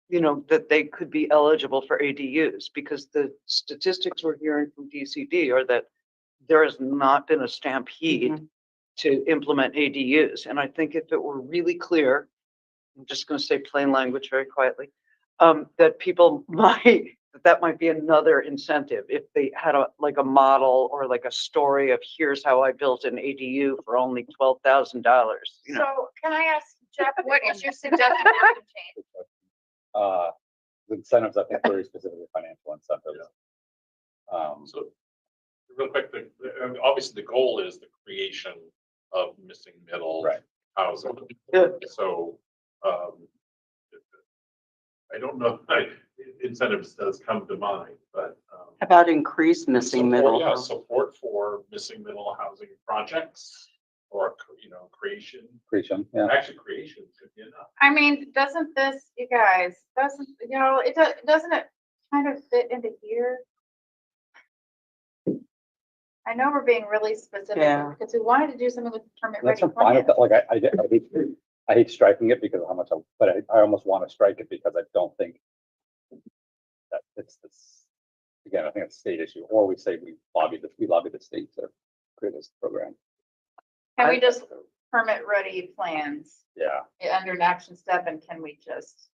You know, that they could be eligible for ADUs, because the statistics we're hearing from DCD are that there has not been a stampede to implement ADUs. And I think if it were really clear, I'm just going to say plain language very quietly, that people might, that might be another incentive if they had like a model or like a story of here's how I built an ADU for only $12,000, you know.
So can I ask Jeff, what is your suggestion for the change?
The incentives, I think, very specifically financial incentives.
So real quick, obviously the goal is the creation of missing middle
Right.
housing.
Yeah.
So, I don't know, incentives does come to mind, but,
How about increase missing middle?
yeah, support for missing middle housing projects or, creation,
Yeah.
actually creation could be enough.
I mean, doesn't this, you guys, doesn't it kind of fit into here? I know we're being really specific
Yeah.
because we wanted to do something with the permit
That's
ready
fine.
plan.
Like, I hate striking it because of how much, but I almost want to strike it because I don't think that it's this, again, I think it's a state issue, or we say we lobby the state to create this program.
Can we just permit ready plans
Yeah.
under an action step, and can we just,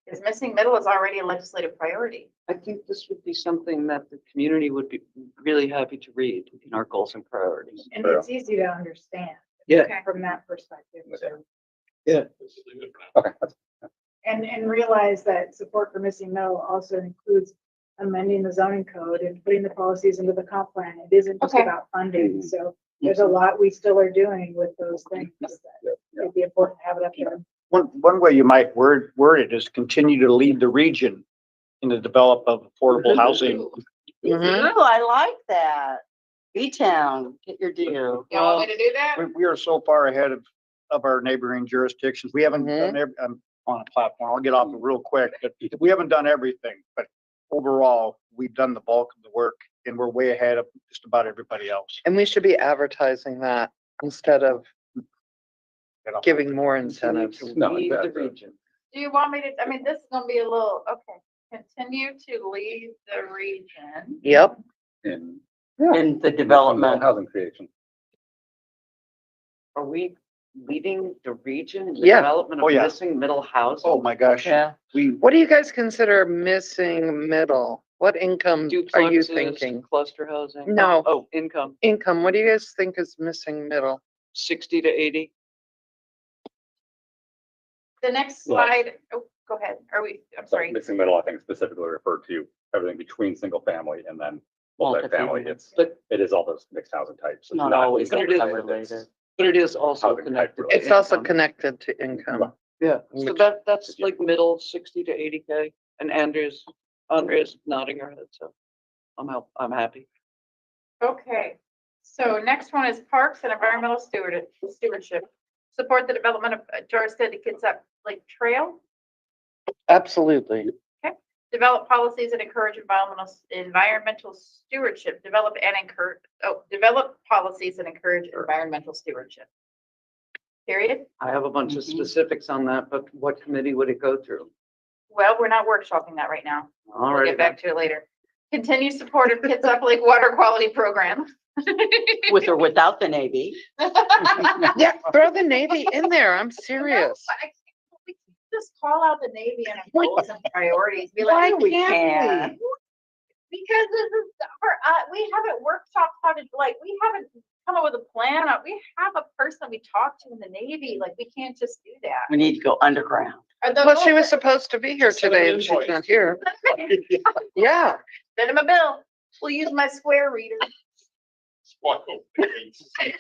is missing middle is already a legislative priority.
I think this would be something that the community would be really happy to read in our goals and priorities.
And it's easy to understand.
Yeah.
Okay.
From that perspective. So,
Let's just leave it for now.
Okay.
and realize that support for missing middle also includes amending the zoning code and putting the policies into the comp plan. It isn't just
Okay.
about funding. So there's a lot we still are doing with those things that it'd be important to have it up there.
One way you might word it is continue to lead the region in the develop of affordable housing.
Mhm.
Ooh, I like that. B-Town, get your due.
You want me to do that?
We are so far ahead of our neighboring jurisdictions. We haven't
Mhm.
done I'm on a platform. I'll get off it real quick, but we haven't done everything, but overall, we've done the bulk of the work and we're way ahead of just about everybody else.
And we should be advertising that instead of giving more incentives.
No,
Lead the
exactly.
region.
Do you want me to, I mean, this is gonna be a little, okay, continue to lead the region.
Yep.
In
In the development.
housing creation.
Are we leading the region in the
Yeah.
development
Oh,
of
yeah.
missing middle housing?
Oh, my gosh.
Yeah.
We,
What do you guys consider missing middle? What income are you
Duplexes,
thinking?
cluster housing?
No.
Oh, income,
Income, what do you guys think is missing middle?
60 to 80.
The next
Well-
slide, oh, go ahead, I'm
So
sorry.
missing middle, I think specifically referred to everything between single family and then multifamily.
Multifamily.
But,
It is all those mixed housing types. It's
Not always
But it is-
related.
but it is also
Housing type
connected. to
related.
It's also
income.
connected to income.
Yeah, so that's like middle 60 to 80K, and Andrea's nodding her head, so I'm happy.
Okay, so next one is parks and environmental stewardship. Support the development of Jarstead to Kitsap Lake Trail.
Absolutely.
Develop policies that encourage environmental stewardship. Develop policies that encourage environmental stewardship. Period.
I have a bunch of
Mhm.
specifics on that, but what committee would it go through?
Well, we're not workshopping that right now.
All
We'll
right.
get back to it later. Continue support of Kitsap Lake Water Quality Program.
With or without the Navy.
Yeah, throw the Navy in there. I'm
No,
serious.
but I can't- we can't just call out the Navy and our goals and priorities. Be
Why
like,
can't we?
because this is for we haven't workshopped how to we haven't come up with a plan. We have a person we talk to in the Navy. Like, we can't just do that.
We need to go underground.
Well, she was supposed to be here
Send them
today
an
and she's
invoice.
not here. Yeah.
Send him a bill. We'll use my Square reader.
What?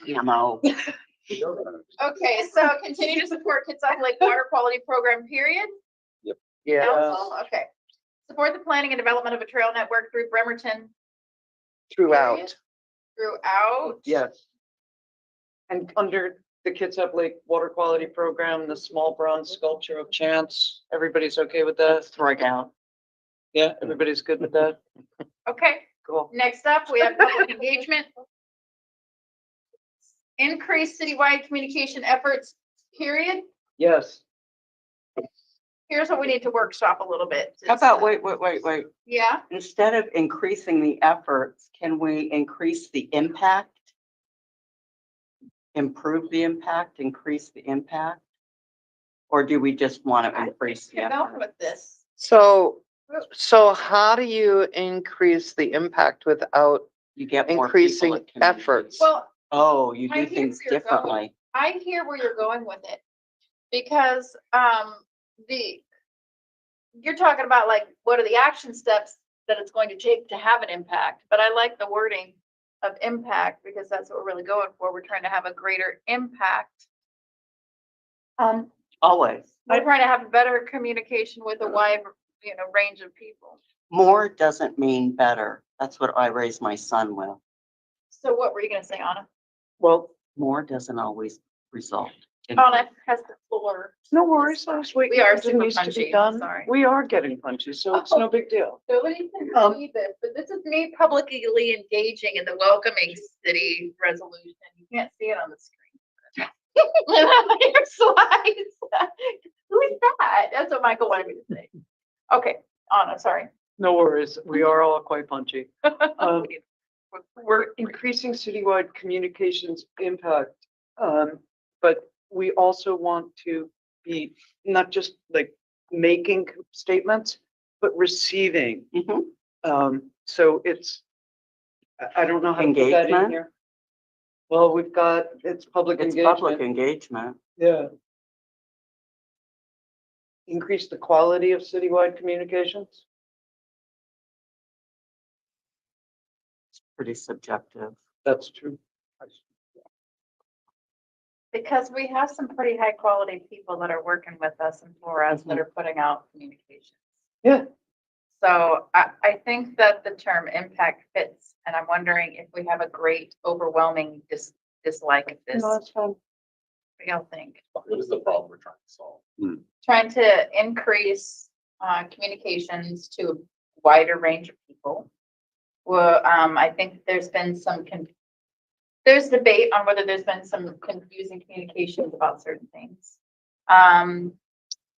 Ammo.
Okay, so continue to support Kitsap Lake Water Quality Program, period.
Yeah.
Council, okay. Support the planning and development of a trail network through Bremerton
Throughout.
throughout.
Yes.
And under the Kitsap Lake Water Quality Program, the small bronze sculpture of Chance, everybody's okay with that?
Strike out.
Yeah, everybody's good with that?
Okay,
Cool.
next up, we have public engagement. Increase citywide communication efforts, period.
Yes.
Here's what we need to workshop a little bit.
How about, wait.
Yeah,
Instead of increasing the efforts, can we increase the impact? Improve the impact, increase the impact? Or do we just want to increase the
you're going
effort?
with this.
So how do you increase the impact without
You get more
increasing
people that can-
efforts?
Well,
Oh, you
I
do
hear
things
where you're going.
differently.
I hear where you're going with it. Because, you're talking about like, what are the action steps that it's going to take to have an impact? But I like the wording of impact because that's what we're really going for. We're trying to have a greater impact.
Always.
We're trying to have better communication with a wide, range of people.
More doesn't mean better. That's what I raised my son with.
So what were you gonna say, Anna?
Well,
More doesn't always result in.
Anna has the floor.
no worries. I was waiting.
We are
for
super
Denise to be
punchy,
done.
sorry.
We are getting punchy, so it's no big deal.
Nobody can see this, but this is me publicly engaging in the welcoming city resolution. You can't see it on the screen. Your slides. Who is that? That's what Michael wanted me to say. Okay, Anna, sorry.
No worries. We are all quite punchy. We're increasing citywide communications impact. But we also want to be not just like making statements, but receiving.
Mhm.
So I don't know how to put that in
Engagement?
here. Well, it's public
It's public
engagement.
engagement.
Yeah. Increase the quality of citywide communications.
It's pretty subjective.
That's true.
Because we have some pretty high quality people that are working with us and for us that are putting out communications.
Yeah.
So I think that the term impact fits, and I'm wondering if we have a great overwhelming dislike of this.
No,
What
that's fine.
do y'all think?
What is the problem we're trying to solve?
Trying to increase communications to a wider range of people. Well, I think there's been there's debate on whether there's been some confusing communications about certain things.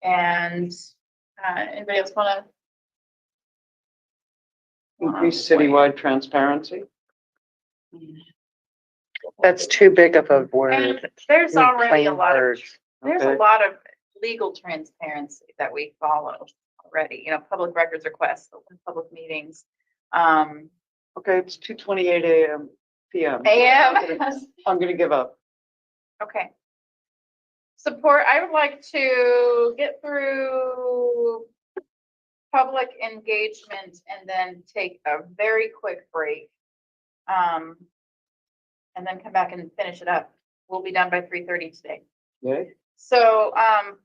Anybody else wanna?
Increase citywide transparency.
That's too big of a
And
word.
there's
in
already a
plain
lot of,
words.
there's a
Okay.
lot of legal transparency that we follow already, public records requests, open public meetings.
Okay, it's 2:28 a.m. PM.
AM.
I'm gonna give up.
Okay. Support, I would like to get through public engagement and then take a very quick break. And then come back and finish it up. We'll be done by 3:30 today.
Okay.
So,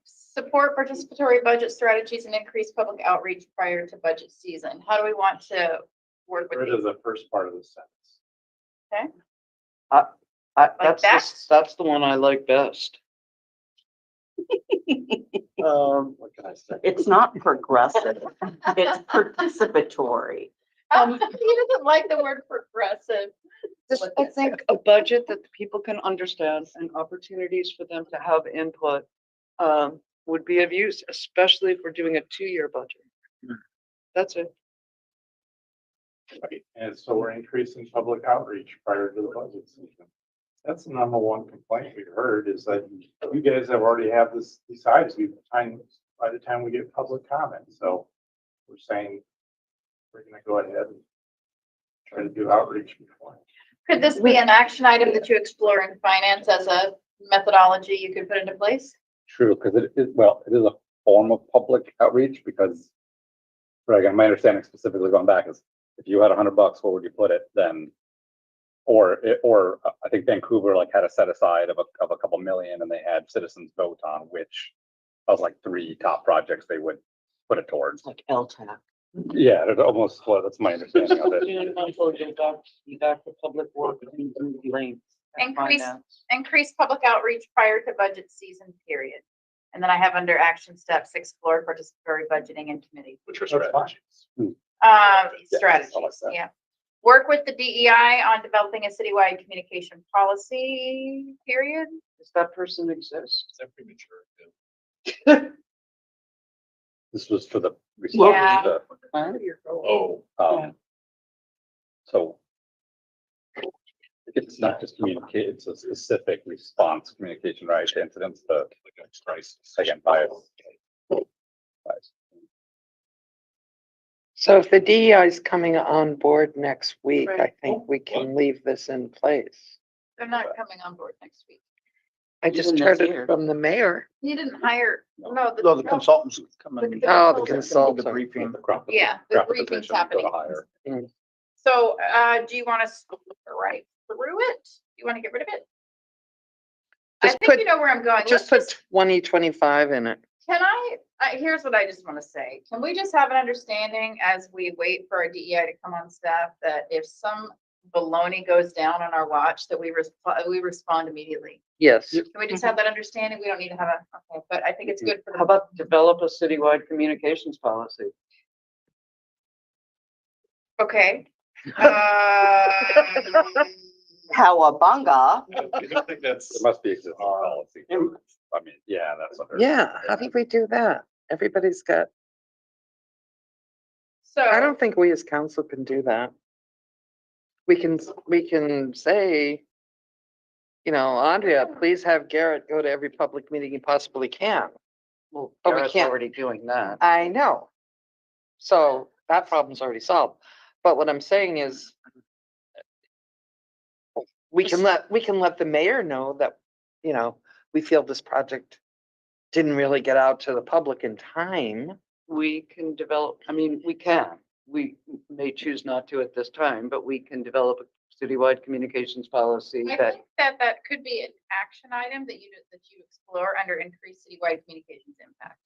support participatory budget strategies and increase public outreach prior to budget season. How do we want to work with
Rid
these?
of the first part of the sentence.
Okay,
That's the one I like best.
What can I say?
It's not progressive. It's participatory.
he doesn't like the word progressive.
Just, I think a budget that the people can understand and opportunities for them to have input would be of use, especially if we're doing a 2-year budget. That's it.
Right, and so we're increasing public outreach prior to the budget season. That's the number one complaint we heard is that you guys have already have this decided by the time we get public comment. So we're saying we're gonna go ahead and try to do outreach before.
Could this be an action item that you explore in finance as a methodology you could put into place?
True, because it is a form of public outreach because, right, again, my understanding specifically going back is if you had $100, where would you put it? Then or I think Vancouver like had a set aside of a couple million and they had citizens vote on which of like 3 top projects they would put it towards.
Like LTAC.
Yeah, it's almost, well, that's my understanding of it.
You got the public work and lanes.
Increase public outreach prior to budget season period. And then I have under action steps, explore participatory budgeting and committee.
Which are
That's fine.
strategies.
Strategies,
I like that.
yeah. Work with the DEI on developing a citywide communication policy, period.
Does that person exist?
Is that premature?
This was for the.
Yeah.
Oh,
So it's not just communicate, it's a specific response communication, right, to incidents, the
crisis.
again, bias.
So if the DEI is coming on board next week, I
Right.
think we can leave this in place.
They're not coming on board next week.
I just
Even
heard
this
it
year.
from the mayor.
You didn't hire, no,
No, the consultants come in.
Oh, the
The
consultant.
briefing.
Yeah, the briefing's happening. So, do you want us to write through it? You want to get rid of it? I
Just
think
put-
you know where I'm going.
Just
Let's
put 2025 in it.
Can here's what I just want to say. Can we just have an understanding as we wait for our DEI to come on staff that if some baloney goes down on our watch, that we respond immediately?
Yes.
Can we just have that understanding? We don't need to have okay, but I think it's good for
How
the,
about develop a citywide communications policy?
okay.
Cowabunga.
I don't think that's.
It must be existing policy. I mean, yeah, that's what they're.
Yeah, how did we do that? Everybody's got,
So.
I don't think we as council can do that. We can say, you know, Andrea, please have Garrett go to every public meeting he possibly can.
Well,
But we
Garrett's
can't.
already doing that.
I know. So that problem's already solved. But what I'm saying is we can let the mayor know that, you know, we feel this project didn't really get out to the public in time.
We can develop, I mean, we may choose not to at this time, but we can develop a citywide communications policy
I
that,
think that could be an action item that you explore under increased citywide communications impact.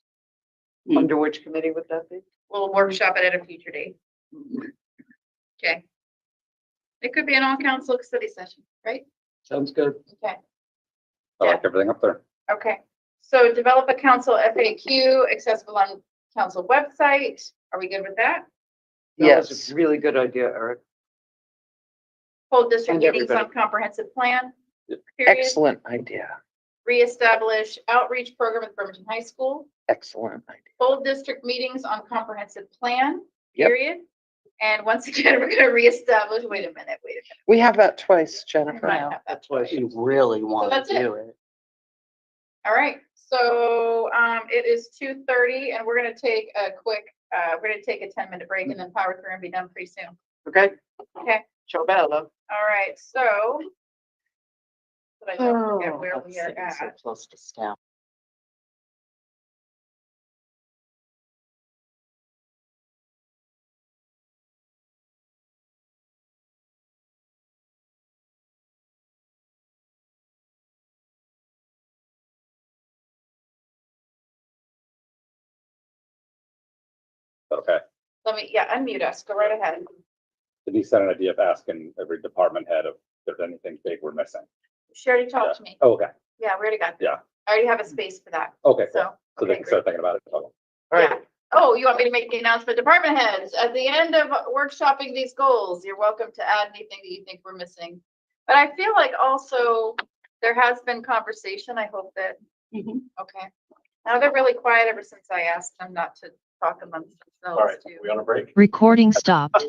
under which committee would that be?
We'll workshop it at a future date. Okay. It could be an all council study session, right?
Sounds good.
Okay,
I like everything up there.
okay. So develop a council FAQ accessible on council website. Are we good with that?
That was
Yes.
a really good idea, Eric.
Hold district
And
meetings on
everybody.
comprehensive plan.
Yep.
Period.
Excellent idea.
Reestablish outreach program at Bremerton High School.
Excellent idea.
Hold district meetings on comprehensive plan,
Yep.
period. And once again, we're gonna reestablish, wait a minute.
We have that twice,
I
Jennifer.
might have that.
That's why you really want
that's
to
it.
do it.
All right, so, it is 2:30 and we're gonna take a quick, we're gonna take a 10-minute break and then power through and be done pretty soon.
Okay?
Okay,
Ciao bello.
all right, so. But I don't forget where
Let's
we are
see, so
at.
close to staff.
Okay.
Unmute us, go right ahead.
Denise had an idea of asking every department head if there's anything big we're missing.
She already talked to me.
Oh, okay,
Yeah, we already got that.
Yeah.
I already have a space for that,
okay, cool.
so.
So they
okay,
can start thinking about it. Okay.
All right.
Yeah. Oh, you want me to make the announcement, department heads, at the end of workshopping these goals, you're welcome to add anything that you think we're missing. But I feel like also there has been conversation, I hope that, okay. Now they're really quiet ever since I asked them not to talk amongst
All right,
themselves too.
we on a break?
Recording stopped.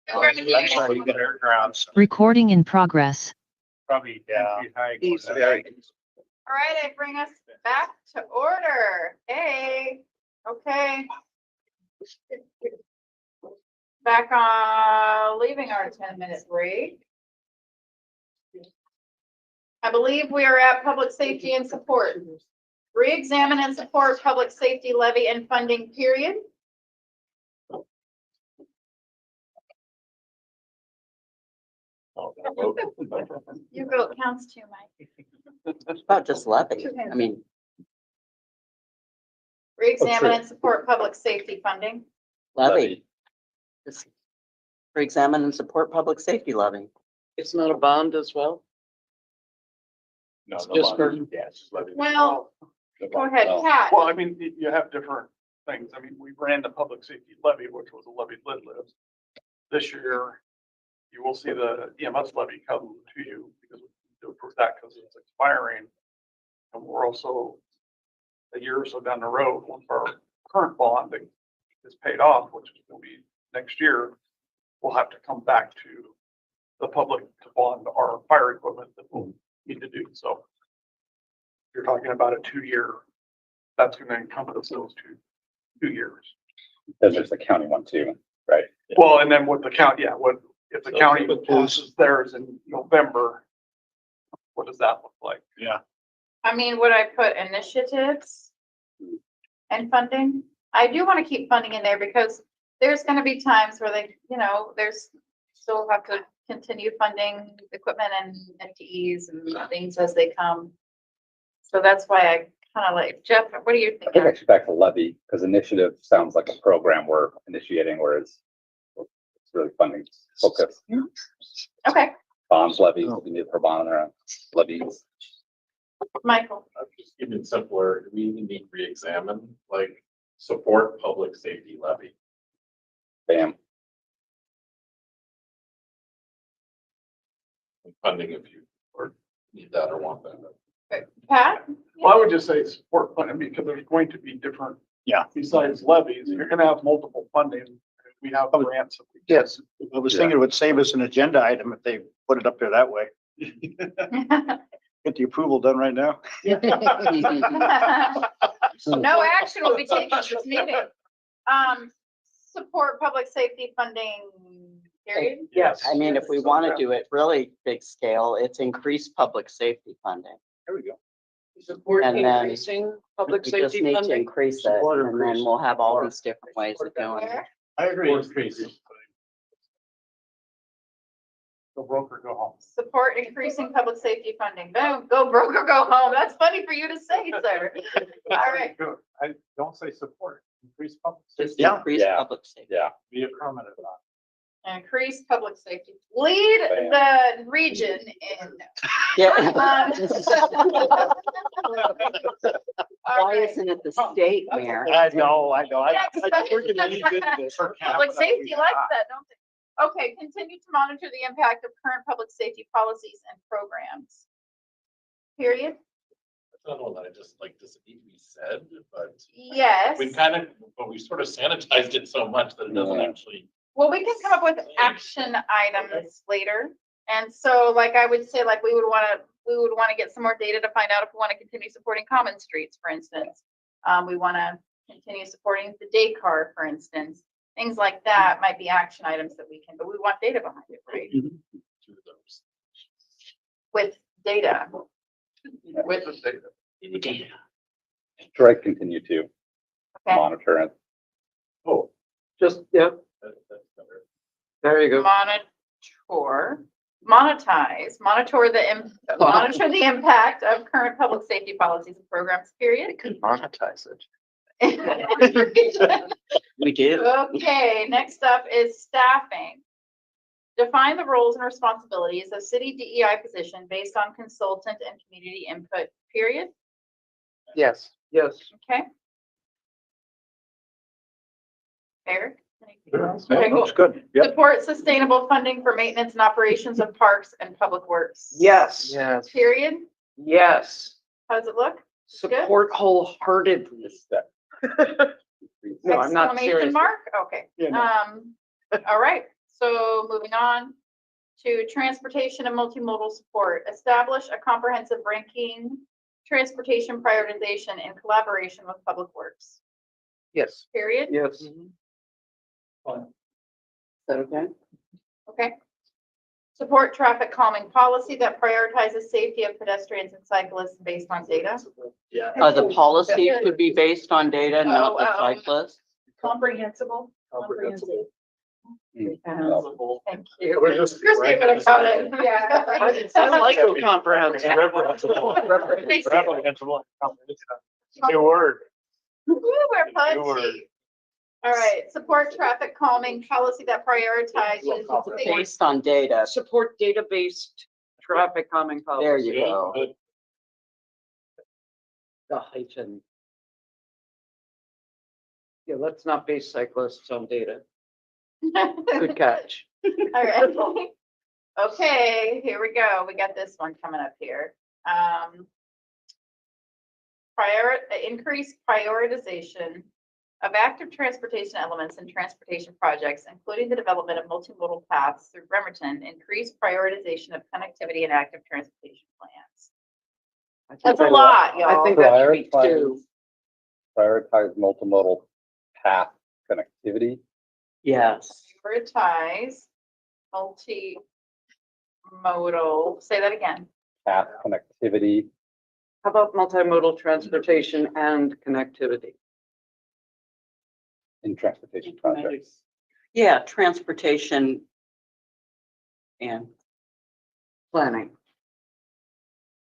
That's how you get air grounds.
Recording in progress.
Probably, yeah.
Easy.
All right, I bring us back to order. Hey, okay. Back on, leaving our 10-minute break. I believe we are at public safety and support. Re-examine and support public safety levy and funding period. Your vote counts too, Mike.
It's about just levy. I mean,
Re-examine and support public safety funding.
levy. Just re-examine and support public safety levy.
It's not a bond as well?
No,
Just for-
yes.
Well, go ahead, Pat.
Well, I mean, you have different things. I mean, we ran the public safety levy, which was a levied lit list. This year, you will see the EMS levy come to you because we need to approve that because it's expiring. And we're also a year or so down the road, once our current bond is paid off, which is going to be next year, we'll have to come back to the public to bond our fire equipment that we'll need to do. So you're talking about a 2-year, that's going to encompass those two years.
Because there's the county one too, right?
Well, and then with the county, yeah, what, if the county passes theirs in November, what does that look like?
Yeah.
I mean, would I put initiatives and funding? I do want to keep funding in there because there's going to be times where they, there's still have to continue funding equipment and FTEs and things as they come. So that's why I kind of like, Jeff, what do you
I think I
think?
should back to levy because initiative sounds like a program we're initiating, whereas it's really funding focused.
Okay,
Bonds, levies, we need per bond there, levies.
Michael.
Just keep it simpler, we even need to re-examine, like, support public safety levy.
Bam.
Funding if you or need that or want that.
Pat?
Well, I would just say support funding because there's going to be different.
Yeah.
Besides levies, you're going to have multiple funding. We have grants.
Yes, I was thinking it would save us an agenda item if they put it up there that way. Get the approval done right now.
No action will be taken at this meeting. Support public safety funding, period.
Yes.
I mean, if we want to do it really big scale, it's increased public safety funding.
There we go.
Support
And then
increasing public
We just
safety
need to
funding?
increase it,
Support
and then
increase.
we'll have all these different ways of doing it.
Where?
I agree.
Go broker, go home.
Support increasing public safety funding. Boom, go broker, go home. That's funny for you to say, sir. All right.
I don't say support, increase public
Just
safety.
increase
Yeah.
public safety.
Yeah.
Be affirmative on.
Increase public safety. Lead the region in.
Yeah.
All
Why
right.
isn't it the state, Mayor?
I know.
Yeah,
We're gonna need business.
Public safety likes that, don't they? Okay, continue to monitor the impact of current public safety policies and programs. Period.
That's another one that I just like to see we said, but
Yes.
but we sort of sanitized it so much that it doesn't
Yeah.
actually.
Well, we can come up with action items later. And so like I would say, like we would want to get some more data to find out if we want to continue supporting common streets, for instance. We want to continue supporting the day car, for instance. Things like that might be action items that we can, but we want data behind it, right?
do those.
With data.
With the data.
Should I continue to
Okay.
monitor it?
Oh,
Just, yeah,
That's better.
there you go.
Monitor the impact of current public safety policies and programs, period.
Could monetize it.
We do.
Okay, next up is staffing. Define the roles and responsibilities of city DEI position based on consultant and community input, period.
Yes.
Okay. Eric?
Yeah,
Okay, cool.
looks good. Yep.
Support sustainable funding for maintenance and operations of parks and public works.
Yes,
Yes.
Period.
yes.
How does it look?
Support wholeheartedly. No, I'm not
Exclamation
serious.
mark? Okay.
Yeah, no.
All right. So moving on to transportation and multimodal support, establish a comprehensive ranking, transportation prioritization in collaboration with Public Works.
Yes.
Period.
Yes.
Fine.
Is that okay?
Okay. Support traffic calming policy that prioritizes safety of pedestrians and cyclists based on data.
Yeah.
The policy should be based on data, not the
Oh,
cyclists.
Comprehensible.
Comprehensible.
Thank you.
We're just.
Your statement about it, yeah.
I like the comprehensive.
Reprehensible. New word.
Woo, we're
New word.
punchy. All right, support traffic calming policy that prioritizes. safety.
Based on data.
Support data-based traffic calming policy.
There you go.
Good.
The hyphen.
Yeah, let's not base cyclists on data. Good catch.
All right. Okay, here we go. We got this one coming up here. Increase prioritization of active transportation elements and transportation projects, including the development of multimodal paths through Bremerton, increase prioritization of connectivity and active transportation plans. That's a lot,
I
y'all.
think that should be two.
Prioritize multimodal path connectivity.
Yes.
Prioritize multimodal, say that again.
Path connectivity.
How about multimodal transportation and connectivity?
In transportation projects.
Yeah, transportation and
Planning.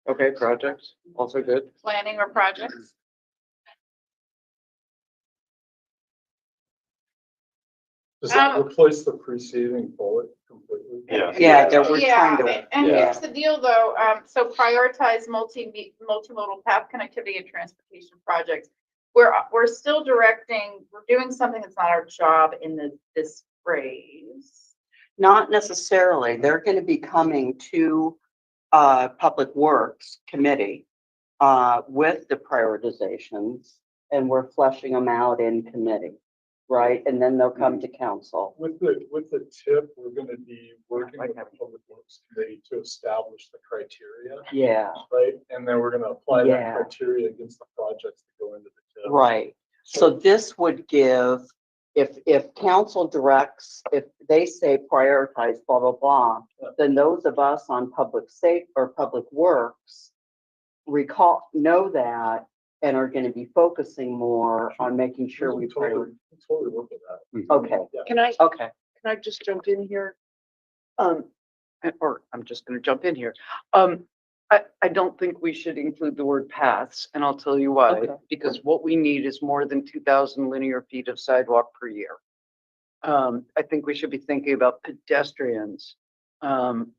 Okay, projects, also good.
Planning or projects.
Does that replace the preceding bullet completely?
yeah, that we're
Yeah,
trying to.
and
yeah.
here's the deal though, so prioritize multimodal path connectivity and transportation projects. We're still directing, we're doing something that's not our job in this phrase.
Not necessarily. They're going to be coming to Public Works Committee with the prioritizations, and we're fleshing them out in committee, right? And then they'll come to council.
With the tip, we're gonna be working with the Public Works Committee to establish the criteria,
Yeah,
right? And then we're gonna apply
Yeah.
that criteria against the projects that go into the tip.
right. So this would give, if council directs, if they say prioritize blah, blah, blah, then those of us on public safety or Public Works know that and are going to be focusing more on making sure we prioritize.
Totally look at that.
Okay,
Can
okay.
I just jump in here? Or I'm just gonna jump in here. I don't think we should include the word paths, and I'll tell you why.
Okay.
Because what we need is more than 2,000 linear feet of sidewalk per year. I think we should be thinking about pedestrians,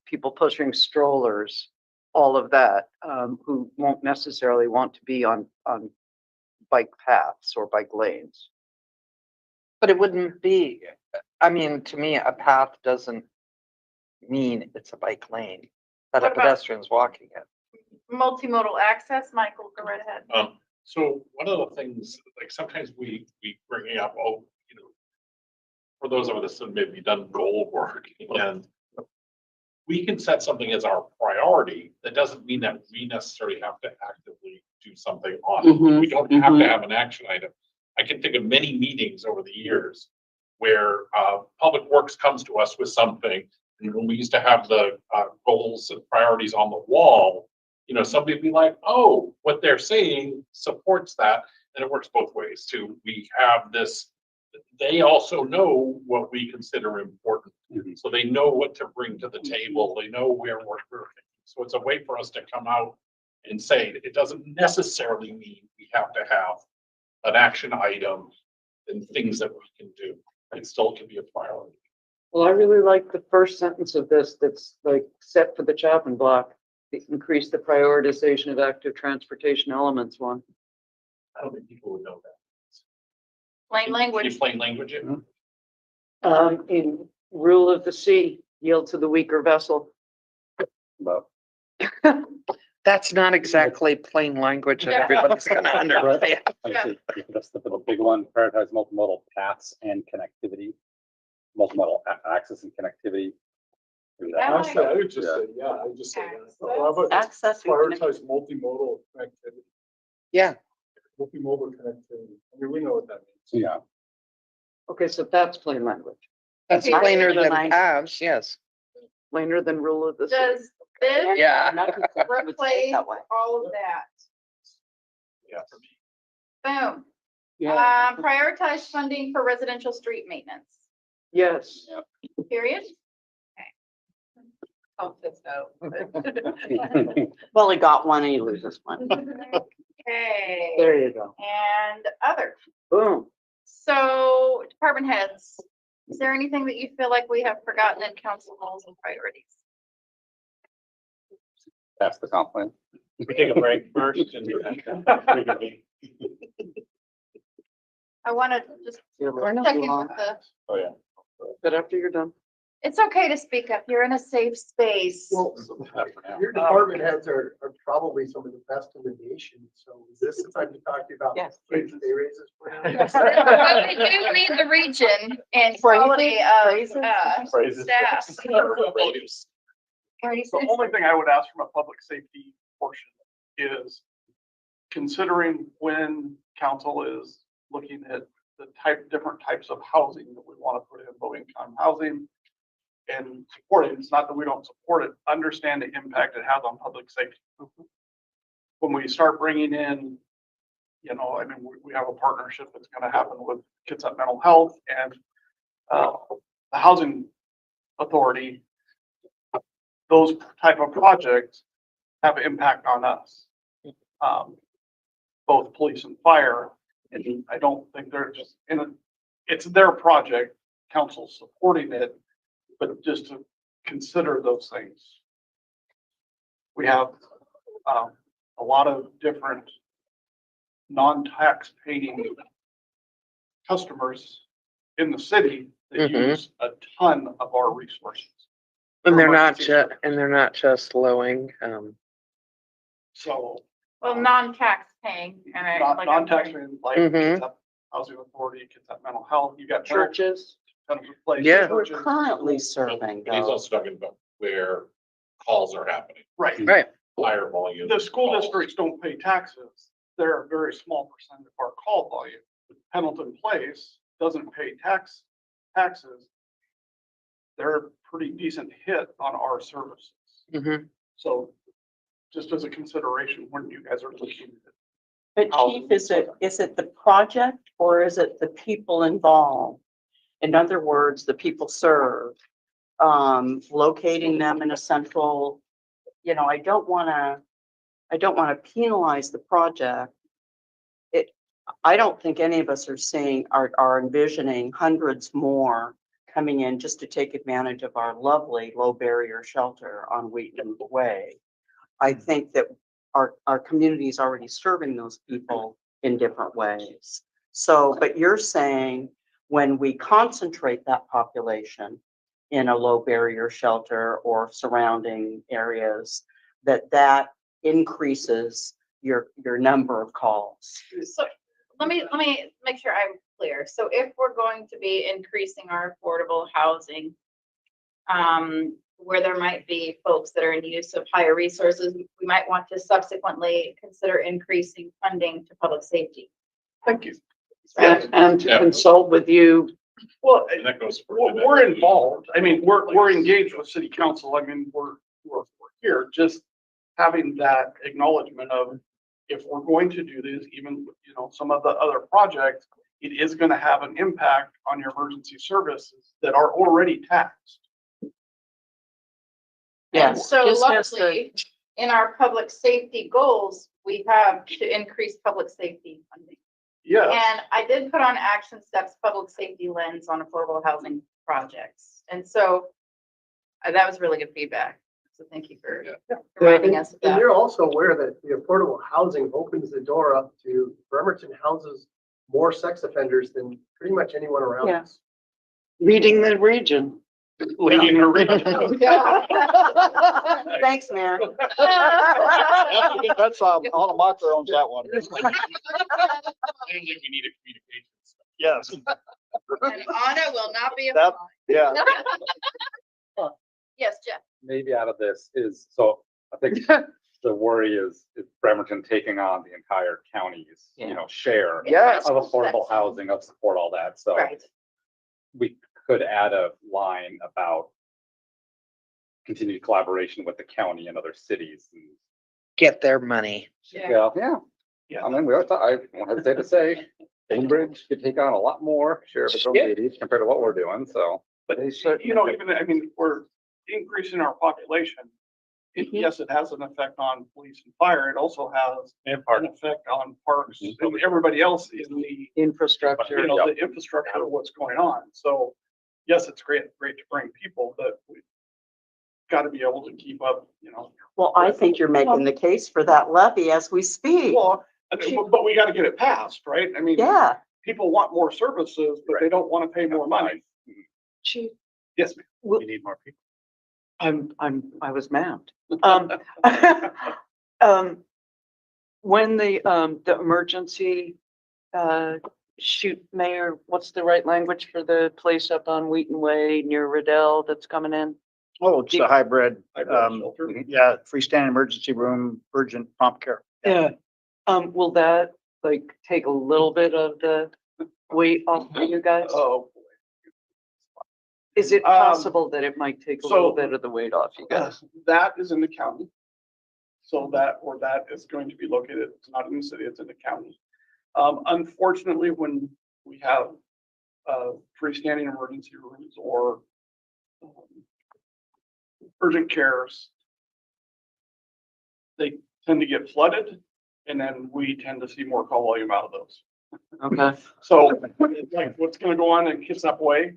people pushing strollers, all of that, who won't necessarily want to be on bike paths or bike lanes.
But it wouldn't be, I mean, to me, a path doesn't mean it's a bike lane, that a
What about-
pedestrian's walking it.
Multimodal access, Michael, go right ahead.
So one of the things, like sometimes we bring up, oh, you know, for those of us that maybe done goal work, and we can set something as our priority. That doesn't mean that we necessarily have to actively do something on it.
Mhm,
We don't have
mhm.
to have an action item. I can think of many meetings over the years where Public Works comes to us with something. And when we used to have the goals and priorities on the wall, you know, somebody would be like, oh, what they're saying supports that. And it works both ways too. We have this, they also know what we consider important. So they know what to bring to the table. They know where we're working. So it's a way for us to come out and say, it doesn't necessarily mean we have to have an action item and things that we can do. It still can be a priority.
Well, I really like the first sentence of this that's like set for the chopping block. Increase the prioritization of active transportation elements one.
I don't think people would know that.
Plain
Can you
language.
plain language it?
In rule of the sea, yield to the weaker vessel.
But
That's not exactly plain language that everybody's gonna understand.
like I said, that's the big one, prioritize multimodal paths and connectivity. multimodal access and connectivity. Do that.
Yeah.
Actually, I would just
Yeah.
say, yeah, I would just say that.
Access.
How about
Access and
prioritize multimodal connectivity,
Yeah,
multimodal connectivity. I mean, we know what that means.
Yeah,
Okay, so that's plain language,
that's
Okay.
plainer than
Line.
paths, yes.
plainer than rule of the city.
Does this
Yeah.
replace all of that?
Yeah.
Boom.
Yeah.
Prioritize funding for residential street maintenance,
Yes.
period.
Oh, that's no.
Well, he got one and he loses one.
Okay,
There you go.
and other.
Boom.
So department heads, is there anything that you feel like we have forgotten in council goals and priorities?
that's the comp plan.
We take a break first and.
I want to just
We're not
check in
long.
with the,
Oh, yeah.
But after you're done.
it's okay to speak up. You're in a safe space.
Well, your department heads are probably some of the best in the nation, so is this the time to talk to you about?
Yes.
Pay raises?
But we do lead the region in quality of,
Phrases.
staff.
The only thing I would ask from a public safety portion is considering when council is looking at the different types of housing that we want to put in low income housing and support it. It's not that we don't support it, understand the impact it has on public safety. When we start bringing in, you know, I mean, we have a partnership that's going to happen with Kitsap Mental Health and the Housing Authority. Those type of projects have impact on us. Both police and fire. And I don't think they're just it's their project, council supporting it, but just to consider those things. We have a lot of different non-tax paying customers in the city that
Mhm.
use a ton of our resources.
And they're not just low income.
So
Well, non-tax paying, and I like.
non-taxpaying, like
Mhm.
Kitsap Housing Authority, Kitsap Mental Health, you got
Churches.
tons of places.
Yeah.
We're
churches.
currently serving
But he's
though.
also talking about where calls are happening,
Right.
Right.
higher volume.
The school
calls.
districts don't pay taxes. They're a very small percent of our call volume. Pendleton Place doesn't pay taxes. They're a pretty decent hit on our services.
Mhm.
So just as a consideration when you guys are looking at
But Chief, is it the project or is it the people involved? In other words, the people served, locating them in a central, you know, I don't wanna penalize the project. I don't think any of us are seeing, are envisioning hundreds more coming in just to take advantage of our lovely low barrier shelter on Wheaton Way. I think that our community is already serving those people in different ways. So, but you're saying when we concentrate that population in a low barrier shelter or surrounding areas, that increases your number of calls.
So let me make sure I'm clear. So if we're going to be increasing our affordable housing, where there might be folks that are in use of higher resources, we might want to subsequently consider increasing funding to public safety.
Thank you.
And to
Yeah.
consult with you.
Well,
And that goes.
we're involved. I mean, we're engaged with city council. I mean, we're here, just having that acknowledgement of if we're going to do this, even, you know, some of the other projects, it is going to have an impact on your emergency services that are already taxed.
And
Yes,
so
just has to-
luckily, in our public safety goals, we have to increase public safety funding.
Yes.
And I did put on action steps, public safety lens on affordable housing projects. And so that was really good feedback. So thank you for reminding us of
And
that.
you're also aware that the affordable housing opens the door up to Bremerton houses more sex offenders than pretty much anyone around
Yeah.
us.
Leading the region.
Leading the region.
Thanks, Mayor.
That's, Alma Mater owns that one.
Clearly, we need a communications.
Yes.
And Anna will not be.
That- Yeah.
Yes, Jeff.
Maybe out of this is, so I think the worry is Bremerton taking on the entire county's, share
Yes.
of affordable housing, of support, all that. So
Right.
we could add a line about continued collaboration with the county and other cities. And,
Get their money.
Yeah.
yeah. I mean, I won't hesitate to say, Bainbridge could take on a lot more share of its own duties compared to what we're doing. So, but
Even, I mean, we're increasing our population. Yes, it has an effect on police and fire. It also has an effect on parks and everybody else in the,
Infrastructure.
the infrastructure of what's going on. So yes, it's great to bring people, but we've got to be able to keep up,
Well, I think you're making the case for that levy as we speak.
Well, but we got to get it passed, right? I mean,
Yeah.
people want more services, but they don't want to pay more money.
Chief,
Yes, ma'am.
we
need more people.
I was mad. When the emergency, shoot, Mayor, what's the right language for the place up on Wheaton Way near Riddell that's coming in?
Oh, it's a hybrid,
Shelter.
yeah, freestanding emergency room, urgent prompt care.
Yeah. Will that like take a little bit of the weight off of you guys?
Oh,
Is it possible that it might take a little bit of the weight off you guys?
that is in the county. So that is going to be located, it's not in the city, it's in the county. Unfortunately, when we have freestanding emergency rooms or urgent cares, they tend to get flooded, and then we tend to see more call volume out of those.
Okay.
So like what's gonna go on in Kitsap Way,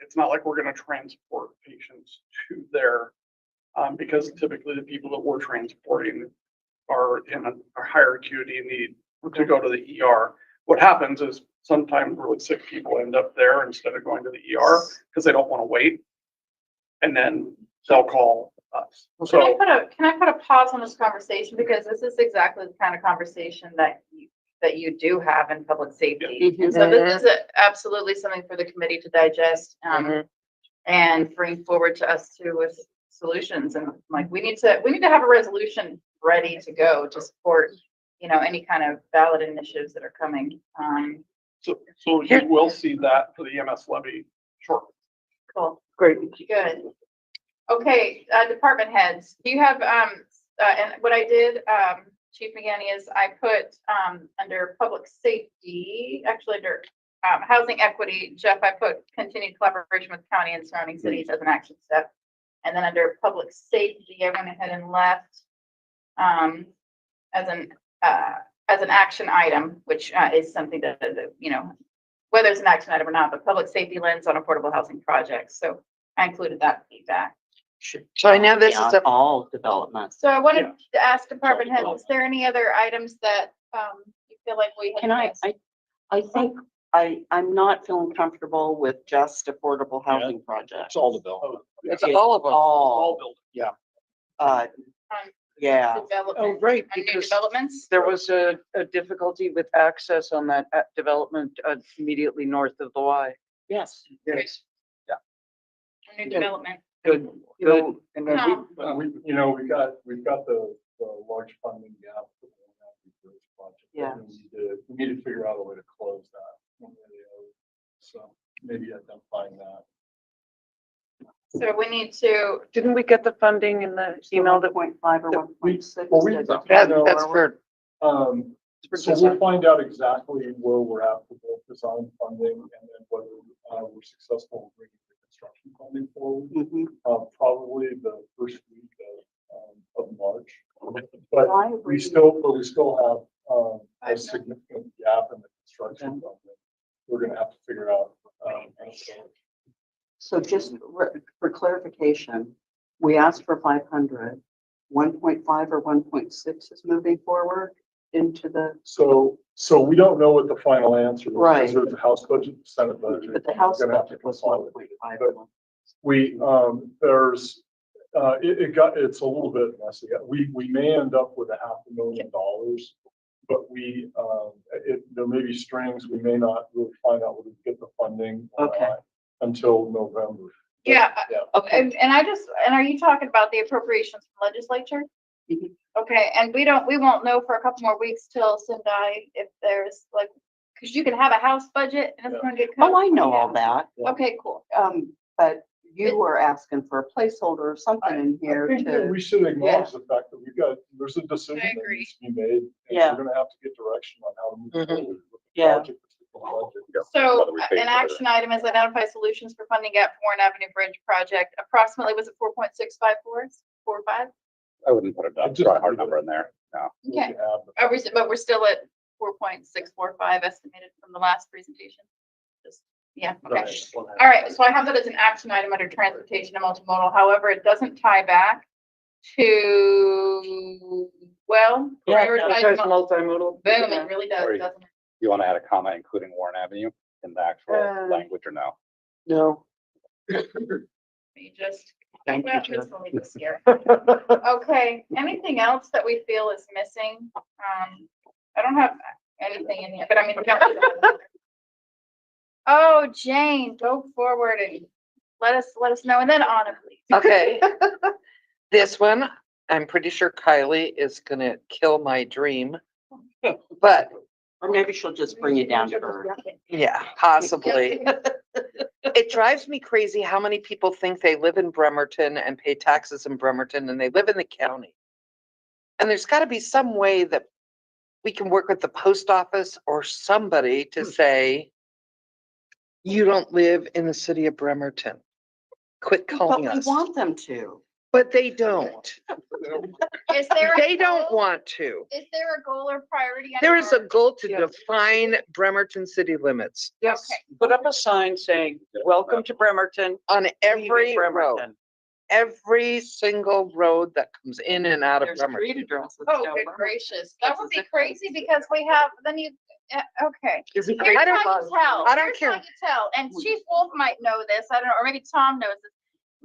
it's not like we're gonna transport patients to there. Because typically the people that we're transporting are in a higher acuity need to go to the ER. What happens is sometimes really sick people end up there instead of going to the ER because they don't want to wait. And then they'll call us.
Can I
So,
put a pause on this conversation? Because this is exactly the kind of conversation that you do have in public safety. And so this is absolutely something for the committee to digest, and bring forward to us too with solutions. And like, we need to have a resolution ready to go to support, any kind of ballot initiatives that are coming.
so you will see that for the EMS levy shortly.
Cool.
Great.
Good. Okay, department heads, do you have, and what I did, Chief McGanny, is I put, under public safety, actually under, housing equity, Jeff, I put continued collaboration with county and surrounding cities as an action step. And then under public safety, I went ahead and left, as an action item, which, is something that, whether it's an action item or not, but public safety lens on affordable housing projects. So I included that feedback.
So I know this is
All development.
So I wanted to ask department heads, is there any other items that, you feel like we had?
Can I think I'm not feeling comfortable with just affordable housing projects.
It's all development.
It's all of them.
All buildings.
Yeah.
Development.
Oh, right,
On new
because
developments?
there was a difficulty with access on that development immediately north of the Y.
Yes.
Yes.
New development.
Good,
You know,
good.
and then
No.
we've got the large funding gap. for the project.
Yeah.
We need to figure out a way to close that one way or the other. So maybe identifying that.
So we need to,
Didn't we get the funding in the email that
1.5 or 1.6?
Well,
That's fair.
So we'll find out exactly where we're at with both design funding and then whether we're successful in bringing the construction funding forward. Probably the first week of March. But we still have a significant gap in the construction funding. We're gonna have to figure out.
So just for clarification, we asked for 500, 1.5 or 1.6 is moving forward into the,
So we don't know what the final answer is.
Right.
Because there's a House budget, Senate budget.
but the House
We're gonna have to
budget was
comply with
1.5.
But we, it's a little bit messy. We may end up with $500,000, but there may be strings. We may not really find out whether we get the funding or
Okay.
not. until November.
Yeah,
Yeah.
Okay.
and are you talking about the appropriations from legislature?
Mhm.
Okay, and we won't know for a couple more weeks till Sendai if there's like, cause you can have a house budget and it's gonna get cut.
Oh, I know all that.
Okay, cool.
But you were asking for a placeholder or something in
I
here
think that
to,
we should acknowledge the fact that there's a decision
I
that
agree.
needs to be made. and
Yeah.
We're gonna have to get direction on how to move
Mhm.
forward with the
Yeah.
project.
So
Whether we pay
an
for it.
action item is identify solutions for funding gap for Warren Avenue Bridge project. Approximately, was it 4.654, 4.5?
I wouldn't put a hard number in there, no.
Okay. But we're still at 4.645 estimated from the last presentation. Just, yeah, okay. All right, so I have that as an action item under transportation and multimodal. However, it doesn't tie back to, well,
Yeah,
prioritize
that's
mul-
multimodal.
boom, it really does,
Or-
doesn't it?
You want to add a comma including Warren Avenue in the actual language or no?
No.
We just,
Thank you,
well,
Jen.
let's leave this here. Okay, anything else that we feel is missing? I don't have anything in here, but I mean, we don't. Oh, Jane, go forward and let us know, and then Anna, please.
Okay. This one, I'm pretty sure Kylie is gonna kill my dream. But
or maybe she'll just bring it down to earth.
yeah, possibly. It drives me crazy how many people think they live in Bremerton and pay taxes in Bremerton and they live in the county. And there's gotta be some way that we can work with the post office or somebody to say, you don't live in the city of Bremerton. Quit
But
calling
we
us.
want them to.
But they don't.
Is there a
They don't
goal-
want to.
Is there a goal or priority?
There
under
is a
our-
goal to define Bremerton city limits
Yes,
Okay.
put up a sign saying, welcome to Bremerton.
on
leave
every road,
Bremerton.
every single road that comes in and out of
There's
Bremerton.
street addresses.
Oh,
down
good
Bremerton.
gracious. That would be crazy because we have, then you, okay.
Is it
Here's
I don't-
how you tell.
I don't
Here's
care.
how you tell, and Chief Wolf might know this, I don't know, or maybe Tom knows this.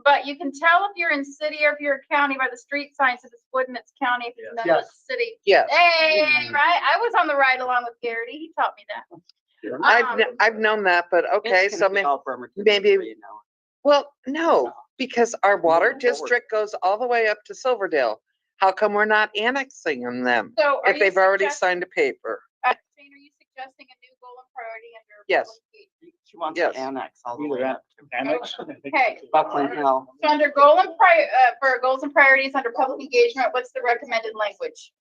But you can tell if you're in city or if you're a county by the street signs, if it's wood and it's county, if it's in the
Yes.
city.
Yes,
Hey, right? I was on the ride along with Garrity. He taught me that.
I've known that, but okay,
It's
so
gonna be all Bremerton
maybe-
before you know
well, no, because our water
forward.
district goes all the way up to Silverdale. How come we're not annexing them
So are
if
you
they've already
suggest-
signed a paper?
Jane, are you suggesting a new goal and priority under?
Yes.
public engagement?
it. She wants
Yes.
to annex all the
Either
way
that,
up to
annex.
Okay.
Buckland Hill.
So under for goals and priorities under public engagement, what's the recommended language?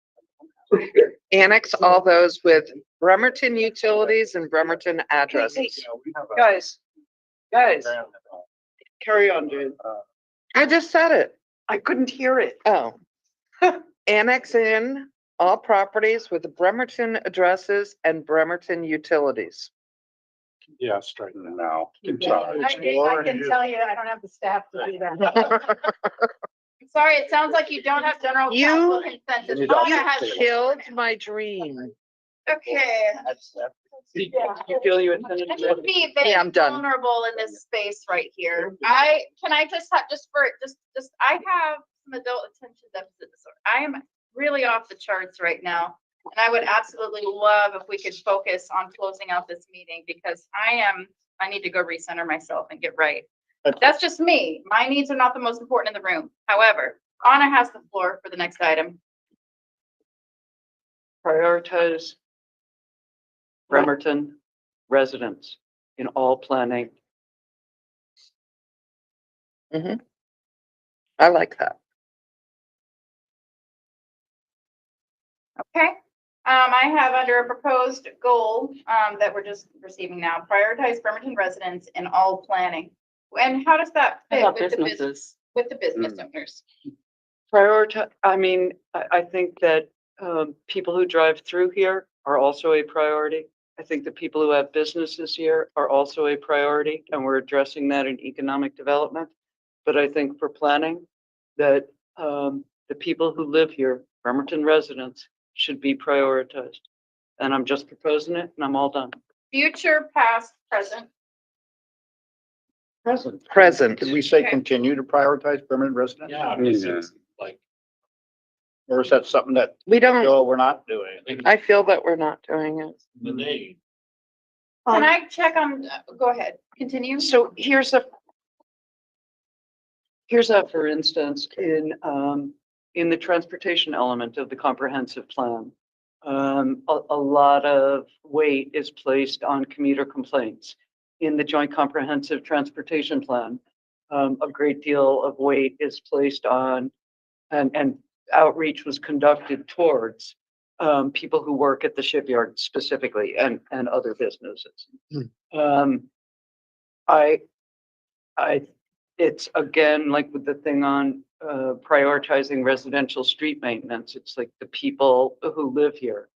Annex all those with Bremerton utilities and Bremerton addresses.
Guys, carry on, dude.
I just said it.
I couldn't hear it.
Oh. Annex in all properties with the Bremerton addresses and Bremerton utilities.
Yeah, straight.
No.
I can tell you, I don't have the staff to do that.
Sorry, it sounds like you don't have general
You-
council consensus.
You don't.
You
Anna has-
killed my dream.
Okay.
You feel you attended
I
to
can be very
Yeah, I'm done.
vulnerable in this space right here. Can I just have, I have some adult attention deficit disorder. I am really off the charts right now. And I would absolutely love if we could focus on closing out this meeting because I need to go recenter myself and get right. That's just me. My needs are not the most important in the room. However, Anna has the floor for the next item.
prioritize Bremerton residents in all planning.
I like that.
Okay, I have under a proposed goal, that we're just receiving now, prioritize Bremerton residents in all planning. And how does that
How
fit
about
with the business,
businesses?
with the business owners?
Prioritize, I mean, I think that people who drive through here are also a priority. I think the people who have businesses here are also a priority, and we're addressing that in economic development. But I think for planning, that the people who live here, Bremerton residents, should be prioritized. And I'm just proposing it, and I'm all done.
Future, past, present.
Present.
Could we say
Okay.
continue to prioritize permanent residents?
Yeah, because it's like,
Or is that something that,
We don't,
no, we're not doing?
I feel that we're not doing it.
the name,
Can I check on, go ahead, continue.
So here's a, for instance, in the transportation element of the comprehensive plan, a lot of weight is placed on commuter complaints. In the joint comprehensive transportation plan, a great deal of weight is placed on, and outreach was conducted towards people who work at the shipyard specifically and other businesses. It's again, like with the thing on prioritizing residential street maintenance, it's like the people who live here.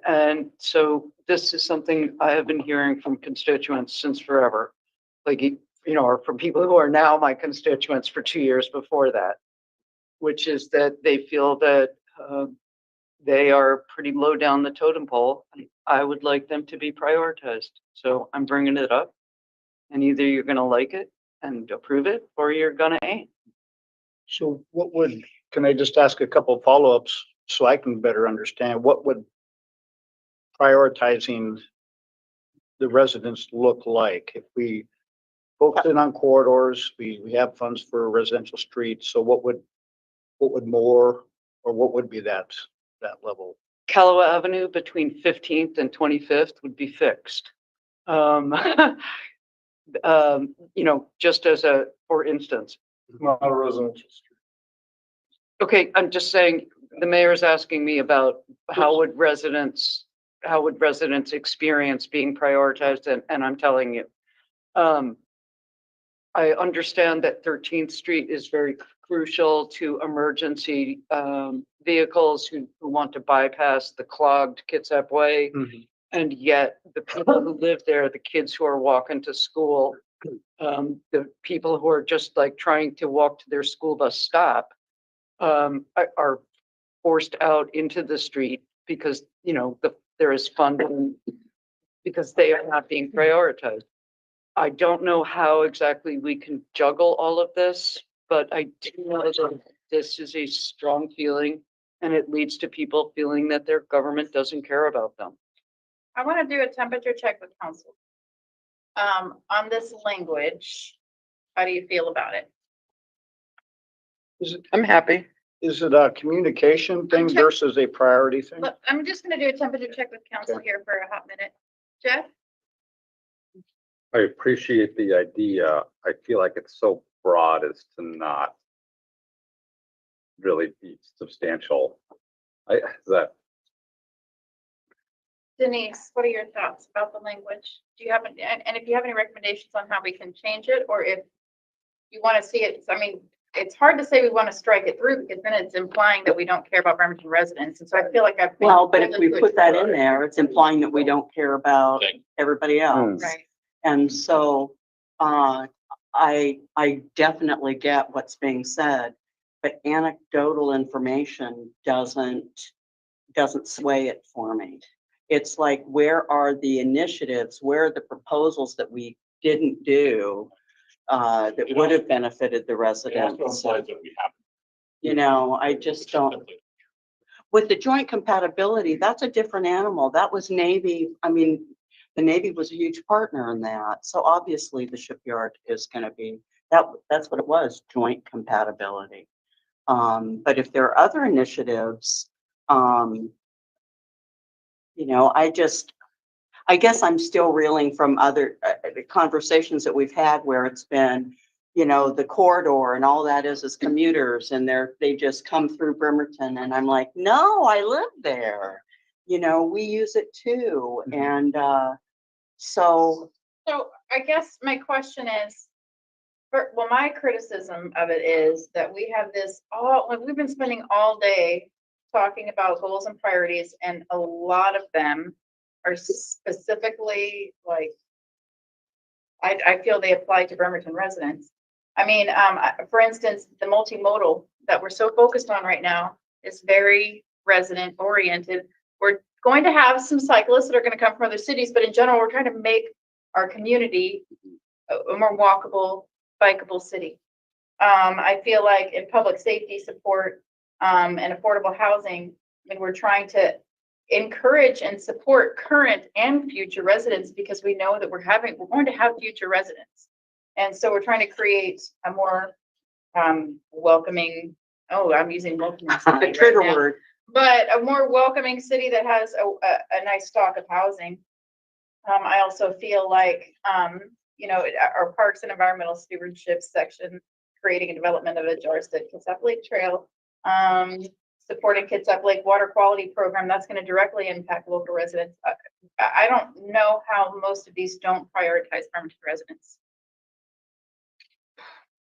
And so this is something I have been hearing from constituents since forever, like, you know, or from people who are now my constituents for 2 years before that, which is that they feel that they are pretty low down the totem pole. I would like them to be prioritized. So I'm bringing it up. And either you're going to like it and approve it, or you're going to ain't.
So can I just ask a couple of follow-ups so I can better understand what would prioritizing the residents look like? If we focus in on corridors, we have funds for residential streets. So what would more, or what would be that level?
Callaway Avenue between 15th and 25th would be fixed. You know, just as a, for instance.
Not a residential street.
Okay, I'm just saying, the mayor is asking me about how would residents experience being prioritized, and I'm telling you. I understand that 13th Street is very crucial to emergency vehicles who want to bypass the clogged Kitsap Way. And yet the people who live there, the kids who are walking to school, the people who are just like trying to walk to their school bus stop, are forced out into the street because, you know, there is funding, because they are not being prioritized. I don't know how exactly we can juggle all of this, but I do know that this is a strong feeling, and it leads to people feeling that their government doesn't care about them.
I want to do a temperature check with council. On this language, how do you feel about it?
I'm happy.
Is it a communication thing
check-
versus a priority thing?
Look, I'm just gonna do a temperature check with council here for a hot minute. Jeff?
I appreciate the idea. I feel like it's so broad as to not really be substantial.
Denise, what are your thoughts about the language? Do you have, and if you have any recommendations on how we can change it, or if you want to see it, I mean, it's hard to say we want to strike it through because then it's implying that we don't care about Bremerton residents. And so I feel like I've. been
Well, but if
told
we
to
put that in there, it's implying that we don't care about
Okay.
everybody else.
Right.
And so, I definitely get what's being said, but anecdotal information doesn't sway it for me. It's like, where are the initiatives? Where are the proposals that we didn't do, that would have benefited the
And
residents?
also slides that we have.
You know, I just don't. With the joint compatibility, that's a different animal. That was Navy. I mean, the Navy was a huge partner in that. So obviously the shipyard is going to be, that's what it was, joint compatibility. But if there are other initiatives, you know, I guess I'm still reeling from other conversations that we've had where it's been, you know, the corridor and all that is commuters, and they just come through Bremerton, and I'm like, no, I live there. You know, we use it too. And so
I guess my question is, well, my criticism of it is that we have this we've been spending all day talking about goals and priorities, and a lot of them are specifically like, I feel they apply to Bremerton residents. I mean, for instance, the multimodal that we're so focused on right now is very resident oriented. We're going to have some cyclists that are going to come from other cities, but in general, we're trying to make our community a more walkable, bikeable city. I feel like in public safety support and affordable housing, I mean, we're trying to encourage and support current and future residents because we know that we're going to have future residents. And so we're trying to create a more welcoming, I'm using welcoming city right
Trigger
now,
word.
but a more welcoming city that has a nice stock of housing. I also feel like, our parks and environmental stewardship section, creating a development of a Jarsted Kitsap Lake Trail, supporting Kitsap Lake Water Quality Program, that's going to directly impact local residents. I don't know how most of these don't prioritize Bremerton residents.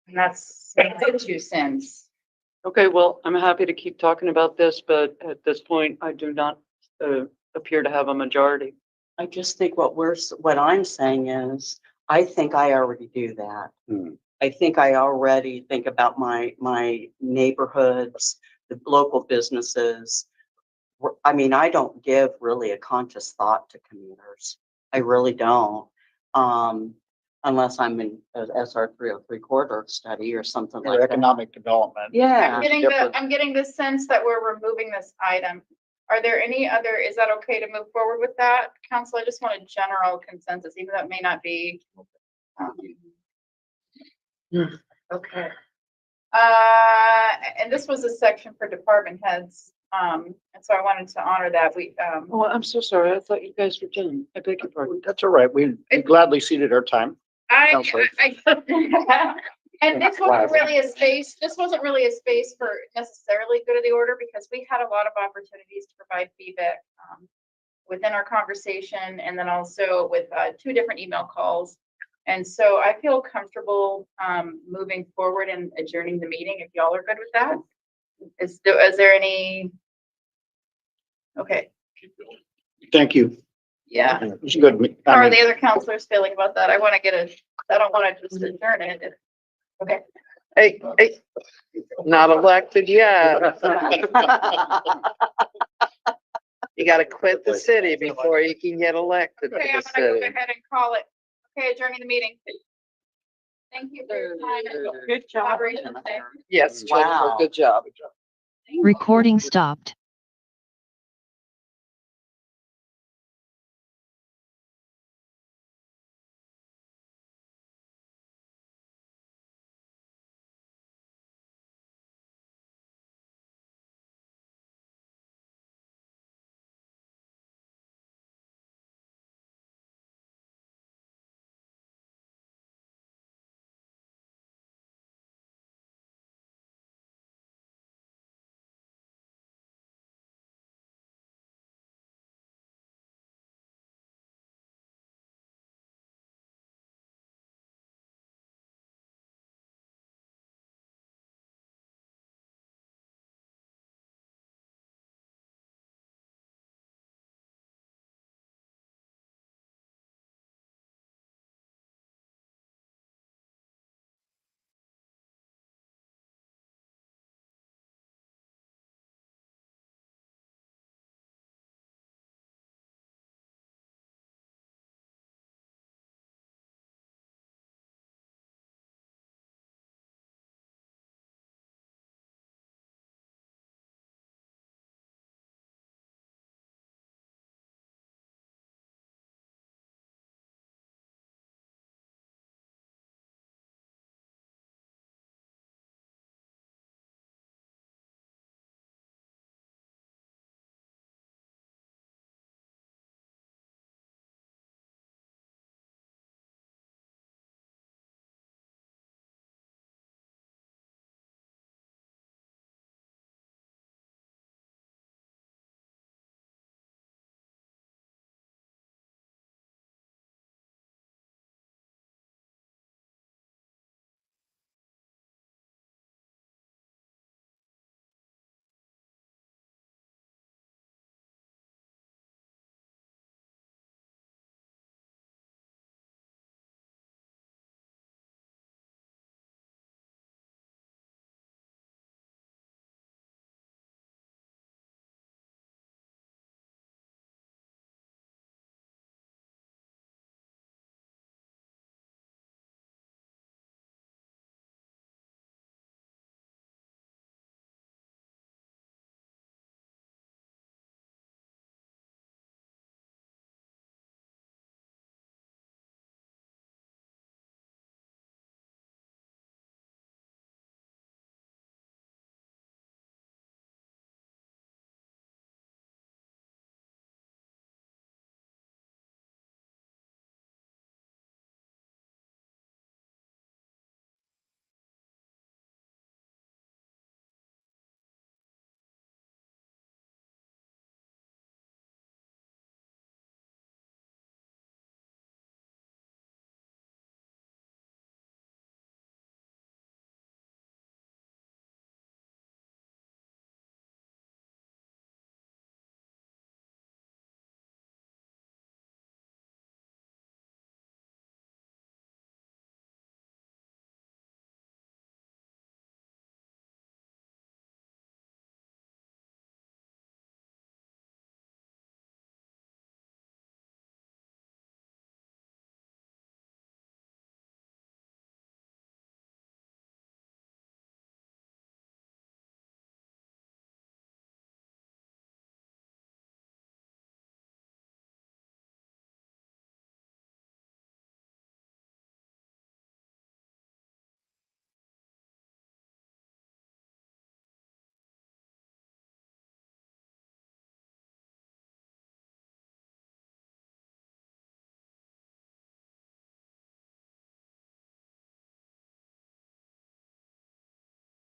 And that's my 2 cents.
Okay, well, I'm happy to keep talking about this, but at this point, I do not appear to have a majority.
I just think what I'm saying is, I think I already do that. I think I already think about my neighborhoods, the local businesses. I mean, I don't give really a conscious thought to commuters. I really don't. Unless I'm in an SR 303 corridor study or something
Or
like that.
economic development.
Yeah.
I'm getting the sense that we're removing this item. Are there any other, is that okay to move forward with that, council? I just want a general consensus, even though it may not be.
Okay.
And this was a section for department heads. And so I wanted to honor that.
Oh, I'm so sorry. I thought you guys were done. I beg your pardon.
That's all right. We gladly ceded our time. Counselor.
And this wasn't really a space for necessarily good of the order, because we had a lot of opportunities to provide feedback within our conversation, and then also with 2 different email calls. And so I feel comfortable moving forward and adjourning the meeting if y'all are good with that. Is there any? Okay.
Thank you.
Yeah.
It was good.
How are the other counselors feeling about that? I don't want to just adjourn it. Okay.
Hey, not elected yet. You gotta quit the city before you can get elected to
Okay,
the
I'm gonna go
city.
ahead and call it. Okay, adjourning the meeting. Thank you for your time and
Good job.
collaboration today.
Yes, Jennifer,
Wow.
good job.
Recording stopped.